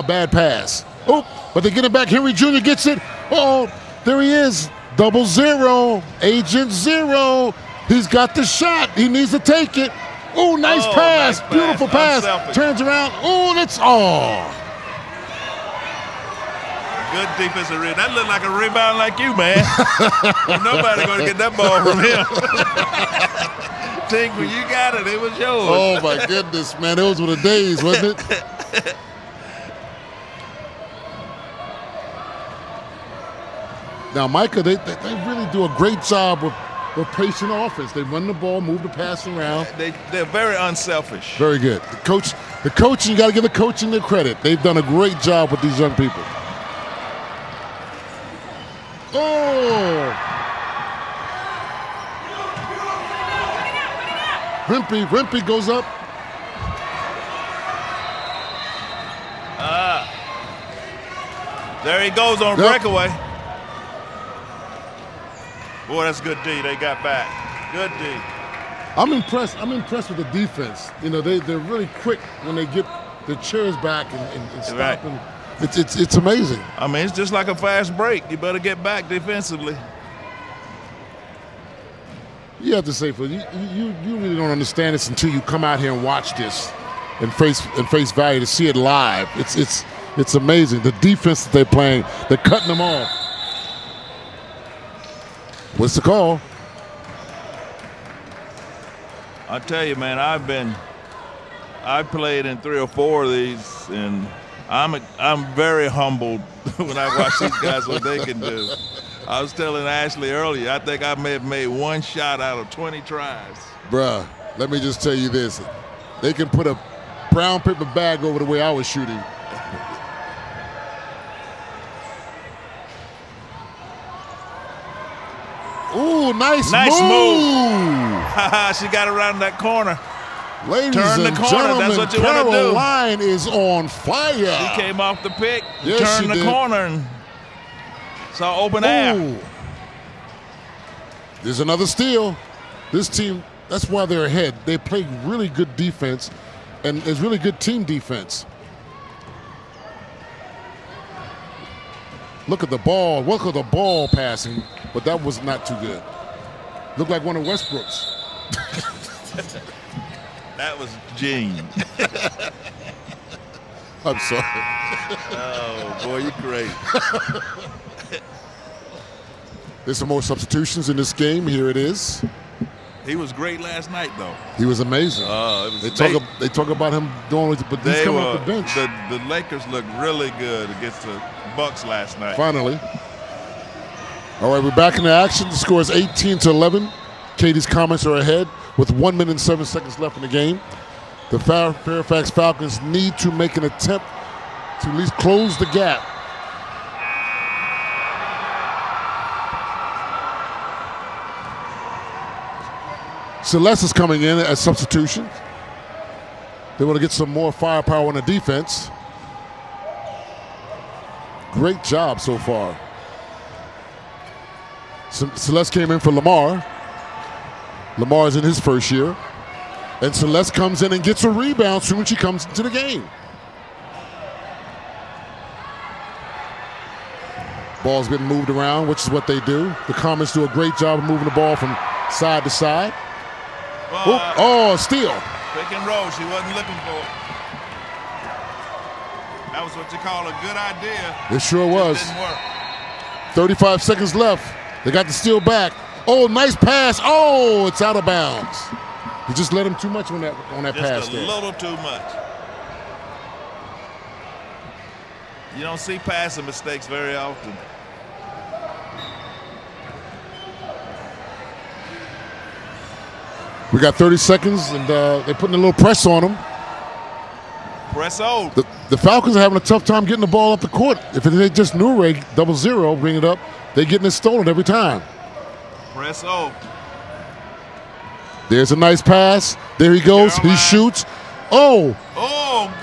Bad pass. Oh, but they get it back. Henry Jr. gets it. Oh, there he is. 0-0. Agent 0. He's got the shot. He needs to take it. Oh, nice pass. Nice Beautiful pass. Unselfish. Turns around. Oh, that's Good defensive rebound. That looked like a rebound like you, man. Nobody going to get that ball from him. Tink, when you got it, it was yours. Oh, my goodness, man. Those were the days, wasn't it? Now, Micah, they really do a great job of patient offense. They run the ball, move the pass around. They're very unselfish. Very good. The coaching, you got to give the coaching their credit. They've done a great job with these young people. Oh! Rimpey goes up. There he goes on breakaway. Boy, that's good D. They got back. Good D. I'm impressed with the defense. You know, they're really quick when they get the chairs back and stop Right. them. It's amazing. I mean, it's just like a fast break. You better get back defensively. You have to say, Phil, you really don't understand this until you come out here and watch this and face value to see it live. It's amazing. The defense that they're playing, they're cutting them off. What's the call? I tell you, man, I played in 3 or 4 of these, and I'm very humbled when I watch these guys what they can do. I was telling Ashley earlier, I think I may have made 1 shot out of 20 tries. Bruh, let me just tell you this. They can put a brown paper bag over the way I was shooting. Ooh, nice move. She got around that corner. Ladies Turn the and corner. gentlemen, That's what you want to do. Caroline is on fire. She came off the pick, Yes, turned she the did. corner, and saw open air. Ooh. There's another steal. This team, that's why they're ahead. They play really good defense, and it's really good team defense. Look at the ball. Look at the ball passing, but that was not too good. Looked like one of Westbrook's. That was Gene. I'm sorry. Oh, boy, you're great. There's some more substitutions in this game. Here it is. He was great last night, though. He was amazing. They talk about him doing it, but he's coming off the bench. The Lakers looked really good against the Bucks last night. Finally. All right, we're back into action. The score is 18-11. Katie's Komets are ahead with 1 minute and 7 seconds left in the game. The Fairfax Falcons need to make an attempt to at least close the gap. Celeste is coming in as substitution. They want to get some more firepower on the defense. Great job so far. Celeste came in for Lamar. Lamar's in his first year. And Celeste comes in and gets a rebound soon as she comes into the game. Ball's getting moved around, which is what they do. The Comets do a great job of moving the ball from side to side. Steal. Pick and roll. She wasn't looking for it. That was what you call a good idea. It sure was. It didn't work. 35 seconds left. They got the steal back. Oh, nice pass. Oh, it's out of bounds. He just let him too much on that pass there. Just a little too much. You don't see passing mistakes very often. We got 30 seconds, and they're putting a little press on him. Press on. The Falcons are having a tough time getting the ball up the court. If they just knew Ray 0-0, bring it up, they're getting it stolen every time. Press on. There's a nice pass. There he goes. He shoots. Oh,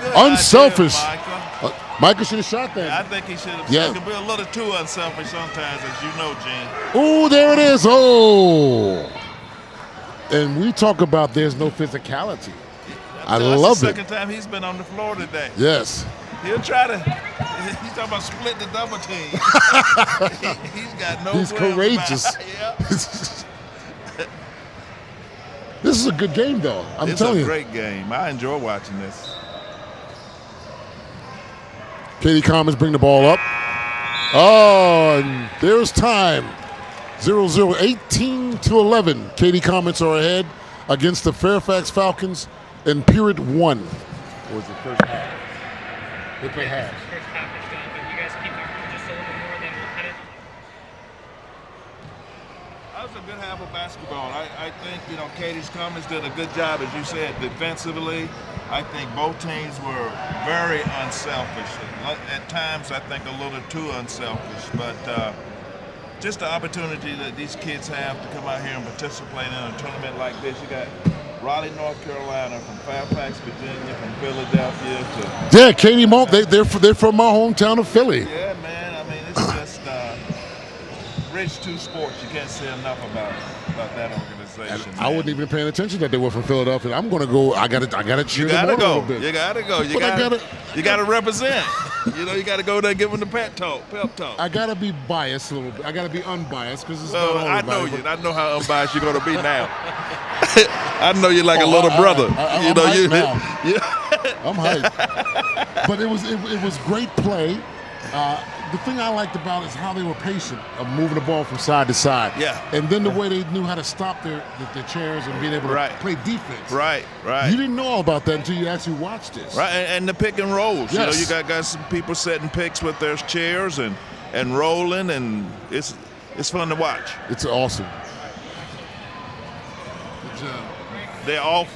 good. unselfish. Idea, Michael should have shot that. Yeah, I think he should have. Yeah. He can be a little too unselfish sometimes, as you know, Gene. Oh, there it is. Oh. And we talk about there's no physicality. I love it. That's the second time he's been on the floor today. Yes. He'll try to. He's talking about split the double team. He's got no. He's courageous. This is a good game, though. I'm telling you. It's a great game. I enjoy watching this. Katie Komets bring the ball up. Oh, and there's time. 0-0, 18-11. Katie Komets are ahead against the Fairfax Falcons in period 1. Or was it first half? They play half. First half is done, but you guys keep talking just a little bit more than we'll cut it. That was a good half of basketball. I think, Katie's Komets did a good job, as you said, defensively. I think both teams were very unselfish. At times, I think a little too unselfish. But just the opportunity that these kids have to come out here and participate in a tournament like this. You got Raleigh, North Carolina, from Fairfax, Virginia, from Philadelphia to... Yeah, Katie Moult, they're from my hometown of Philly. Yeah, man. I mean, it's just Bridge 2 Sports. You can't say enough about that organization. I wasn't even paying attention that they were from Philadelphia. I'm going to go. I got to cheer them on a little bit. You got to go. You got to represent. You got to go there and give them the pep talk. I got to be biased a little bit. I got to be unbiased because it's not I know everybody, you. I know how unbiased you're going to be now. I know you're like a little brother. I'm hyped. But it was great play. The thing I liked about it is how they were patient of moving the ball from side to side. Yeah. And then the way they knew how to stop their chairs and being able to play defense. Right. You didn't know all about that until you actually watched this. Right, and the pick and rolls. Yes. You got some people setting picks with their chairs and rolling, and it's fun to watch. It's awesome. Good job. They're all.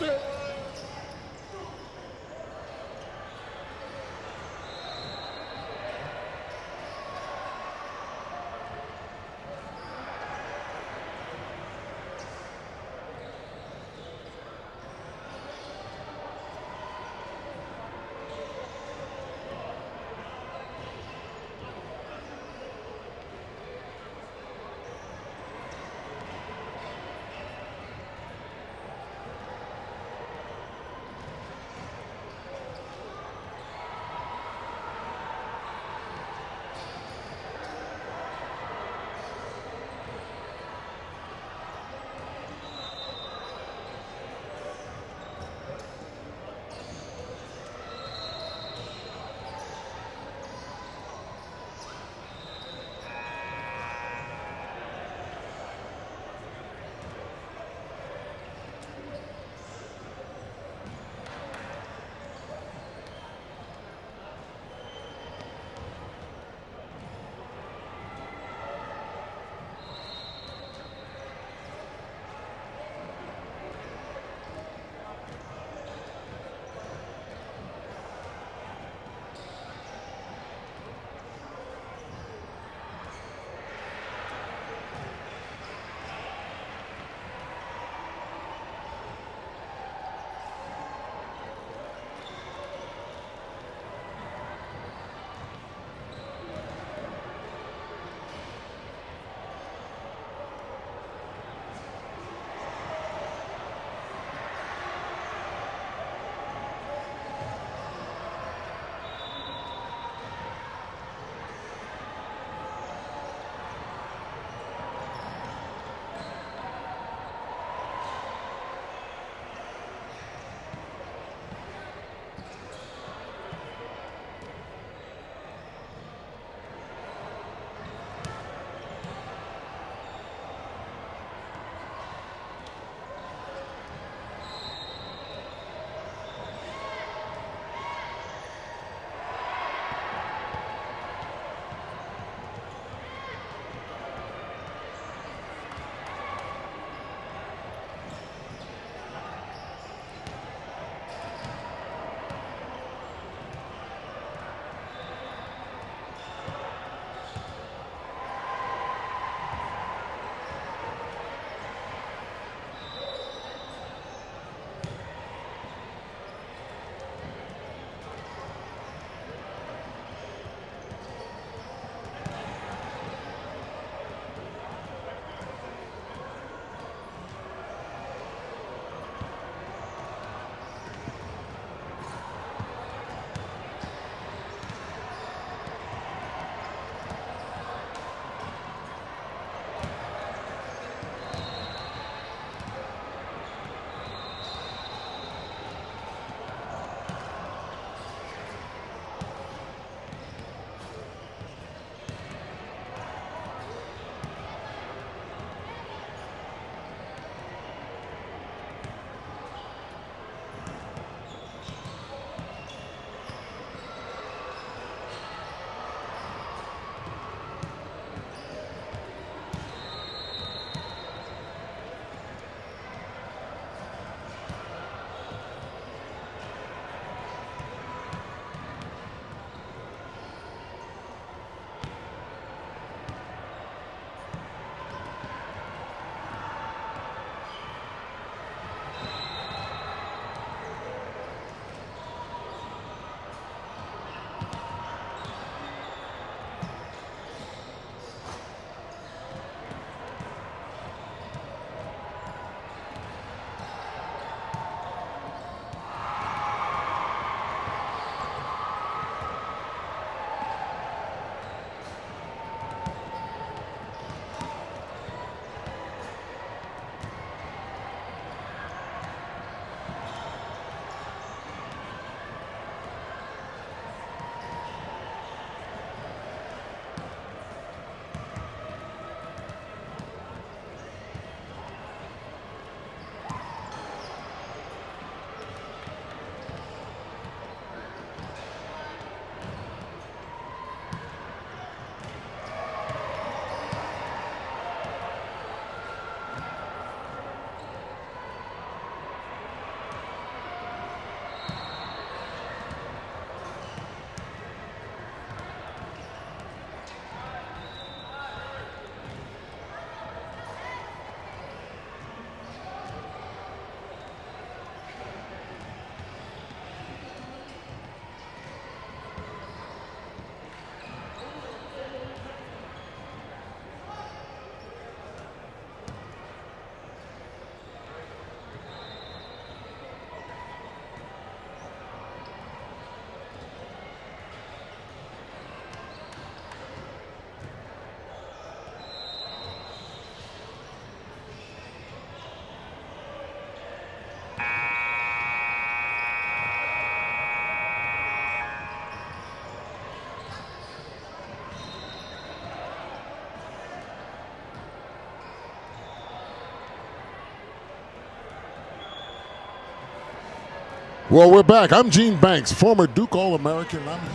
Well, we're back. I'm Gene Banks, former Duke All-American. I'm here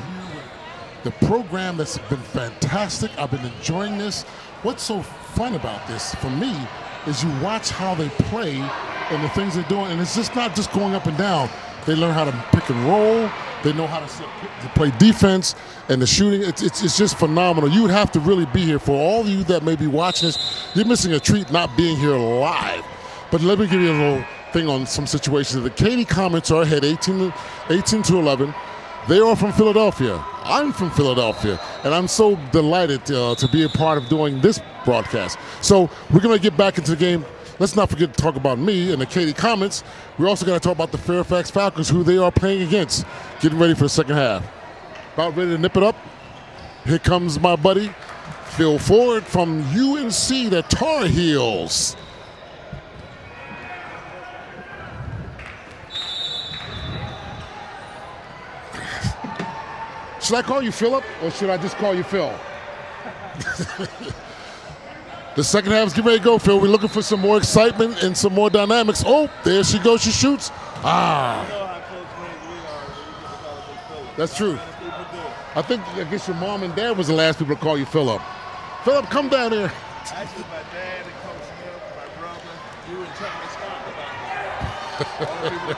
with the program that's been fantastic. I've been enjoying this. What's so fun about this for me is you watch how they play and the things they're doing, and it's just not just going up and down. They learn how to pick and roll. They know how to play defense, and the shooting. It's just phenomenal. You would have to really be here. For all of you that may be watching this, you're missing a treat not being here live. But let me give you a little thing on some situations. The Katy Komets are ahead 18 to 11. They are from Philadelphia. I'm from Philadelphia, and I'm so delighted to be a part of doing this broadcast. So we're going to get back into the game. Let's not forget to talk about me and the Katy Komets. We're also going to talk about the Fairfax Falcons, who they are playing against, getting ready for the second half. About ready to nip it up. Here comes my buddy, Phil Ford from UNC, the Tar Heels. Should I call you Philip, or should I just call you Phil? The second half is getting ready to go, Phil. We're looking for some more excitement and some more dynamics. Oh, there she goes. She shoots. That's true. I guess your mom and dad was the last people to call you Philip. Philip, come down here. Actually, my dad and Coach Smith, my brother, you and Chuck about me.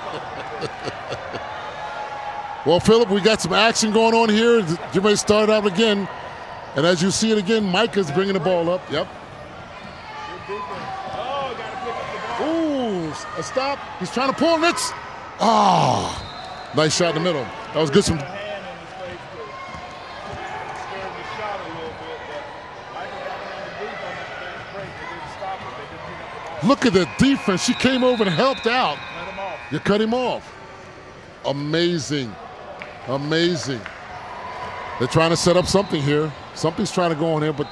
Well, Philip, we got some action going on here. You may start out again. And as you see it again, Micah's bringing the ball up. Yep. Ooh, a stop. He's trying to pull Nitz. Oh, nice shot in the middle. That was good. Look at the defense. She came over and helped out. You cut him off. Amazing. Amazing. They're trying to set up something here. Something's trying to go on here, but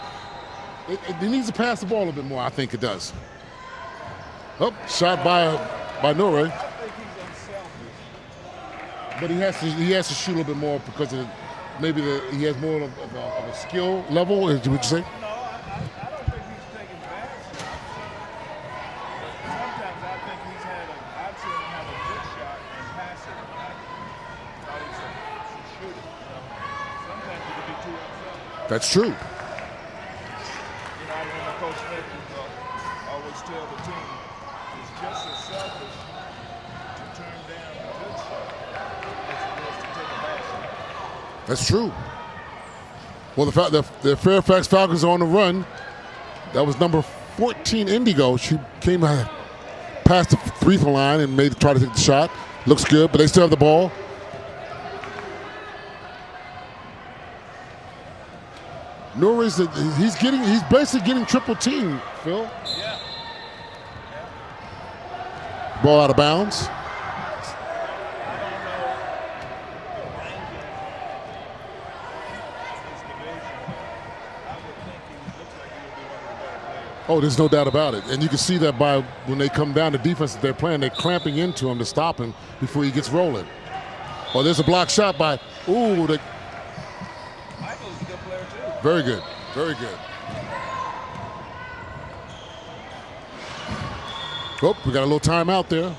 it needs to pass the ball a little bit more. I think it does. Oh, shot by Norrie. But he has to shoot a little bit more because of he has more of a skill level. Would you say? No, I don't think he's taking bad shots. Sometimes I think I've seen him have a good shot and pass it. I thought he should shoot it. Sometimes you can be too upset. That's true. I remember Coach Smith always tell the team, it's just as selfish to turn down a good shot as it is to take a bad shot. That's true. Well, the Fairfax Falcons are on the run. That was number 14, Indigo. She came past the free throw line and try to take the shot. Looks good, but they still have the ball. Norrie's he's basically getting triple teamed, Phil. Yeah. Ball out of bounds. Oh, there's no doubt about it. And you can see that by when they come down, the defense that they're playing, they're clamping into him to stop him before he gets rolling. Oh, there's a block shot by, Michael's a good player too. Very good, very good. Oh, we got a little timeout there. It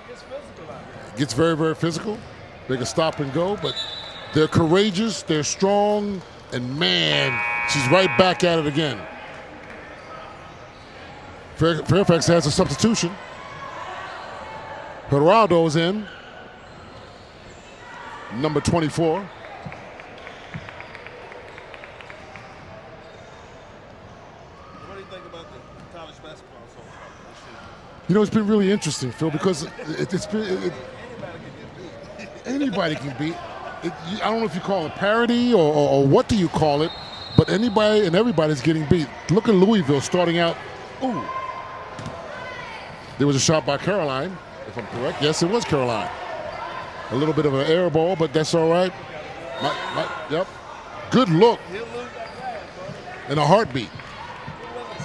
gets physical out here. It gets very, very physical. They can stop and go, but they're courageous, they're strong, and man, she's right back at it again. Fairfax has a substitution. Geraldo's in. Number 24. What do you think about the college basketball so far this season? You know, it's been really interesting, Phil, because anybody can beat. I don't know if you call it parity or what do you call it, but anybody and everybody's getting beat. Look at Louisville starting out. Ooh. There was a shot by Caroline, if I'm correct. Yes, it was Caroline. A little bit of an air ball, but that's all right. Yep. Good look. He'll lose that flag, buddy. In a heartbeat. Who was it,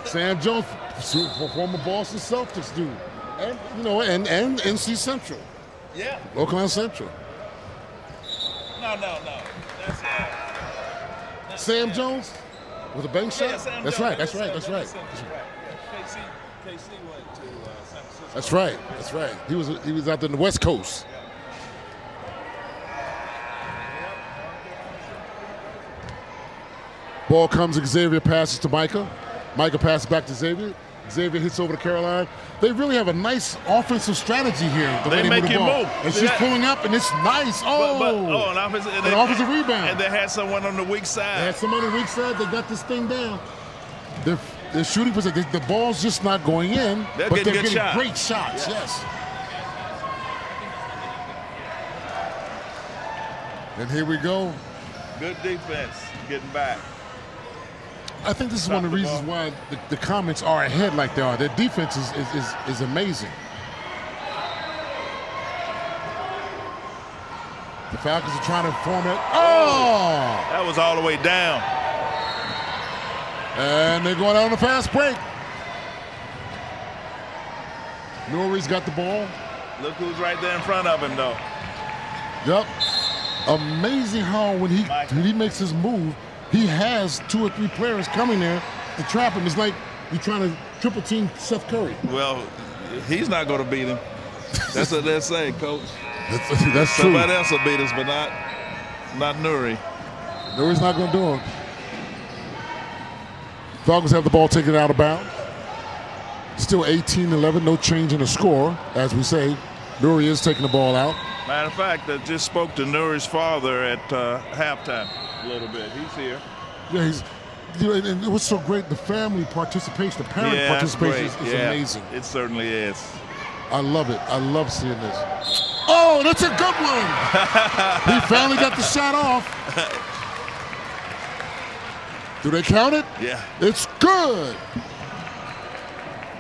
Sam Jones? Sam Jones, former Boston Celtics dude. And NC Central. Yeah. Oakland Central. No. That's Sam Jones with a bank shot? Yeah, Sam That's Jones. right. KC. KC went to San Francisco. That's right. That's right. He was out there in the West Coast. Ball comes, Xavier passes to Micah. Micah passes back to Xavier. Xavier hits over to Caroline. They really have a nice offensive strategy here. They make you move. And she's pulling up, and it's nice. An offensive rebound. And they had someone on the weak side. They had someone on the weak side. They got this thing down. They're shooting percentage. The ball's just not going in, but they're getting great shots. Yes. And here we go. Good defense, getting back. I think this is one of the reasons why the Komets are ahead like they are. Their defense is amazing. The Falcons are trying to form it. Oh! That was all the way down. And they're going out on a fast break. Norrie's got the ball. Look who's right there in front of him, though. Yep. Amazing how when he makes his move, he has 2 or 3 players coming there to trap him. It's like you're trying to triple team Seth Curry. Well, he's not going to beat him. That's what they're saying, Coach. That's true. Somebody else will beat us, but not Nuri. Nuri's not going to do him. Falcons have the ball taken out of bounds. Still 18-11, no change in the score. As we say, Nuri is taking the ball out. Matter of fact, I just spoke to Nuri's father at halftime a little bit. He's here. Yeah, and it was so great. The family participation, the parent participation is amazing. It certainly is. I love it. I love seeing this. Oh, that's a good one. He finally got the shot off. Do they count it? Yeah. It's good.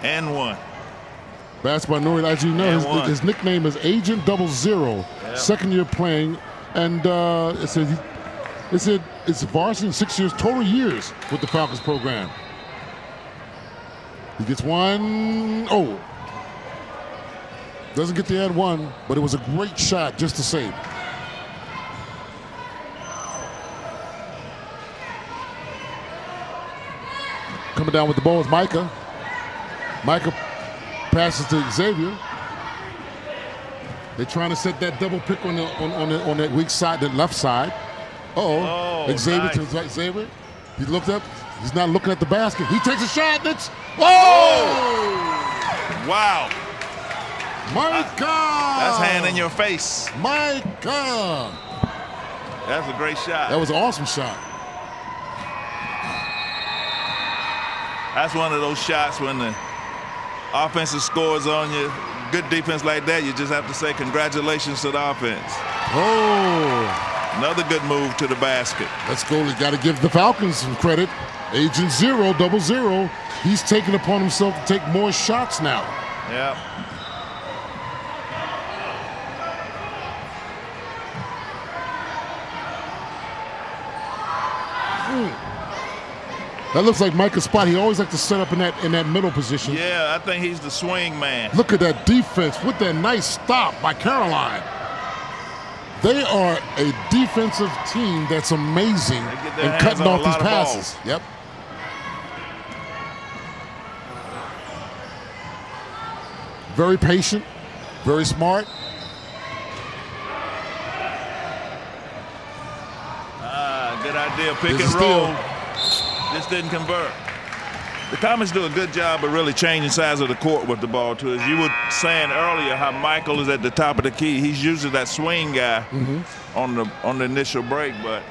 And one. Basketball Nuri, as you know, his nickname is Agent 00. Yep. Second year playing, and it's varsity in 6 years, total years with the Falcons program. He gets one. Oh. Doesn't get the and one, but it was a great shot just to save. Coming down with the ball is Micah. Micah passes to Xavier. They're trying to set that double pick on that weak side, the left side. Xavier nice. to his right. Xavier. He looked up. He's not looking at the basket. He takes a shot. Wow. Micah! That's hand in your face. Micah! That's a great shot. That was an awesome shot. That's one of those shots when the offensive scores on you. Good defense like that, you just have to say congratulations to the offense. Another good move to the basket. Let's go. We got to give the Falcons some credit. Agent 00. He's taken upon himself to take more shots now. Yeah. That looks like Micah's spot. He always likes to set up in that middle position. Yeah, I think he's the swing man. Look at that defense with that nice stop by Caroline. They are a defensive team that's amazing in cutting off these passes. Yep. Very patient, very smart. Good idea. Pick and roll. Just didn't convert. The Comets do a good job of really changing sides of the court with the ball, too. As you were saying earlier, how Michael is at the top of the key. He's usually that swing guy on the initial break, but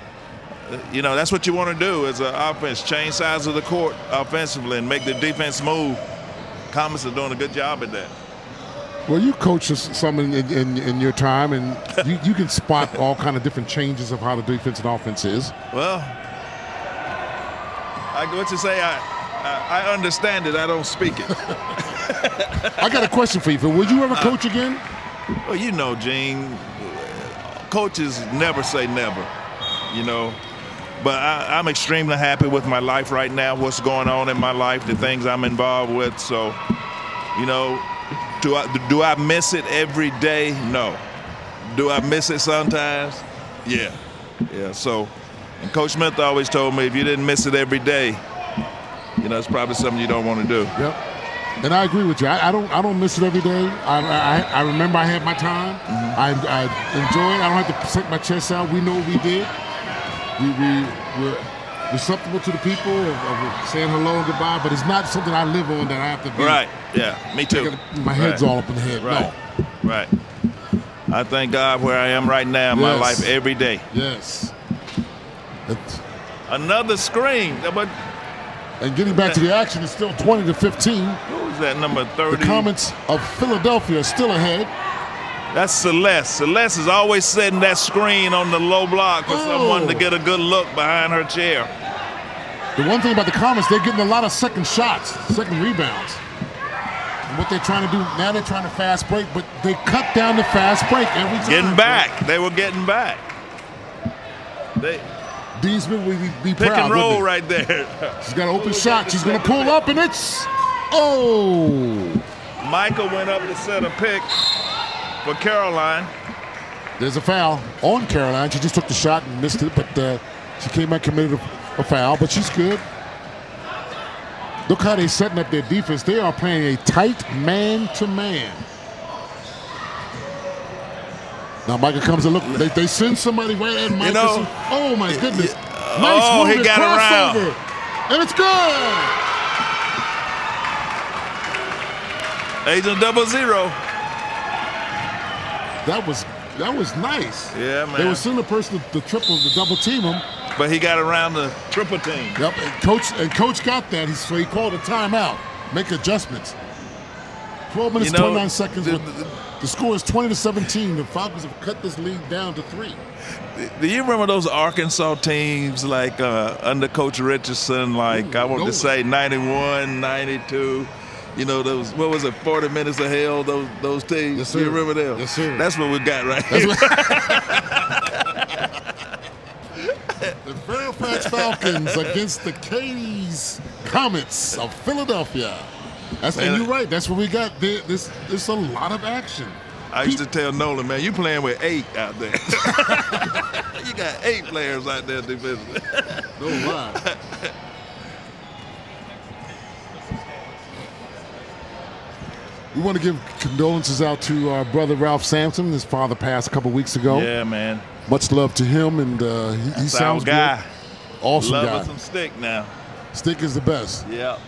that's what you want to do as an offense, change sides of the court offensively and make the defense move. Comets are doing a good job at that. Well, you coached some in your time, and you can spot all kind of different changes of how the defense and offense is. Well, what you say, I understand it, I don't speak it. I got a question for you, Phil. Would you ever coach again? Well, Gene, coaches never say never, But I'm extremely happy with my life right now, what's going on in my life, the things I'm involved with. So, do I miss it every day? No. Do I miss it sometimes? Yeah. So, and Coach Smith always told me if you didn't miss it every day, it's probably something you don't want to do. Yep. And I agree with you. I don't miss it every day. I remember I had my time. Mm-hmm. I enjoy it. I don't have to stick my chest out. We know what we did. We're receptive to the people of saying hello and goodbye, but it's not something I live on that I have to be. Right. Yeah. Me too. My head's all up in the head. Right. No. Right. I thank God where I am right now in my life every day. Yes. Another screen. But and getting back to the action, it's still 20-15. Who's that, number 30? The Comets of Philadelphia are still ahead. That's Celeste. Celeste is always setting that screen on the low block for someone to get a good look behind her chair. The one thing about the Comets, they're getting a lot of second shots, second rebounds. And what they're trying to do, now they're trying to fast break, but they cut down the fast break every time. Getting back. They were getting back. Deesman would be pick proud. And roll right there. She's got an open shot. She's going to pull up, and it's Michael went up to set a pick for Caroline. There's a foul on Caroline. She just took the shot and missed it, but she came back, committed a foul, but she's good. Look how they're setting up their defense. They are playing a tight man-to-man. Now Michael comes and look. They send somebody right at Michael. Oh my goodness! Nice move, he got crossover, around, and it's good. Agent 00. That was nice. Yeah, man. They were sending a person to triple, to double team him, but he got around the triple team. Yep, and coach got that. So he called a timeout, make adjustments. 12 minutes, 29 seconds. The score is 20-17. The Falcons have cut this lead down to 3. Do you remember those Arkansas teams like under Coach Richardson, like I want to say 91, 92? You know, those, what was it, 40 Minutes of Hell, those teams? Yes, sir. You remember them? Yes, sir. That's what we got right here. The Fairfax Falcons against the Katie's Comets of Philadelphia. And you're right. That's what we got. There's a lot of action. I used to tell Nolan, man, you playing with 8 out there. You got 8 players out there defensively. No lie. We want to give condolences out to our brother Ralph Sampson. His father passed a couple weeks ago. Yeah, man. Much love to him, and he sounds guy. Good. Awesome love guy. Love some Stick now. Stick is the best. Yeah.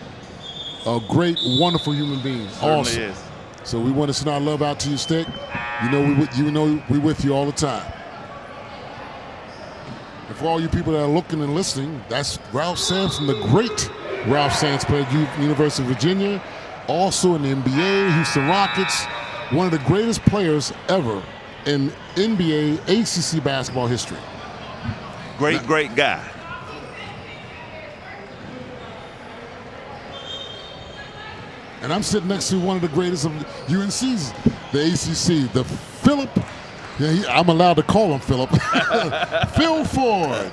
A great, wonderful human being. Certainly awesome. Is. So we want to send our love out to you, Stick. You know we with you all the time. And for all you people that are looking and listening, that's Ralph Sampson, the great Ralph Sampson, played at University of Virginia, also in the NBA, Houston Rockets, one of the greatest players ever in NBA, ACC basketball history. Great guy. And I'm sitting next to one of the greatest of UNC's, the ACC, the Philip. Yeah, I'm allowed to call him Philip. Phil Ford.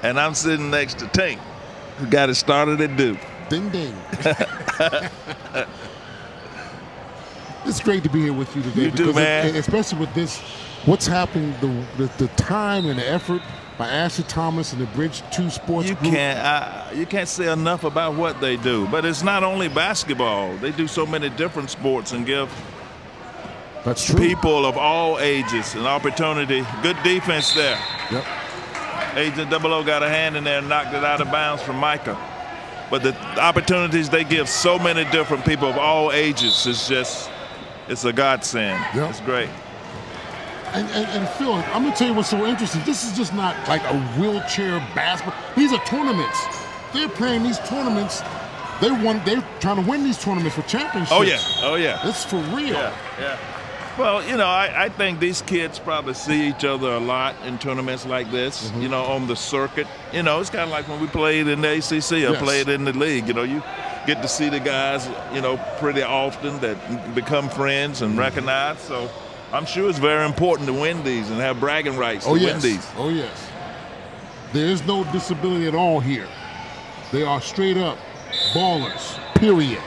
And I'm sitting next to Tank, who got it started at Duke. Ding, ding. It's great to be here with you today. You too, man. Especially with this, what's happening, the time and the effort by Ashley Thomas and the Bridge 2 Sports Group. You can't say enough about what they do. But it's not only basketball. They do so many different sports and give That's true. people of all ages an opportunity. Good defense there. Yep. Agent 00 got a hand in there and knocked it out of bounds from Micah. But the opportunities they give so many different people of all ages is just, it's a godsend. Yep. It's great. And Phil, I'm going to tell you what's so interesting. This is just not like a wheelchair basketball. These are tournaments. They're playing these tournaments. They're trying to win these tournaments for championships. Oh, yeah. Oh, yeah. It's for real. Yeah. Well, I think these kids probably see each other a lot in tournaments like this, on the circuit. It's kind of like when we played in the ACC or played in the league. You get to see the guys, pretty often that become friends and recognized. So I'm sure it's very important to win these and have bragging rights to win these. Oh, yes. There is no disability at all here. They are straight up ballers, period.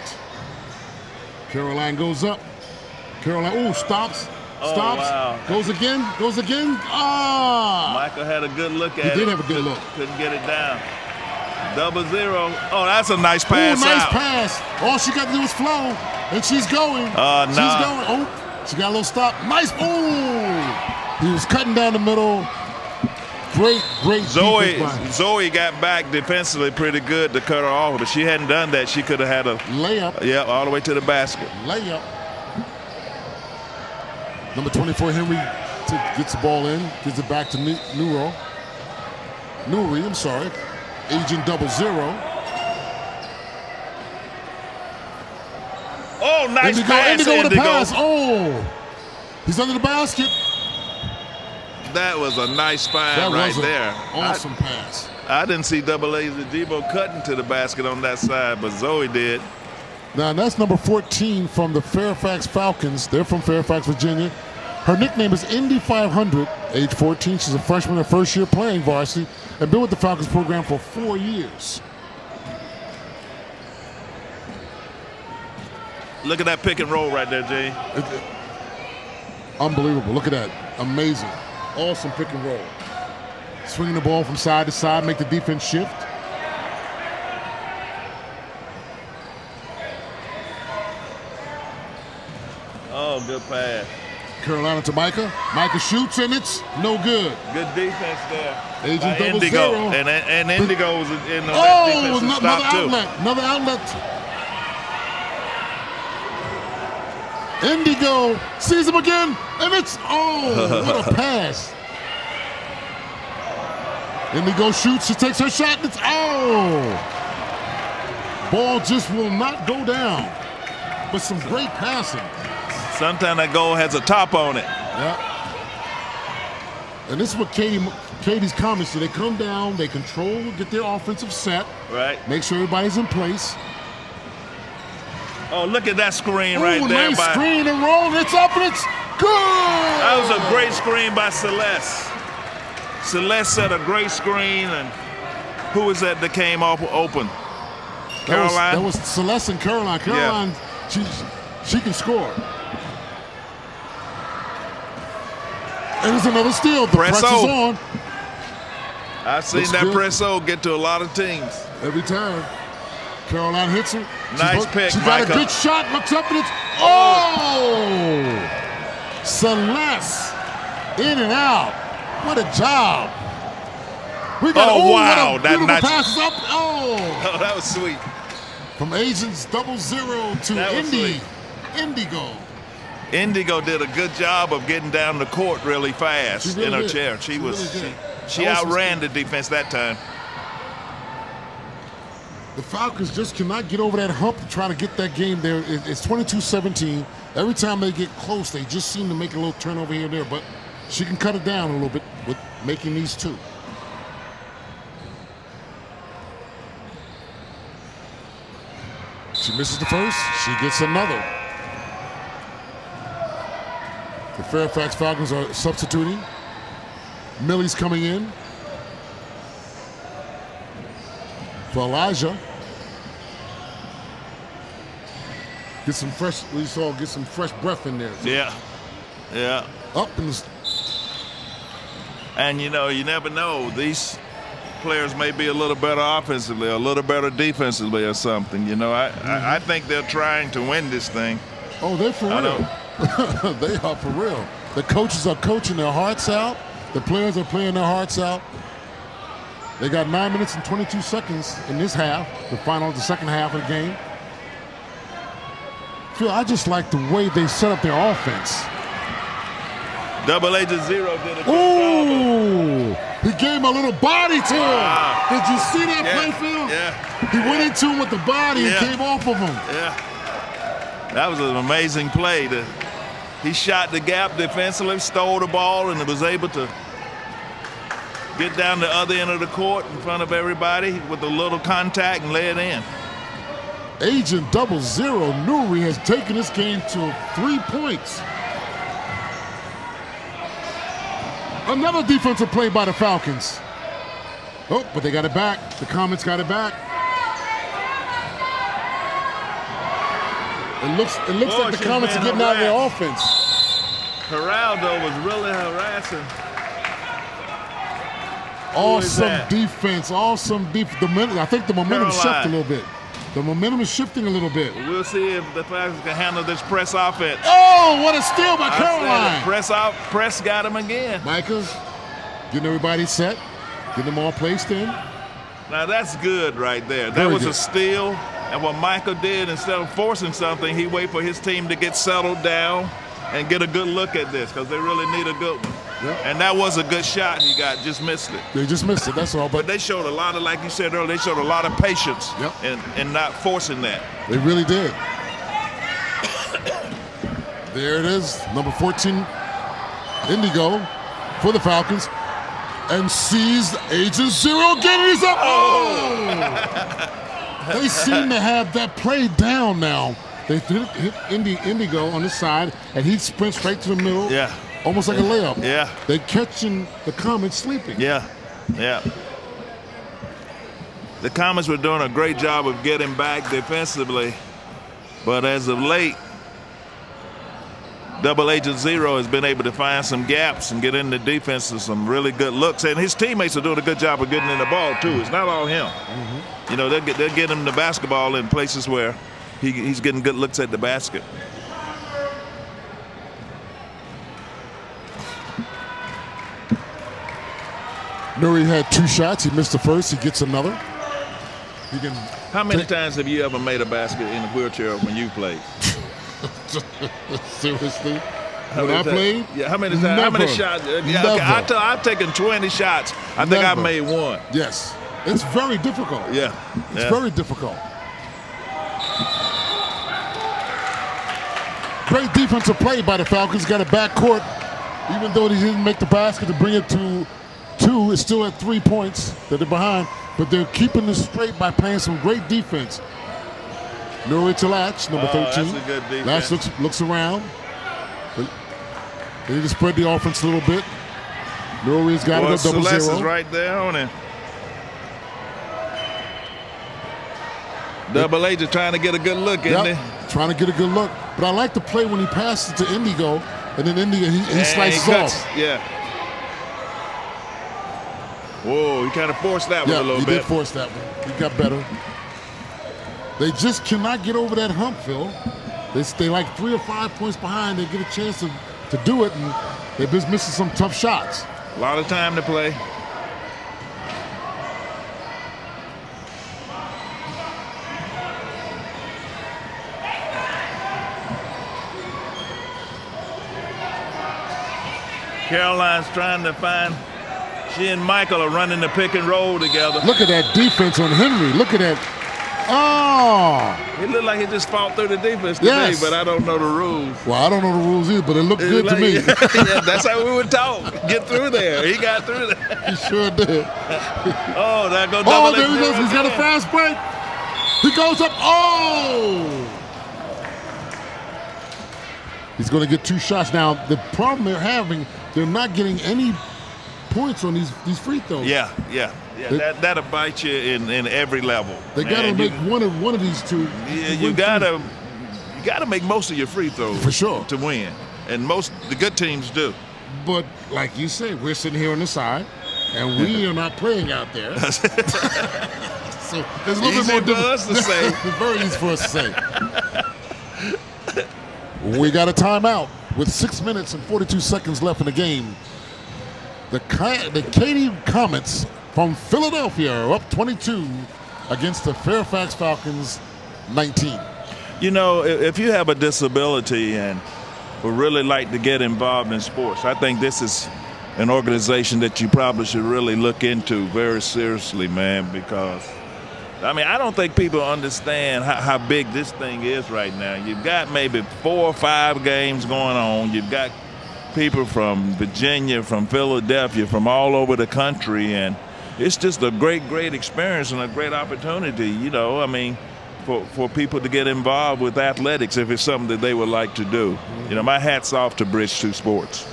Caroline goes up. Caroline, stops. Wow. Goes again. Michael had a good look at it. He did have a good look. Couldn't get it down. 0. Oh, that's a nice pass. Nice out. pass. All she got to do is flow, and she's going. Nah. She's going. Oh, she got a little stop. Nice. Oh, he was cutting down the middle. Great defense. Zoe got back defensively pretty good to cut her off, but she hadn't done that. She could have had a layup. Yeah, all the way to the basket. Layup. Number 24, Henry, gets the ball in, gives it back to Nuri, I'm sorry. Agent 00. Oh, nice pass. Indigo with a pass. Oh, he's under the basket. That was a nice find right there. Awesome pass. I didn't see Double A's Debo cutting to the basket on that side, but Zoe did. Now, that's number 14 from the Fairfax Falcons. They're from Fairfax, Virginia. Her nickname is Indy 500, age 14. She's a freshman, her first year playing varsity, and been with the Falcons program for 4 years. Look at that pick and roll right there, Jay. Unbelievable. Look at that. Amazing. Awesome pick and roll. Swinging the ball from side to side, make the defense shift. Oh, good pass. Carolina to Micah. Micah shoots, and it's no good. Good defense there. Agent by 00. And Indigo was in the another defensive stop too. outlet. Another outlet. Indigo sees him again, and it's, what a pass. Indigo shoots, she takes her shot, and it's, ball just will not go down. But some great passing. Sometimes that goal has a top on it. Yeah. And this is what Katie's comments do. They come down, they control, get their offensive set. Right. Make sure everybody's in place. Oh, look at that screen right there. Nice screen and roll. It's up and it's good. That was a great screen by Celeste. Celeste set a great screen, and who was that came off open? Caroline? That was Celeste and Caroline. Caroline, she can score. And there's another steal. The press is on. I've seen that press-o get to a lot of teams. Every time. Caroline hits her. Nice pick, She got a good shot, looks up and it's, Celeste, in and out. What a job. We got, wow. That passes up. Oh, that was sweet. From Agents 00 to Indigo. Indigo did a good job of getting down the court really fast in her chair. She outran the defense that time. The Falcons just cannot get over that hump to try to get that game there. It's 22-17. Every time they get close, they just seem to make a little turnover here and there, but she can cut it down a little bit with making these two. She misses the first, she gets another. The Fairfax Falcons are substituting. Millie's coming in for Elijah. Get some fresh breath in there. Yeah. Up in the... And you never know. These players may be a little better offensively, a little better defensively or something. I think they're trying to win this thing. Oh, they're for real. They are for real. The coaches are coaching their hearts out. The players are playing their hearts out. They got 9 minutes and 22 seconds in this half, the second half of the game. Phil, I just like the way they set up their offense. Double Agent 0 did a good job. He gave him a little body to him. Did you see that play, Phil? Yeah. He went into him with the body and came off of him. Yeah. That was an amazing play. He shot the gap defensively, stole the ball, and was able to get down the other end of the court in front of everybody with a little contact and lay it in. Agent 00 Nuri has taken this game to 3 points. Another defensive play by the Falcons. Oh, but they got it back. The Comets got it back. It looks like the Comets are getting out of their offense. Geraldo was really harassing. Awesome defense. Awesome defense. I think the momentum shifted a little bit. The momentum is shifting a little bit. We'll see if the Falcons can handle this press offense. Oh, what a steal by Caroline. Press got him again. Micah getting everybody set, getting them all placed in. Now that's good right there. That was a steal. And what Michael did, instead of forcing something, he waited for his team to get settled down and get a good look at this because they really need a good one. Yep. And that was a good shot he got, just missed it. They just missed it, that's all. But they showed a lot of, like you said earlier, they showed a lot of patience in not forcing that. They really did. There it is, number 14, Indigo for the Falcons. And sees Agent Zero getting his up. Oh! They seem to have that play down now. They hit Indigo on the side, and he sprints right to the middle. Yeah. Almost like a layup. Yeah. They're catching the Komets sleeping. Yeah. The Komets were doing a great job of getting back defensively, but as of late, Double Agent Zero has been able to find some gaps and get in the defense with some really good looks. And his teammates are doing a good job of getting in the ball, too. It's not all him. Mm-hmm. You know, they'll get him the basketball in places where he's getting good looks at the basket. Nuri had 2 shots. He missed the first. He gets another. How many times have you ever made a basket in a wheelchair when you played? Seriously? When I played? Yeah, how many times? Never. How many shots? Yeah, okay, I've taken 20 shots. I think I've made 1. Yes. It's very difficult. Yeah. It's very difficult. Great defensive play by the Falcons. Got a backcourt. Even though they didn't make the basket to bring it to 2, it's still at 3 points that they're behind. But they're keeping this straight by playing some great defense. Nuri to Latch, number 13. That's a good defense. Latch looks around. They need to spread the offense a little bit. Nuri's got it at double Celeste zero. is right there on it. Double Agent trying to get a good look, isn't he? Trying to get a good look. But I like the play when he passes it to Indigo, and then Indigo, he slices off. Yeah. Whoa, he kind of forced that one a little bit. He did force that one. He got better. They just cannot get over that hump, Phil. They stay like 3 or 5 points behind. They get a chance to do it, and they're just missing some tough shots. A lot of time to play. Caroline's trying to find. She and Michael are running the pick and roll together. Look at that defense on Henry. Look at that. Oh! It looked like he just fought through the defense today, but I don't know the rules. Well, I don't know the rules either, but it looked good to me. Yeah, that's how we would talk. Get through there. He got through there. He sure did. Oh, there goes double. There he goes. He's got a fast break. He goes up. Oh! He's going to get 2 shots. Now, the problem they're having, they're not getting any points on these free throws. Yeah. That'll bite you in every level. They got to make one of these 2. Yeah, you gotta make most of your free throws for sure to win, and the good teams do. But like you say, we're sitting here on the side, and we are not playing out there. So there's a little easy bit more for us to say. It's very easy for us to say. We got a timeout with 6 minutes and 42 seconds left in the game. The Katy Komets from Philadelphia are up 22 against the Fairfax Falcons 19. You know, if you have a disability and would really like to get involved in sports, I think this is an organization that you probably should really look into very seriously, man, because I mean, I don't think people understand how big this thing is right now. You've got maybe 4 or 5 games going on. You've got people from Virginia, from Philadelphia, from all over the country, and it's just a great experience and a great opportunity, you know, I mean, for people to get involved with athletics if it's something that they would like to do. You know, my hat's off to Bridge 2 Sports.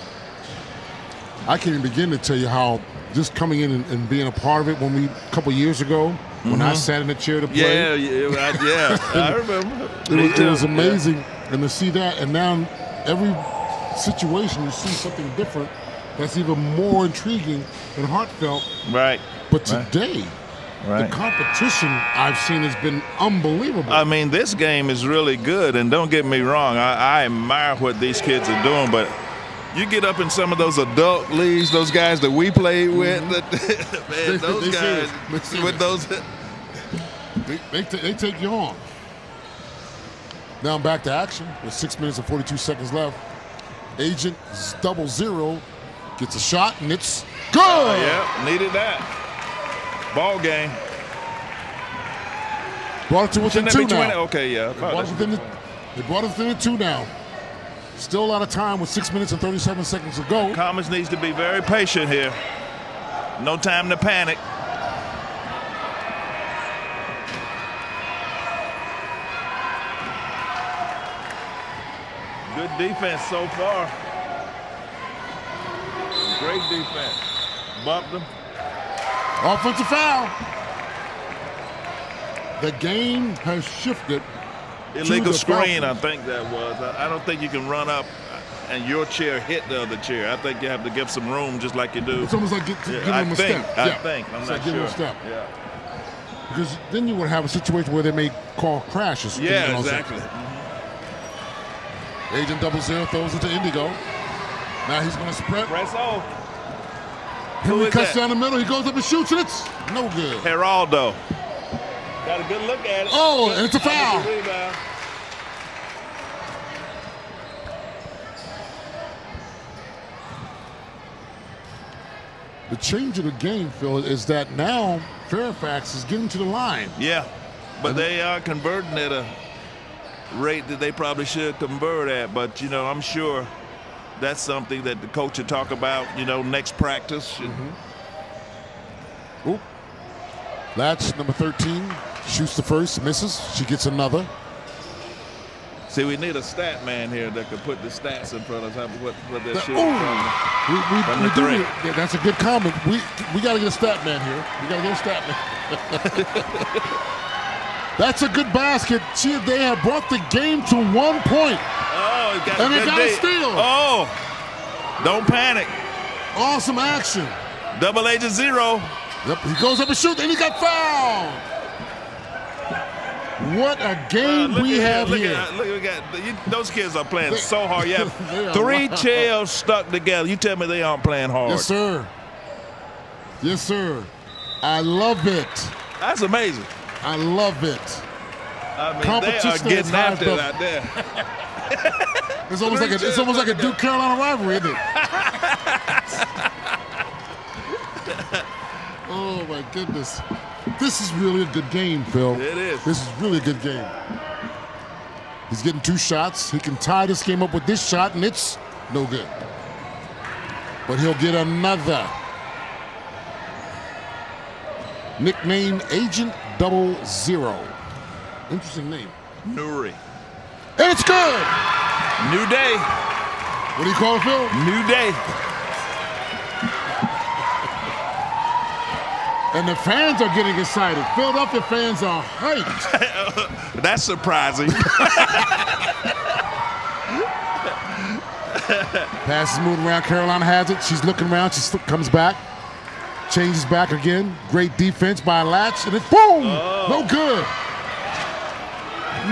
I can't even begin to tell you how just coming in and being a part of it a couple years ago, when I sat in the chair to play. Yeah, I remember. It was amazing, and to see that, and now every situation you see something different. that's even more intriguing and heartfelt. Right. But today, the competition I've seen has been unbelievable. I mean, this game is really good, and don't get me wrong, I admire what these kids are doing, but you get up in some of those adult leagues, those guys that we played with, man, those guys with those. They take you on. Now I'm back to action with 6 minutes and 42 seconds left. Agent 00 gets a shot, and it's good. Yeah, needed that. Ball game. Brought it to within 2 now. Okay, yeah. They brought it within 2 now. Still a lot of time with 6 minutes and 37 seconds to go. Comets needs to be very patient here. No time to panic. Good defense so far. Great defense. Bumped him. Offensive foul. The game has shifted. Illegal screen, I think that was. I don't think you can run up and your chair hit the other chair. I think you have to give some room just like you do. It's almost like giving them a step. I think. I'm it's not like giving sure. them a step. Yeah. Because then you would have a situation where they may call crashes. Yeah, exactly. Agent 00 throws it to Indigo. Now he's going to sprint. Press off. Henry cuts down the middle. He goes up and shoots, and it's no good. Geraldo. Got a good look at it. Oh, and it's a foul. The change of the game, Phil, is that now Fairfax is getting to the line. Yeah, but they are converting at a rate that they probably should convert at. But, you know, I'm sure that's something that the coach will talk about, you know, next practice. Oop. Latch, number 13, shoots the first, misses. She gets another. See, we need a stat man here that could put the stats in front of us. What they're shooting from the three. That's a good comment. We got to get a stat man here. We got to get a stat man. That's a good basket. They have brought the game to 1 point. Oh, and they got a steal. Oh, don't panic. Awesome action. Double Agent 0. Yep, he goes up and shoots, and he got fouled. What a game we have here. Those kids are playing so hard. You have 3 chairs stuck together. You tell me they aren't playing hard. Yes, sir. Yes, sir. I love it. That's amazing. I love it. I mean, they are getting after it out there. It's almost like a Duke Carolina rivalry, isn't it? Oh my goodness. This is really a good game, Phil. It is. This is really a good game. He's getting 2 shots. He can tie this game up with this shot, and it's no good. But he'll get another. Nickname Agent 00. Interesting name. Nuri. And it's good. New day. What do you call it, Phil? New day. And the fans are getting excited. Philadelphia fans are hyped. That's surprising. Pass is moving around. Carolina has it. She's looking around. She comes back. Changes back again. Great defense by Latch. And it's boom! Oh. No good.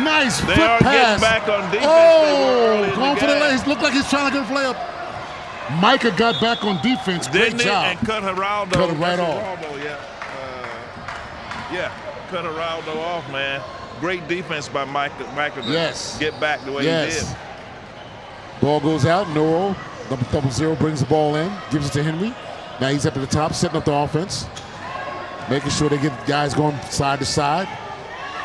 Nice they flip are pass. Getting back on defense. Oh, going for the layup. Looked like he's trying to get a layup. Micah got back on defense. Great job. And cut Geraldo. Cut it right off. Cut Geraldo off, man. Great defense by Micah to get back the way he did. Ball goes out. Noro, number 00, brings the ball in, gives it to Henry. Now he's up at the top, setting up the offense, making sure they get guys going side to side.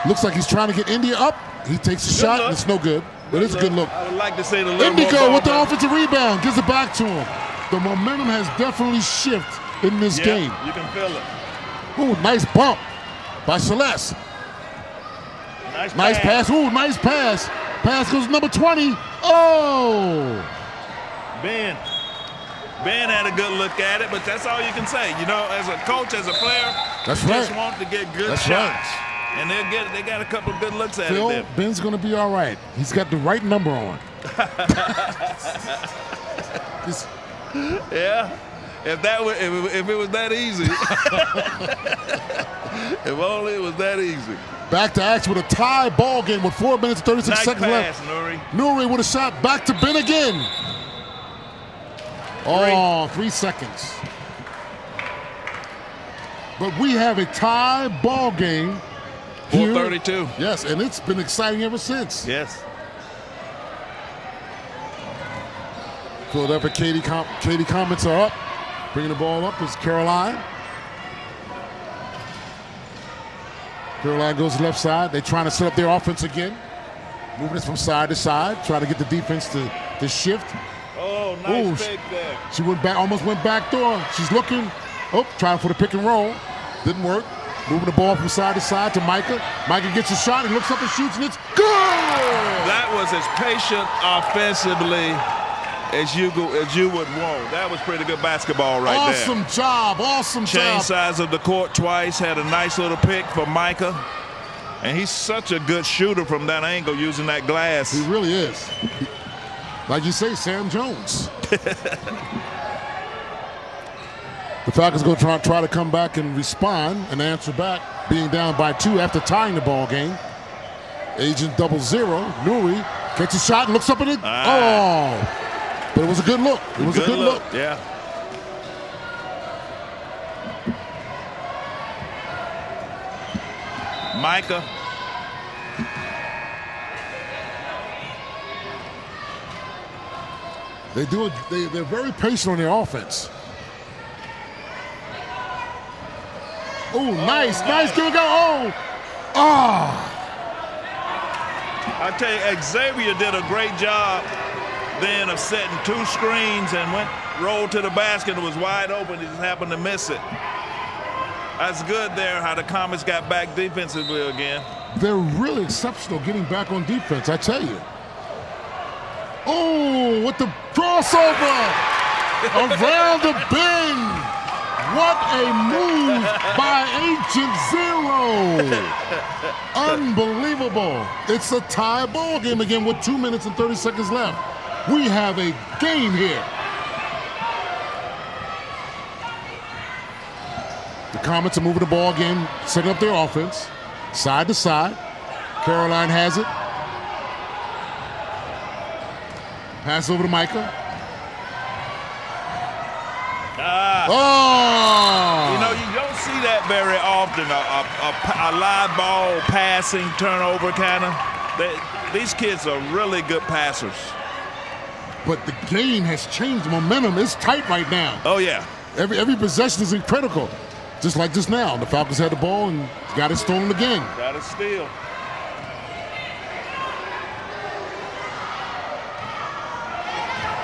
Looks like he's trying to get India up. He takes a shot, and it's no good. But it's a good look. I would like to see the little Indigo with the offensive rebound, gives it back to him. The momentum has definitely shifted in this game. You can feel it. Ooh, nice bump by Celeste. Nice pass. Ooh, nice pass. Pass goes to number 20. Oh! Ben had a good look at it, but that's all you can say. You know, as a coach, as a player, just want to get good shots. Right. And they got a couple of good looks at Phil, it. Ben's going to be all right. He's got the right number on. Yeah. If it was that easy. If only it was that easy. Back to action with a tie ball game with 4 minutes and 36 nice seconds pass, left. Nuri. Nuri with a shot. Back to Ben again. Oh, 3 seconds. But we have a tie ball game. 4:32. Yes, and it's been exciting ever since. Yes. Philadelphia Katie Komets are up. Bringing the ball up is Caroline. Caroline goes left side. They're trying to set up their offense again. Moving it from side to side. Trying to get the defense to shift. Oh, nice fake there. She went back, almost went back door. She's looking. Oh, trying for the pick and roll. Didn't work. Moving the ball from side to side to Micah. Micah gets a shot. He looks up and shoots, and it's good! That was as patient offensively as you would want. That was pretty good basketball right there. Awesome job. Awesome job. Changed sides of the court twice. Had a nice little pick for Micah. And he's such a good shooter from that angle using that glass. He really is. Like you say, Sam Jones. The Falcons going to try to come back and respond and answer back, being down by 2 after tying the ball game. Agent 00, Nuri gets a shot and looks up at it. Oh, but it was a good look. It was a good look. Yeah. Micah. They're very patient on their offense. Oh, nice. Give it go. I tell you, Xavier did a great job then of setting 2 screens and rolled to the basket and was wide open. He just happened to miss it. That's good there, how the Comets got back defensively again. They're really exceptional getting back on defense, I tell you. Oh, with the crossover around the bend. What a move by Agent 0. Unbelievable. It's a tie ball game again with 2 minutes and 30 seconds left. We have a game here. The Comets are moving the ball again, setting up their offense, side to side. Caroline has it. Pass over to Micah. You know, you don't see that very often, a live ball passing turnover kind of. These kids are really good passers. But the game has changed. The momentum is tight right now. Oh, yeah. Every possession is critical. Just like just now. The Falcons had the ball and got it stolen again. Got it steal.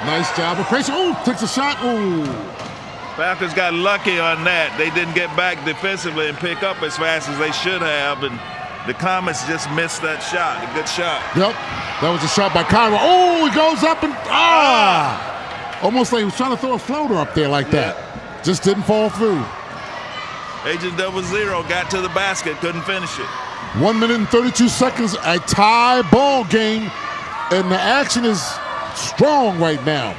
Nice job of pressure. Oh, takes a shot. Oh. Falcons got lucky on that. They didn't get back defensively and pick up as fast as they should have, and the Comets just missed that shot. A good shot. Yep, that was a shot by Kyra. Oh, he goes up and almost like he was trying to throw a floater up there like that. Just didn't fall through. Agent 00 got to the basket, couldn't finish it. 1 minute and 32 seconds, a tie ball game, and the action is strong right now.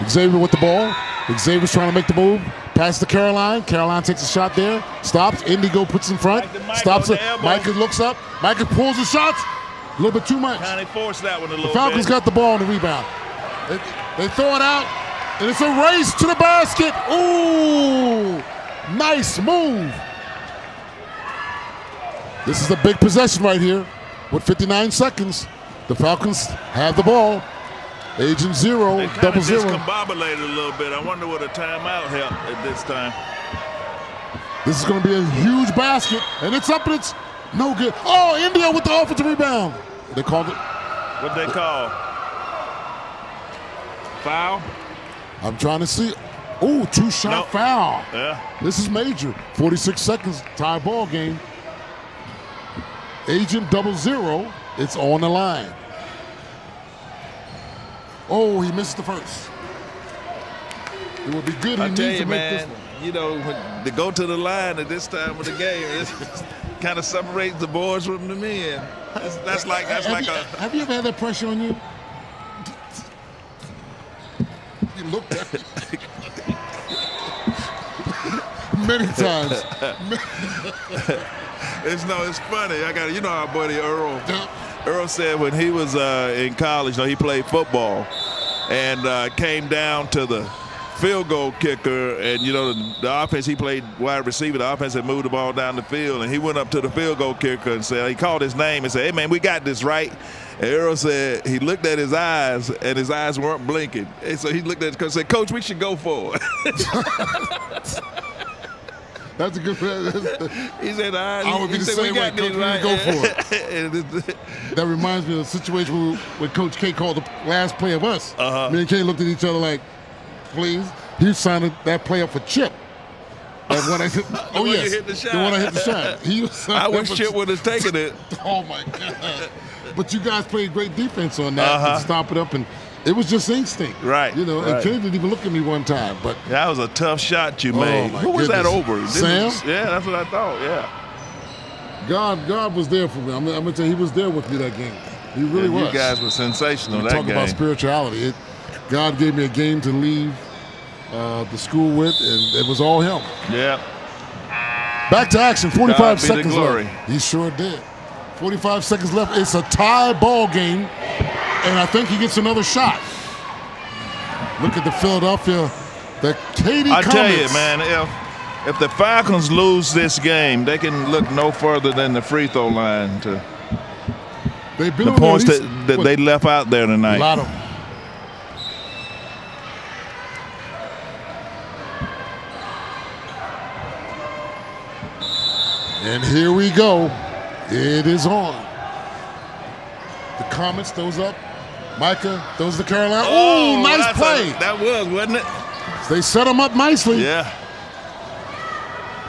Xavier with the ball. Xavier's trying to make the move. Pass to Caroline. Caroline takes a shot there. Stops. Indigo puts in front. Stops it. Micah looks up. Micah pulls the shots. A little bit too much. Kind of forced that one a little bit. The Falcons got the ball on the rebound. They throw it out, and it's a race to the basket. Ooh, nice move. This is a big possession right here with 59 seconds. The Falcons have the ball. Agent 0, they kind of discombobulated a little bit. I wonder what a timeout helped at this time. This is going to be a huge basket, and it's up and it's no good. Oh, India with the offensive rebound. They called it. What'd they call? Foul? I'm trying to see. Oh, 2-shot foul. Yeah. This is major. 46 seconds, tie ball game. Agent 00, it's on the line. Oh, he missed the first. It would be good. He needs to make this one. You know, to go to the line at this time of the game, it kind of separates the boys from the men. That's like a. Have you ever had that pressure on you? Many times. It's funny. Our buddy Earl. Earl said when he was in college, he played football, and came down to the field goal kicker, and the offense, he played wide receiver. The offense had moved the ball down the field, and he went up to the field goal kicker and said, he called his name and said, "Hey man, we got this right." And Earl said he looked at his eyes, and his eyes weren't blinking. And so he looked at his coach and said, "Coach, we should go for it." That's a good. He said, "I would be the same way. Coach, we right. Go for it." That reminds me of the situation when Coach K called the last play of us. Me and K looked at each other like, "Please." He signed that play up for Chip. That one I hit. Oh yes, hit the shot. The one I hit the shot. I wish Chip would have taken it. Oh my God! But you guys played great defense on that to stop it up, and it was just instinct, right? And Kenny didn't even look at me one time. But that was a tough shot you made. Who was that over? Sam? Yeah, that's what I thought. Yeah. God was there for me. I'm gonna tell you, He was there with me that game. He really was. You guys were sensational that game. Talk about spirituality. God gave me a game to leave the school with, and it was all Him. Yeah. Back to action. 45 seconds left. He sure did. 45 seconds left. It's a tie ball game, and I think he gets another shot. Look at the Philadelphia, the Katy Komets. I tell you, man, if the Falcons lose this game, they can look no further than the free throw line to the points that they left out there tonight. A lot of them. And here we go. It is on. The Comets throws up. Micah throws to Carolina. Oh, nice play. That was, wasn't it? They set him up nicely. Yeah.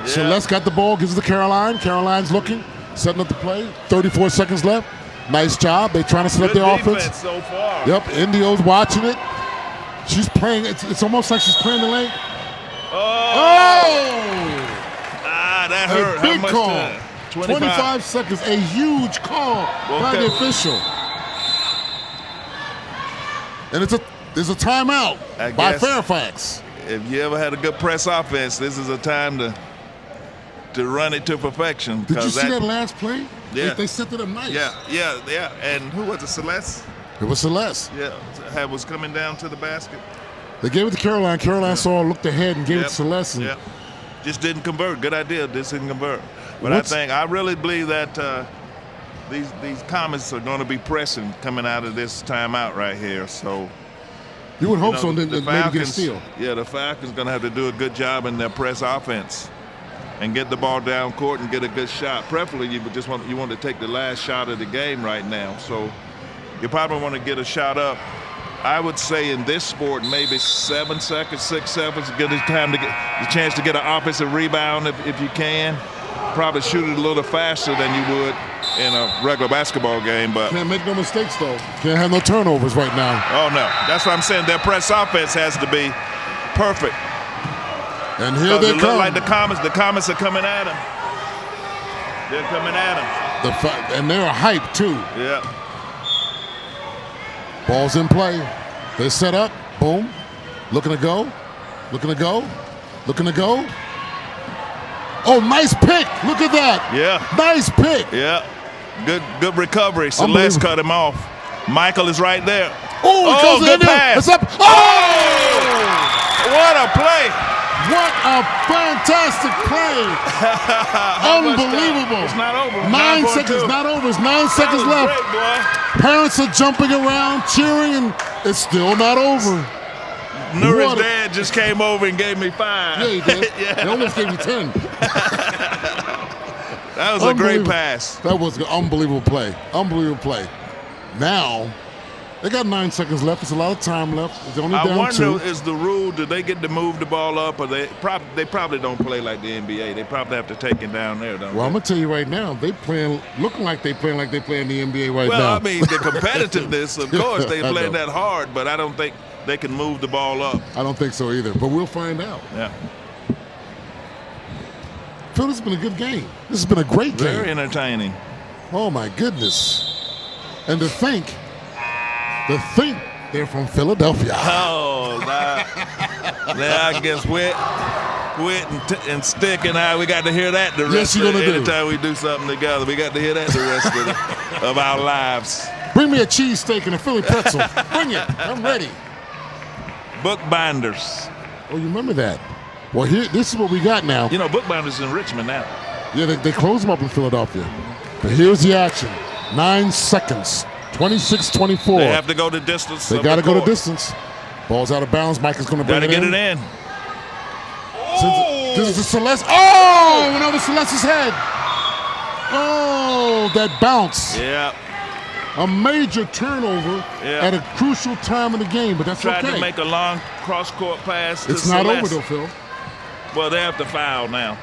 Celeste got the ball, gives it to Caroline. Caroline's looking, setting up the play. 34 seconds left. Nice job. They're trying to set up their offense. So far. Yep, Indio's watching it. She's playing. It's almost like she's playing the lane. That hurt. A big call. 25 seconds. A huge call by the official. And there's a timeout by Fairfax. If you ever had a good press offense, this is a time to run it to perfection. Did you see that last play? Yeah. They set it up nice. Yeah. And who was it, Celeste? It was Celeste. Yeah, was coming down to the basket. They gave it to Caroline. Caroline saw, looked ahead, and gave it to Celeste. Yeah. Just didn't convert. Good idea. Just didn't convert. But I really believe that these Comets are going to be pressing coming out of this timeout right here. So you would hope so. Then maybe get a steal. Yeah, the Falcons going to have to do a good job in their press offense and get the ball down court and get a good shot. Preferably, you want to take the last shot of the game right now. So you probably want to get a shot up. I would say in this sport, maybe 7 seconds, 6 seconds, get the time to get the chance to get an offensive rebound if you can. Probably shoot it a little faster than you would in a regular basketball game. But can't make no mistakes though. Can't have no turnovers right now. Oh no, that's what I'm saying. Their press offense has to be perfect. And here they come. Like the Comets are coming at them. They're coming at them. And they're hyped too. Yeah. Ball's in play. They set up. Boom. Looking to go. Looking to go. Looking to go. Oh, nice pick. Look at that. Yeah. Nice pick. Yeah. Good recovery. Celeste cut him off. Michael is right there. Oh, good pass. It's up. What a play. What a fantastic play. Unbelievable. It's not over. 9 seconds. Not over. It's 9 seconds left. Great, parents are jumping around, cheering, and it's still not over. Nura's dad just came over and gave me 5. Yeah, he did. He almost gave you 10. That was a great pass. That was an unbelievable play. Unbelievable play. Now, they got 9 seconds left. It's a lot of time left. It's only down 2. I wonder, is the rule, do they get to move the ball up, or they probably don't play like the NBA. They probably have to take it down there, don't they? Well, I'm going to tell you right now, they playing, looking like they playing like they play in the NBA now. Well, I mean, the competitiveness, of course, they playing that hard, but I don't think they can move the ball up. I don't think so either, but we'll find out. Yeah. Phil, this has been a good game. This has been a great game. Very entertaining. Oh, my goodness. And to think they're from Philadelphia. Oh, now I guess quit and stick and I, we got to hear that the rest of the anytime we do something together. We got to hear that the rest of our lives. Bring me a cheesesteak and a Philly pretzel. Bring it. I'm ready. Bookbinders. Oh, you remember that? Well, here, this is what we got now. You know, Bookbinders in Richmond now. Yeah, they close them up in Philadelphia. But here's the action. 9 seconds. 26-24. They have to go the distance. They got to go the distance. Ball's out of bounds. Mike is going to bring it in. Got to get it in. This is the Celeste. Oh, went over Celeste's head. Oh, that bounce. Yeah. A major turnover at a crucial time of the game, but that's okay. Tried to make a long cross-court pass to It's not Celeste. over, though, Phil. Well, they have to foul now.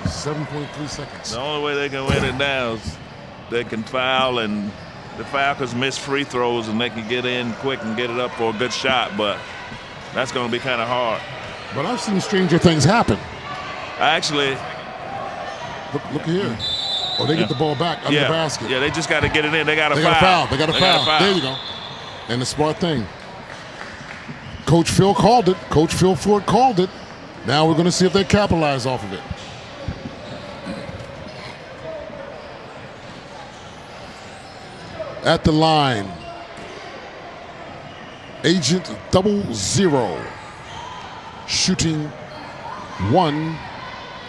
7.3 seconds. The only way they can win it now is they can foul, and the Falcons miss free throws, and they can get in quick and get it up for a good shot, but that's going to be kind of hard. But I've seen stranger things happen. Actually. Look here. Oh, they get the ball back under the basket. Yeah, they just got to get it in. They got to foul. They got to foul. There you go. And the smart thing. Coach Phil called it. Coach Phil Ford called it. Now we're going to see if they capitalize off of it. At the line, Agent 00 shooting 1.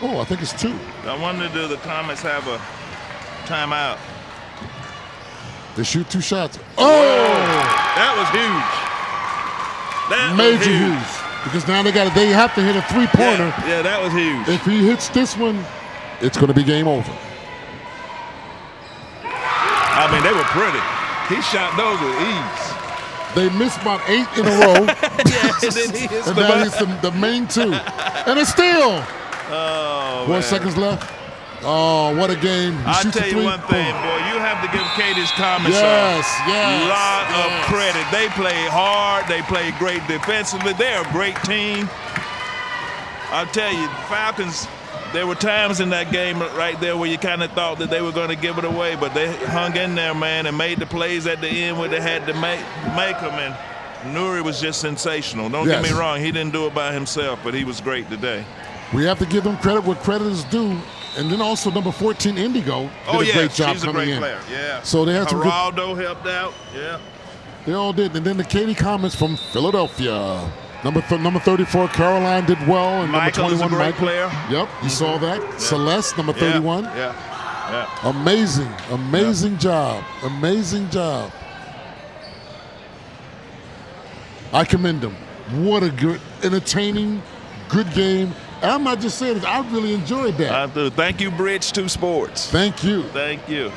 Oh, I think it's 2. I wonder, do the Comets have a timeout? They shoot 2 shots. Oh! That was huge. That Major was huge. Because now they have to hit a 3-pointer. Yeah, that was huge. If he hits this one, it's going to be game over. I mean, they were pretty. He shot those with ease. They missed about 8 in a row. And then he hits and now he's the main 2. And it's still. Oh, 4 seconds left. Oh, what a game. I'll tell you one thing, boy. You have to give Katie's Comets a lot of credit. They played hard. They played great defensively. They're a great team. I'll tell you, Falcons, there were times in that game right there where you kind of thought that they were going to give it away, but they hung in there, man, and made the plays at the end where they had to make them. And Nuri was just sensational. Don't get me wrong. He didn't do it by himself, but he was great today. We have to give them credit where credit is due. And then also number 14, Indigo, did a great job she's a coming great in. player. Yeah. So they had some Geraldo helped out. Yeah. They all did. And then the Katie Komets from Philadelphia. Number 34, Caroline did well. And Michael number 21, is a great Michael. player. Yep, you saw that. Yeah. Celeste, number 31. Yeah. Amazing job. Amazing job. I commend them. What a good, entertaining, good game. And I'm not just saying it, I really enjoyed that. I do. Thank you, Bridge 2 Sports. Thank you. Thank you.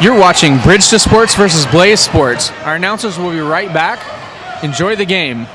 You're watching Bridge to Sports versus Blaze Sports. Our announcers will be right back. Enjoy the game.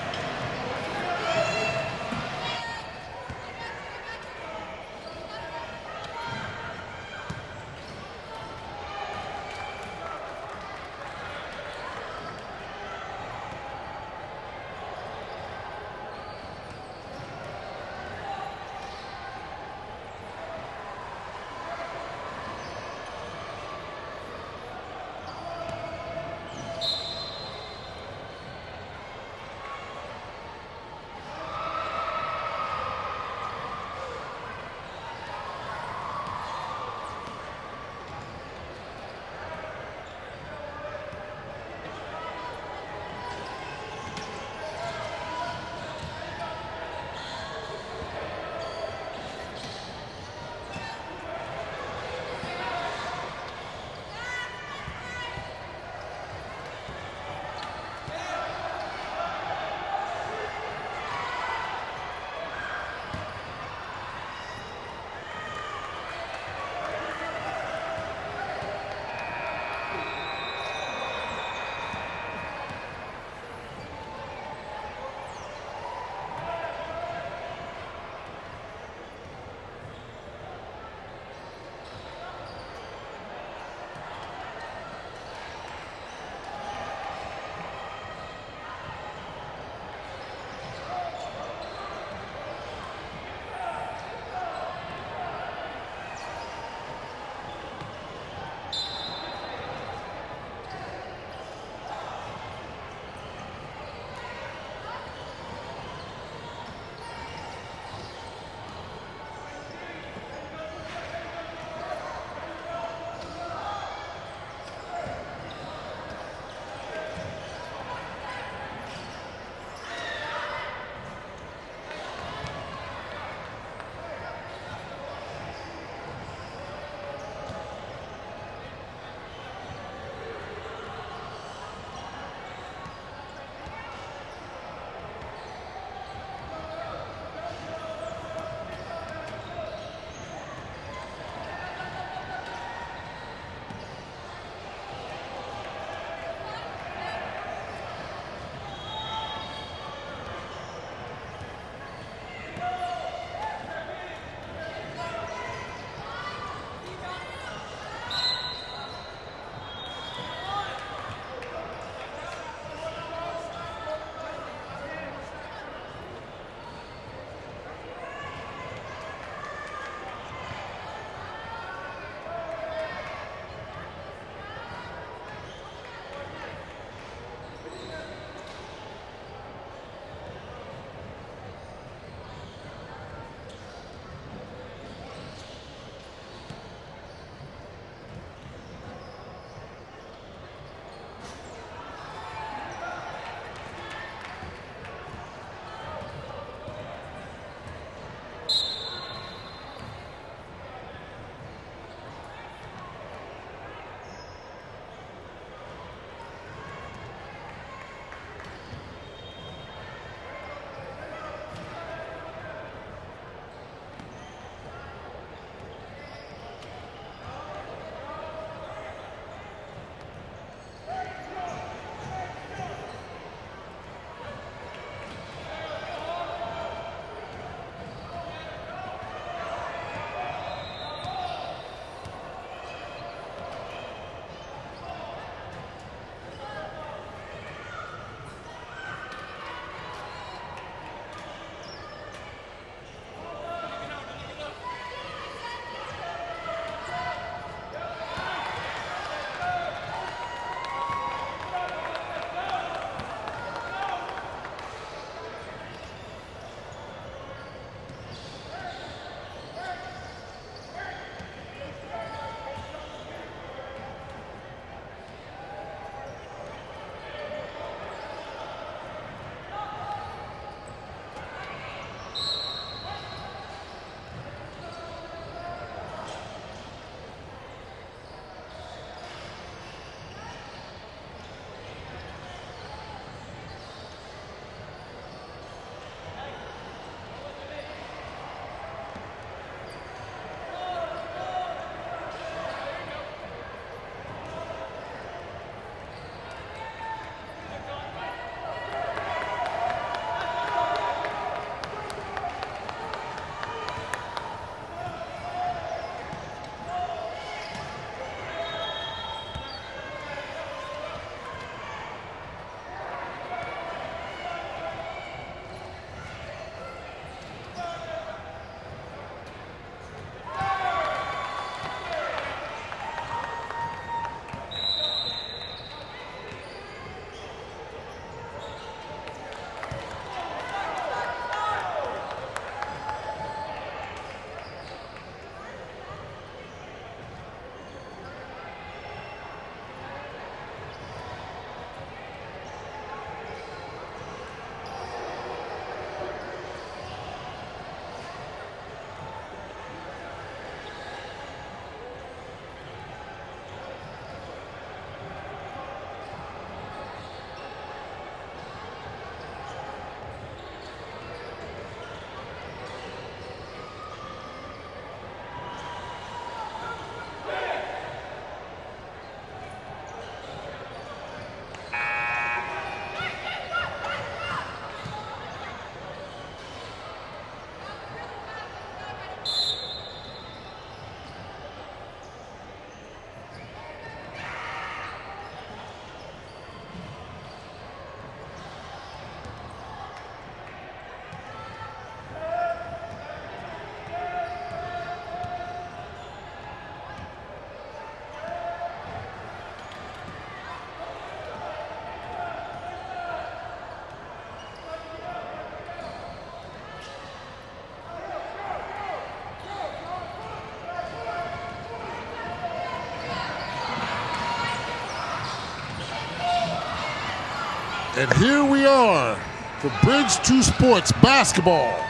And here we are for Bridge 2 Sports basketball.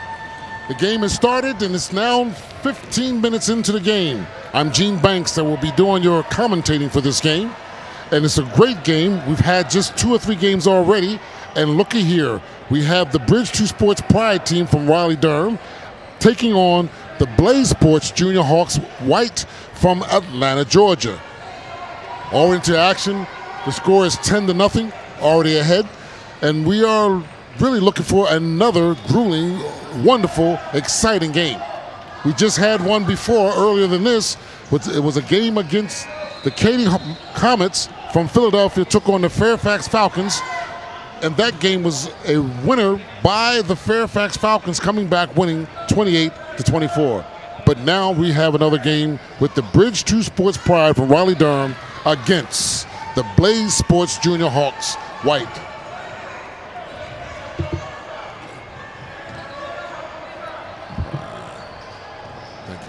The game has started and it's now 15 minutes into the game. I'm Gene Banks that will be doing your commentating for this game. And it's a great game. We've had just 2 or 3 games already. And looky here, we have the Bridge 2 Sports Pride team from Raleigh, Durham, taking on the BlazeSports Junior Hawks White from Atlanta, Georgia. All into action. The score is 10-0, already ahead. And we are really looking for another grueling, wonderful, exciting game. We just had one before, earlier than this. It was a game against the Komets from Philadelphia, took on the Fairfax Falcons. And that game was a winner by the Fairfax Falcons, coming back winning 28-24. But now we have another game with the Bridge 2 Sports Pride from Raleigh, Durham against the BlazeSports Junior Hawks White. Thank you.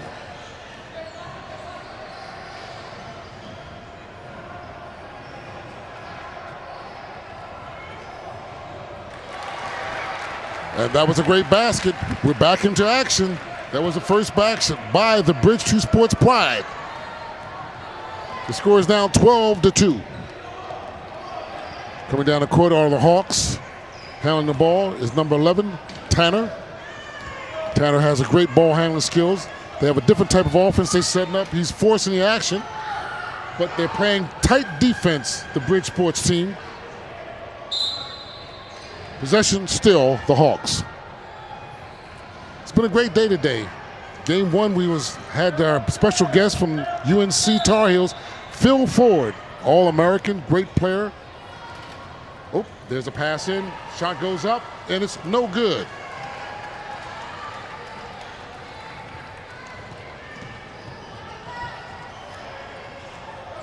And that was a great basket. We're back into action. That was the first basket by the Bridge 2 Sports Pride. The score is now 12-2. Coming down the court are the Hawks. Handling the ball is number 11, Tanner. Tanner has a great ball handling skills. They have a different type of offense they're setting up. He's forcing the action, but they're playing tight defense, the Bridgeport's team. Possession still the Hawks. It's been a great day today. Game 1, we had our special guest from UNC Tar Heels, Phil Ford, All-American, great player. Oh, there's a pass in. Shot goes up, and it's no good.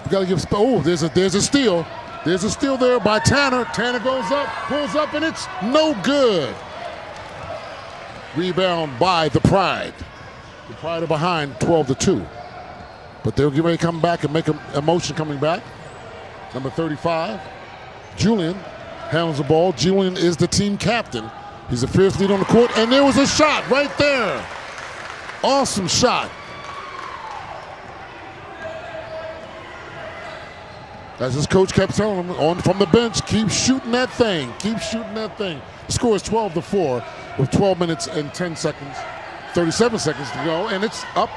We got to give. Oh, there's a steal. There's a steal there by Tanner. Tanner goes up, pulls up, and it's no good. Rebound by the Pride. The Pride are behind 12-2. But they'll get ready to come back and make a motion coming back. Number 35, Julian, handles the ball. Julian is the team captain. He's a fierce lead on the court, and there was a shot right there. Awesome shot. As his coach kept telling him from the bench, keep shooting that thing. Keep shooting that thing. The score is 12-4 with 12 minutes and 10 seconds, 37 seconds to go. And it's up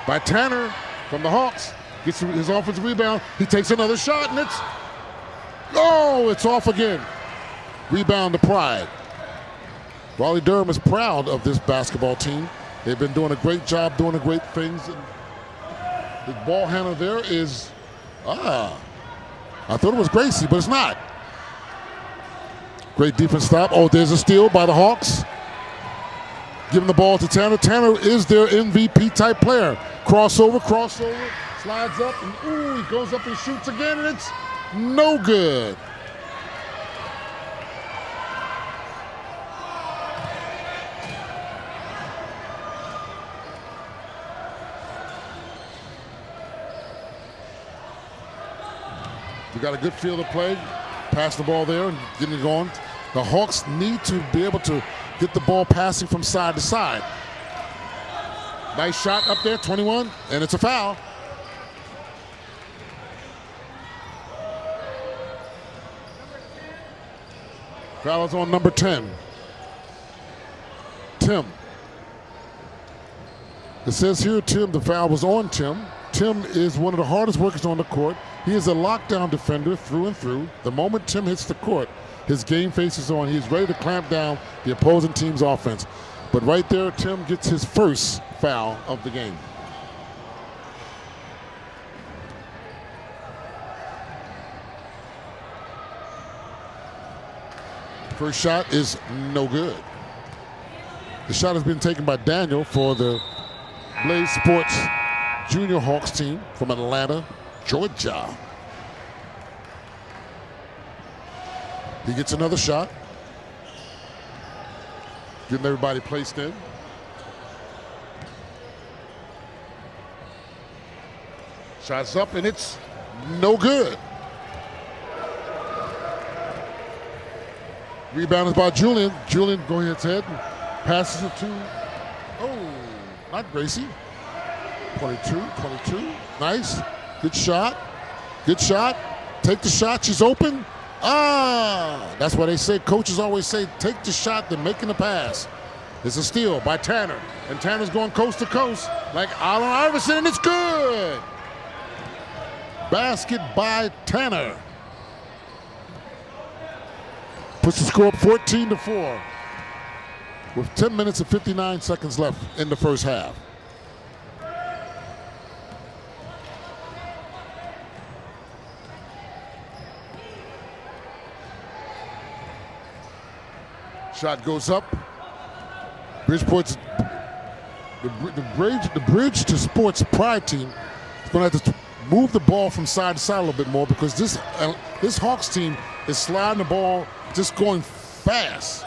by Tanner from the Hawks. Gets his offensive rebound. He takes another shot, and it's off again. Rebound to Pride. Raleigh Durham is proud of this basketball team. They've been doing a great job, doing the great things. And the ball handler there is, I thought it was Gracie, but it's not. Great defense stop. Oh, there's a steal by the Hawks. Giving the ball to Tanner. Tanner is their MVP type player. Crossover, slides up, and he goes up and shoots again, and it's no good. We got a good field of play. Pass the ball there and getting it going. The Hawks need to be able to get the ball passing from side to side. Nice shot up there, 21, and it's a foul. Foul is on number 10. Tim. It says here, Tim, the foul was on Tim. Tim is one of the hardest workers on the court. He is a lockdown defender through and through. The moment Tim hits the court, his game face is on. He is ready to clamp down the opposing team's offense. But right there, Tim gets his first foul of the game. First shot is no good. The shot has been taken by Daniel for the BlazeSports Junior Hawks team from Atlanta, Georgia. He gets another shot. Getting everybody placed in. Shots up, and it's no good. Rebound is by Julian. Julian going ahead and passes it to, not Gracie. 22. Nice. Good shot. Take the shot. She's open. That's why they say, coaches always say, take the shot, then making the pass. It's a steal by Tanner. And Tanner's going coast to coast like Allen Iverson, and it's good. Basket by Tanner. Puts the score up 14-4 with 10 minutes and 59 seconds left in the first half. Shot goes up. Bridgeport's the Bridge to Sports Pride team is going to have to move the ball from side to side a little bit more because this Hawks team is sliding the ball, just going fast,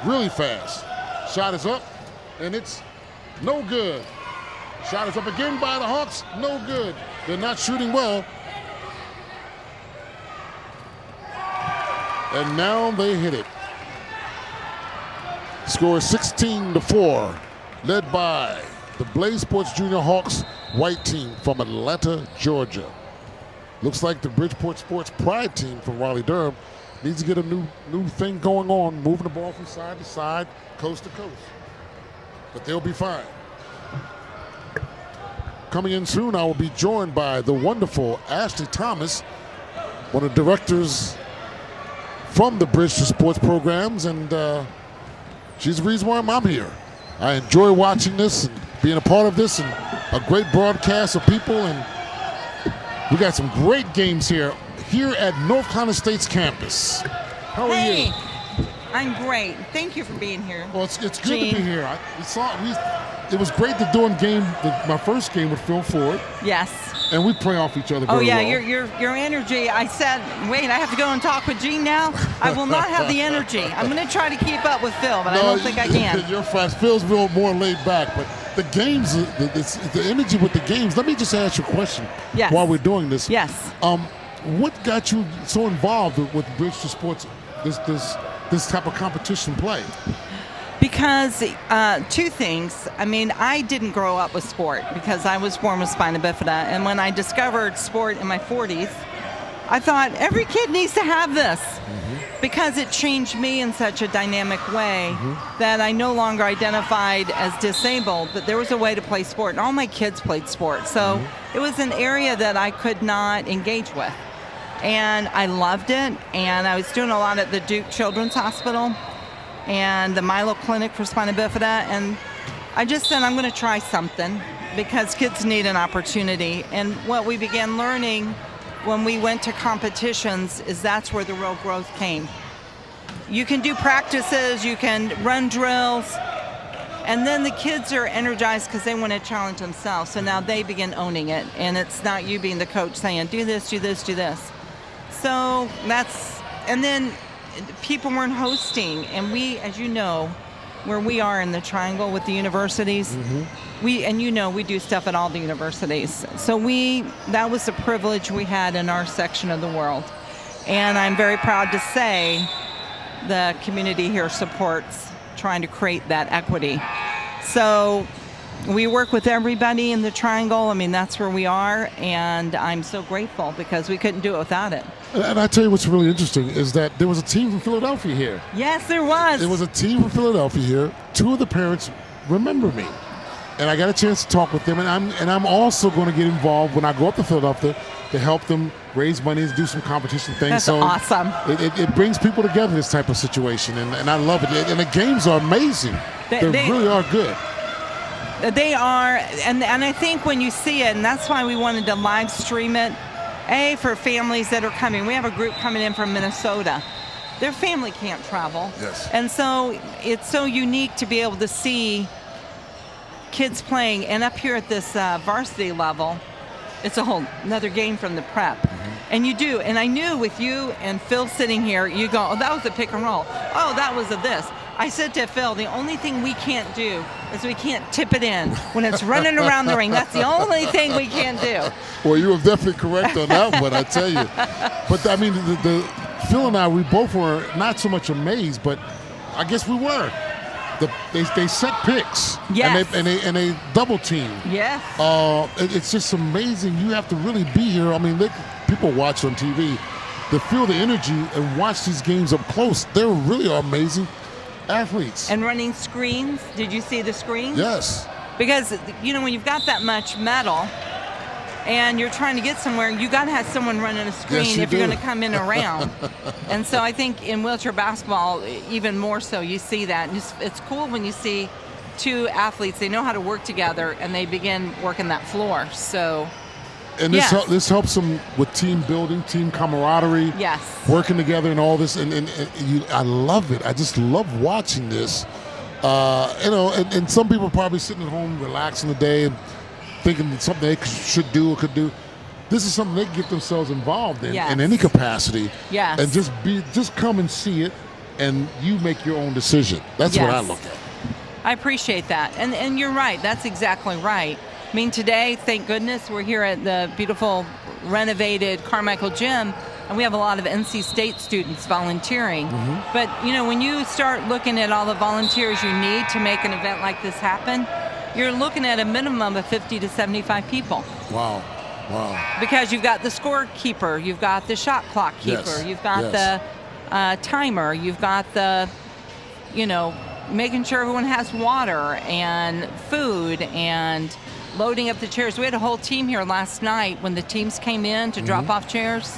really fast. Shot is up, and it's no good. Shot is up again by the Hawks, no good. They're not shooting well. And now they hit it. Score is 16-4, led by the BlazeSports Junior Hawks white team from Atlanta, Georgia. Looks like the Bridgeport Sports Pride team from Raleigh, Durham needs to get a new thing going on, moving the ball from side to side, coast to coast. But they'll be fine. Coming in soon, I will be joined by the wonderful Ashley Thomas, one of the directors from the Bridge to Sports programs, and she's the reason why I'm here. I enjoy watching this and being a part of this, and a great broadcast of people, and we got some great games here at North Carolina State's campus. How are you? I'm great. Thank you for being here. Well, it's good to be here. It was great to do my first game with Phil Ford. Yes. And we play off each other very well. Your energy. I said, wait, I have to go and talk with Gene now? I will not have the energy. I'm going to try to keep up with Phil, but I don't think I can. You're fast. Phil's a little more laid back, but the games, the energy with the games. Let me just ask you a question while we're doing this. Yes. What got you so involved with Bridge to Sports, this type of competition play? Because two things. I mean, I didn't grow up with sport because I was born with spina bifida. And when I discovered sport in my 40s, I thought every kid needs to have this because it changed me in such a dynamic way that I no longer identified as disabled, but there was a way to play sport. And all my kids played sport. So it was an area that I could not engage with. And I loved it. And I was doing a lot at the Duke Children's Hospital and the Milo Clinic for spina bifida, and I just said I'm going to try something because kids need an opportunity. And what we began learning when we went to competitions is that's where the real growth came. You can do practices, you can run drills, and then the kids are energized because they want to challenge themselves. So now they begin owning it, and it's not you being the coach saying, do this, do this, do this. So and then people weren't hosting, and we, as you know, where we are in the triangle with the universities, we do stuff at all the universities. So that was the privilege we had in our section of the world. And I'm very proud to say the community here supports trying to create that equity. So we work with everybody in the triangle. I mean, that's where we are, and I'm so grateful because we couldn't do it without it. And I tell you what's really interesting is that there was a team from Philadelphia here. Yes, there was. There was a team from Philadelphia here. Two of the parents remember me, and I got a chance to talk with them. And I'm also going to get involved when I go up to Philadelphia to help them raise money and do some competition things. That's awesome. It brings people together, this type of situation, and I love it. And the games are amazing. They really are good. They are, and I think when you see it, and that's why we wanted to live stream it, for families that are coming. We have a group coming in from Minnesota. Their family can't travel. Yes. And so it's so unique to be able to see kids playing. And up here at this varsity level, it's a whole another game from the prep. And you do. And I knew with you and Phil sitting here, you go, oh, that was a pick and roll. Oh, that was a this. I said to Phil, the only thing we can't do is we can't tip it in when it's running around the ring. That's the only thing we can't do. Well, you were definitely correct on that one, I tell you. But I mean, Phil and I, we both were not so much amazed, but I guess we were. They set picks, yes. and they double team. Yes. It's just amazing. You have to really be here. I mean, people watch on TV, they feel the energy and watch these games up close. They really are amazing athletes. And running screens. Did you see the screens? Yes. Because when you've got that much metal and you're trying to get somewhere, you got to have someone running a screen if you're going to come in around. And so I think in wheelchair basketball, even more so, you see that. And it's cool when you see two athletes, they know how to work together, and they begin working that floor. So, and this helps them with team building, team camaraderie, yes, working together and all this. And I love it. I just love watching this. And some people are probably sitting at home relaxing the day and thinking something they should do or could do. This is something they can get themselves involved in any capacity. Yes. And just come and see it, and you make your own decision. That's what I look at. I appreciate that. And you're right. That's exactly right. I mean, today, thank goodness, we're here at the beautiful renovated Carmichael Gym, and we have a lot of NC State students volunteering. Mm-hmm. But, when you start looking at all the volunteers you need to make an event like this happen, you're looking at a minimum of 50 to 75 people. Wow. Because you've got the scorekeeper, you've got the shot clock keeper, you've got the timer, you've got the, making sure everyone has water and food and loading up the chairs. We had a whole team here last night when the teams came in to drop off chairs.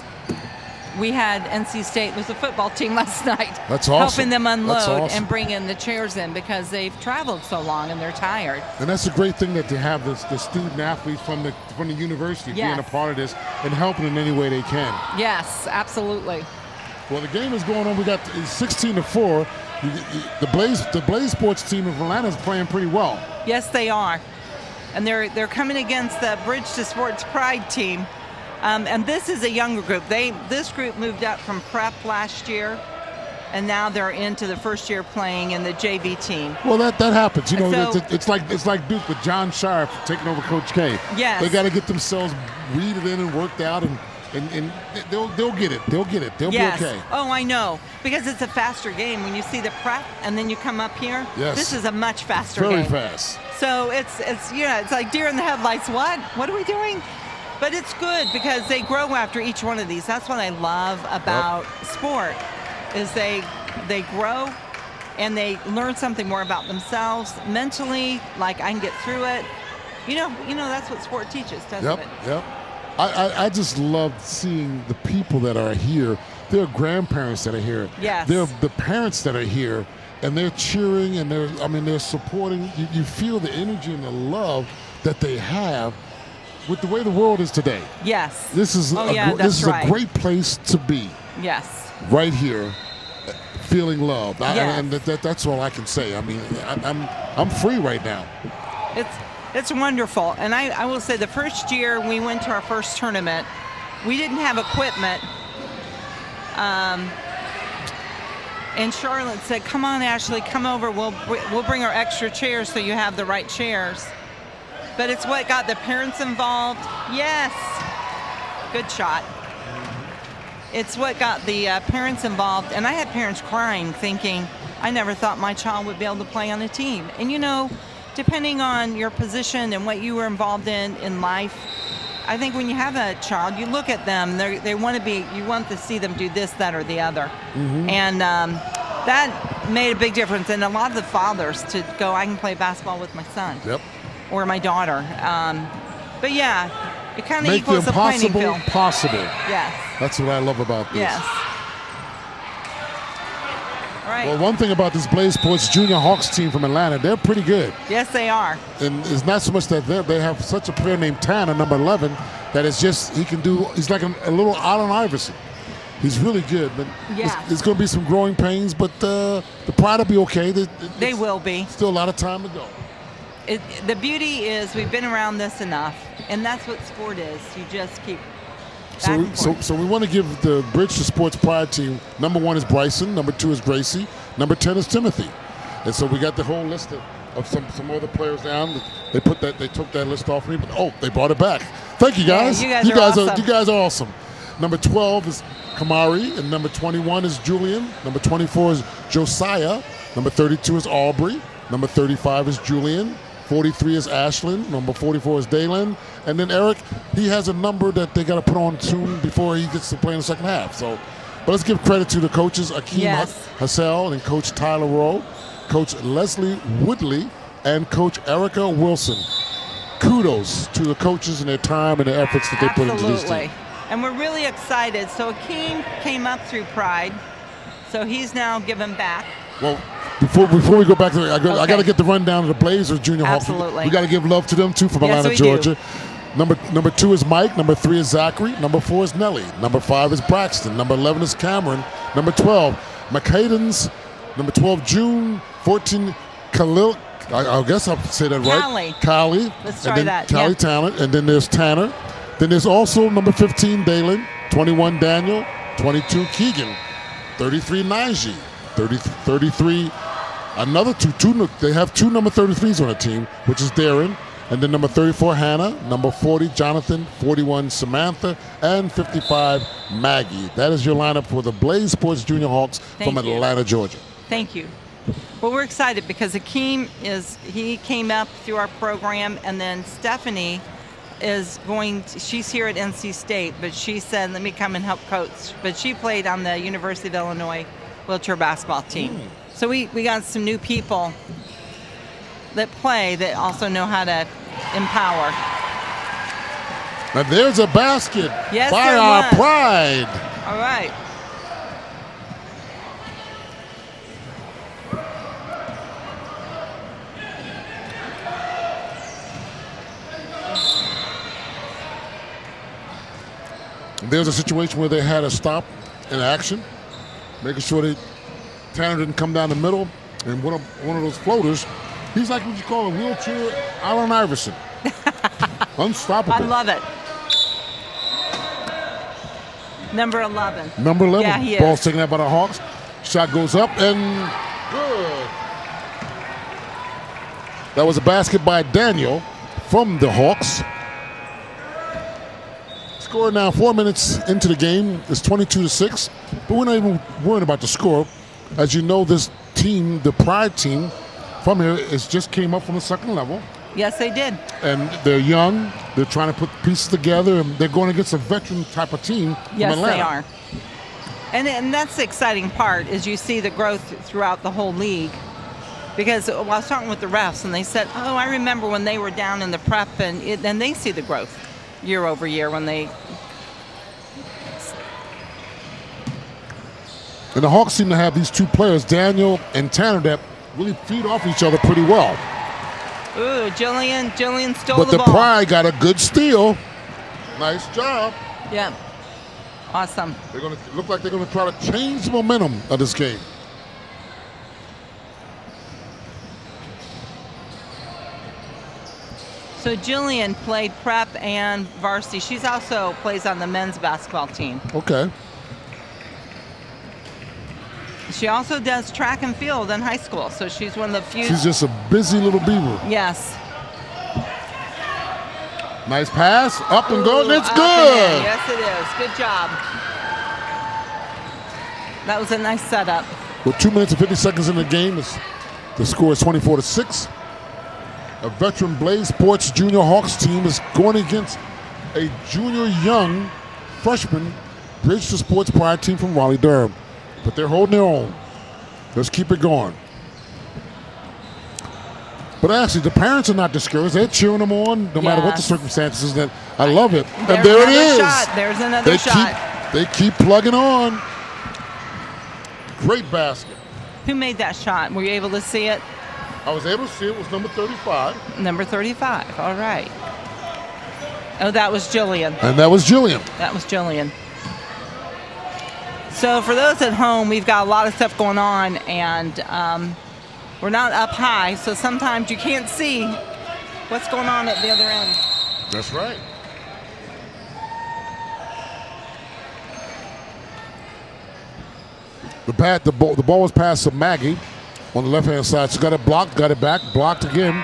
We had NC State, was a football team last night. That's awesome. Helping them unload and bring in the chairs in because they've traveled so long and they're tired. And that's a great thing that they have the student athletes from the university being a part of this and helping in any way they can. Yes, absolutely. Well, the game is going on. We got 16-4. The BlazeSports team of Atlanta is playing pretty well. Yes, they are. And they're coming against the Bridge to Sports Pride team. And this is a younger group. This group moved up from prep last year, and now they're into the first year playing in the JV team. Well, that happens. It's like Duke with John Shire taking over Coach K. Yes. They got to get themselves weeded in and worked out, and they'll get it. They'll get it. They'll be okay. Oh, I know. Because it's a faster game. When you see the prep and then you come up here, this is a much faster game. Very fast. So it's like deer in the headlights. What are we doing? But it's good because they grow after each one of these. That's what I love about sport, is they grow and they learn something more about themselves mentally. Like, I can get through it. That's what sport teaches, doesn't it? Yep. I just love seeing the people that are here. There are grandparents that are here. Yes. There are the parents that are here, and they're cheering and they're supporting. You feel the energy and the love that they have with the way the world is today. This is a great place to be. Yes. Right here, feeling loved. And that's all I can say. I mean, I'm free right now. It's wonderful. And I will say, the first year we went to our first tournament, we didn't have equipment. And Charlotte said, "Come on, Ashley, come over. We'll bring our extra chairs so you have the right chairs." But it's what got the parents involved. Yes. Good shot. It's what got the parents involved. And I had parents crying, thinking, I never thought my child would be able to play on a team. And depending on your position and what you were involved in life, I think when you have a child, you look at them, you want to see them do this, that, or the other. Mm-hmm. And that made a big difference. And a lot of the fathers to go, I can play basketball with my son. Yep. Or my daughter. But it kind of equals the playing field. Make the impossible possible. Yes. That's what I love about this. Yes. All right. Well, one thing about this BlazeSports Junior Hawks team from Atlanta, they're pretty good. Yes, they are. And it's not so much that they have such a player named Tanner, number 11, that he's like a little Allen Iverson. He's really good, but there's going to be some growing pains, but the Pride will be okay. They will be. Still a lot of time to go. The beauty is we've been around this enough, and that's what sport is. You just keep So we want to give the Bridge to Sports Pride team, number 1 is Bryson, number 2 is Gracie, number 10 is Timothy. And so we got the whole list of some other players down. They took that list off me, but they brought it back. Thank you guys. Yeah, you guys are awesome. You guys are awesome. Number 12 is Kamari, and number 21 is Julian. Number 24 is Josiah. Number 32 is Aubrey. Number 35 is Julian. 43 is Ashlyn. Number 44 is Dalen. And then Eric, he has a number that they got to put on soon before he gets to play in the second half. So, but let's give credit to the coaches, Akeem Hassel and Coach Tyler Rowe, Coach Leslie Woodley, and Coach Erica Wilson. Kudos to the coaches and their time and their efforts that they put into this team. And we're really excited. So Akeem came up through Pride, so he's now given back. Well, before we go back to it, I got to get the rundown of the Blazers Junior Hawks. Absolutely. We got to give love to them too from Atlanta, Georgia. Number 2 is Mike. Number 3 is Zachary. Number 4 is Nelly. Number 5 is Braxton. Number 11 is Cameron. Number 12, McCadens. Number 12, June. 14, Khalil. I guess I'll say that right. Callie. Let's try that. Callie Talent. And then there's Tanner. Then there's also number 15, Dalen. 21, Daniel. 22, Keegan. 33, Najee. 33, another two. They have 2 number 33s on the team, which is Darren. And then number 34, Hannah. Number 40, Jonathan. 41, Samantha. And 55, Maggie. That is your lineup for the BlazeSports Junior Hawks from Atlanta, Georgia. Thank you. Well, we're excited because Akeem he came up through our program, and then Stephanie is she's here at NC State, but she said, let me come and help coach. But she played on the University of Illinois wheelchair basketball team. So we got some new people that play that also know how to empower. Now there's a basket by our Pride. All right. There's a situation where they had a stop in action, making sure that Tanner didn't come down the middle, and one of those floaters, he's like what you call a wheelchair Allen Iverson. Unstoppable. I love it. Number 11. Number 11. Yeah, he Ball's is. taken out by the Hawks. Shot goes up and good. That was a basket by Daniel from the Hawks. Score now 4 minutes into the game. It's 22-6, but we're not even worrying about the score. As you know, this team, the Pride team from here, just came up from the second level. Yes, they did. And they're young. They're trying to put pieces together, and they're going against a veteran type of team Yes, from Atlanta. they are. And that's the exciting part, is you see the growth throughout the whole league. Because I was talking with the refs, and they said, oh, I remember when they were down in the prep, and they see the growth year over year when they... And the Hawks seem to have these two players, Daniel and Tanner, that really feed off each other pretty well. Ooh, Jillian stole but the ball. But the Pride got a good steal. Nice job. Yeah. Awesome. They're going to look like they're going to try to change the momentum of this game. So Jillian played prep and varsity. She's also plays on the men's basketball team. Okay. She also does track and field in high school, so she's one of the few. She's just a busy little beaver. Yes. Nice pass, up and go, it's good. Yes, it is. Good job. That was a nice setup. With 2 minutes and 50 seconds in the game, the score is 24-6. A veteran BlazeSports Junior Hawks team is going against a junior young freshman Bridge to Sports Pride team from Raleigh, Durham. But they're holding their own. Let's keep it going. But actually, the parents are not discouraged. They're cheering them on no matter what the circumstances. That I love it. And there it is. There's another shot. They keep plugging on. Great basket. Who made that shot? Were you able to see it? I was able to see it. It was number 35. Number 35. All right. Oh, that was Jillian. And that was Jillian. That was Jillian. So for those at home, we've got a lot of stuff going on, and we're not up high, so sometimes you can't see what's going on at the other end. That's right. The ball was passed to Maggie on the left-hand side. She got it blocked, got it back, blocked again,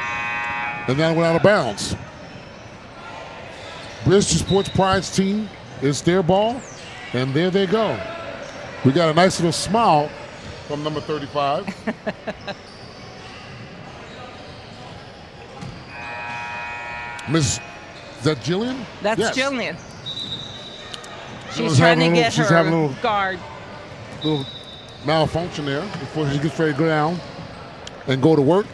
and then it went out of bounds. Bridge to Sports Pride's team is their ball. And there they go. We got a nice little smile from number 35. Miss, is that Jillian? That's yes. Jillian. She's She's trying to get she's having a her little, guard. little malfunction there before she gets ready to go down and go to work.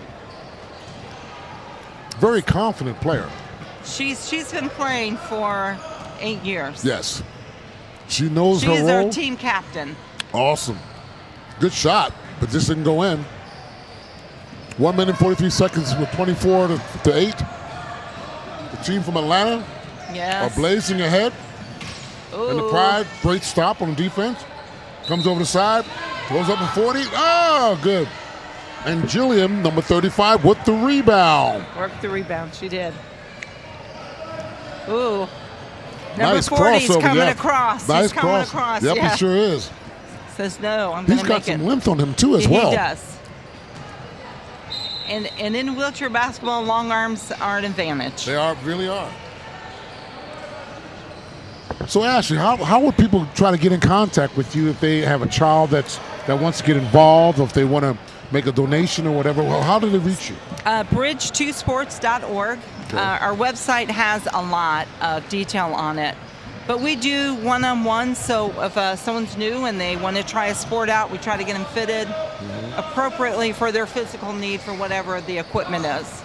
Very confident player. She's been playing for 8 years. Yes. She knows her role. She's our team captain. Awesome. Good shot, but this didn't go in. 1 minute 43 seconds with 24 to 8. The team from Atlanta Yes. are blazing ahead. Ooh. And the Pride, great stop on defense. Comes over the side, throws up a 40. Oh, good. And Jillian, number 35, with the rebound. Worked the rebound. She did. Ooh. Number Nice 40 is crossover, coming yeah. across. Nice He's coming cross. across. Yep, yeah. he sure is. Says no. I'm He's going to got make some it. length on him too as well. He does. And in wheelchair basketball, long arms are an advantage. They really are. So Ashley, how would people try to get in contact with you if they have a child that wants to get involved, or if they want to make a donation or whatever? Well, how do they reach you? Bridge2sports.org. Okay. Our website has a lot of detail on it. But we do one-on-one, so if someone's new and they want to try a sport out, we try to get them fitted appropriately for their physical need for whatever the equipment is.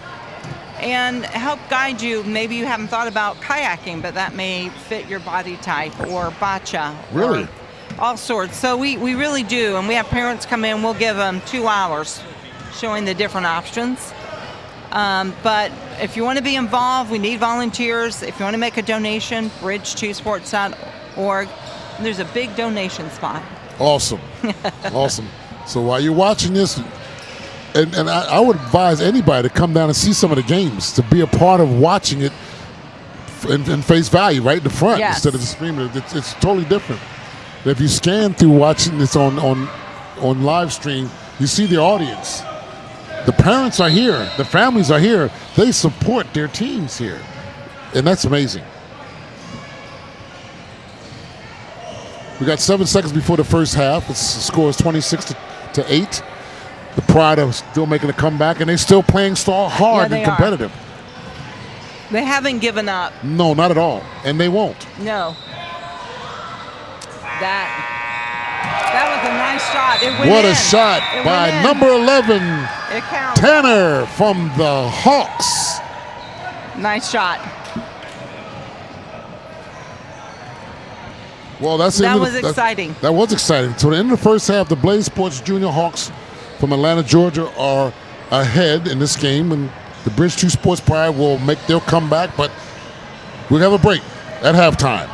And help guide you. Maybe you haven't thought about kayaking, but that may fit your body type, or bocce. Really? Or all sorts. So we really do. And we have parents come in, we'll give them 2 hours showing the different options. But if you want to be involved, we need volunteers. If you want to make a donation, bridge2sports.org. There's a big donation spot. Awesome. Awesome. So while you're watching this, and I would advise anybody to come down and see some of the games, to be a part of watching it in face value, right in the front, Yes. instead of just streaming it. It's totally different. If you scan through watching this on live stream, you see the audience. The parents are here. The families are here. They support their teams here. And that's amazing. We got 7 seconds before the first half. The score is 26 to 8. The Pride are still making a comeback, and they're still playing hard and competitive. They haven't given up. No, not at all. And they won't. No. That was a nice shot. It went What in. a shot It by went in. number 11, It counts. Tanner from the Hawks. Nice shot. Well, that's That was exciting. That was exciting. So, in the first half, the BlazeSports Junior Hawks from Atlanta, Georgia, are ahead in this game, and the Bridge 2 Sports Pride will make their comeback. But we'll have a break at halftime.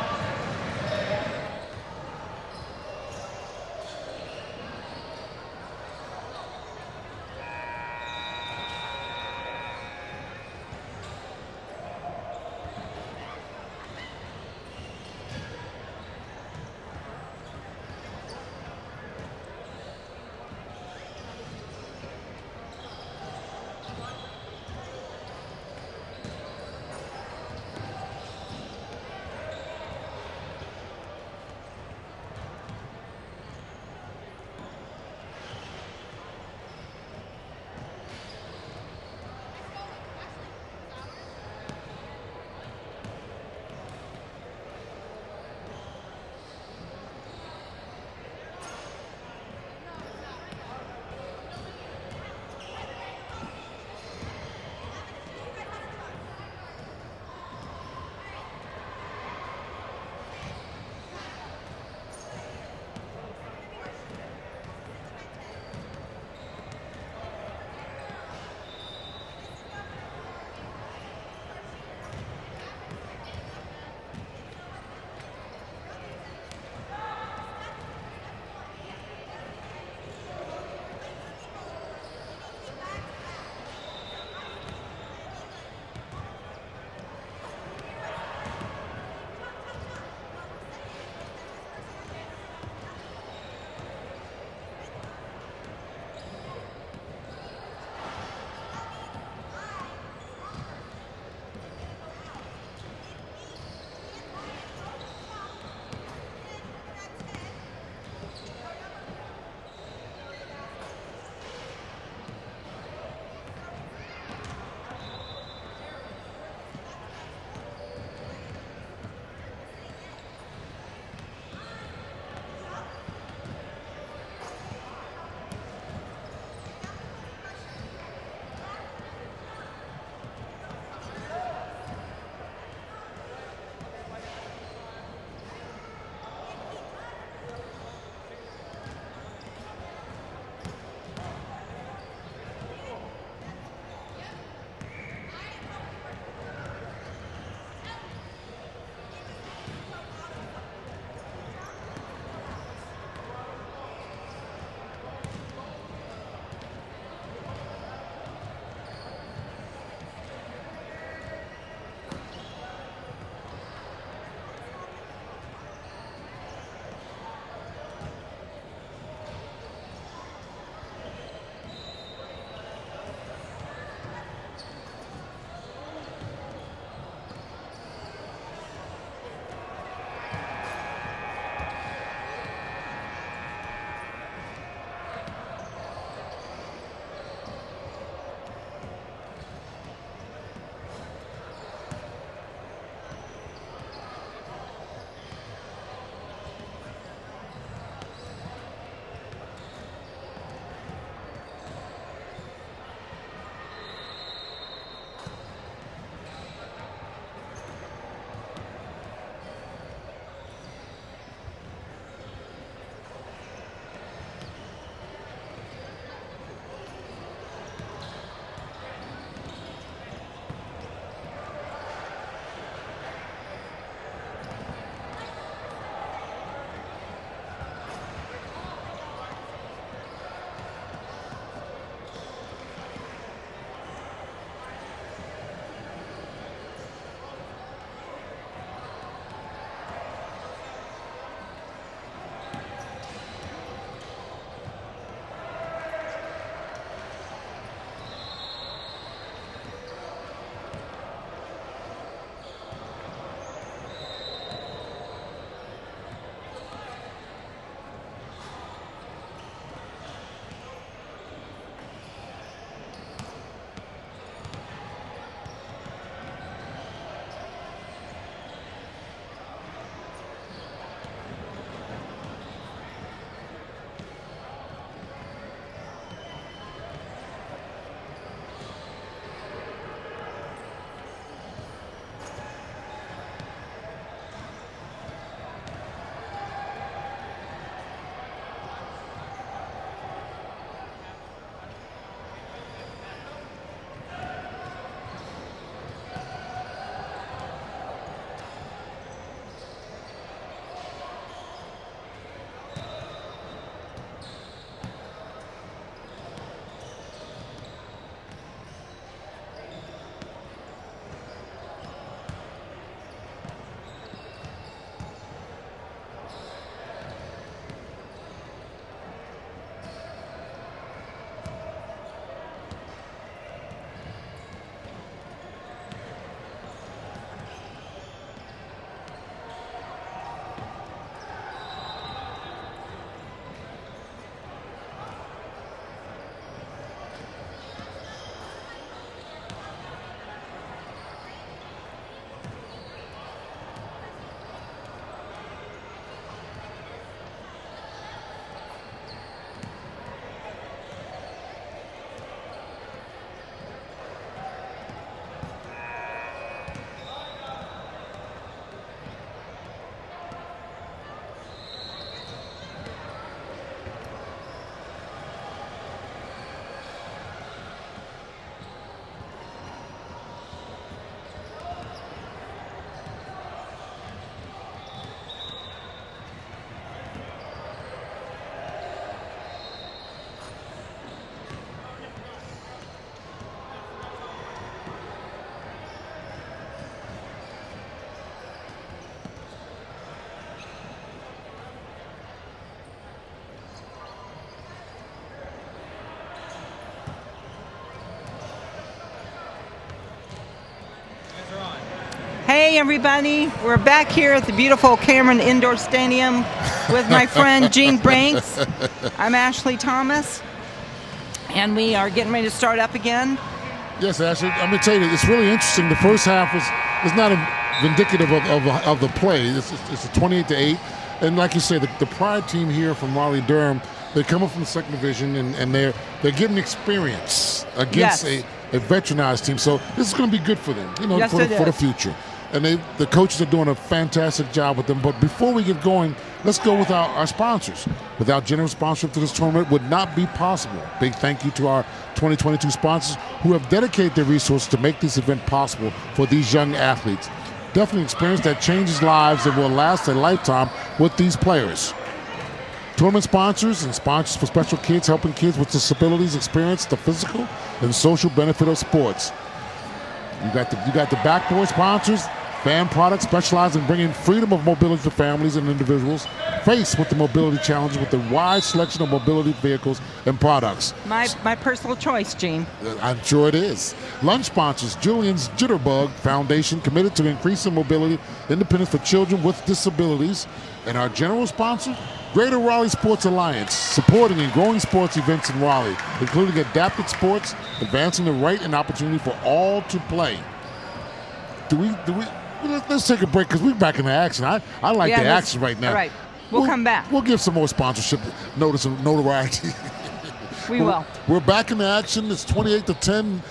Hey everybody, we're back here at the beautiful Cameron Indoor Stadium with my friend Gene Branks. I'm Ashley Thomas, and we are getting ready to start up again. Yes, Ashley, I'm going to tell you, it's really interesting. The first half is not indicative of the play. It's a 28-8, and like you say, the Pride team here from Raleigh-Durham, they come up from the second division, and they're getting experience against a veteranized team. So this is going to be good for them, for the future. And the coaches are doing a fantastic job with them. But before we get going, let's go with our sponsors. Without generous sponsorship to this tournament, would not be possible. Big thank you to our 2022 sponsors who have dedicated their resources to make this event possible for these young athletes. Definitely experience that changes lives and will last a lifetime with these players. Tournament sponsors and sponsors for special kids, helping kids with disabilities experience the physical and social benefit of sports. You got the backboard sponsors, Fan Products, specializing in bringing freedom of mobility to families and individuals faced with the mobility challenges with a wide selection of mobility vehicles and products. My personal choice, Gene. I'm sure it is. Lunch sponsors, Julian's Jitterbug Foundation, committed to increasing mobility independence for children with disabilities. And our general sponsor, Greater Raleigh Sports Alliance, supporting and growing sports events in Raleigh, including adapted sports, advancing the right and opportunity for all to play. Let's take a break because we're back in the action. I like the action right now. All right, we'll come back. We'll give some more sponsorship notoriety. We will. We're back in the action. It's 28-10.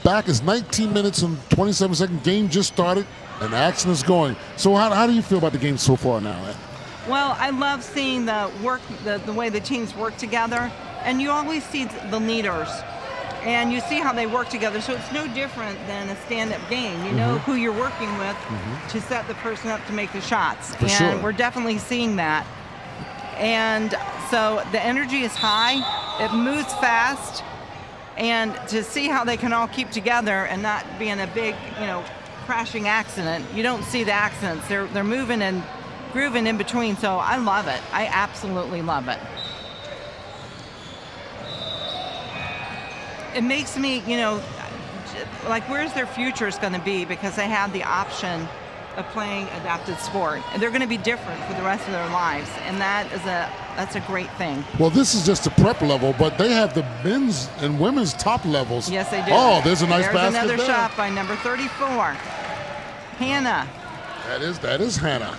Back is 19 minutes and 27 seconds. Game just started and the action is going. So how do you feel about the game so far now, Ed? Well, I love seeing the way the teams work together, and you always see the leaders, and you see how they work together. So it's no different than a stand-up game. You know who you're working with to set the person up to make the shots, we're definitely seeing that. And so the energy is high, it moves fast, and to see how they can all keep together and not be in a big, crashing accident. You don't see the accidents. They're moving and grooving in between, so I love it. I absolutely love it. It makes me, like, where's their futures going to be, because they have the option of playing adapted sport, and they're going to be different for the rest of their lives, and that's a great thing. Well, this is just the prep level, but they have the men's and women's top levels. Yes, they do. Oh, there's a nice basket there. There's another shot by number 34, Hannah. That is Hannah.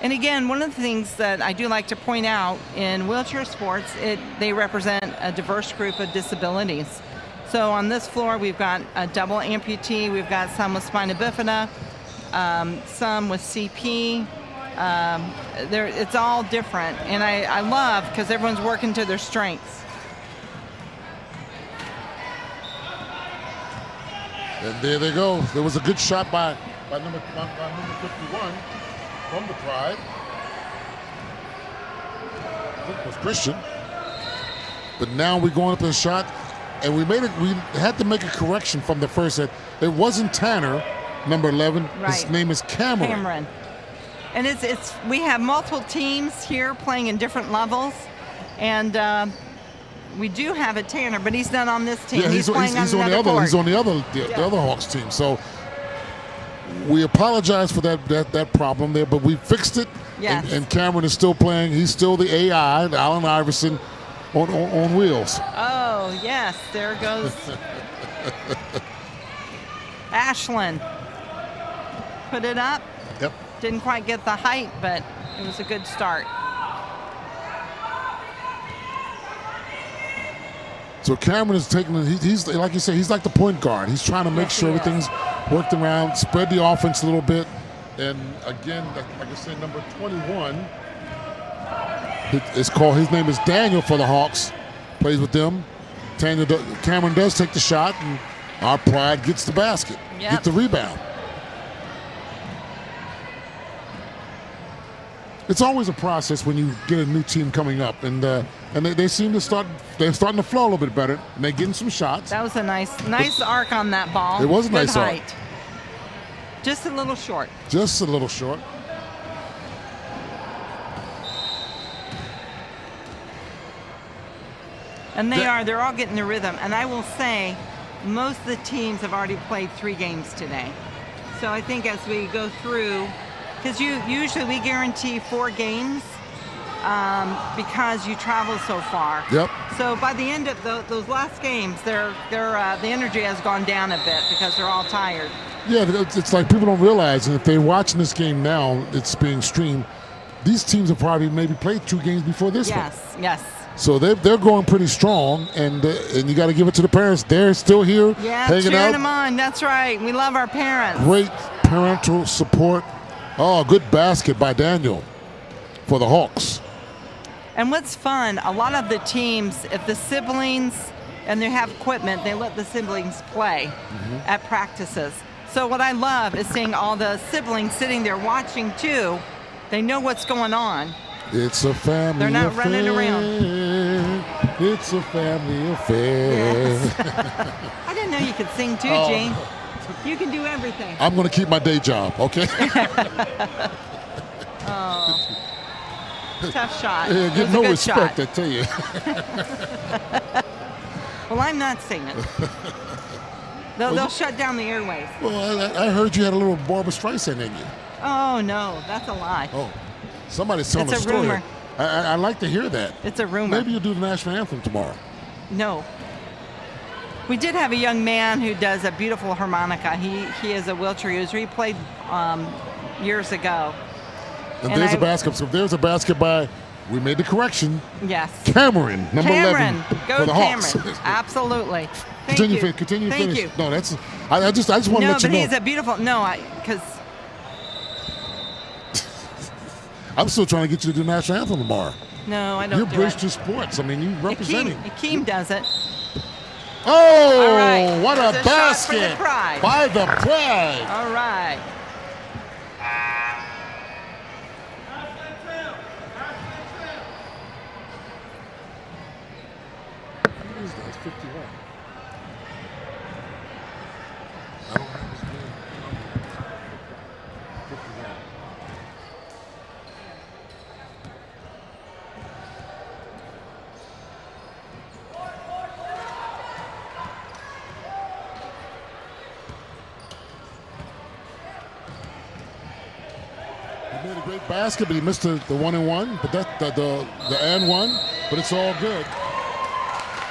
And again, one of the things that I do like to point out in wheelchair sports, they represent a diverse group of disabilities. So on this floor, we've got a double amputee, we've got some with spina bifida, some with CP. It's all different, and I love because everyone's working to their strengths. And there they go. There was a good shot by number 51. From the Pride. I think it was Christian. But now we're going up to the shot, and we had to make a correction from the first set. It wasn't Tanner, number 11. Right. His name is Cameron. And we have multiple teams here playing in different levels, and we do have a Tanner, but he's not on this team. Yeah, he's playing on the other. He's on the other Hawks team. So we apologize for that problem there, but we fixed it. Yes. And Cameron is still playing. He's still the AI, Allen Iverson, on wheels. Oh, yes. There goes Ashlyn. Put it up. Yep. Didn't quite get the height, but it was a good start. So Cameron is taking – he's like you say, he's like the point guard. He's trying to make sure everything's worked around, spread the offense a little bit. And again, like I said, number 21, his name is Daniel for the Hawks, plays with them. Cameron does take the shot, and our Pride gets the basket, gets the rebound. It's always a process when you get a new team coming up, and they seem to start. They're starting to flow a little bit better, and they're getting some shots. That was a nice arc on that ball. It was a nice arc. Height. Just a little short. Just a little short. And they're all getting the rhythm. And I will say, most of the teams have already played 3 games today. So I think as we go through, because usually we guarantee 4 games because you travel so far. Yep. So by the end of those last games, the energy has gone down a bit because they're all tired. Yeah, it's like people don't realize that if they're watching this game now, it's being streamed. These teams have probably maybe played 2 games before this one. Yes. So they're going pretty strong, and you got to give it to the parents. They're still here, hanging cheering out. them on. That's right. We love our parents. Great parental support. Oh, good basket by Daniel for the Hawks. And what's fun, a lot of the teams, if the siblings and they have equipment, they let the siblings play at practices. So what I love is seeing all the siblings sitting there watching too. They know what's going on. It's a family They're not affair. running around. It's a family affair. Yes. I didn't know you could sing too, Gene. You can do everything. I'm going to keep my day job, okay? Tough shot. Yeah, get no respect, I tell you. Well, I'm not singing. They'll shut down the airways. Well, I heard you had a little Barbra Streisand in you. Oh, no, that's a lie. Oh, somebody's telling It's a a story. rumor. I'd like to hear that. It's a rumor. Maybe you'll do the national anthem tomorrow. No. We did have a young man who does a beautiful harmonica. He is a wheelchair user. He played years ago. And there's a basket. So there's a basket by, we made the correction, Yes. Cameron, number 11 Go for the Hawks. Cameron. Absolutely. Thank Continue, you. continue to Thank finish. you. No, that's, I just want to No, let you but know. he's a beautiful, because I'm still trying to get you to do the national anthem tomorrow. no, I don't You're do Bridge it. to Sports. I mean, you representing. Akeem does it. Oh, All right. what a There's a shot for the basket Pride. by the Pride. All right. That's 51. I don't have his name. 51. He made a great basket, but he missed the 1-and-1. But that the and one. But it's all good.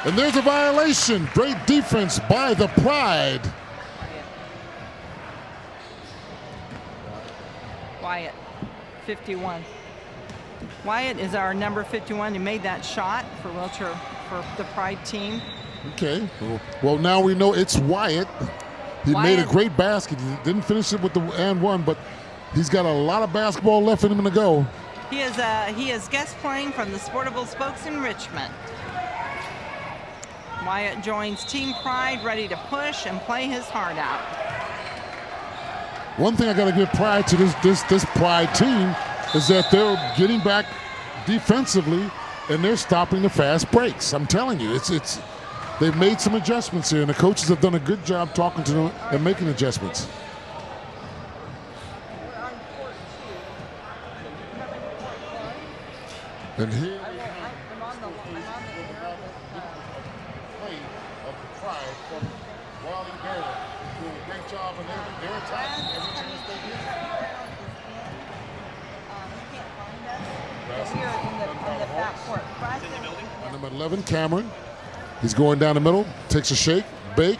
And there's a violation. Great defense by the Pride. Wyatt, 51. Wyatt is our number 51 who made that shot for wheelchair for the Pride team. Okay. Well, now we know it's Wyatt. He made a Wyatt. great basket. He didn't finish it with the and one, but he's got a lot of basketball left in him to go. He is guest playing from the Sportable Spokes in Richmond. Wyatt joins Team Pride, ready to push and play his heart out. One thing I got to give pride to this Pride team is that they're getting back defensively and they're stopping the fast breaks. I'm telling you, it's they've made some adjustments here, and the coaches have done a good job talking to them and making adjustments. And here I'm on the play of the Pride from Raleigh, Bennett, doing a great job in their attack. Every chance they Here in the backcourt. get. Number 11, Cameron. He's going down the middle, takes a shake, bake,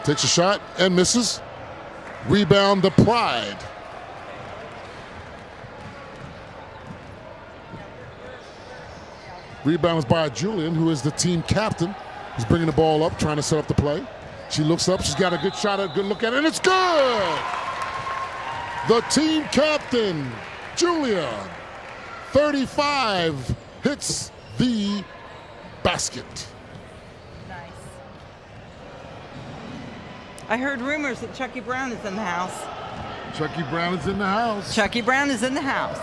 takes a shot and misses. Rebound the Pride. Rebound is by Julian, who is the team captain. He's bringing the ball up, trying to set up the play. She looks up, she's got a good shot, a good look at it, and it's good! The team captain, Julia, 35, hits the basket. Nice. I heard rumors that Chucky Brown is in the house. Chucky Brown is in the house. Chucky Brown is in the house.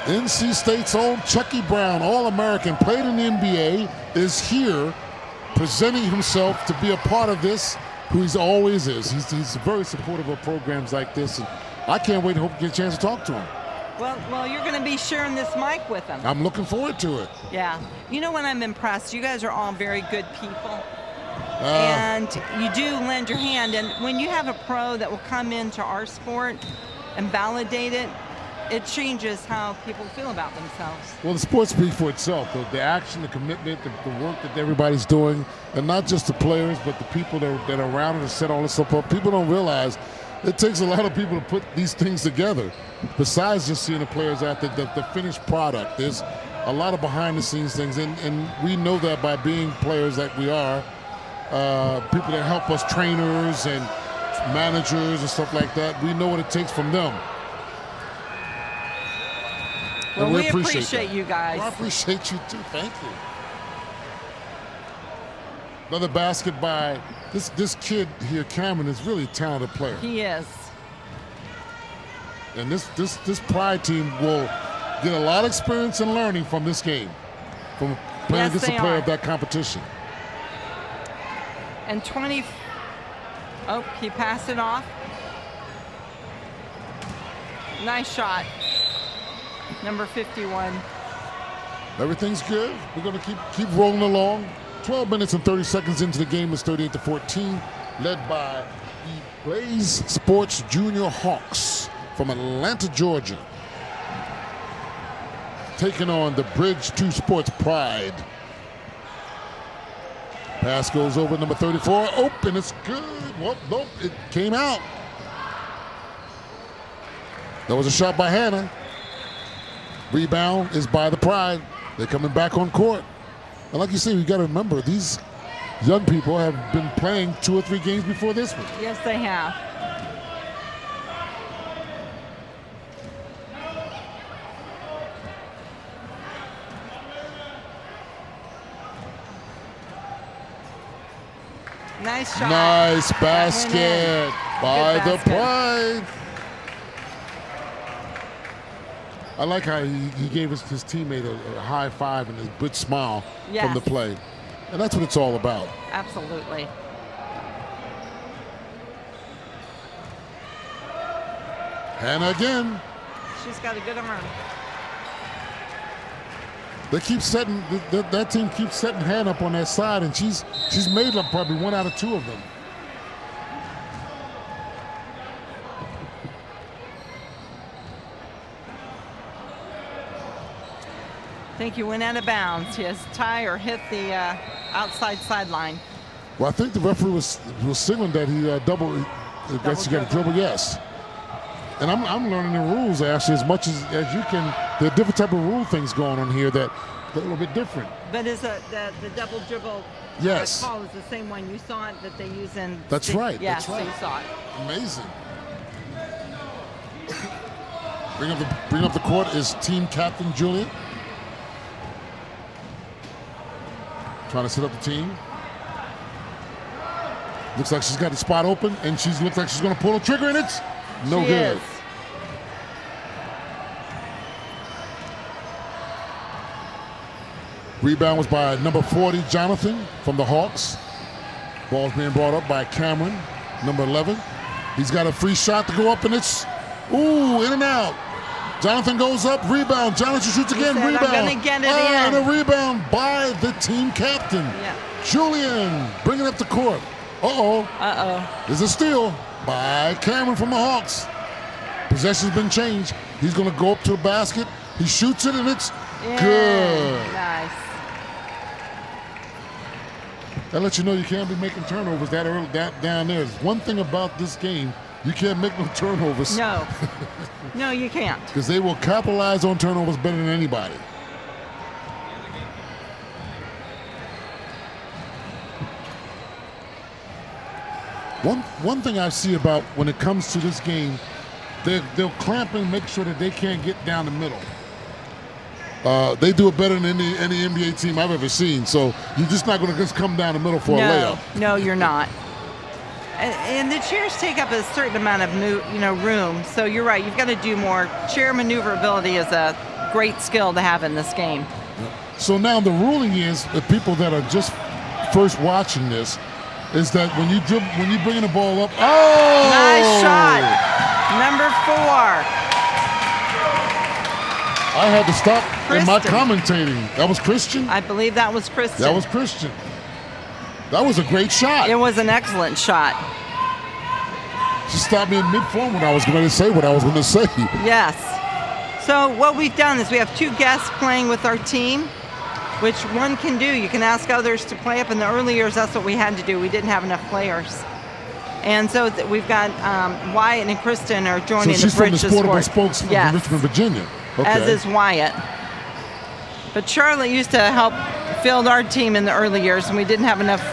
NC State's own Chucky Brown, All-American, played in the NBA, is here presenting himself to be a part of this, who he always is. He's very supportive of programs like this, and I can't wait to hope to get a chance to talk to him. Well, you're going to be sharing this mic with them. I'm looking forward to it. Yeah. You know what, I'm impressed. You guys are all very good people. And you do lend your hand. And when you have a pro that will come into our sport and validate it, it changes how people feel about themselves. Well, the sport speaks for itself. The action, the commitment, the work that everybody's doing, and not just the players, but the people that are around it and set all this stuff up. People don't realize it takes a lot of people to put these things together. Besides just seeing the players out there, the finished product. There's a lot of behind-the-scenes things, and we know that by being players like we are, people that help us, trainers and managers and stuff like that, we know what it takes from them. Well, and we appreciate you guys. Well, I appreciate you too. Thank you. Another basket by this kid here, Cameron, is really a talented player. He is. And this Pride team will get a lot of experience and learning from this game, from playing against a player of that competition. And 20. Oh, he passed it off. Nice shot. Number 51. Everything's good. We're going to keep rolling along. 12 minutes and 30 seconds into the game. It's 38-14, led by the BlazeSports Junior Hawks from Atlanta, Georgia, taking on the Bridge 2 Sports Pride. Pass goes over number 34. Open, it's good. Well, nope, it came out. That was a shot by Hannah. Rebound is by the Pride. They're coming back on court. And like you say, you got to remember, these young people have been playing 2 or 3 games before this one. Yes, they have. Nice shot. Nice basket by the Pride. I like how he gave his teammate a high five and a big smile from the play. And that's what it's all about. Absolutely. Hannah again. She's got a good arm. They keep setting, that team keeps setting Hannah up on that side, and she's made up probably 1 out of 2 of them. I think you went out of bounds. He has tie or hit the outside sideline. Well, I think the referee was signaling that he that you got a dribble, yes. And I'm learning the rules, actually, as much as you can. There are different type of rule things going on here that are a little bit different. But is the double dribble call is the same one? You saw it that they use in... That's right. Yes, that's right. you saw it. Amazing. Bring up the court is team captain Julia. Trying to set up the team. Looks like she's got the spot open, and looks like she's going to pull the trigger, and it's no good. Is. Rebound was by number 40, Jonathan, from the Hawks. Ball's being brought up by Cameron, number 11. He's got a free shot to go up, and it's, in and out. Jonathan goes up, rebound. Jonathan shoots again, rebound. I'm gonna get it in. And a rebound by the team captain. Yeah. Julian bringing up the court. There's a steal by Cameron from the Hawks. Possession's been changed. He's gonna go up to the basket. He shoots it, and it's good. Nice. That lets you know you can't be making turnovers that early down there. There's one thing about this game, you can't make no turnovers. No. No, you can't. Because they will capitalize on turnovers better than anybody. One thing I see about when it comes to this game, they'll clamp and make sure that they can't get down the middle. They do it better than any NBA team I've ever seen. So you're just not going to just come down the middle for a layup. No, you're not. And the chairs take up a certain amount of room. So you're right. You've got to do more. Chair maneuverability is a great skill to have in this game. So now the ruling is, the people that are just first watching this, is that when you bring the ball up, nice shot, number 4. I had to stop in my Kristen. commentating. That was Christian? I believe that was Kristen. That was Christian. That was a great shot. It was an excellent shot. She stopped me in mid-form when I was going to say what I was going to say. Yes. So what we've done is we have 2 guests playing with our team, which one can do. You can ask others to play up. In the early years, that's what we had to do. We didn't have enough players. And so we've got Wyatt and Kristen are joining So she's the from the Bridge to Sportable Sport. Spokes from Yes. Richmond, Virginia. Okay. As is Wyatt. But Charlotte used to help field our team in the early years, and we didn't have enough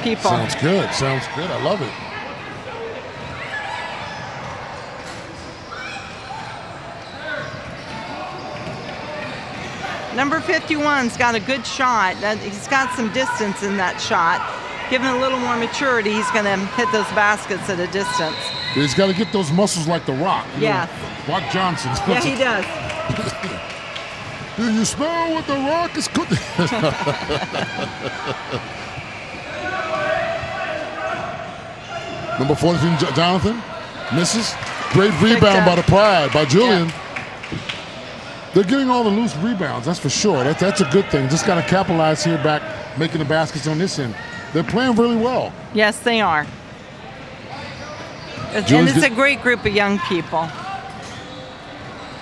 people. Sounds good. Sounds good. I love it. Number 51's got a good shot. He's got some distance in that shot. Given a little more maturity, he's going to hit those baskets at a distance. He's got to get those muscles like The Rock. Yes. Rock Johnson. Yeah, he does. Do you smell what The Rock is cooking? Number 14, Jonathan, misses. Great rebound by the Pride, by Julian. Yeah. They're getting all the loose rebounds, that's for sure. That's a good thing. Just got to capitalize here back, making the baskets on this end. They're playing really well. Yes, they are. And it's a great group of young people.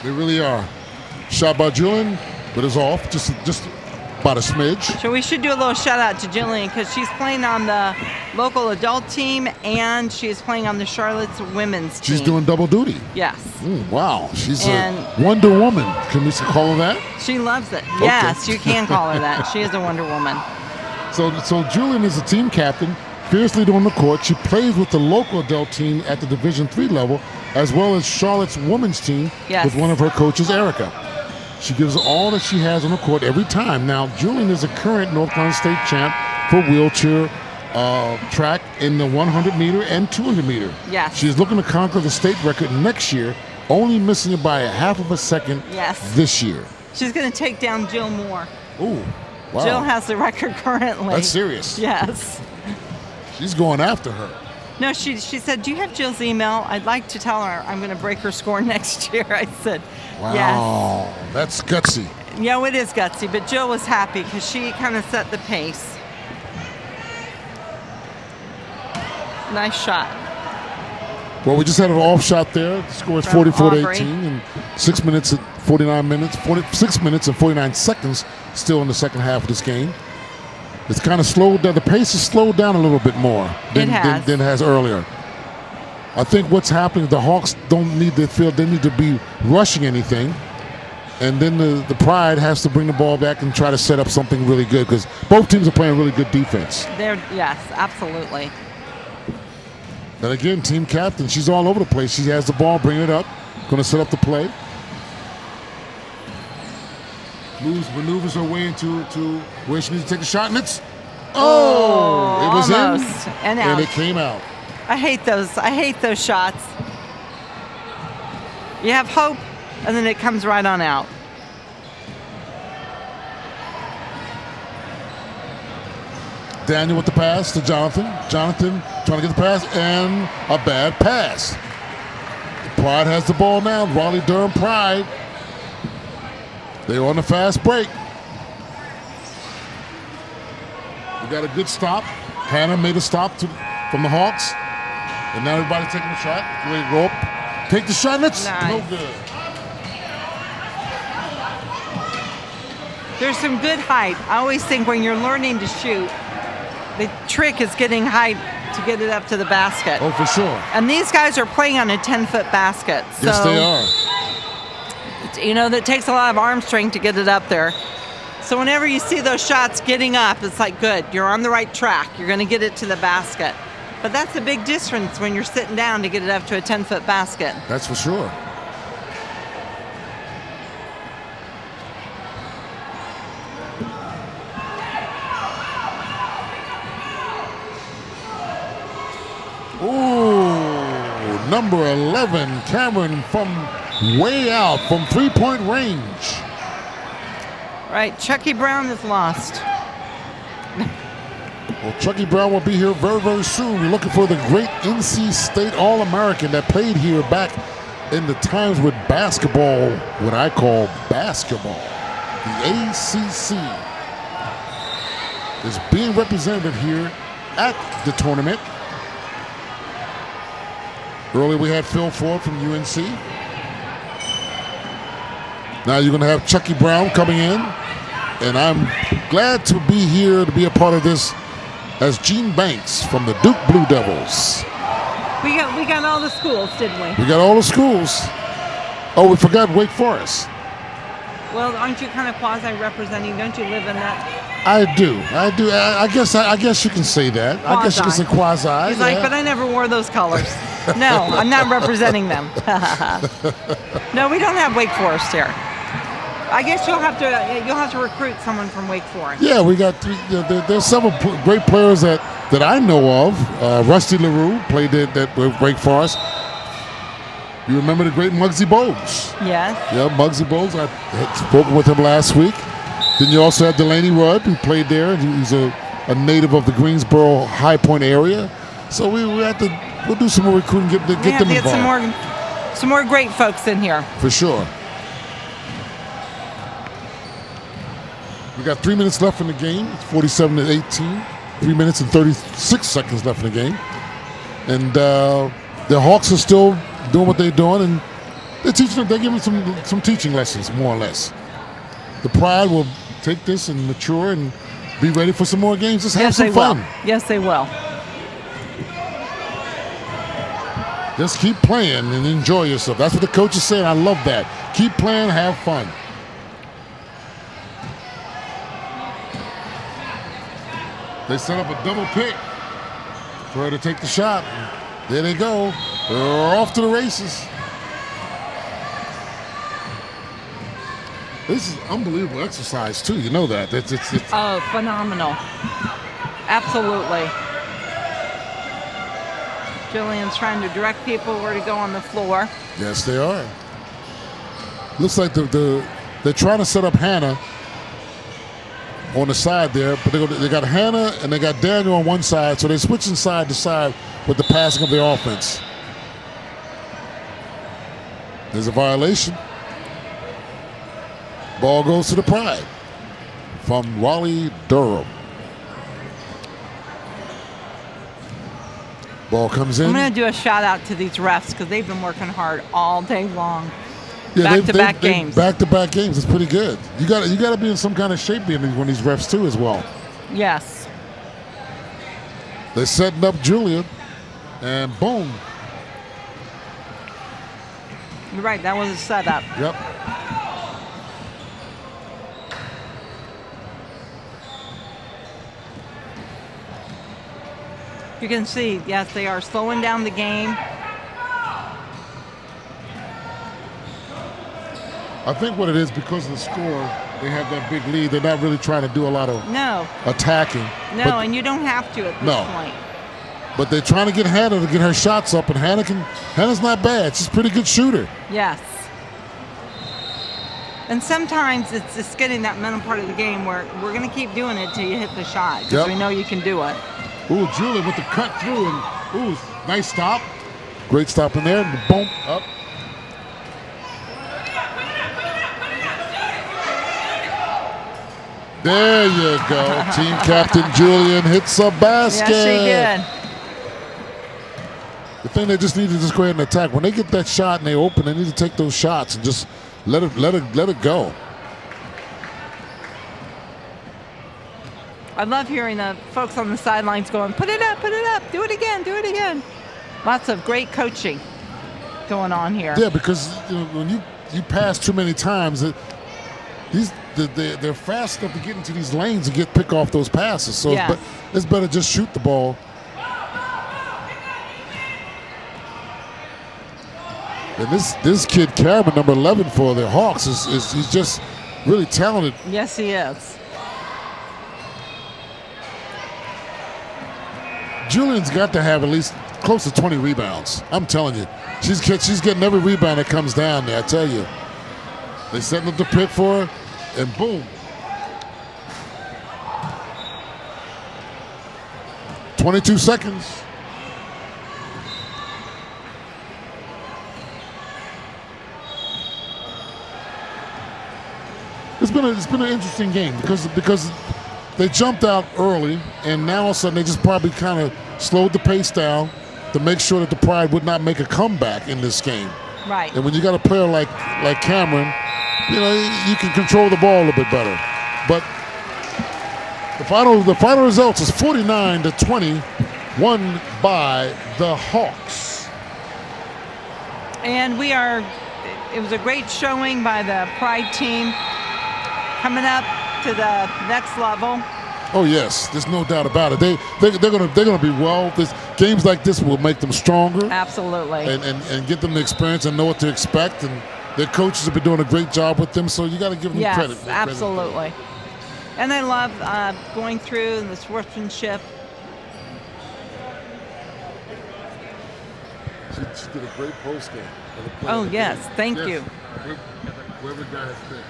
They really are. Shot by Julian, but it's off, just about a smidge. So we should do a little shout out to Jillian because she's playing on the local adult team and she's playing on the Charlotte's women's team. She's doing double duty. Yes. Wow, she's a Wonder Woman. Can we call her that? She loves it. Okay. Yes, you can call her that. She is a Wonder Woman. So Julian is a team captain, fiercely on the court. She plays with the local adult team at the Division III level, as well as Charlotte's women's team with one of her coaches, Erica. She gives all that she has on the court every time. Now, Julian is a current North Carolina State champ for wheelchair track in the 100-meter and 200-meter. Yes. She's looking to conquer the state record next year, only missing it by a half of a second this year. She's going to take down Jill Moore. Ooh, wow. Jill has the record currently. That's serious. Yes. She's going after her. No, she said, do you have Jill's email? I'd like to tell her I'm going to break her score next year. I said, wow, yes. That's gutsy. Yeah, it is gutsy, but Jill was happy because she kind of set the pace. Nice shot. Well, we just had an off shot there. The score is 44-18 and 6 minutes and 6 minutes and 49 seconds still in the second half of this game. It's kind of slowed down. The pace has slowed down a little bit more than it has earlier. I think what's happening, the Hawks don't need to feel they need to be rushing anything. And then the Pride has to bring the ball back and try to set up something really good because both teams are playing really good defense. Yes, absolutely. And again, team captain, she's all over the place. She has the ball, bring it up, going to set up the play. Maneuvers her way into where she needs to take a shot, and it's it was almost. in, and it came out. I hate those shots. You have hope, and then it comes right on out. Daniel with the pass to Jonathan. Jonathan trying to get the pass, and a bad pass. The Pride has the ball now. Raleigh-Durham Pride. They're on the fast break. We got a good stop. Hannah made a stop from the Hawks. And now everybody's taking a shot. Ready to go up. Take the shot, and it's no good. There's some good height. I always think when you're learning to shoot, the trick is getting height to get it up to the basket. Oh, for sure. And these guys are playing on a 10-foot basket. So, yes, they are. You know, that takes a lot of arm strength to get it up there. So whenever you see those shots getting up, it's like, good, you're on the right track. You're going to get it to the basket. But that's a big difference when you're sitting down to get it up to a 10-foot basket. That's for sure. Ooh, number 11, Cameron from way out from three-point range. Right, Chucky Brown is lost. Well, Chucky Brown will be here very, very soon. We're looking for the great NC State All-American that played here back in the times with basketball, what I call basketball, the ACC is being represented here at the tournament. Earlier we had Phil Ford from UNC. Now you're going to have Chucky Brown coming in. And I'm glad to be here to be a part of this as Gene Banks from the Duke Blue Devils. We got all the schools, didn't we? We got all the schools. Oh, we forgot Wake Forest. Well, aren't you kind of quasi-representing? Don't you live in that? I do. I guess you can say that. Quasi. I guess you can say quasi. He's like, but I never wore those colors. No, I'm not representing them. No, we don't have Wake Forest here. I guess you'll have to recruit someone from Wake Forest. Yeah, we got there's several great players that I know of. Rusty LaRue played at Wake Forest. You remember the great Muggsy Bogues? Yes. Yeah, Muggsy Bogues. I had spoken with him last week. Then you also had Delaney Rudd, who played there. He's a native of the Greensboro High Point area. So we'll do some more recruiting, get them involved. Some more great folks in here. For sure. We got 3 minutes left in the game. It's 47-18. 3 minutes and 36 seconds left in the game. And the Hawks are still doing what they're doing, and they're giving some teaching lessons, more or less. The Pride will take this and mature and be ready for some more games. Just have some fun. Yes, they will. Just keep playing and enjoy yourself. That's what the coach is saying. I love that. Keep playing, have fun. They set up a double pick for her to take the shot. There they go. They're off to the races. This is unbelievable exercise, too. You know that. It's oh, phenomenal. Absolutely. Jillian's trying to direct people where to go on the floor. Yes, they are. Looks like they're trying to set up Hannah on the side there, but they got Hannah and they got Daniel on one side, so they're switching side to side with the passing of the offense. There's a violation. Ball goes to the Pride from Raleigh, Durham. Ball comes in. I'm going to do a shout out to these refs because they've been working hard all day long. Yeah, back-to-back games. Back-to-back games. It's pretty good. You got to be in some kind of shape being one of these refs too as well. Yes. They're setting up Julian, and boom. You're right. That was a setup. Yep. You can see, yes, they are slowing down the game. I think what it is, because of the score, they have that big lead. They're not really trying to do a lot of attacking. No, and you don't have to at this point. But they're trying to get Hannah to get her shots up, and Hannah's not bad. She's a pretty good shooter. Yes. And sometimes it's just getting that mental part of the game where we're going to keep doing it till you hit the shot, because we know you can do it. Ooh, Julian with the cut through, and ooh, nice stop. Great stop in there, and the boom, up. There you go. Team captain Julian hits a basket. Yes, she did. The thing they just need to just go ahead and attack. When they get that shot and they open, they need to take those shots and just let it go. I love hearing the folks on the sidelines going, put it up, do it again. Lots of great coaching going on here. Yeah, because when you pass too many times, they're fast enough to get into these lanes and pick off those passes. So it's better just shoot the ball. And this kid, Cameron, number 11 for the Hawks, he's just really talented. Yes, he is. Julian's got to have at least close to 20 rebounds. I'm telling you. She's getting every rebound that comes down there, I tell you. They're setting up the pick for her, and boom. Twenty 22 seconds. It's been an interesting game because they jumped out early, and now all of a sudden they just probably kind of slowed the pace down to make sure that the Pride would not make a comeback in this game. Right. And when you got a player like Cameron, you can control the ball a little bit better. But the final results is 49-20, won by the Hawks. And it was a great showing by the Pride team, coming up to the next level. Oh yes, there's no doubt about it. They're gonna be well. Games like this will make them stronger. Absolutely. And get them the experience and know what to expect. And their coaches have been doing a great job with them. So you got to give them credit. Yes, absolutely. And I love going through the sportsmanship. She did a great post game. Oh yes, thank you. Whoever guy has been.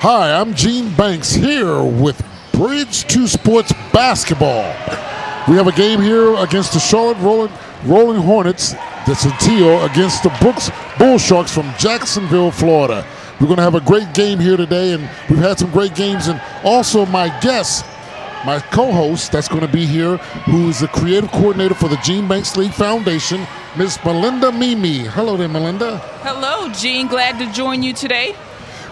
Hi, I'm Gene Banks here with Bridge 2 Sports Basketball. We have a game here against the Charlotte Rolling Hornets, that's in Teal, against the Brooks Bull Sharks from Jacksonville, Florida. We're going to have a great game here today, and we've had some great games. And also my guest, my co-host that's going to be here, who is the creative coordinator for the Gene Banks League Foundation, Miss Melinda Mimi. Hello there, Melinda. Hello, Gene. Glad to join you today.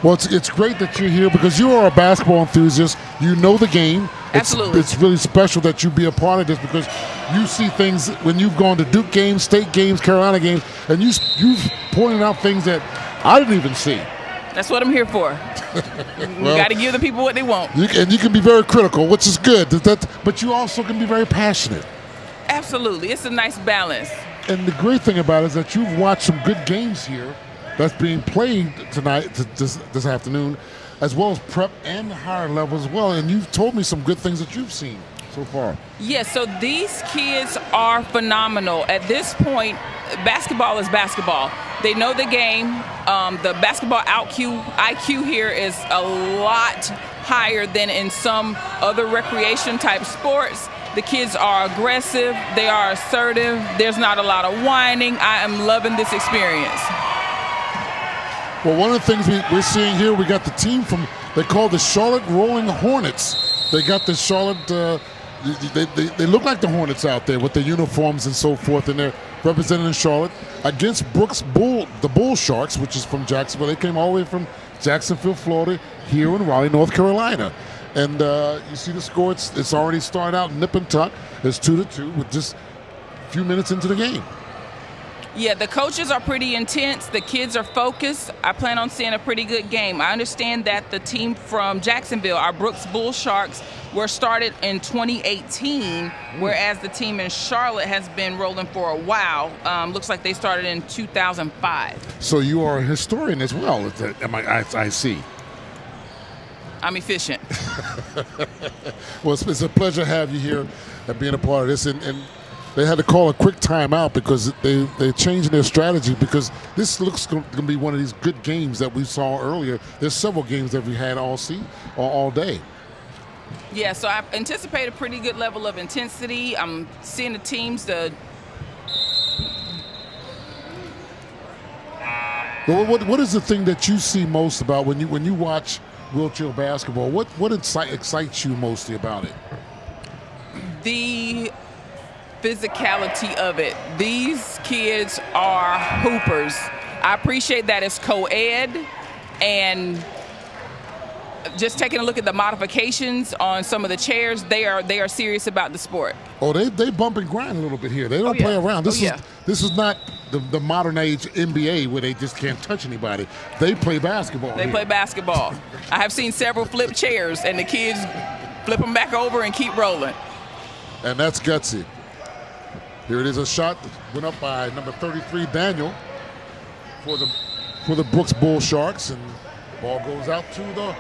Well, it's great that you're here because you are a basketball enthusiast. You know the game. Absolutely. It's really special that you be a part of this because you see things when you've gone to Duke games, state games, Carolina games, and you've pointed out things that I didn't even see. That's what I'm here for. You got to give the people what they want. You can be very critical, which is good. But you also can be very passionate. Absolutely. It's a nice balance. And the great thing about it is that you've watched some good games here that's being played tonight, this afternoon, as well as prep and higher level as well. And you've told me some good things that you've seen so far. Yes, so these kids are phenomenal. At this point, basketball is basketball. They know the game. The basketball IQ here is a lot higher than in some other recreation type sports. The kids are aggressive. They are assertive. There's not a lot of whining. I am loving this experience. Well, one of the things we're seeing here, we got the team from, they call the Charlotte Rolling Hornets. They got the Charlotte, they look like the Hornets out there with their uniforms and so forth, and they're represented in Charlotte against the Bull Sharks, which is from Jacksonville. They came all the way from Jacksonville, Florida, here in Raleigh, North Carolina. And you see the score, it's already started out nip and tuck. It's 2-2 with just a few minutes into the game. Yeah, the coaches are pretty intense. The kids are focused. I plan on seeing a pretty good game. I understand that the team from Jacksonville, our Brooks Bull Sharks, were started in 2018, whereas the team in Charlotte has been rolling for a while. Looks like they started in 2005. So you are a historian as well, I see. I'm efficient. Well, it's a pleasure to have you here and being a part of this. And they had to call a quick timeout because they're changing their strategy because this looks going to be one of these good games that we saw earlier. There's several games that we had all day. Yeah, so I anticipate a pretty good level of intensity. I'm seeing the teams Well, what is the thing that you see most about when you watch wheelchair basketball? What excites you mostly about it? The physicality of it. These kids are hoopers. I appreciate that it's co-ed, and just taking a look at the modifications on some of the chairs, they are serious about the sport. Oh, they bump and grind a little bit here. They don't play around. This is not the modern age NBA where they just can't touch anybody. They play basketball. They play basketball. I have seen several flip chairs, and the kids flip them back over and keep rolling. And that's gutsy. Here it is, a shot that went up by number 33, Daniel, for the Brooks Bull Sharks, and the ball goes out to the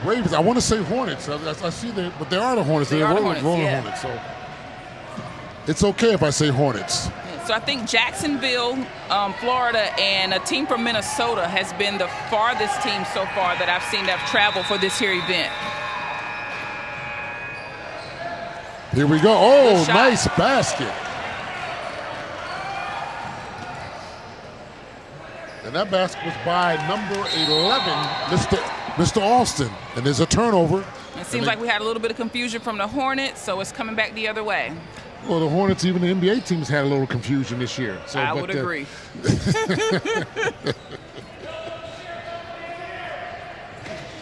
Ravens. I want to say Hornets. I see them, but they are the Hornets. They're rolling Hornets. So it's okay if I say Hornets. So I think Jacksonville, Florida, and a team from Minnesota has been the farthest team so far that I've seen that have traveled for this here event. Here we go. Oh, nice basket. And that basket was by number 11, Mr. Austin. And there's a turnover. It seems like we had a little bit of confusion from the Hornets, so it's coming back the other way. Well, the Hornets, even the NBA teams had a little confusion this year. So, I would agree.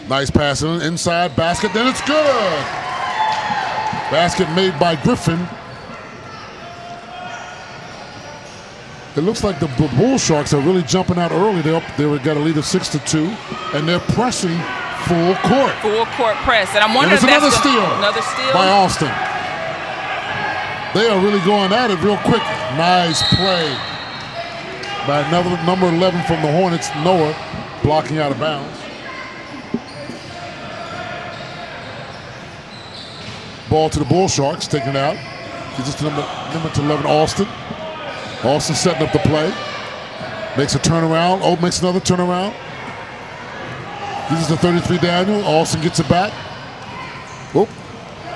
Nice pass inside basket, then it's good. Basket made by Griffin. It looks like the Bull Sharks are really jumping out early. They got a lead of 6-2, and they're pressing full court. Full court press, and I'm wondering if that's another steal by Austin. They are really going at it real quick. Nice play by another number 11 from the Hornets, Noah, blocking out of bounds. Ball to the Bull Sharks, taking it out. Gives it to number 11, Austin. Austin setting up the play. Makes a turnaround. Oh, makes another turnaround. This is the 33 Daniel. Alston gets it back. Whoop.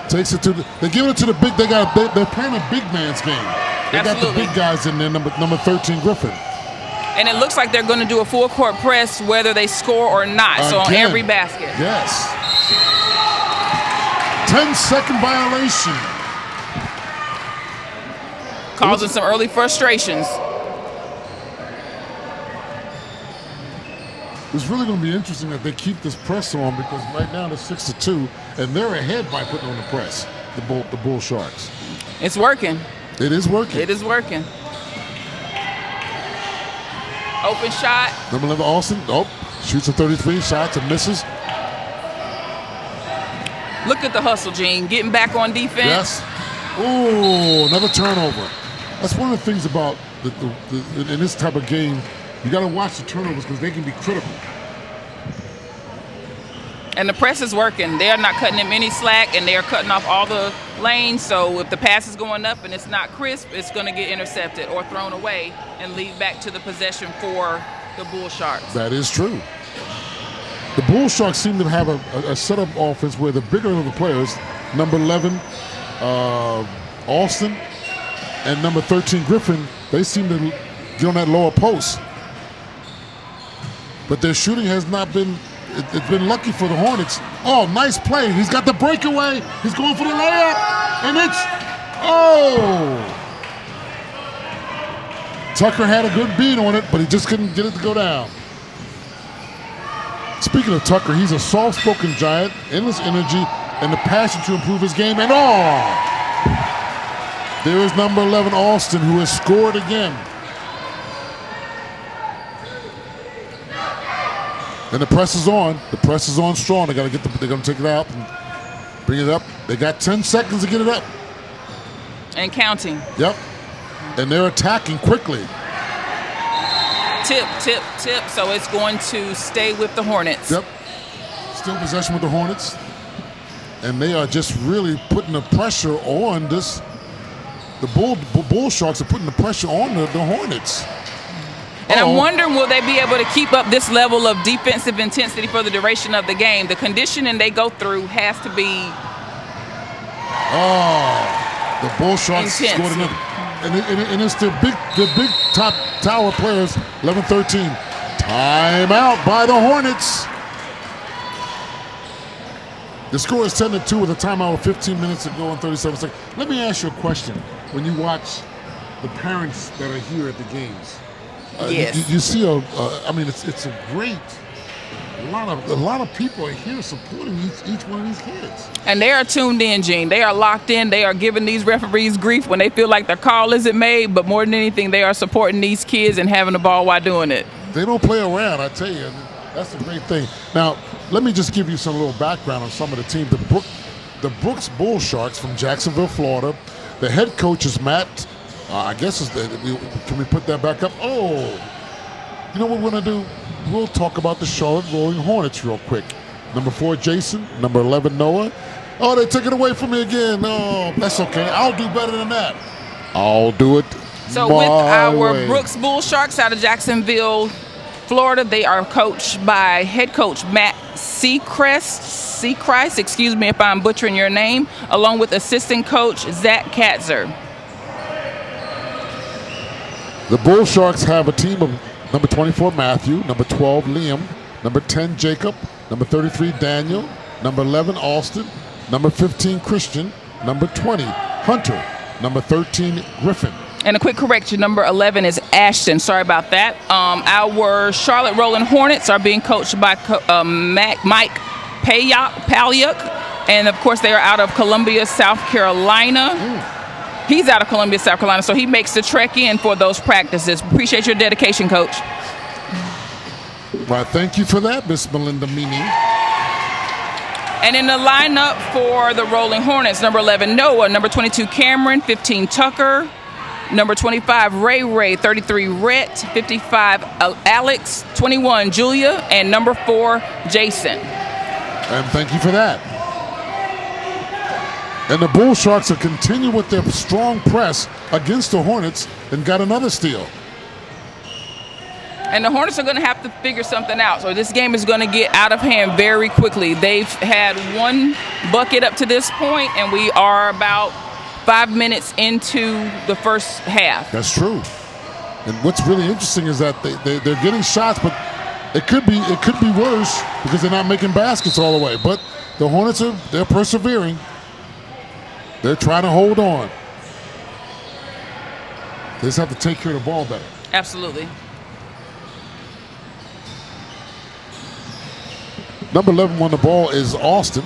Takes it to the. They give it to the big. They're playing a big man's game. They got the big guys in there. Number 13 Griffin. And it looks like they're going to do a full court press whether they score or not. So on every basket. Yes. 10-second violation. Causing some early frustrations. It's really going to be interesting that they keep this press on because right now they're 6-2 and they're ahead by putting on the press. The Bull Sharks. It's working. It is working. It is working. Open shot. Number 11 Alston. Oh, shoots a 33 shots and misses. Look at the hustle, Gene. Getting back on defense. Yes. Ooh, another turnover. That's one of the things about in this type of game. You got to watch the turnovers because they can be critical. And the press is working. They are not cutting them any slack, and they are cutting off all the lanes. So if the pass is going up and it's not crisp, it's going to get intercepted or thrown away and lead back to the possession for the Bull Sharks. That is true. The Bull Sharks seem to have a setup offense where the bigger of the players, number 11 Alston and number 13 Griffin, they seem to get on that lower post. But their shooting has not been, it's been lucky for the Hornets. Oh, nice play. He's got the breakaway. He's going for the layup. And it's, Tucker had a good beat on it, but he just couldn't get it to go down. Speaking of Tucker, he's a soft-spoken giant, endless energy, and the passion to improve his game. And there is number 11 Alston, who has scored again. And the press is on. The press is on strong. They're going to take it out and bring it up. They got 10 seconds to get it up. And counting. Yep. And they're attacking quickly. Tip. So it's going to stay with the Hornets. Yep. Still possession with the Hornets. And they are just really putting the pressure on this. The Bull Sharks are putting the pressure on the Hornets. And I'm wondering, will they be able to keep up this level of defensive intensity for the duration of the game? The conditioning they go through has to be the Bull Sharks scored another. And it's the big top tower players, 11-13. Timeout by the Hornets. The score is 10-2 with a timeout with 15 minutes to go and 37 seconds. Let me ask you a question. When you watch the parents that are here at the games, yes. you see it's a great. A lot of people are here supporting each one of these kids. And they are tuned in, Gene. They are locked in. They are giving these referees grief when they feel like their call isn't made. But more than anything, they are supporting these kids and having the ball while doing it. They don't play around, I tell you. That's the great thing. Now, let me just give you some little background on some of the team. The Brooks Bull Sharks from Jacksonville, Florida. The head coach is Matt. Can we put that back up? Oh, you know what we're going to do? We'll talk about the Charlotte Rolling Hornets real quick. Number 4, Jason. Number 11, Noah. Oh, they took it away from me again. Oh, that's okay. I'll do better than that. I'll do it So my with our way. Brooks Bull Sharks out of Jacksonville, Florida, they are coached by head coach Matt Seacrest, excuse me if I'm butchering your name, along with assistant coach Zach Katzer. The Bull Sharks have a team of number 24, Matthew, number 12, Liam, number 10, Jacob, number 33, Daniel, number 11, Alston, number 15, Christian, number 20, Hunter, number 13, Griffin. And a quick correction, number 11 is Ashton. Sorry about that. Our Charlotte Rolling Hornets are being coached by Mike Palyuk. And, of course, they are out of Columbia, South Carolina. He's out of Columbia, South Carolina, so he makes the trek in for those practices. Appreciate your dedication, Coach. Well, thank you for that, Miss Melinda Meany. And in the lineup for the Rolling Hornets, number 11, Noah, number 22, Cameron, 15, Tucker, number 25, Ray, 33, Rhett, 55, Alex, 21, Julia, and number 4, Jason. And thank you for that. And the Bull Sharks have continued with their strong press against the Hornets and got another steal. And the Hornets are going to have to figure something out. So this game is going to get out of hand very quickly. They've had one bucket up to this point, and we are about 5 minutes into the first half. That's true. And what's really interesting is that they're getting shots, but it could be worse because they're not making baskets all the way. But the Hornets they're persevering. They're trying to hold on. They just have to take care of the ball better. Absolutely. Number 11 on the ball is Austin.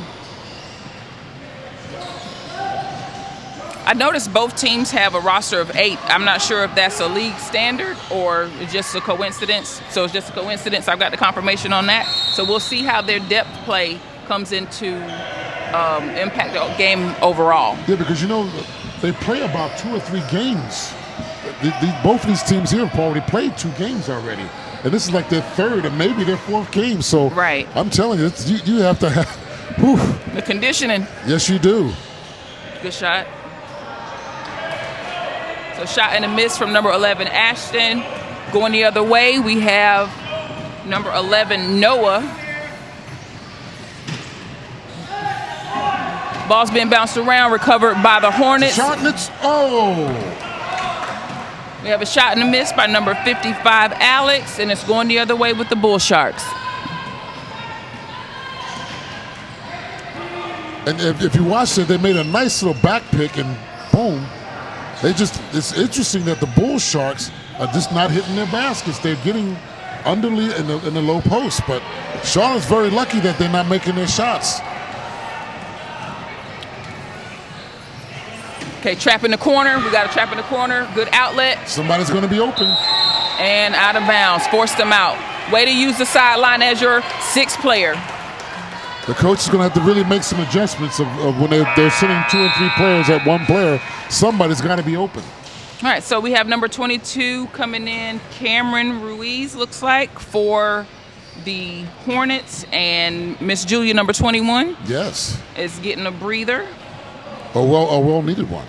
I noticed both teams have a roster of 8. I'm not sure if that's a league standard or just a coincidence. So it's just a coincidence. I've got the confirmation on that. So we'll see how their depth play comes into impact the game overall. Yeah, because, they play about 2 or 3 games. Both of these teams here have already played 2 games already. And this is like their 3rd and maybe their 4th game. So right. I'm telling you, you have to have the conditioning. Yes, you do. Good shot. So shot and a miss from number 11, Ashton. Going the other way, we have number 11, Noah. Ball's being bounced around, recovered by the Hornets. We have a shot and a miss by number 55, Alex, and it's going the other way with the Bull Sharks. And if you watch it, they made a nice little back pick and boom. It's interesting that the Bull Sharks are just not hitting their baskets. They're getting underly in the low post, but Charlotte's very lucky that they're not making their shots. Okay, trap in the corner. We got a trap in the corner. Good outlet. Somebody's going to be open. And out of bounds. Forced them out. Way to use the sideline as your 6th player. The coach is going to have to really make some adjustments of when they're sitting 2 or 3 players at one player. Somebody's got to be open. All right, so we have number 22 coming in. Cameron Ruiz, looks like, for the Hornets. And Miss Julia, number 21. Yes. Is getting a breather. A well-needed one.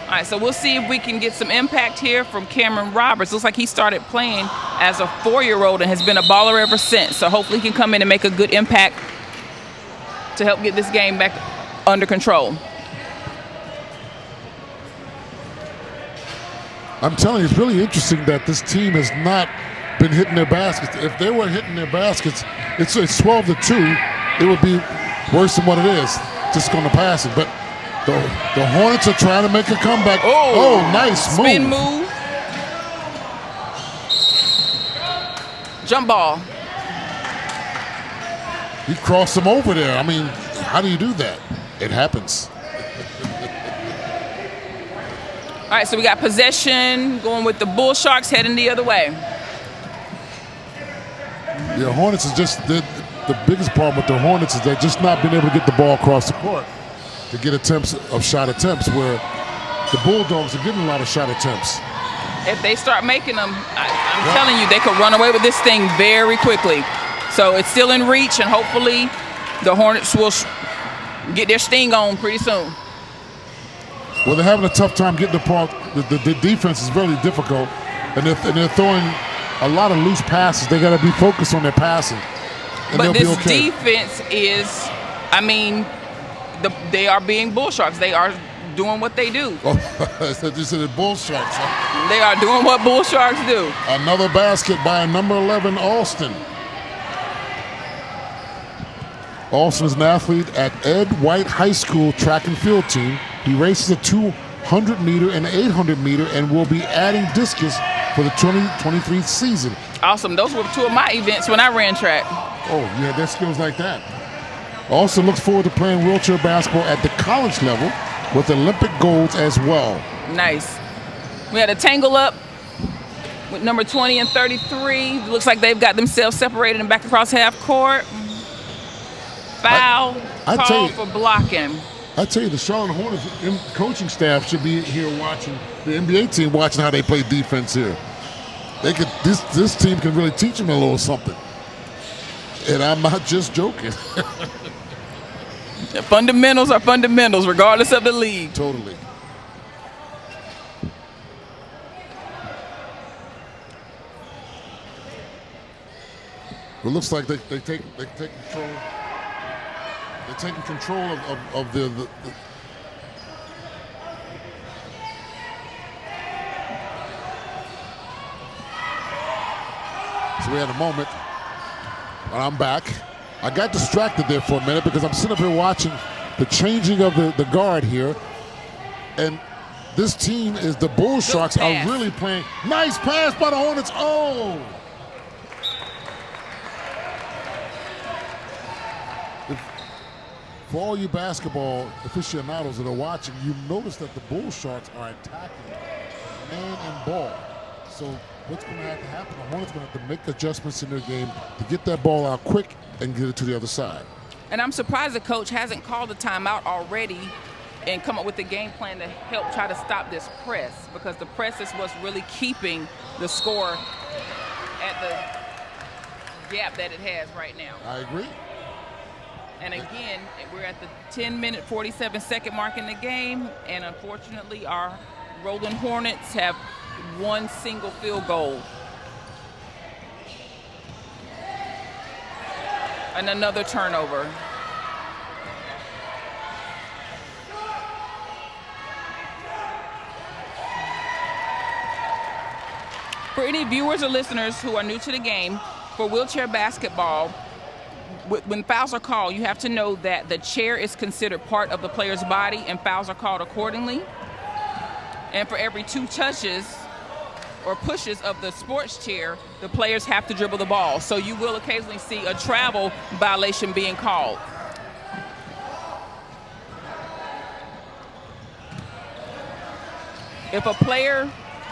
All right, so we'll see if we can get some impact here from Cameron Roberts. Looks like he started playing as a 4-year-old and has been a baller ever since. So hopefully he can come in and make a good impact to help get this game back under control. I'm telling you, it's really interesting that this team has not been hitting their baskets. If they were hitting their baskets, it's 12-2. It would be worse than what it is, just going to pass it. But the Hornets are trying to make a comeback. Oh, nice move. Spin move. Jump ball. He crossed him over there. I mean, how do you do that? It happens. All right, so we got possession going with the Bull Sharks heading the other way. The Hornets is just the biggest problem with the Hornets is they're just not being able to get the ball across the court to get shot attempts where the Bulldogs are getting a lot of shot attempts. If they start making them, I'm telling you, they could run away with this thing very quickly. So it's still in reach, and hopefully the Hornets will get their sting on pretty soon. Well, they're having a tough time getting the ball. The defense is really difficult, and they're throwing a lot of loose passes. They got to be focused on their passing, and but this okay. defense is, they are being Bull Sharks. They are doing what they do. So you said the Bull Sharks. Huh? They are doing what Bull Sharks do. Another basket by number 11, Alston. Alston is an athlete at Ed White High School track and field team. He races a 200-meter and 800-meter and will be adding discus for the 2023 season. Awesome. Those were 2 of my events when I ran track. Oh, you had that skills like that. Also looks forward to playing wheelchair basketball at the college level with Olympic golds as well. Nice. We had a tangle up with number 20 and 33. Looks like they've got themselves separated and back across half court. Foul called for blocking. I tell you, the Charlotte Hornets coaching staff should be here watching the NBA team, watching how they play defense here. They could. This team can really teach them a little something. And I'm not just joking. The fundamentals are fundamentals, regardless of the league. Totally. It looks like they take control. They're taking control of the So we had a moment, and I'm back. I got distracted there for a minute because I'm sitting up here watching the changing of the guard here. And this team is the Bull Sharks are really playing. Nice pass by the Hornets. Oh! For all you basketball aficionados that are watching, you notice that the Bull Sharks are attacking man and ball. So what's going to have to happen? The Hornets going to have to make adjustments in their game to get that ball out quick and get it to the other side. And I'm surprised the coach hasn't called a timeout already and come up with a game plan to help try to stop this press, because the press is what's really keeping the score at the gap that it has right now. I agree. And again, we're at the 10-minute, 47-second mark in the game, and unfortunately our Rollin Hornets have one single field goal. And another turnover. For any viewers or listeners who are new to the game, for wheelchair basketball, when fouls are called, you have to know that the chair is considered part of the player's body and fouls are called accordingly. And for every 2 touches or pushes of the sports chair, the players have to dribble the ball. So you will occasionally see a travel violation being called. If a player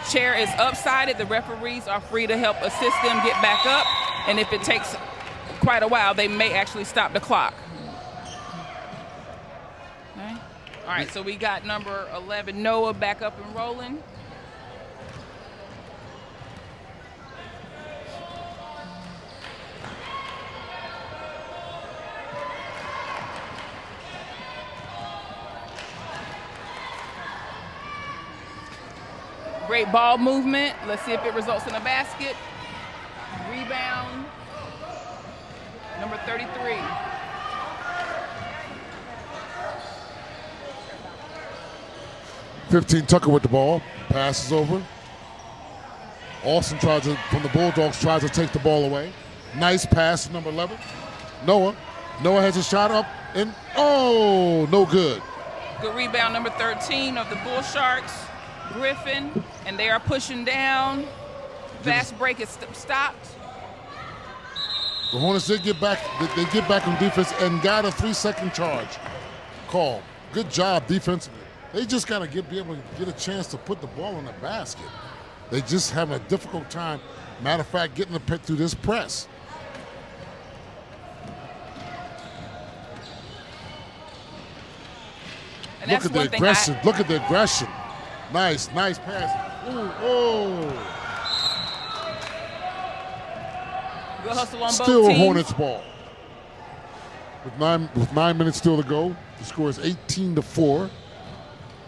chair is upsided, the referees are free to help assist them get back up. And if it takes quite a while, they may actually stop the clock. Okay. All right, so we got number 11, Noah, back up and rolling. Great ball movement. Let's see if it results in a basket. Rebound. Number 33. Tucker with the ball. Passes over. Austin from the Bulldogs tries to take the ball away. Nice pass to number 11. Noah. Noah has a shot up and oh, no good. Good rebound, number 13 of the Bull Sharks. Griffin, and they are pushing down. Fast break is stopped. The Hornets did get back. They get back on defense and got a 3-second charge call. Good job defensively. They just got to be able to get a chance to put the ball in the basket. They just having a difficult time. Matter of fact, getting the pick through this press. And look at the aggression. Look at the aggression. Nice pass. Ooh, oh. Good hustle on Still both a teams. Hornets ball. With 9 minutes still to go, the score is 18-4.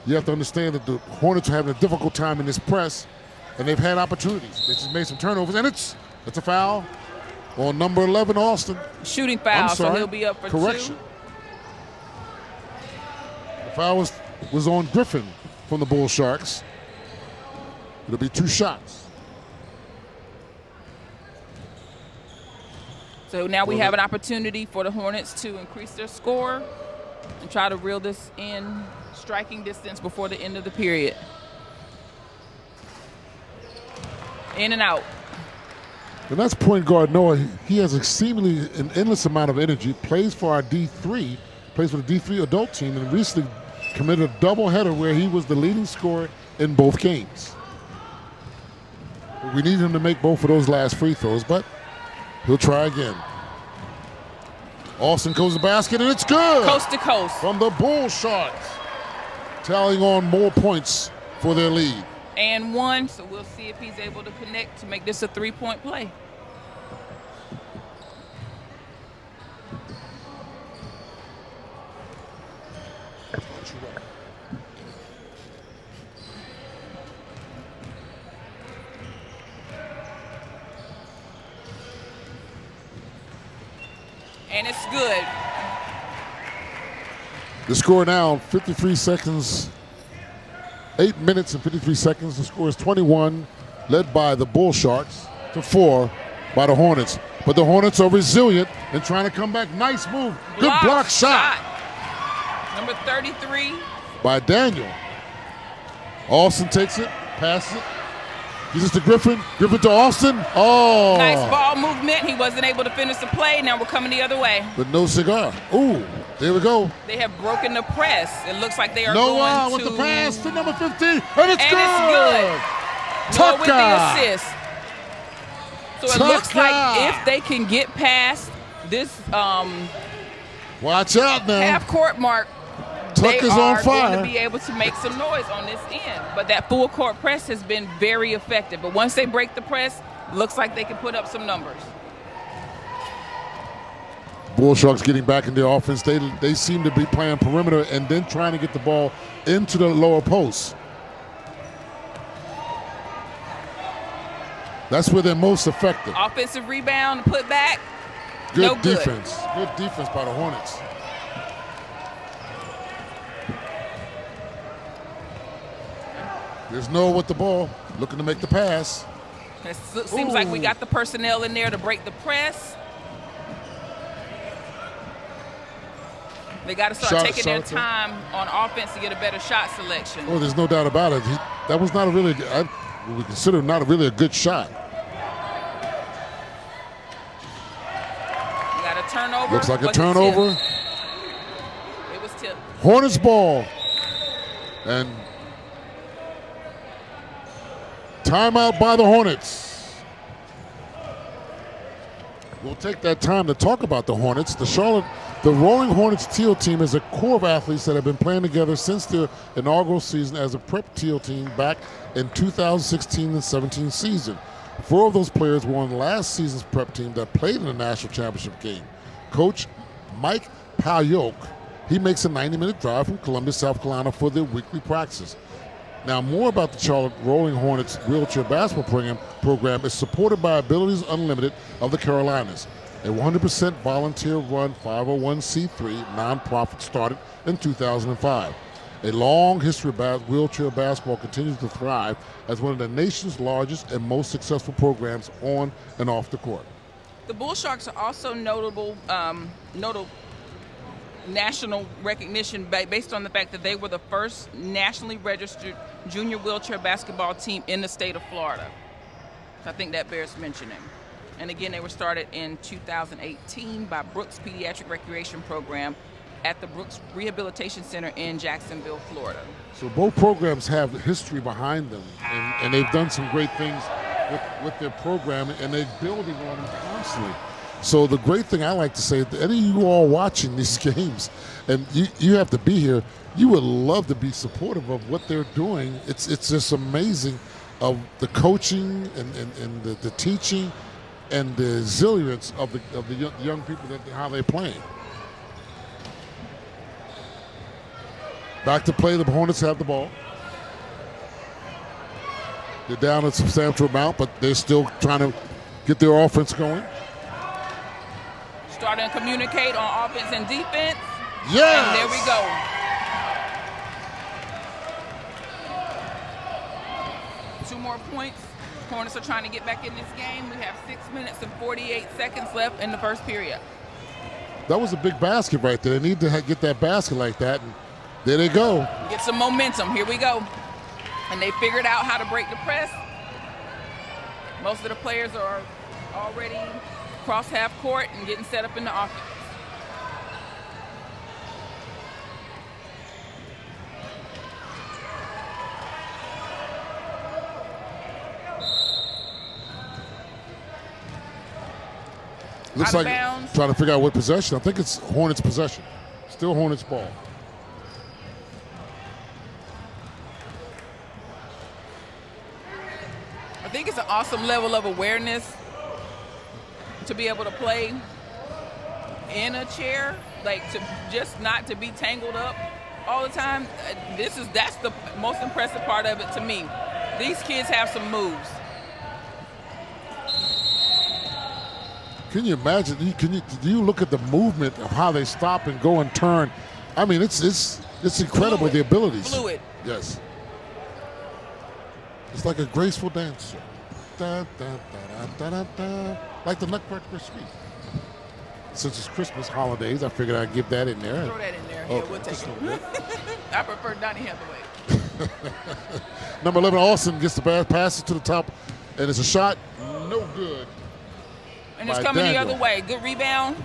You have to understand that the Hornets are having a difficult time in this press, and they've had opportunities. They just made some turnovers, and it's a foul on number 11, Austin. Shooting foul, so he'll be up for Correction. 2. The foul was on Griffin from the Bull Sharks. It'll be 2 shots. So now we have an opportunity for the Hornets to increase their score and try to reel this in striking distance before the end of the period. In and out. And that's point guard Noah. He has seemingly an endless amount of energy, plays for our D3, plays for the D3 adult team, and recently committed a doubleheader where he was the leading scorer in both games. We need him to make both of those last free throws, but he'll try again. Austin goes to the basket, and it's good! Coast to coast. From the Bull Sharks. Tallying on more points for their lead. And 1, so we'll see if he's able to connect to make this a 3-point play. And it's good. The score now, 53 seconds, 8 minutes and 53 seconds. The score is 21, led by the Bull Sharks, to 4 by the Hornets. But the Hornets are resilient and trying to come back. Nice move. Good block shot. Number 33. By Daniel. Austin takes it, passes it. Gives it to Griffin. Griffin to Austin. Oh. Nice ball movement. He wasn't able to finish the play. Now we're coming the other way. But no cigar. Ooh, there we go. They have broken the press. It looks like they are Noah going with to... the pass to number 15. And it's good. Noah with the assist. So it looks like if they can get past this watch out now. half-court mark, Tuck is on fire. Going to be able to make some noise on this end. But that full court press has been very effective. But once they break the press, looks like they can put up some numbers. Bull Sharks getting back in their offense. They seem to be playing perimeter and then trying to get the ball into the lower post. That's where they're most effective. Offensive rebound, put back. Good defense. Good defense by the Hornets. There's Noah with the ball, looking to make the pass. It seems like we got the personnel in there to break the press. They got to start taking their time on offense to get a better shot selection. Oh, there's no doubt about it. That was not a really, we consider not really a good shot. You got a turnover. Looks like a turnover. It was tipped. Hornets ball. And timeout by the Hornets. We'll take that time to talk about the Hornets. The Rolling Hornets Teal team is a core of athletes that have been playing together since their inaugural season as a prep Teal team back in 2016 and 17 season. 4 of those players were on last season's prep team that played in the national championship game. Coach Mike Palyok, he makes a 90-minute drive from Columbia, South Carolina for their weekly practices. Now, more about the Charlotte Rolling Hornets wheelchair basketball program is supported by Abilities Unlimited of the Carolinas, a 100% volunteer-run 501c3 nonprofit started in 2005. A long history of wheelchair basketball continues to thrive as one of the nation's largest and most successful programs on and off the court. The Bull Sharks are also notable national recognition based on the fact that they were the first nationally registered junior wheelchair basketball team in the state of Florida. So I think that bears mentioning. And again, they were started in 2018 by Brooks Pediatric Recreation Program at the Brooks Rehabilitation Center in Jacksonville, Florida. So both programs have history behind them, and they've done some great things with their program, and they're building on them constantly. So the great thing I like to say, any of you all watching these games, and you have to be here, you would love to be supportive of what they're doing. It's just amazing of the coaching and the teaching and the resilience of the young people, how they're playing. Back to play, the Hornets have the ball. They're down a substantial amount, but they're still trying to get their offense going. Starting to communicate on offense and defense. Yes! And there we go. Two more points. Hornets are trying to get back in this game. We have 6 minutes and 48 seconds left in the first period. That was a big basket right there. They need to get that basket like that. And there they go. Get some momentum. Here we go. And they figured out how to break the press. Most of the players are already across half court and getting set up in the offense. Looks like trying to figure out what possession. I think it's Hornets possession. Still Hornets ball. I think it's an awesome level of awareness to be able to play in a chair, like to just not to be tangled up all the time. That's the most impressive part of it to me. These kids have some moves. Can you imagine? Do you look at the movement of how they stop and go and turn? I mean, it's incredible, Fluid. the abilities. Fluid. Yes. It's like a graceful dance. Da, da, da, da, da, da, like the Nutcracker Suite. Since it's Christmas holidays, I figured I'd give that in there. Throw that in there. Oh, Yeah, we'll take it. I prefer Donnie Hathaway. Number 11, Austin gets the pass to the top, and it's a shot. No good. And it's by coming Daniel. the other way. Good rebound.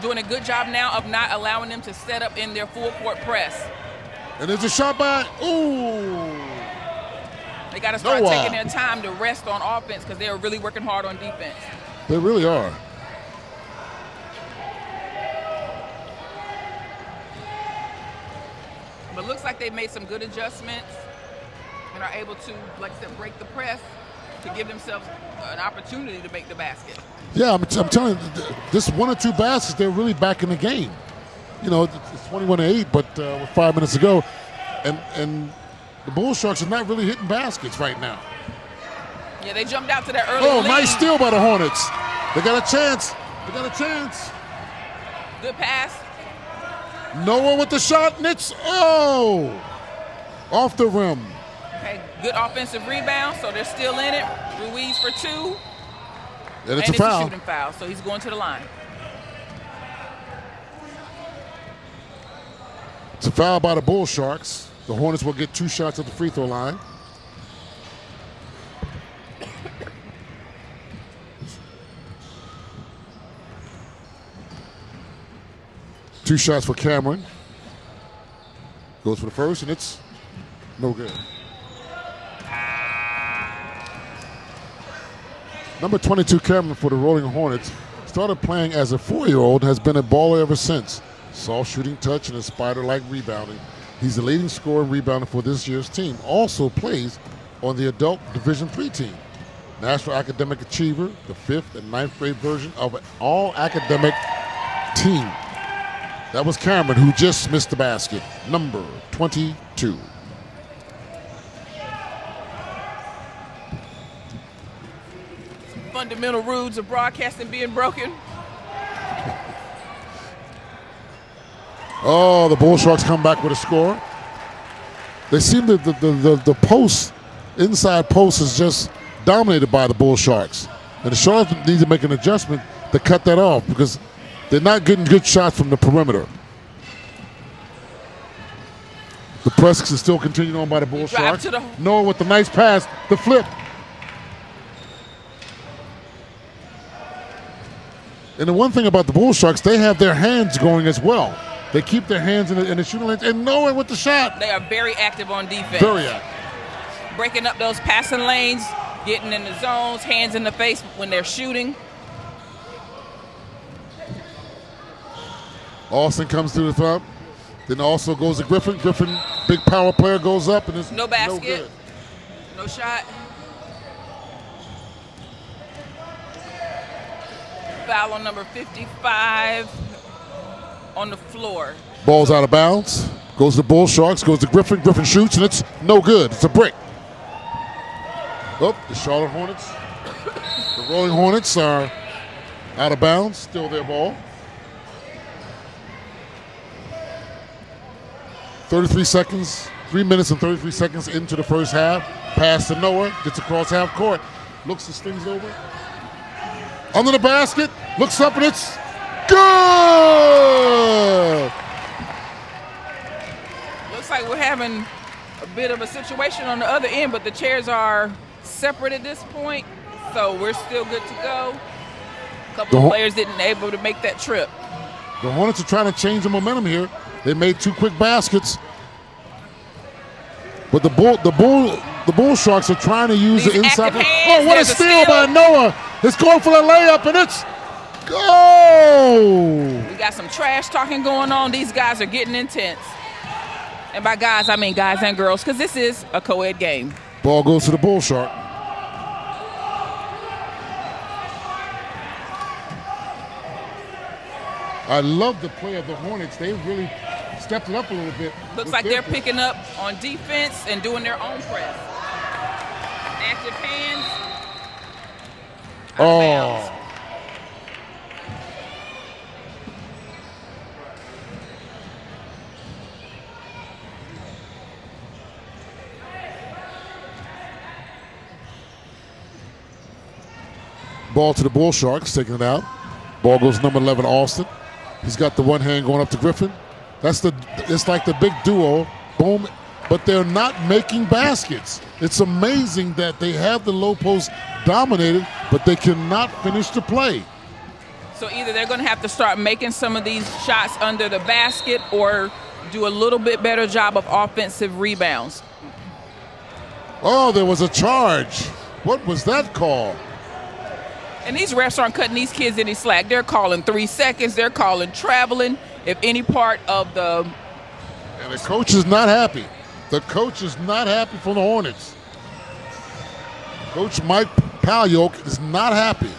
Doing a good job now of not allowing them to set up in their full court press. And there's a shot by, ooh. They got to start Noah. taking their time to rest on offense because they're really working hard on defense. They really are. But it looks like they made some good adjustments and are able to, like I said, break the press to give themselves an opportunity to make the basket. Yeah, I'm telling you, this 1 or 2 baskets, they're really back in the game. You know, it's 21-8, but with 5 minutes to go, and the Bull Sharks are not really hitting baskets right now. Yeah, they jumped out to that early Oh, lead. nice steal by the Hornets. They got a chance. Good pass. Noah with the shot, and it's, off the rim. Okay, good offensive rebound, so they're still in it. Ruiz for 2. And it's a foul. Shooting foul, so he's going to the line. It's a foul by the Bull Sharks. The Hornets will get 2 shots at the free throw line. Two shots for Cameron. Goes for the first, and it's no good. Number 22, Cameron, for the Rolling Hornets, started playing as a 4-year-old and has been a baller ever since. Soft shooting touch and a spider-like rebounding. He's the leading scorer and rebounder for this year's team. Also plays on the adult Division III team. National Academic Achiever, the 5th and 9th grade version of an all-academic team. That was Cameron, who just missed the basket. Number 22. Fundamental rules of broadcasting being broken. Oh, the Bull Sharks come back with a score. They seem that the post, inside post, is just dominated by the Bull Sharks. And the Sharks need to make an adjustment to cut that off because they're not getting good shots from the perimeter. The press is still continuing on by the Bull Sharks. Noah with the nice pass, the flip. And the one thing about the Bull Sharks, they have their hands going as well. They keep their hands in the shooting lanes, and Noah with the shot. They are very active on defense. Very active. Breaking up those passing lanes, getting in the zones, hands in the face when they're shooting. Austin comes to the top. Then also goes to Griffin. Griffin, big power player, goes up, and it's no basket, no good. No shot. Foul on number 55 on the floor. Ball's out of bounds. Goes to Bull Sharks, goes to Griffin. Griffin shoots, and it's no good. It's a brick. Oh, the Charlotte Hornets. The Rolling Hornets are out of bounds. Still their ball. 33 seconds, 3 minutes and 33 seconds into the first half. Pass to Noah, gets across half court. Looks, the stings over. Under the basket, looks up, and it's good! Looks like we're having a bit of a situation on the other end, but the chairs are separate at this point, so we're still good to go. A couple of players didn't able to make that trip. The Hornets are trying to change the momentum here. They made 2 quick baskets. But the Bull Sharks are trying to use the inside. Oh, what a steal by Noah. It's going for the layup, and it's go! We got some trash talking going on. These guys are getting intense. And by guys, I mean guys and girls, because this is a co-ed game. Ball goes to the Bull Shark. I love the play of the Hornets. They really stepped it up a little bit. Looks like they're picking up on defense and doing their own press. Expensive hands. Oh. Ball to the Bull Sharks, taking it out. Ball goes number 11, Alston. He's got the one hand going up to Griffin. It's like the big duo, boom, but they're not making baskets. It's amazing that they have the low post dominated, but they cannot finish the play. So either they're going to have to start making some of these shots under the basket or do a little bit better job of offensive rebounds. Oh, there was a charge. What was that call? And these refs aren't cutting these kids any slack. They're calling 3 seconds. They're calling traveling. If any part of the... And the coach is not happy. The coach is not happy for the Hornets. Coach Mike Palyok is not happy.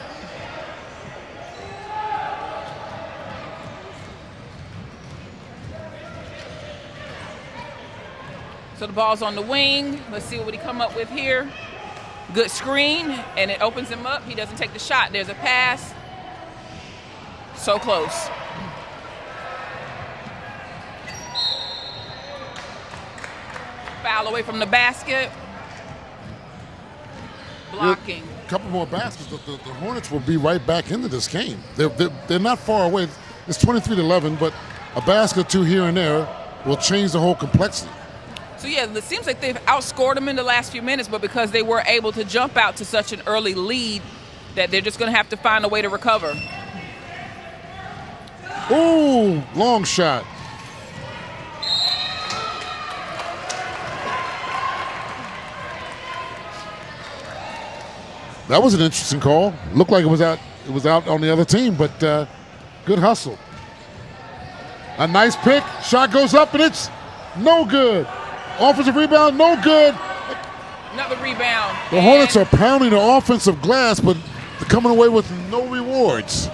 So the ball's on the wing. Let's see what he come up with here. Good screen, and it opens him up. He doesn't take the shot. There's a pass. So close. Foul away from the basket. Blocking. A couple more baskets, the Hornets will be right back into this game. They're not far away. It's 23-11, but a basket or two here and there will change the whole complexity. So, yeah, it seems like they've outscored them in the last few minutes, but because they were able to jump out to such an early lead that they're just going to have to find a way to recover. Ooh, long shot. That was an interesting call. Looked like it was out on the other team, but good hustle. A nice pick. Shot goes up, and it's no good. Offensive rebound, no good. Another rebound. The Hornets are pounding the offensive glass, but they're coming away with no rewards.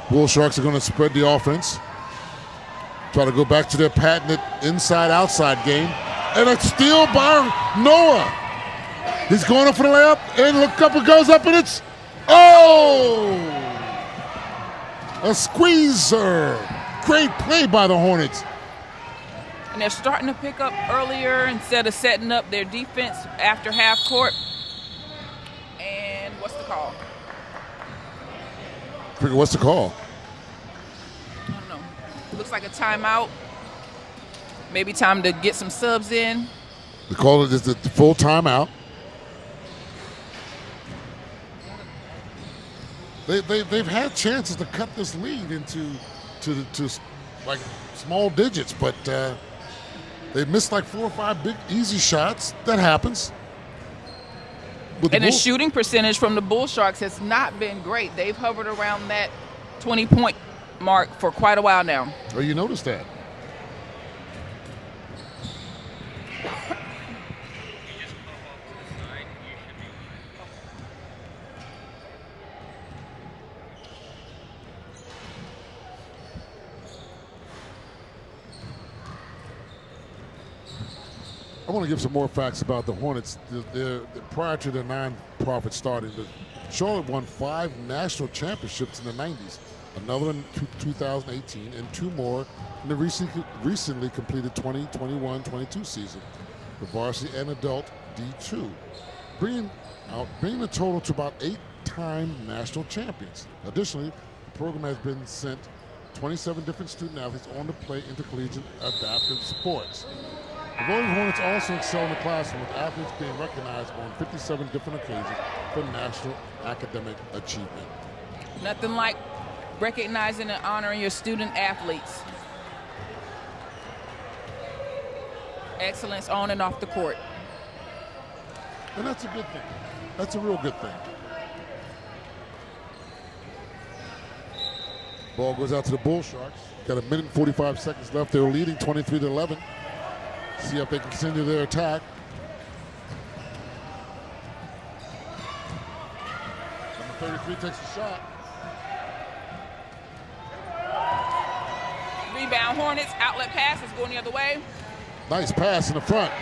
Bull Sharks are going to spread the offense. Try to go back to their patented inside-outside game. And a steal by Noah. He's going up for the layup, and look up, it goes up, and it's, oh! A squeezer. Great play by the Hornets. And they're starting to pick up earlier instead of setting up their defense after half court. And what's the call? What's the call? I don't know. Looks like a timeout. Maybe time to get some subs in. The call is the full timeout. They've had chances to cut this lead into like small digits, but they missed like 4 or 5 big easy shots. That happens. And the shooting percentage from the Bull Sharks has not been great. They've hovered around that 20-point mark for quite a while now. Oh, you noticed that? I want to give some more facts about the Hornets. Prior to their non-profit starting, Charlotte won 5 national championships in the 90s, another in 2018, and 2 more in the recently completed 2021-22 season, the varsity and adult D2, bringing the total to about 8-time national champions. Additionally, the program has been sent 27 different student athletes on to play intercollegiate adaptive sports. The Rollin Hornets also excel in the classroom, with athletes being recognized on 57 different occasions for national academic achievement. Nothing like recognizing and honoring your student athletes. Excellence on and off the court. And that's a good thing. That's a real good thing. Ball goes out to the Bull Sharks. Got 1 minute and 45 seconds left. They're leading 23-11. See if they can continue their attack. Number 33 takes a shot. Rebound Hornets, outlet pass is going the other way. Nice pass in the front.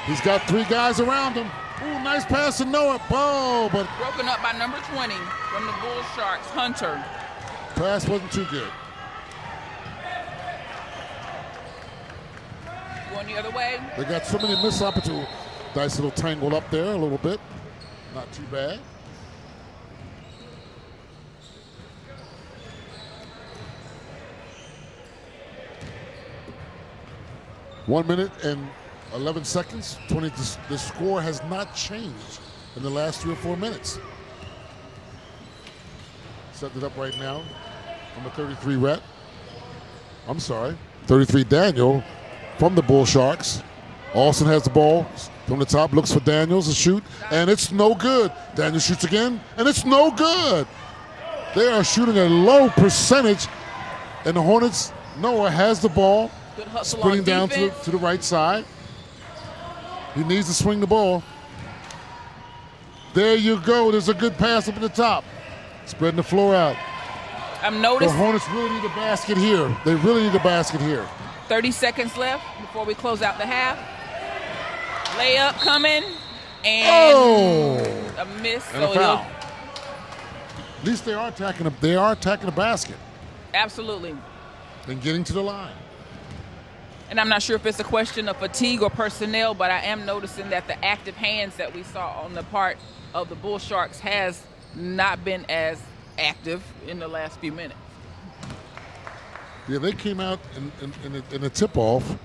He's got 3 guys around him. Ooh, nice pass to Noah. Oh, but Broken up by number 20 from the Bull Sharks, Hunter. pass wasn't too good. Going the other way. They got so many missed opportunities. Nice little tangle up there a little bit. Not too bad. One minute and 11 seconds. 20. The score has not changed in the last 3 or 4 minutes. Setting it up right now. Number 33 Rhett. I'm sorry. 33 Daniel from the Bull Sharks. Austin has the ball from the top, looks for Daniels to shoot, and it's no good. Daniel shoots again, and it's no good. They are shooting a low percentage, and the Hornets, Noah has the ball, sprinting down to the right side. He needs to swing the ball. There you go. There's a good pass up at the top. Spreading the floor out. I'm noticing. The Hornets really need a basket here. They really need a basket here. 30 seconds left before we close out the half. Layup coming, and a miss. And a foul. At least they are attacking. They are attacking the basket. Absolutely. And getting to the line. And I'm not sure if it's a question of fatigue or personnel, but I am noticing that the active hands that we saw on the part of the Bull Sharks has not been as active in the last few minutes. Yeah, they came out in the tip-off.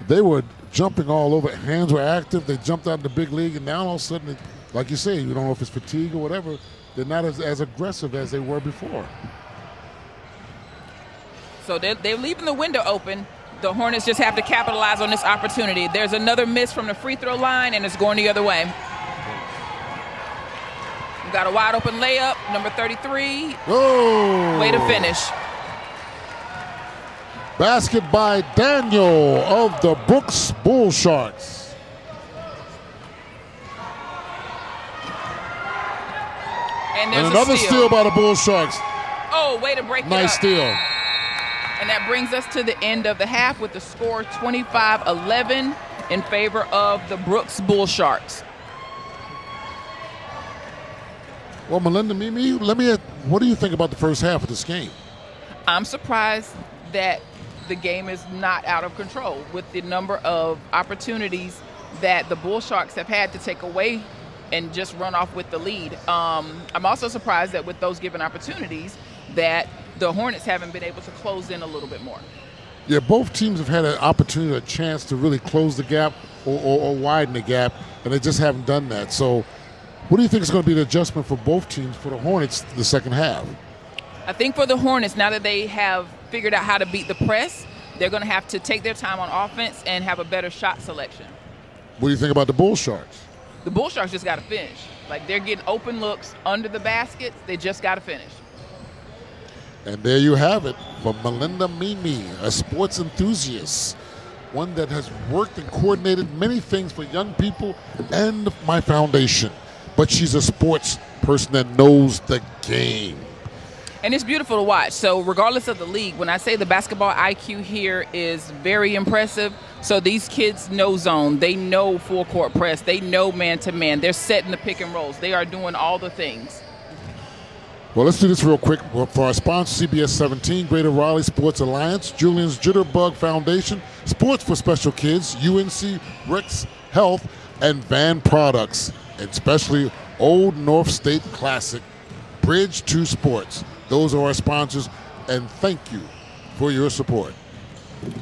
They were jumping all over. Hands were active. They jumped out in the big league, and now all of a sudden, like you say, you don't know if it's fatigue or whatever, they're not as aggressive as they were before. So they're leaving the window open. The Hornets just have to capitalize on this opportunity. There's another miss from the free throw line, and it's going the other way. We got a wide open layup, number 33. Oh! Way to finish. Basket by Daniel of the Brooks Bull Sharks. And there's another steal by the Bull Sharks. Oh, way to break it up. Nice steal. And that brings us to the end of the half with the score 25-11 in favor of the Brooks Bull Sharks. Well, Melinda, Mimi, what do you think about the first half of this game? I'm surprised that the game is not out of control with the number of opportunities that the Bull Sharks have had to take away and just run off with the lead. I'm also surprised that with those given opportunities that the Hornets haven't been able to close in a little bit more. Yeah, both teams have had an opportunity, a chance to really close the gap or widen the gap, and they just haven't done that. So what do you think is going to be the adjustment for both teams for the Hornets the second half? I think for the Hornets, now that they have figured out how to beat the press, they're going to have to take their time on offense and have a better shot selection. What do you think about the Bull Sharks? The Bull Sharks just got to finish. Like, they're getting open looks under the baskets. They just got to finish. And there you have it from Melinda Mimi, a sports enthusiast, one that has worked and coordinated many things for young people and my foundation. But she's a sports person that knows the game. And it's beautiful to watch. So regardless of the league, when I say the basketball IQ here is very impressive, so these kids know zone. They know full court press. They know man-to-man. They're setting the pick and rolls. They are doing all the things. Well, let's do this real quick. For our sponsor, CBS 17, Greater Raleigh Sports Alliance, Julian's Jitterbug Foundation, Sports for Special Kids, UNC Rex Health, and Van Products, and especially Old North State Classic, Bridge 2 Sports. Those are our sponsors, and thank you for your support.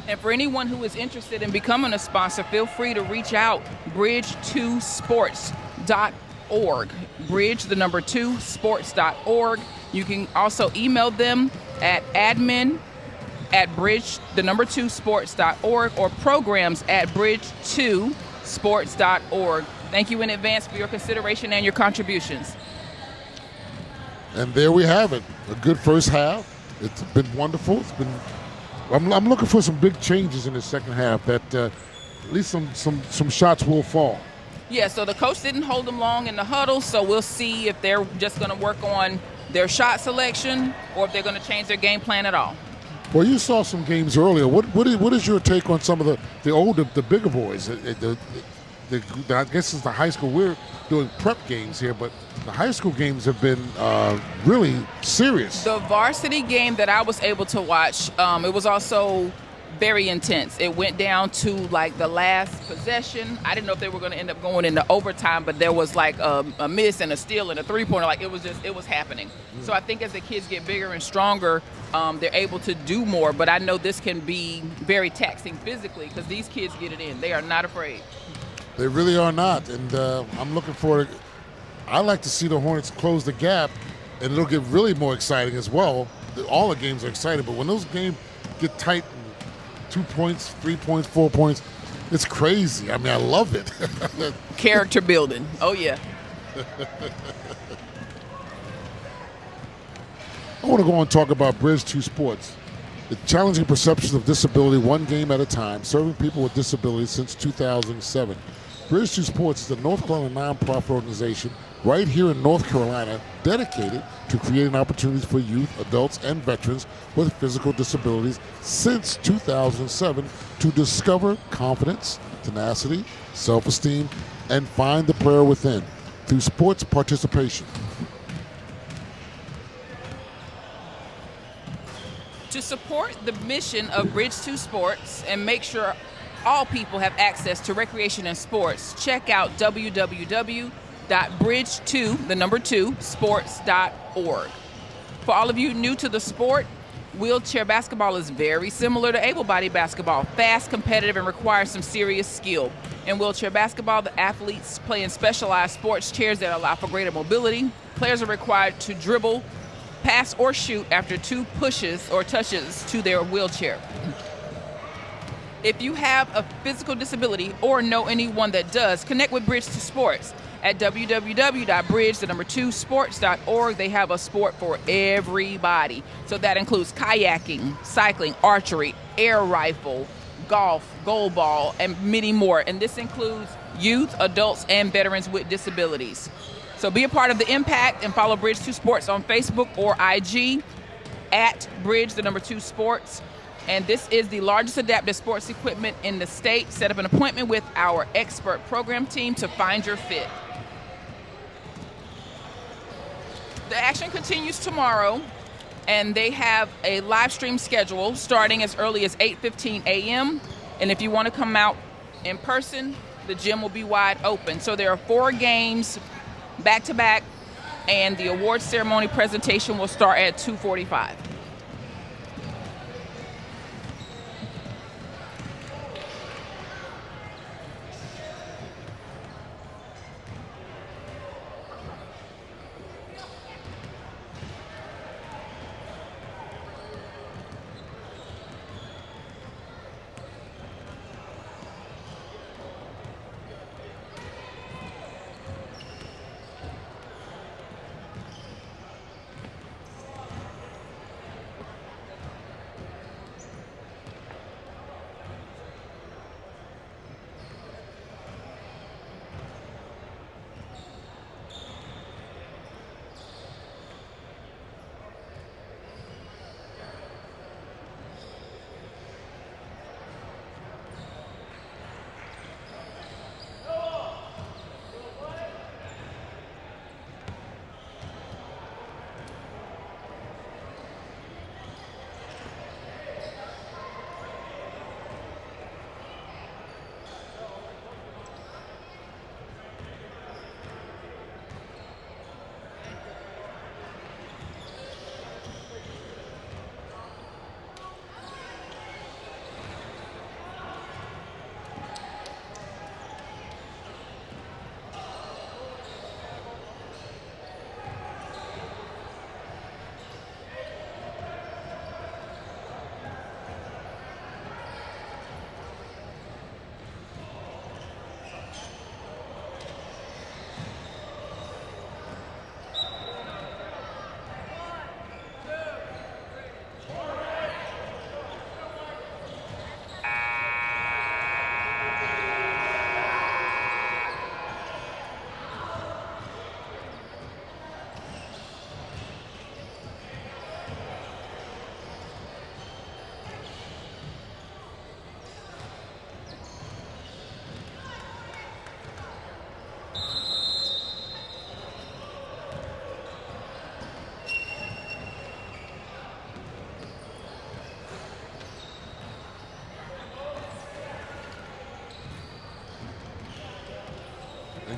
And for anyone who is interested in becoming a sponsor, feel free to reach out, bridge2sports.org. Bridge, the number 2, sports.org. You can also email them at admin@bridge, the number 2, sports.org, or programs@bridge2sports.org. Thank you in advance for your consideration and your contributions. And there we have it. A good first half. It's been wonderful. I'm looking for some big changes in the second half, that at least some shots will fall. Yeah, so the coach didn't hold them long in the huddle, so we'll see if they're just going to work on their shot selection or if they're going to change their game plan at all. Well, you saw some games earlier. What is your take on some of the bigger boys? I guess it's the high school. We're doing prep games here, but the high school games have been really serious. The varsity game that I was able to watch, it was also very intense. It went down to like the last possession. I didn't know if they were going to end up going into overtime, but there was like a miss and a steal and a three-pointer. Like it was happening. So I think as the kids get bigger and stronger, they're able to do more. But I know this can be very taxing physically because these kids get it in. They are not afraid. They really are not, and I'm looking forward. I like to see the Hornets close the gap, and it'll get really more exciting as well. All the games are exciting, but when those games get tight, 2 points, 3 points, 4 points, it's crazy. I mean, I love it. Character building. Oh, yeah. I want to go on and talk about Bridge 2 Sports. The challenging perceptions of disability one game at a time, serving people with disabilities since 2007. Bridge 2 Sports is a North Carolina nonprofit organization right here in North Carolina dedicated to creating opportunities for youth, adults, and veterans with physical disabilities since 2007 to discover confidence, tenacity, self-esteem, and find the prayer within through sports participation. To support the mission of Bridge 2 Sports and make sure all people have access to recreation and sports, check out www.bridge2sports.org. For all of you new to the sport, wheelchair basketball is very similar to able-bodied basketball, fast, competitive, and requires some serious skill. In wheelchair basketball, the athletes play in specialized sports chairs that allow for greater mobility. Players are required to dribble, pass, or shoot after 2 pushes or touches to their wheelchair. If you have a physical disability or know anyone that does, connect with Bridge 2 Sports at www.bridge2sports.org. They have a sport for everybody. So that includes kayaking, cycling, archery, air rifle, golf, goalball, and many more. And this includes youth, adults, and veterans with disabilities. So be a part of the impact and follow Bridge 2 Sports on Facebook or IG at Bridge2 Sports. And this is the largest adaptive sports equipment in the state. Set up an appointment with our expert program team to find your fit. The action continues tomorrow, and they have a live stream schedule starting as early as 8:15 a.m. And if you want to come out in person, the gym will be wide open. So there are 4 games back-to-back, and the awards ceremony presentation will start at 2:45.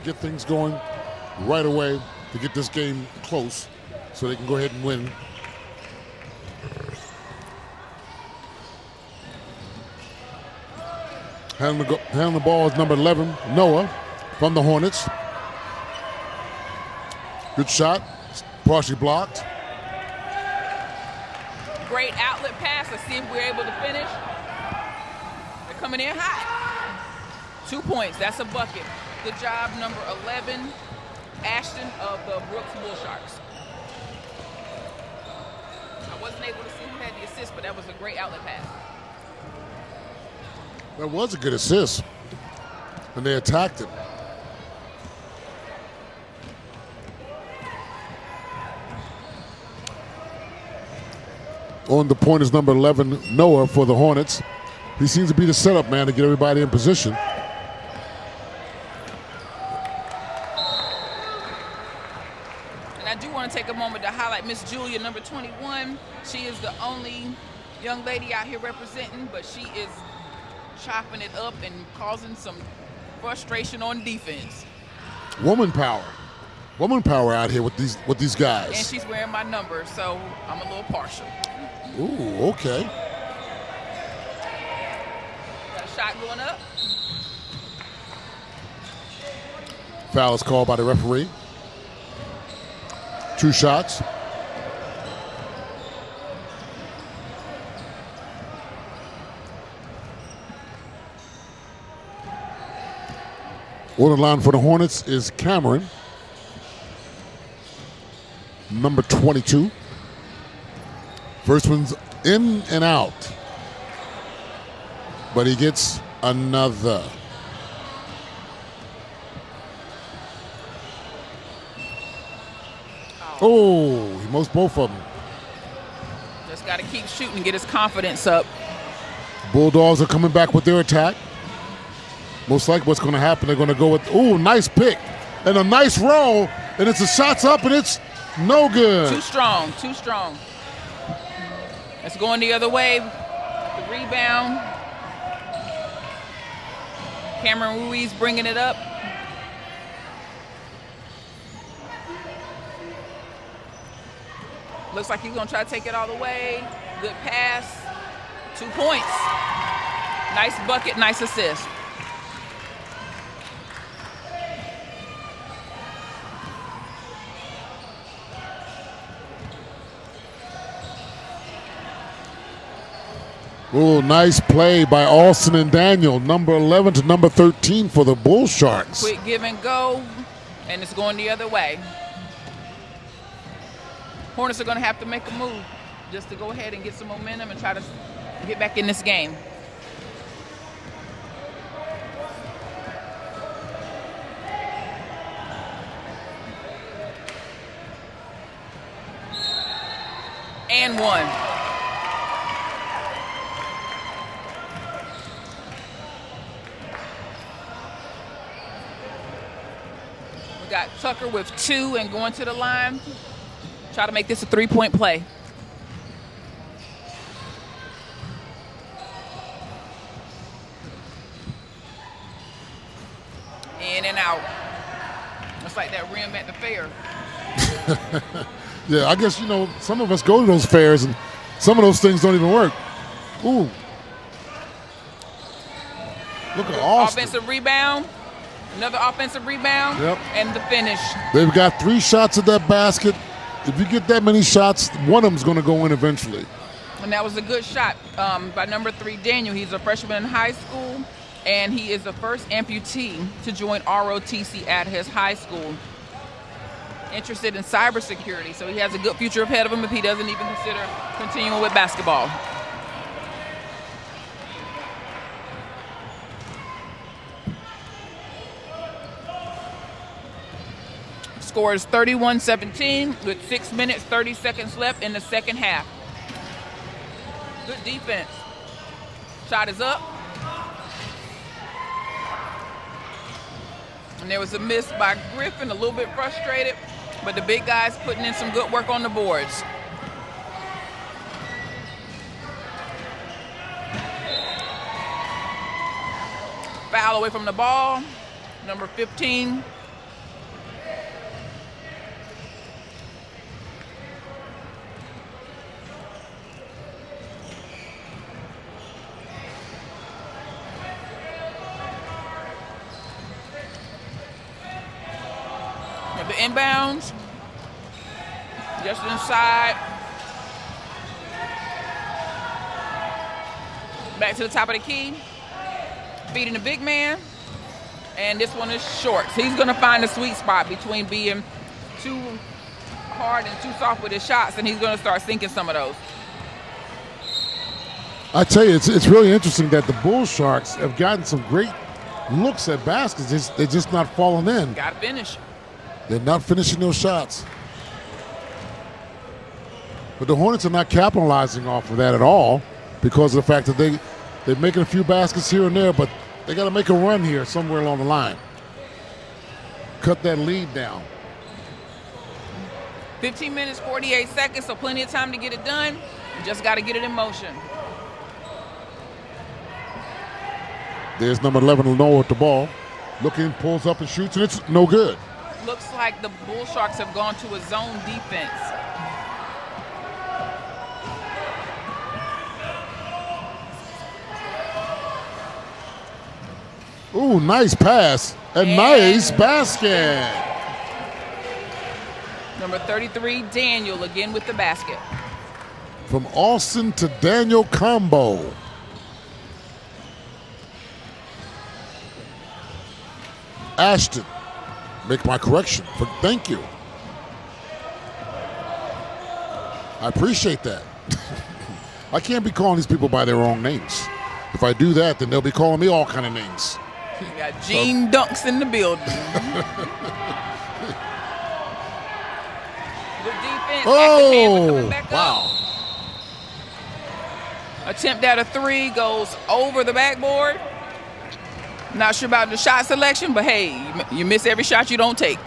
get things going right away to get this game close so they can go ahead and win. Handling the ball is number 11, Noah, from the Hornets. Good shot, partially blocked. Great outlet pass. Let's see if we're able to finish. They're coming in hot. 2 points. That's a bucket. Good job, number 11, Ashton of the Brooks Bull Sharks. I wasn't able to see who had the assist, but that was a great outlet pass. That was a good assist, and they attacked it. On the point is number 11, Noah, for the Hornets. He seems to be the setup man to get everybody in position. And I do want to take a moment to highlight Miss Julia, number 21. She is the only young lady out here representing, but she is chopping it up and causing some frustration on defense. Woman power out here with these guys. And she's wearing my number, so I'm a little partial. Ooh, okay. Got a shot going up. Foul is called by the referee. 2 shots. On the line for the Hornets is Cameron, number 22. First one's in and out, but he gets another. Oh, he most both of them. Just got to keep shooting, get his confidence up. Bulldogs are coming back with their attack. Most likely what's going to happen, they're going to go with, ooh, nice pick and a nice roll, and it's a shot's up and it's no good. Too strong, too strong. It's going the other way. The rebound. Cameron Ruiz bringing it up. Looks like he's going to try to take it all the way. Good pass. 2 points. Nice bucket, nice assist. Oh, nice play by Austin and Daniel, number 11 to number 13 for the Bull Sharks. Quick give and go, and it's going the other way. Hornets are going to have to make a move just to go ahead and get some momentum and try to get back in this game. And one. We got Tucker with 2 and going to the line. Try to make this a 3-point play. In and out. It's like that rim at the fair. Yeah, I guess, some of us go to those fairs and some of those things don't even work. Ooh. Look at Austin. Offensive rebound. Another offensive rebound. Yep. And the finish. They've got 3 shots at that basket. If you get that many shots, one of them's going to go in eventually. And that was a good shot by number 3, Daniel. He's a freshman in high school, and he is the first amputee to join ROTC at his high school. Interested in cybersecurity, so he has a good future ahead of him if he doesn't even consider continuing with basketball. Score is 31-17 with 6 minutes, 30 seconds left in the second half. Good defense. Shot is up. And there was a miss by Griffin, a little bit frustrated, but the big guys putting in some good work on the boards. Foul away from the ball. Number 15, inbounds. Just inside. Back to the top of the key. Feeding the big man. And this one is short. So he's going to find a sweet spot between being too hard and too soft with his shots, and he's going to start sinking some of those. I tell you, it's really interesting that the Bull Sharks have gotten some great looks at baskets. They're just not falling in. Got to finish. They're not finishing those shots. But the Hornets are not capitalizing off of that at all because of the fact that they're making a few baskets here and there, but they got to make a run here somewhere along the line. Cut that lead down. 15 minutes, 48 seconds, so plenty of time to get it done. You just got to get it in motion. There's number 11, Lenoir with the ball. Looking, pulls up and shoots, and it's no good. Looks like the Bull Sharks have gone to a zone defense. Ooh, nice pass. And nice basket. Number 33, Daniel, again with the basket. From Austin to Daniel combo. Ashton, make my correction. Thank you. I appreciate that. I can't be calling these people by their wrong names. If I do that, then they'll be calling me all kind of names. You got Gene Dunks in the building. Good defense. Oh, coming back wow. Up. Attempt at a three goes over the backboard. Not sure about the shot selection, but hey, you miss every shot you don't take.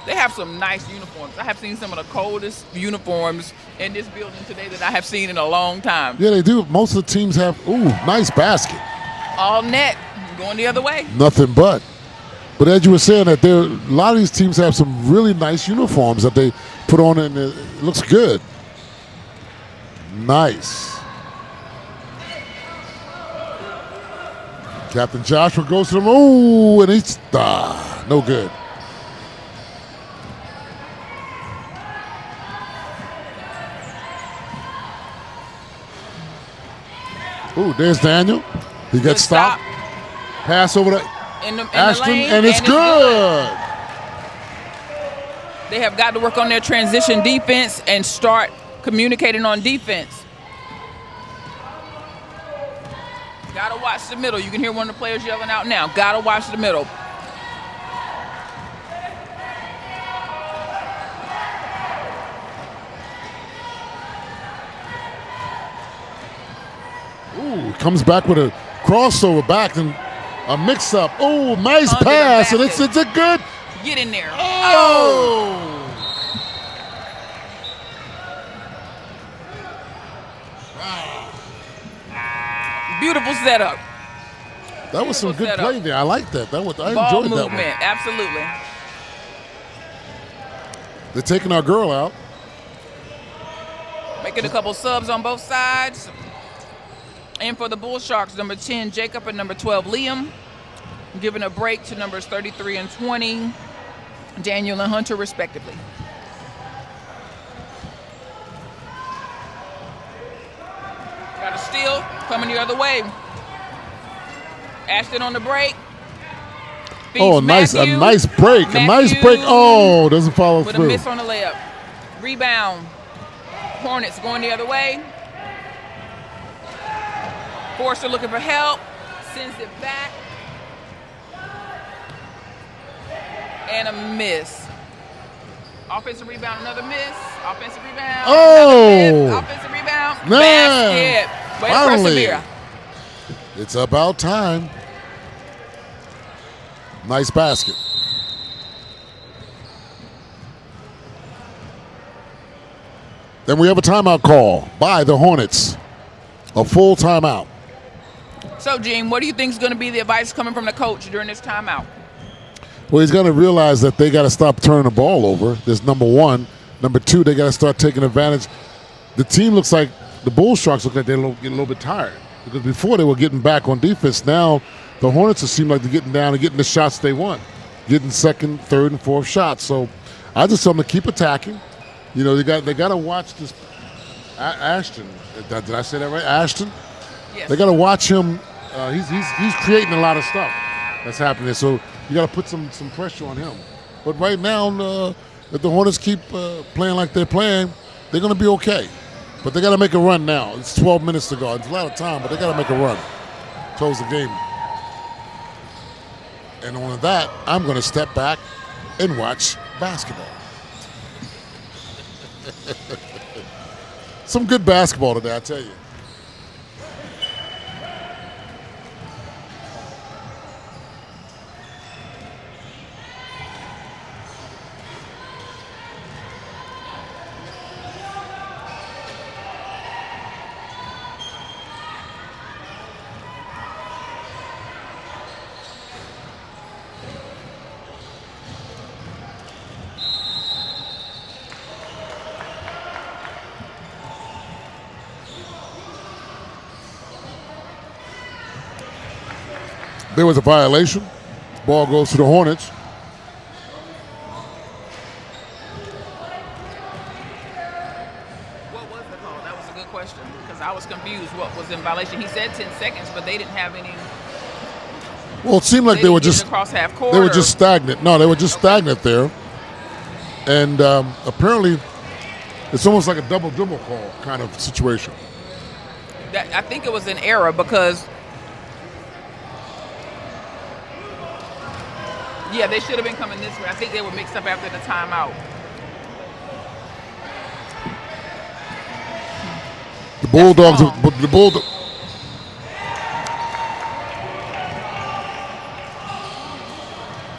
They have some nice uniforms. I have seen some of the coldest uniforms in this building today that I have seen in a long time. Yeah, they do. Most of the teams have, ooh, nice basket. All net, going the other way. Nothing but. But as you were saying, that a lot of these teams have some really nice uniforms that they put on, and it looks good. Nice. Captain Joshua goes to them. Ooh, and he's no good. Ooh, there's Daniel. He gets stopped. Pass over to Ashton, and it's good. They have got to work on their transition defense and start communicating on defense. Got to watch the middle. You can hear one of the players yelling out now. Got to watch the middle. Ooh, comes back with a crossover back and a mix-up. Oh, nice pass, and it's a good. Get in there. Oh! Beautiful setup. That was some good play there. I like that. I Ball enjoyed that movement, one. absolutely. They're taking our girl out. Making a couple subs on both sides. And for the Bull Sharks, number 10, Jacob, and number 12, Liam. Giving a break to numbers 33 and 20, Daniel and Hunter, respectively. Got a steal coming the other way. Ashton on the break. Oh, nice, Matthew. a nice break. A nice break. Oh, doesn't follow with through. A miss on the layup. Rebound. Hornets going the other way. Forster looking for help. Sends it back. And a miss. Offensive rebound, another miss. Offensive rebound. Oh! Miss. Offensive rebound. Man. Basket. Way to Finally. persevere. It's about time. Nice basket. Then we have a timeout call by the Hornets. A full timeout. So, Gene, what do you think is going to be the advice coming from the coach during this timeout? Well, he's going to realize that they got to stop turning the ball over. There's number one. Number two, they got to start taking advantage. The team looks like, the Bull Sharks look like they're getting a little bit tired. Because before they were getting back on defense, now the Hornets seem like they're getting down and getting the shots they want, getting second, third, and fourth shots. So I just tell them to keep attacking. You know, they got to watch this Ashton. Did I say that right? Ashton? Yes. They got to watch him. He's creating a lot of stuff that's happening. So you got to put some pressure on him. But right now, if the Hornets keep playing like they're playing, they're going to be okay. But they got to make a run now. It's 12 minutes to go. It's a lot of time, but they got to make a run. Close the game. And on that, I'm going to step back and watch basketball. Some good basketball today, I tell you. There was a violation. Ball goes to the Hornets. What was the call? That was a good question because I was confused what was in violation. He said 10 seconds, but they didn't have any. Well, it seemed like they were just across half court. They were just stagnant. No, they were just stagnant there. And apparently, it's almost like a double dribble call kind of situation. I think it was an error because. Yeah, they should have been coming this way. I think they were mixed up after the timeout. The Bulldogs. The Bulldogs.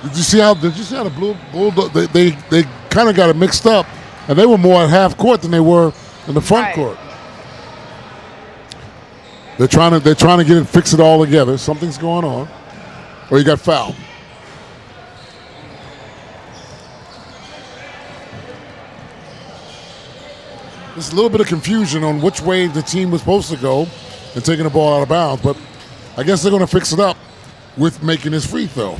Did you see how the Bulldog? They kind of got it mixed up, and they were more at half court than they were in the front court. They're trying to get it, fix it all together. Something's going on, or you got fouled. There's a little bit of confusion on which way the team was supposed to go and taking the ball out of bounds, but I guess they're going to fix it up with making this free throw.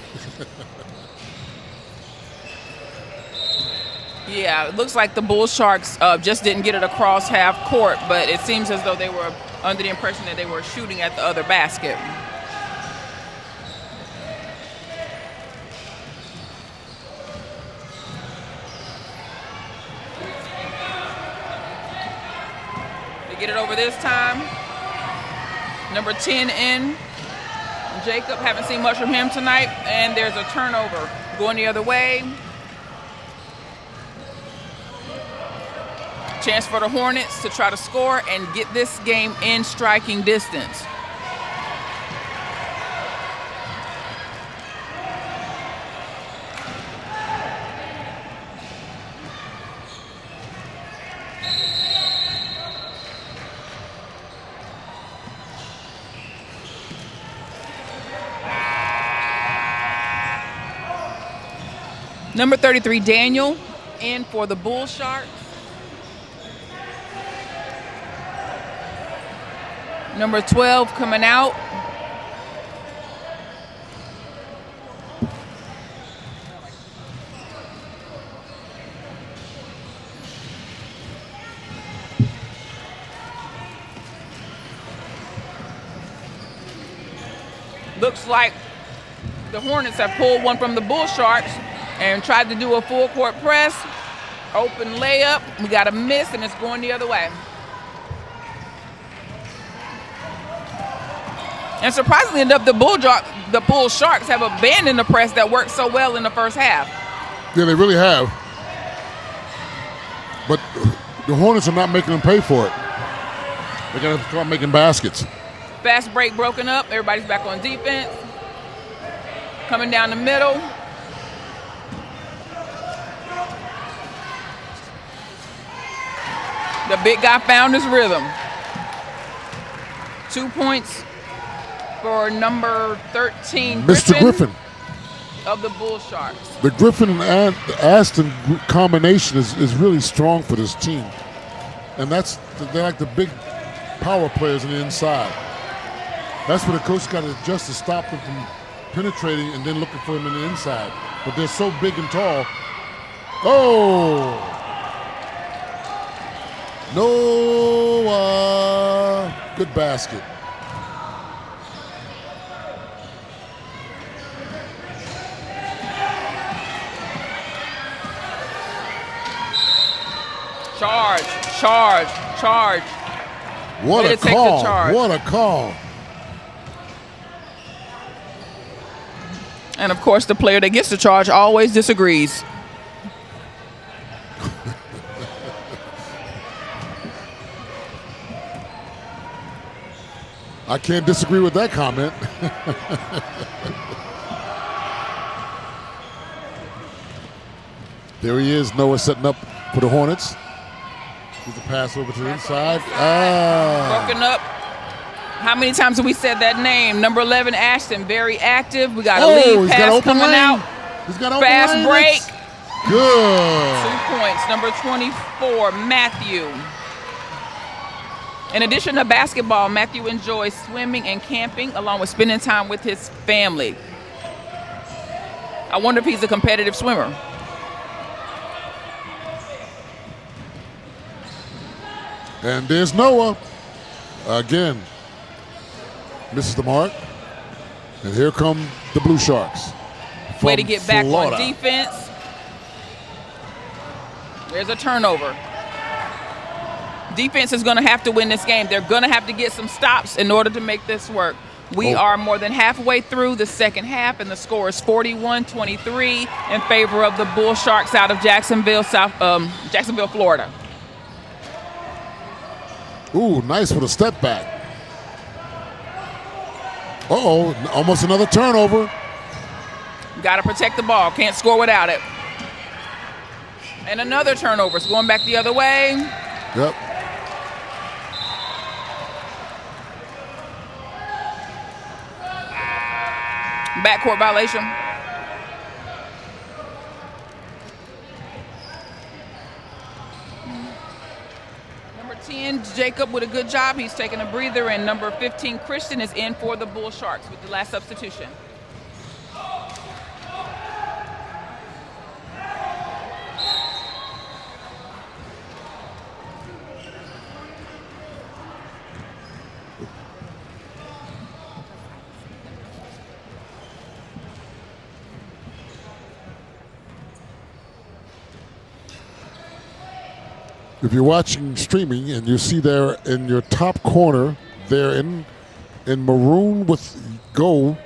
Yeah, it looks like the Bull Sharks just didn't get it across half court, but it seems as though they were under the impression that they were shooting at the other basket. Get it over this time. Number 10 in. Jacob, haven't seen much from him tonight. And there's a turnover going the other way. Chance for the Hornets to try to score and get this game in striking distance. Number 33, Daniel, in for the Bull Sharks. Number 12 coming out. Looks like the Hornets have pulled one from the Bull Sharks and tried to do a full court press. Open layup. We got a miss, and it's going the other way. And surprisingly enough, the Bull Sharks have abandoned the press that worked so well in the first half. Yeah, they really have. But the Hornets are not making them pay for it. They got to start making baskets. Fast break broken up. Everybody's back on defense. Coming down the middle. The big guy found his rhythm. 2 points for number 13, Mr. Griffin of the Bull Sharks. The Griffin and Aston combination is really strong for this team. And they're like the big power players on the inside. That's where the coach got to adjust to stop them from penetrating and then looking for him in the inside. But they're so big and tall. Oh! Noah! Good basket. Charge, charge, charge. What a call. What a call. And of course, the player that gets the charge always disagrees. I can't disagree with that comment. There he is, Noah setting up for the Hornets. Here's the pass over to the inside. Broken up. How many times have we said that name? Number 11, Ashton, very active. We got a lead pass coming out. He's got fast lane. break. Good. 2 points. Number 24, Matthew. In addition to basketball, Matthew enjoys swimming and camping along with spending time with his family. I wonder if he's a competitive swimmer. And there's Noah. Again, misses the mark. And here come the Blue Sharks. Way to get back Florida. on defense. There's a turnover. Defense is going to have to win this game. They're going to have to get some stops in order to make this work. We are more than halfway through the second half, and the score is 41-23 in favor of the Bull Sharks out of Jacksonville, Florida. Ooh, nice with a step back. Uh-oh, almost another turnover. Got to protect the ball. Can't score without it. And another turnover. It's going back the other way. Yep. Backcourt violation. Number 10, Jacob with a good job. He's taking a breather. And number 15, Christian, is in for the Bull Sharks with the last substitution. If you're watching streaming and you see there in your top corner, there in maroon with gold,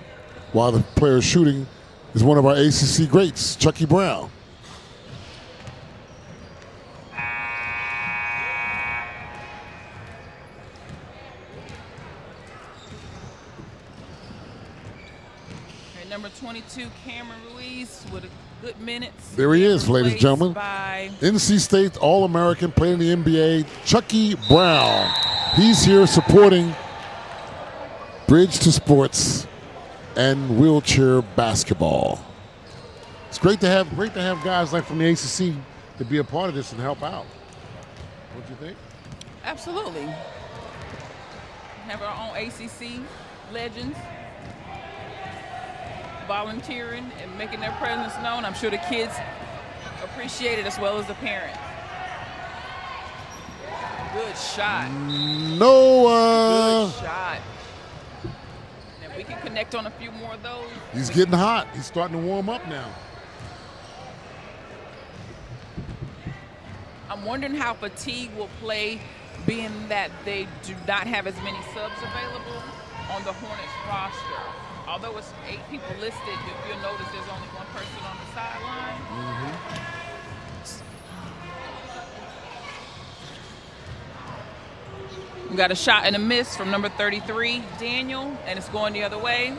while the player is shooting, is one of our ACC greats, Chucky Brown. And number 22, Cameron Ruiz with a good minutes. There he is, ladies and gentlemen. NC State All-American, playing in the NBA, Chucky Brown. He's here supporting Bridge to Sports and wheelchair basketball. It's great to have guys like from the ACC to be a part of this and help out. What do you think? Absolutely. Have our own ACC legends volunteering and making their presence known. I'm sure the kids appreciate it as well as the parents. Good shot. Noah. Good shot. And if we can connect on a few more of those. He's getting hot. He's starting to warm up now. I'm wondering how fatigue will play, being that they do not have as many subs available on the Hornets roster. Although it's 8 people listed, if you'll notice there's only one person on the sideline. We got a shot and a miss from number 33, Daniel, and it's going the other way.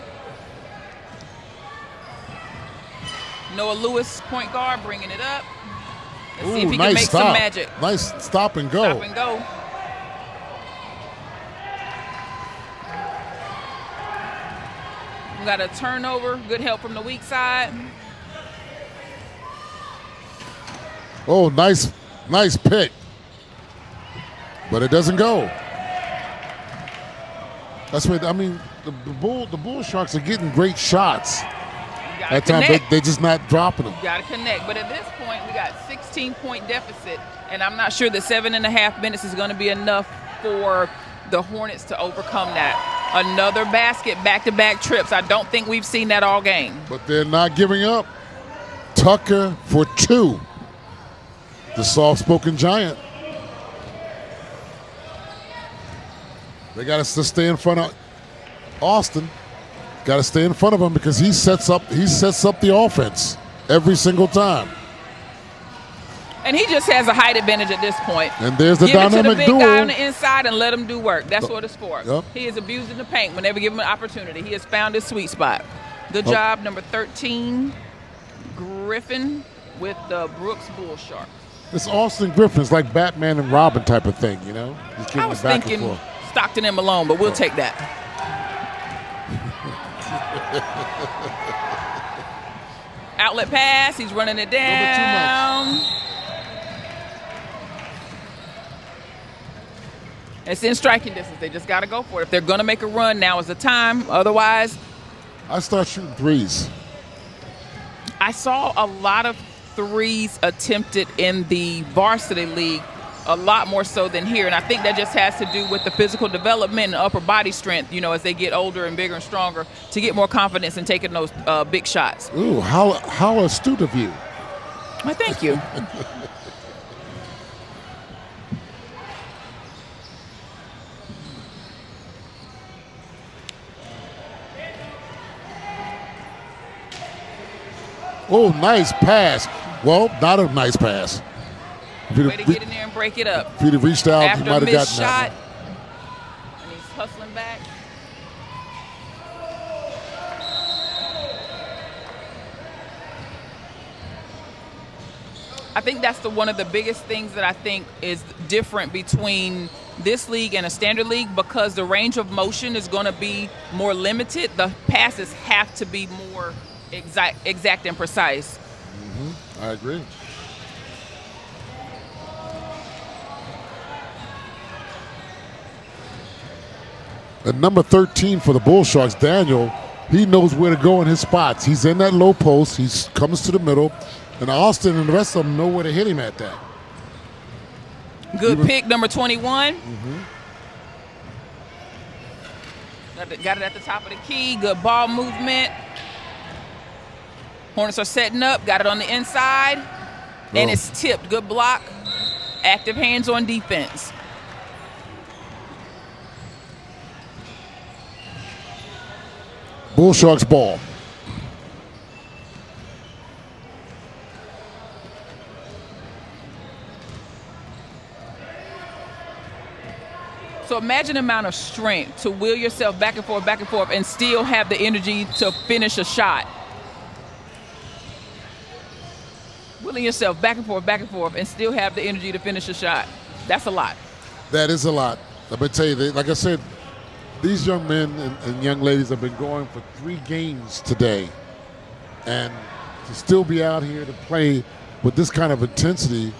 Noah Lewis, point guard, bringing it up. Let's see if he can make some magic. Nice stop and go. Stop and go. We got a turnover. Good help from the weak side. Oh, nice pick. But it doesn't go. That's what, I mean, the Bull Sharks are getting great shots. At times they're just not dropping them. You got to connect. But at this point, we got 16-point deficit, and I'm not sure that 7.5 minutes is going to be enough for the Hornets to overcome that. Another basket, back-to-back trips. I don't think we've seen that all game. But they're not giving up. Tucker for 2. The soft-spoken giant. They got to stay in front of Austin. Got to stay in front of him because he sets up the offense every single time. And he just has a height advantage at this point. And there's the dynamic duo. Give it to the big duo. guy on the inside and let him do work. That's what it's for. Yep. He is abusing the paint whenever give him an opportunity. He has found his sweet spot. Good job, number 13, Griffin with the Brooks Bull Sharks. It's Austin Griffin. It's like Batman and Robin type of thing, you know? I was thinking Stockton and Malone, but we'll take that. Outlet pass. He's running it down. It's in striking distance. They just got to go for it. If they're going to make a run, now is the time. Otherwise, I start shooting threes. I saw a lot of threes attempted in the varsity league, a lot more so than here. And I think that just has to do with the physical development and upper body strength, you know, as they get older and bigger and stronger, to get more confidence in taking those big shots. Ooh, how astute of you. Well, thank you. Oh, nice pass. Well, not a nice pass. Way to get in there and break it up. If he'd have reached out, After he might have gotten shot, that. and he's hustling back. I think that's one of the biggest things that I think is different between this league and a standard league, because the range of motion is going to be more limited. The passes have to be more exact and precise. Mm-hmm. I agree. At number 13 for the Bull Sharks, Daniel, he knows where to go in his spots. He's in that low post. He comes to the middle. And Austin and the rest of them know where to hit him at that. Good pick, number 21. Mm-hmm. Got it at the top of the key. Good ball movement. Hornets are setting up. Got it on the inside. And it's tipped. Good block. Active hands on defense. Bull Sharks ball. So imagine the amount of strength to wheel yourself back and forth, and still have the energy to finish a shot. Wheeling yourself back and forth, and still have the energy to finish a shot. That's a lot. That is a lot. Let me tell you, like I said, these young men and young ladies have been going for 3 games today. And to still be out here to play with this kind of intensity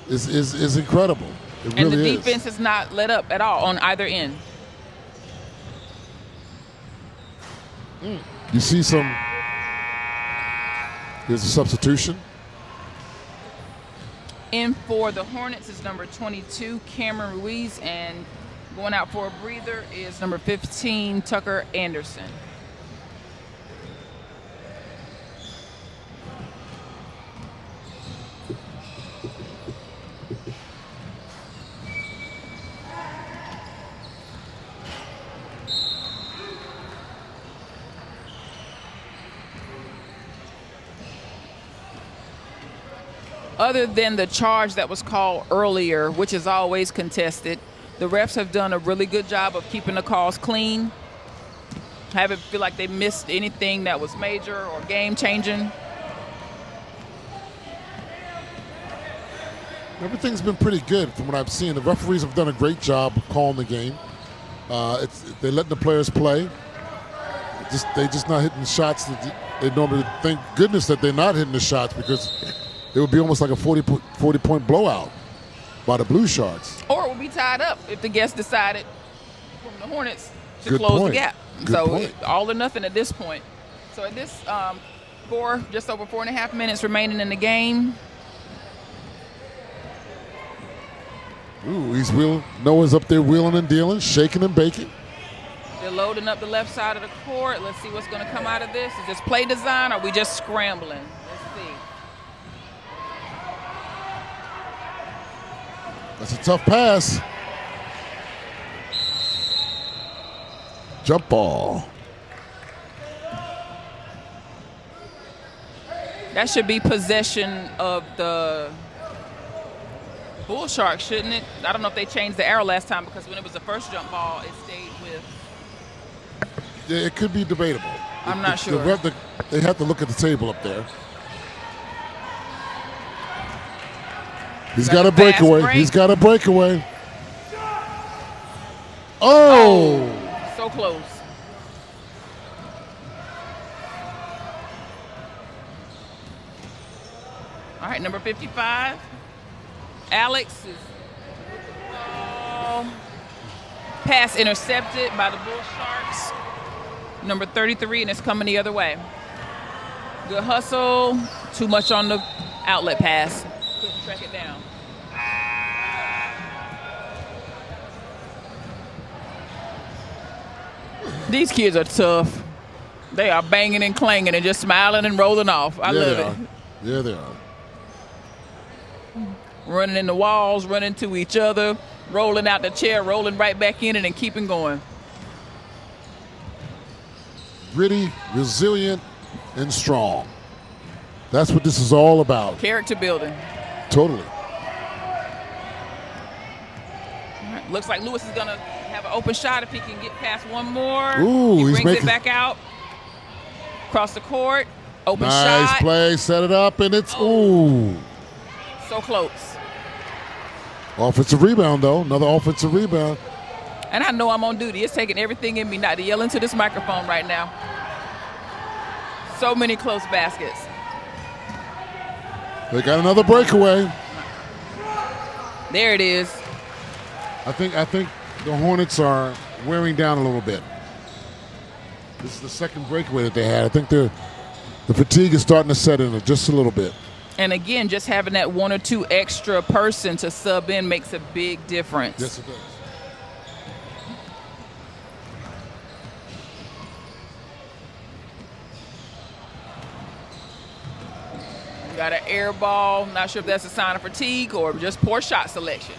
is incredible. It And really the is. defense has not let up at all on either end. You see some. Here's a substitution. In for the Hornets is number 22, Cameron Ruiz, and going out for a breather is number 15, Tucker Anderson. Other than the charge that was called earlier, which is always contested, the refs have done a really good job of keeping the calls clean. Haven't feel like they missed anything that was major or game-changing. Everything's been pretty good from what I've seen. The referees have done a great job of calling the game. They're letting the players play. They're just not hitting the shots that they normally. Thank goodness that they're not hitting the shots, because it would be almost like a 40-point blowout by the Blue Sharks. Or it would be tied up if the guests decided from the Hornets to close point. the gap. Good So point. all or nothing at this point. So at this just over 4.5 minutes remaining in the game. Ooh, he's wheeling. Noah's up there wheeling and dealing, shaking and baking. They're loading up the left side of the court. Let's see what's going to come out of this. Is this play design or are we just scrambling? Let's see. That's a tough pass. Jump ball. That should be possession of the Bull Sharks, shouldn't it? I don't know if they changed the arrow last time because when it was the first jump ball, it stayed with. Yeah, it could be debatable. I'm not sure. They have to look at the table up there. He's got a breakaway. Break. He's got a breakaway. Oh! So close. All right, number 55. Alex is pass intercepted by the Bull Sharks. Number 33, and it's coming the other way. Good hustle. Too much on the outlet pass. Couldn't track it down. These kids are tough. They are banging and clanging and just smiling and rolling off. I love it. Yeah, they are. Running in the walls, running to each other, rolling out the chair, rolling right back in it and keeping going. Gritty, resilient, and strong. That's what this is all about. Character building. Totally. All right, looks like Lewis is going to have an open shot if he can get past one more. Ooh, he he's brings it back out. Across the court. Open shot. Nice play. Set it up, and it's ooh. So close. Offensive rebound, though. Another offensive rebound. And I know I'm on duty. It's taking everything in me not to yell into this microphone right now. So many close baskets. They got another breakaway. There it is. I think the Hornets are wearing down a little bit. This is the second breakaway that they had. I think the fatigue is starting to set in just a little bit. And again, just having that one or two extra person to sub in makes a big difference. Yes, it does. Got an air ball. Not sure if that's a sign of fatigue or just poor shot selection.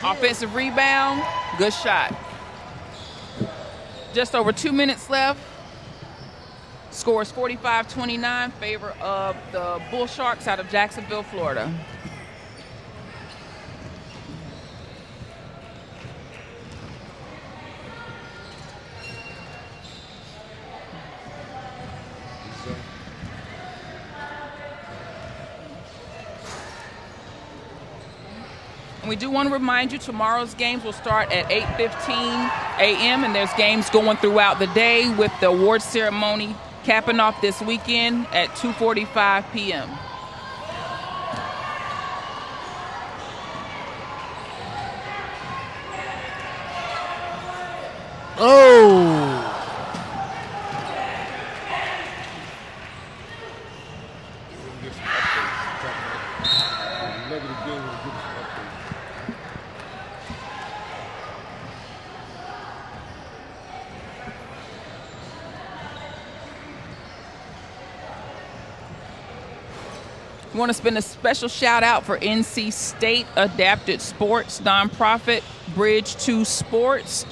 Offensive rebound. Good shot. Just over 2 minutes left. Score is 45-29 in favor of the Bull Sharks out of Jacksonville, Florida. And we do want to remind you tomorrow's games will start at 8:15 a.m. and there's games going throughout the day with the award ceremony capping off this weekend at 2:45 p.m. Oh! We want to spend a special shout out for NC State Adapted Sports nonprofit Bridge to Sports.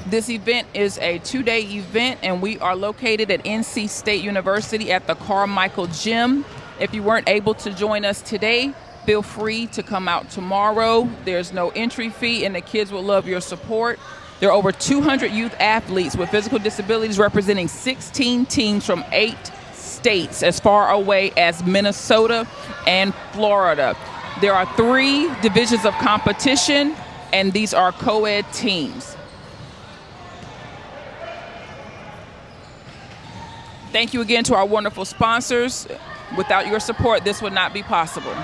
This event is a 2-day event, and we are located at NC State University at the Carmichael Gym. If you weren't able to join us today, feel free to come out tomorrow. There's no entry fee, and the kids will love your support. There are over 200 youth athletes with physical disabilities representing 16 teams from 8 states as far away as Minnesota and Florida. There are 3 divisions of competition, and these are co-ed teams. Thank you again to our wonderful sponsors. Without your support, this would not be possible.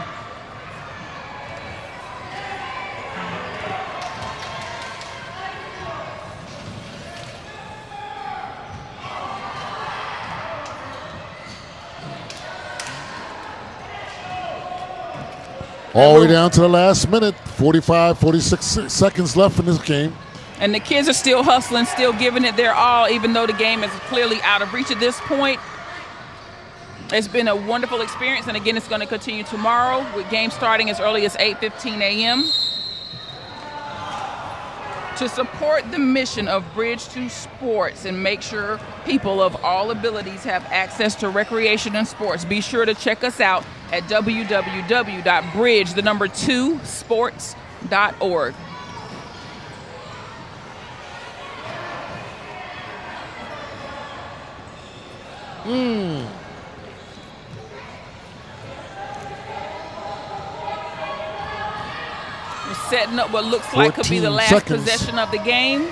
All the way down to the last minute, 45, 46 seconds left in this game. And the kids are still hustling, still giving it their all, even though the game is clearly out of reach at this point. It's been a wonderful experience, and again, it's going to continue tomorrow with games starting as early as 8:15 a.m. To support the mission of Bridge to Sports and make sure people of all abilities have access to recreation and sports, be sure to check us out at www.bridge2sports.org. We're setting up what looks like could be the last possession of the game.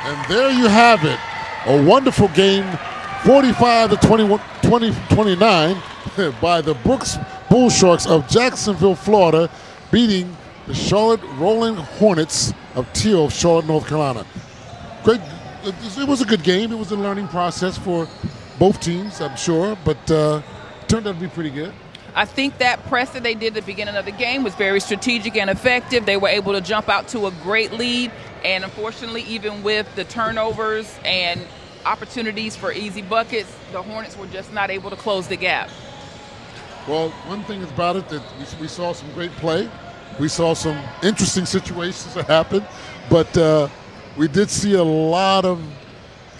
And there you have it. A wonderful game, 45-29 by the Brooks Bull Sharks of Jacksonville, Florida, beating the Charlotte Rollin Hornets of Teal of Charlotte, North Carolina. Great. It was a good game. It was a learning process for both teams, I'm sure, but turned out to be pretty good. I think that press that they did at the beginning of the game was very strategic and effective. They were able to jump out to a great lead, and unfortunately, even with the turnovers and opportunities for easy buckets, the Hornets were just not able to close the gap. Well, one thing about it that we saw some great play. We saw some interesting situations that happened, but we did see a lot of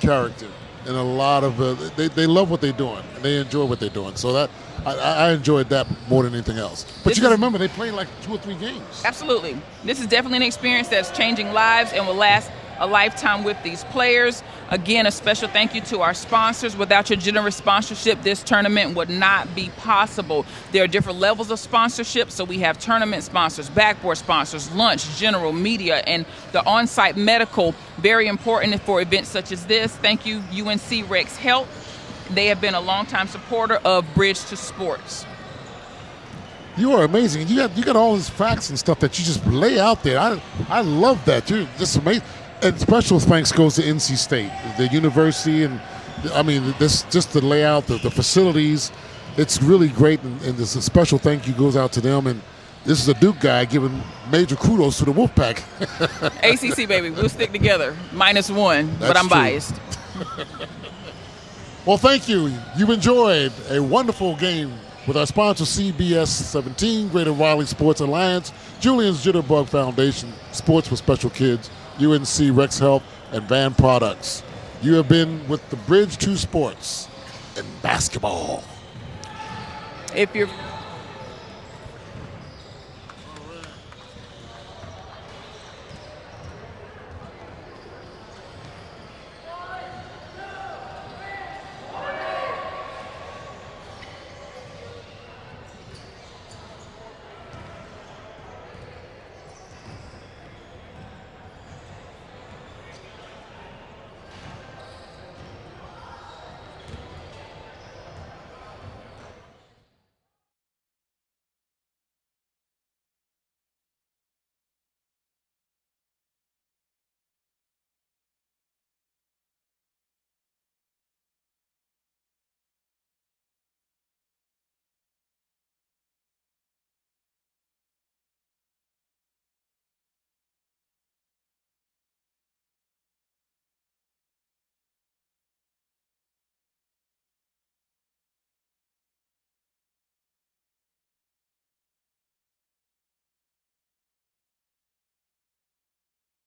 character and a lot of they love what they're doing and they enjoy what they're doing. So that I enjoyed that more than anything else. But you got to remember, they played like 2 or 3 games. Absolutely. This is definitely an experience that's changing lives and will last a lifetime with these players. Again, a special thank you to our sponsors. Without your generous sponsorship, this tournament would not be possible. There are different levels of sponsorship, so we have tournament sponsors, backboard sponsors, lunch, general, media, and the on-site medical, very important for events such as this. Thank you, UNC Rex Health. They have been a longtime supporter of Bridge to Sports. You are amazing. You got all these facts and stuff that you just lay out there. I love that. You're just amazing. And special thanks goes to NC State, the university, and I mean, this just the layout, the facilities. It's really great, and there's a special thank you goes out to them. And this is a Duke guy giving major kudos to the Wolfpack. ACC, baby. We'll stick together. -1, but I'm biased. Well, thank you. You've enjoyed a wonderful game with our sponsor, CBS 17, Greater Raleigh Sports Alliance, Julian's Jitterbug Foundation, Sports for Special Kids, UNC Rex Health, and Van Products. You have been with the Bridge to Sports in basketball. If you're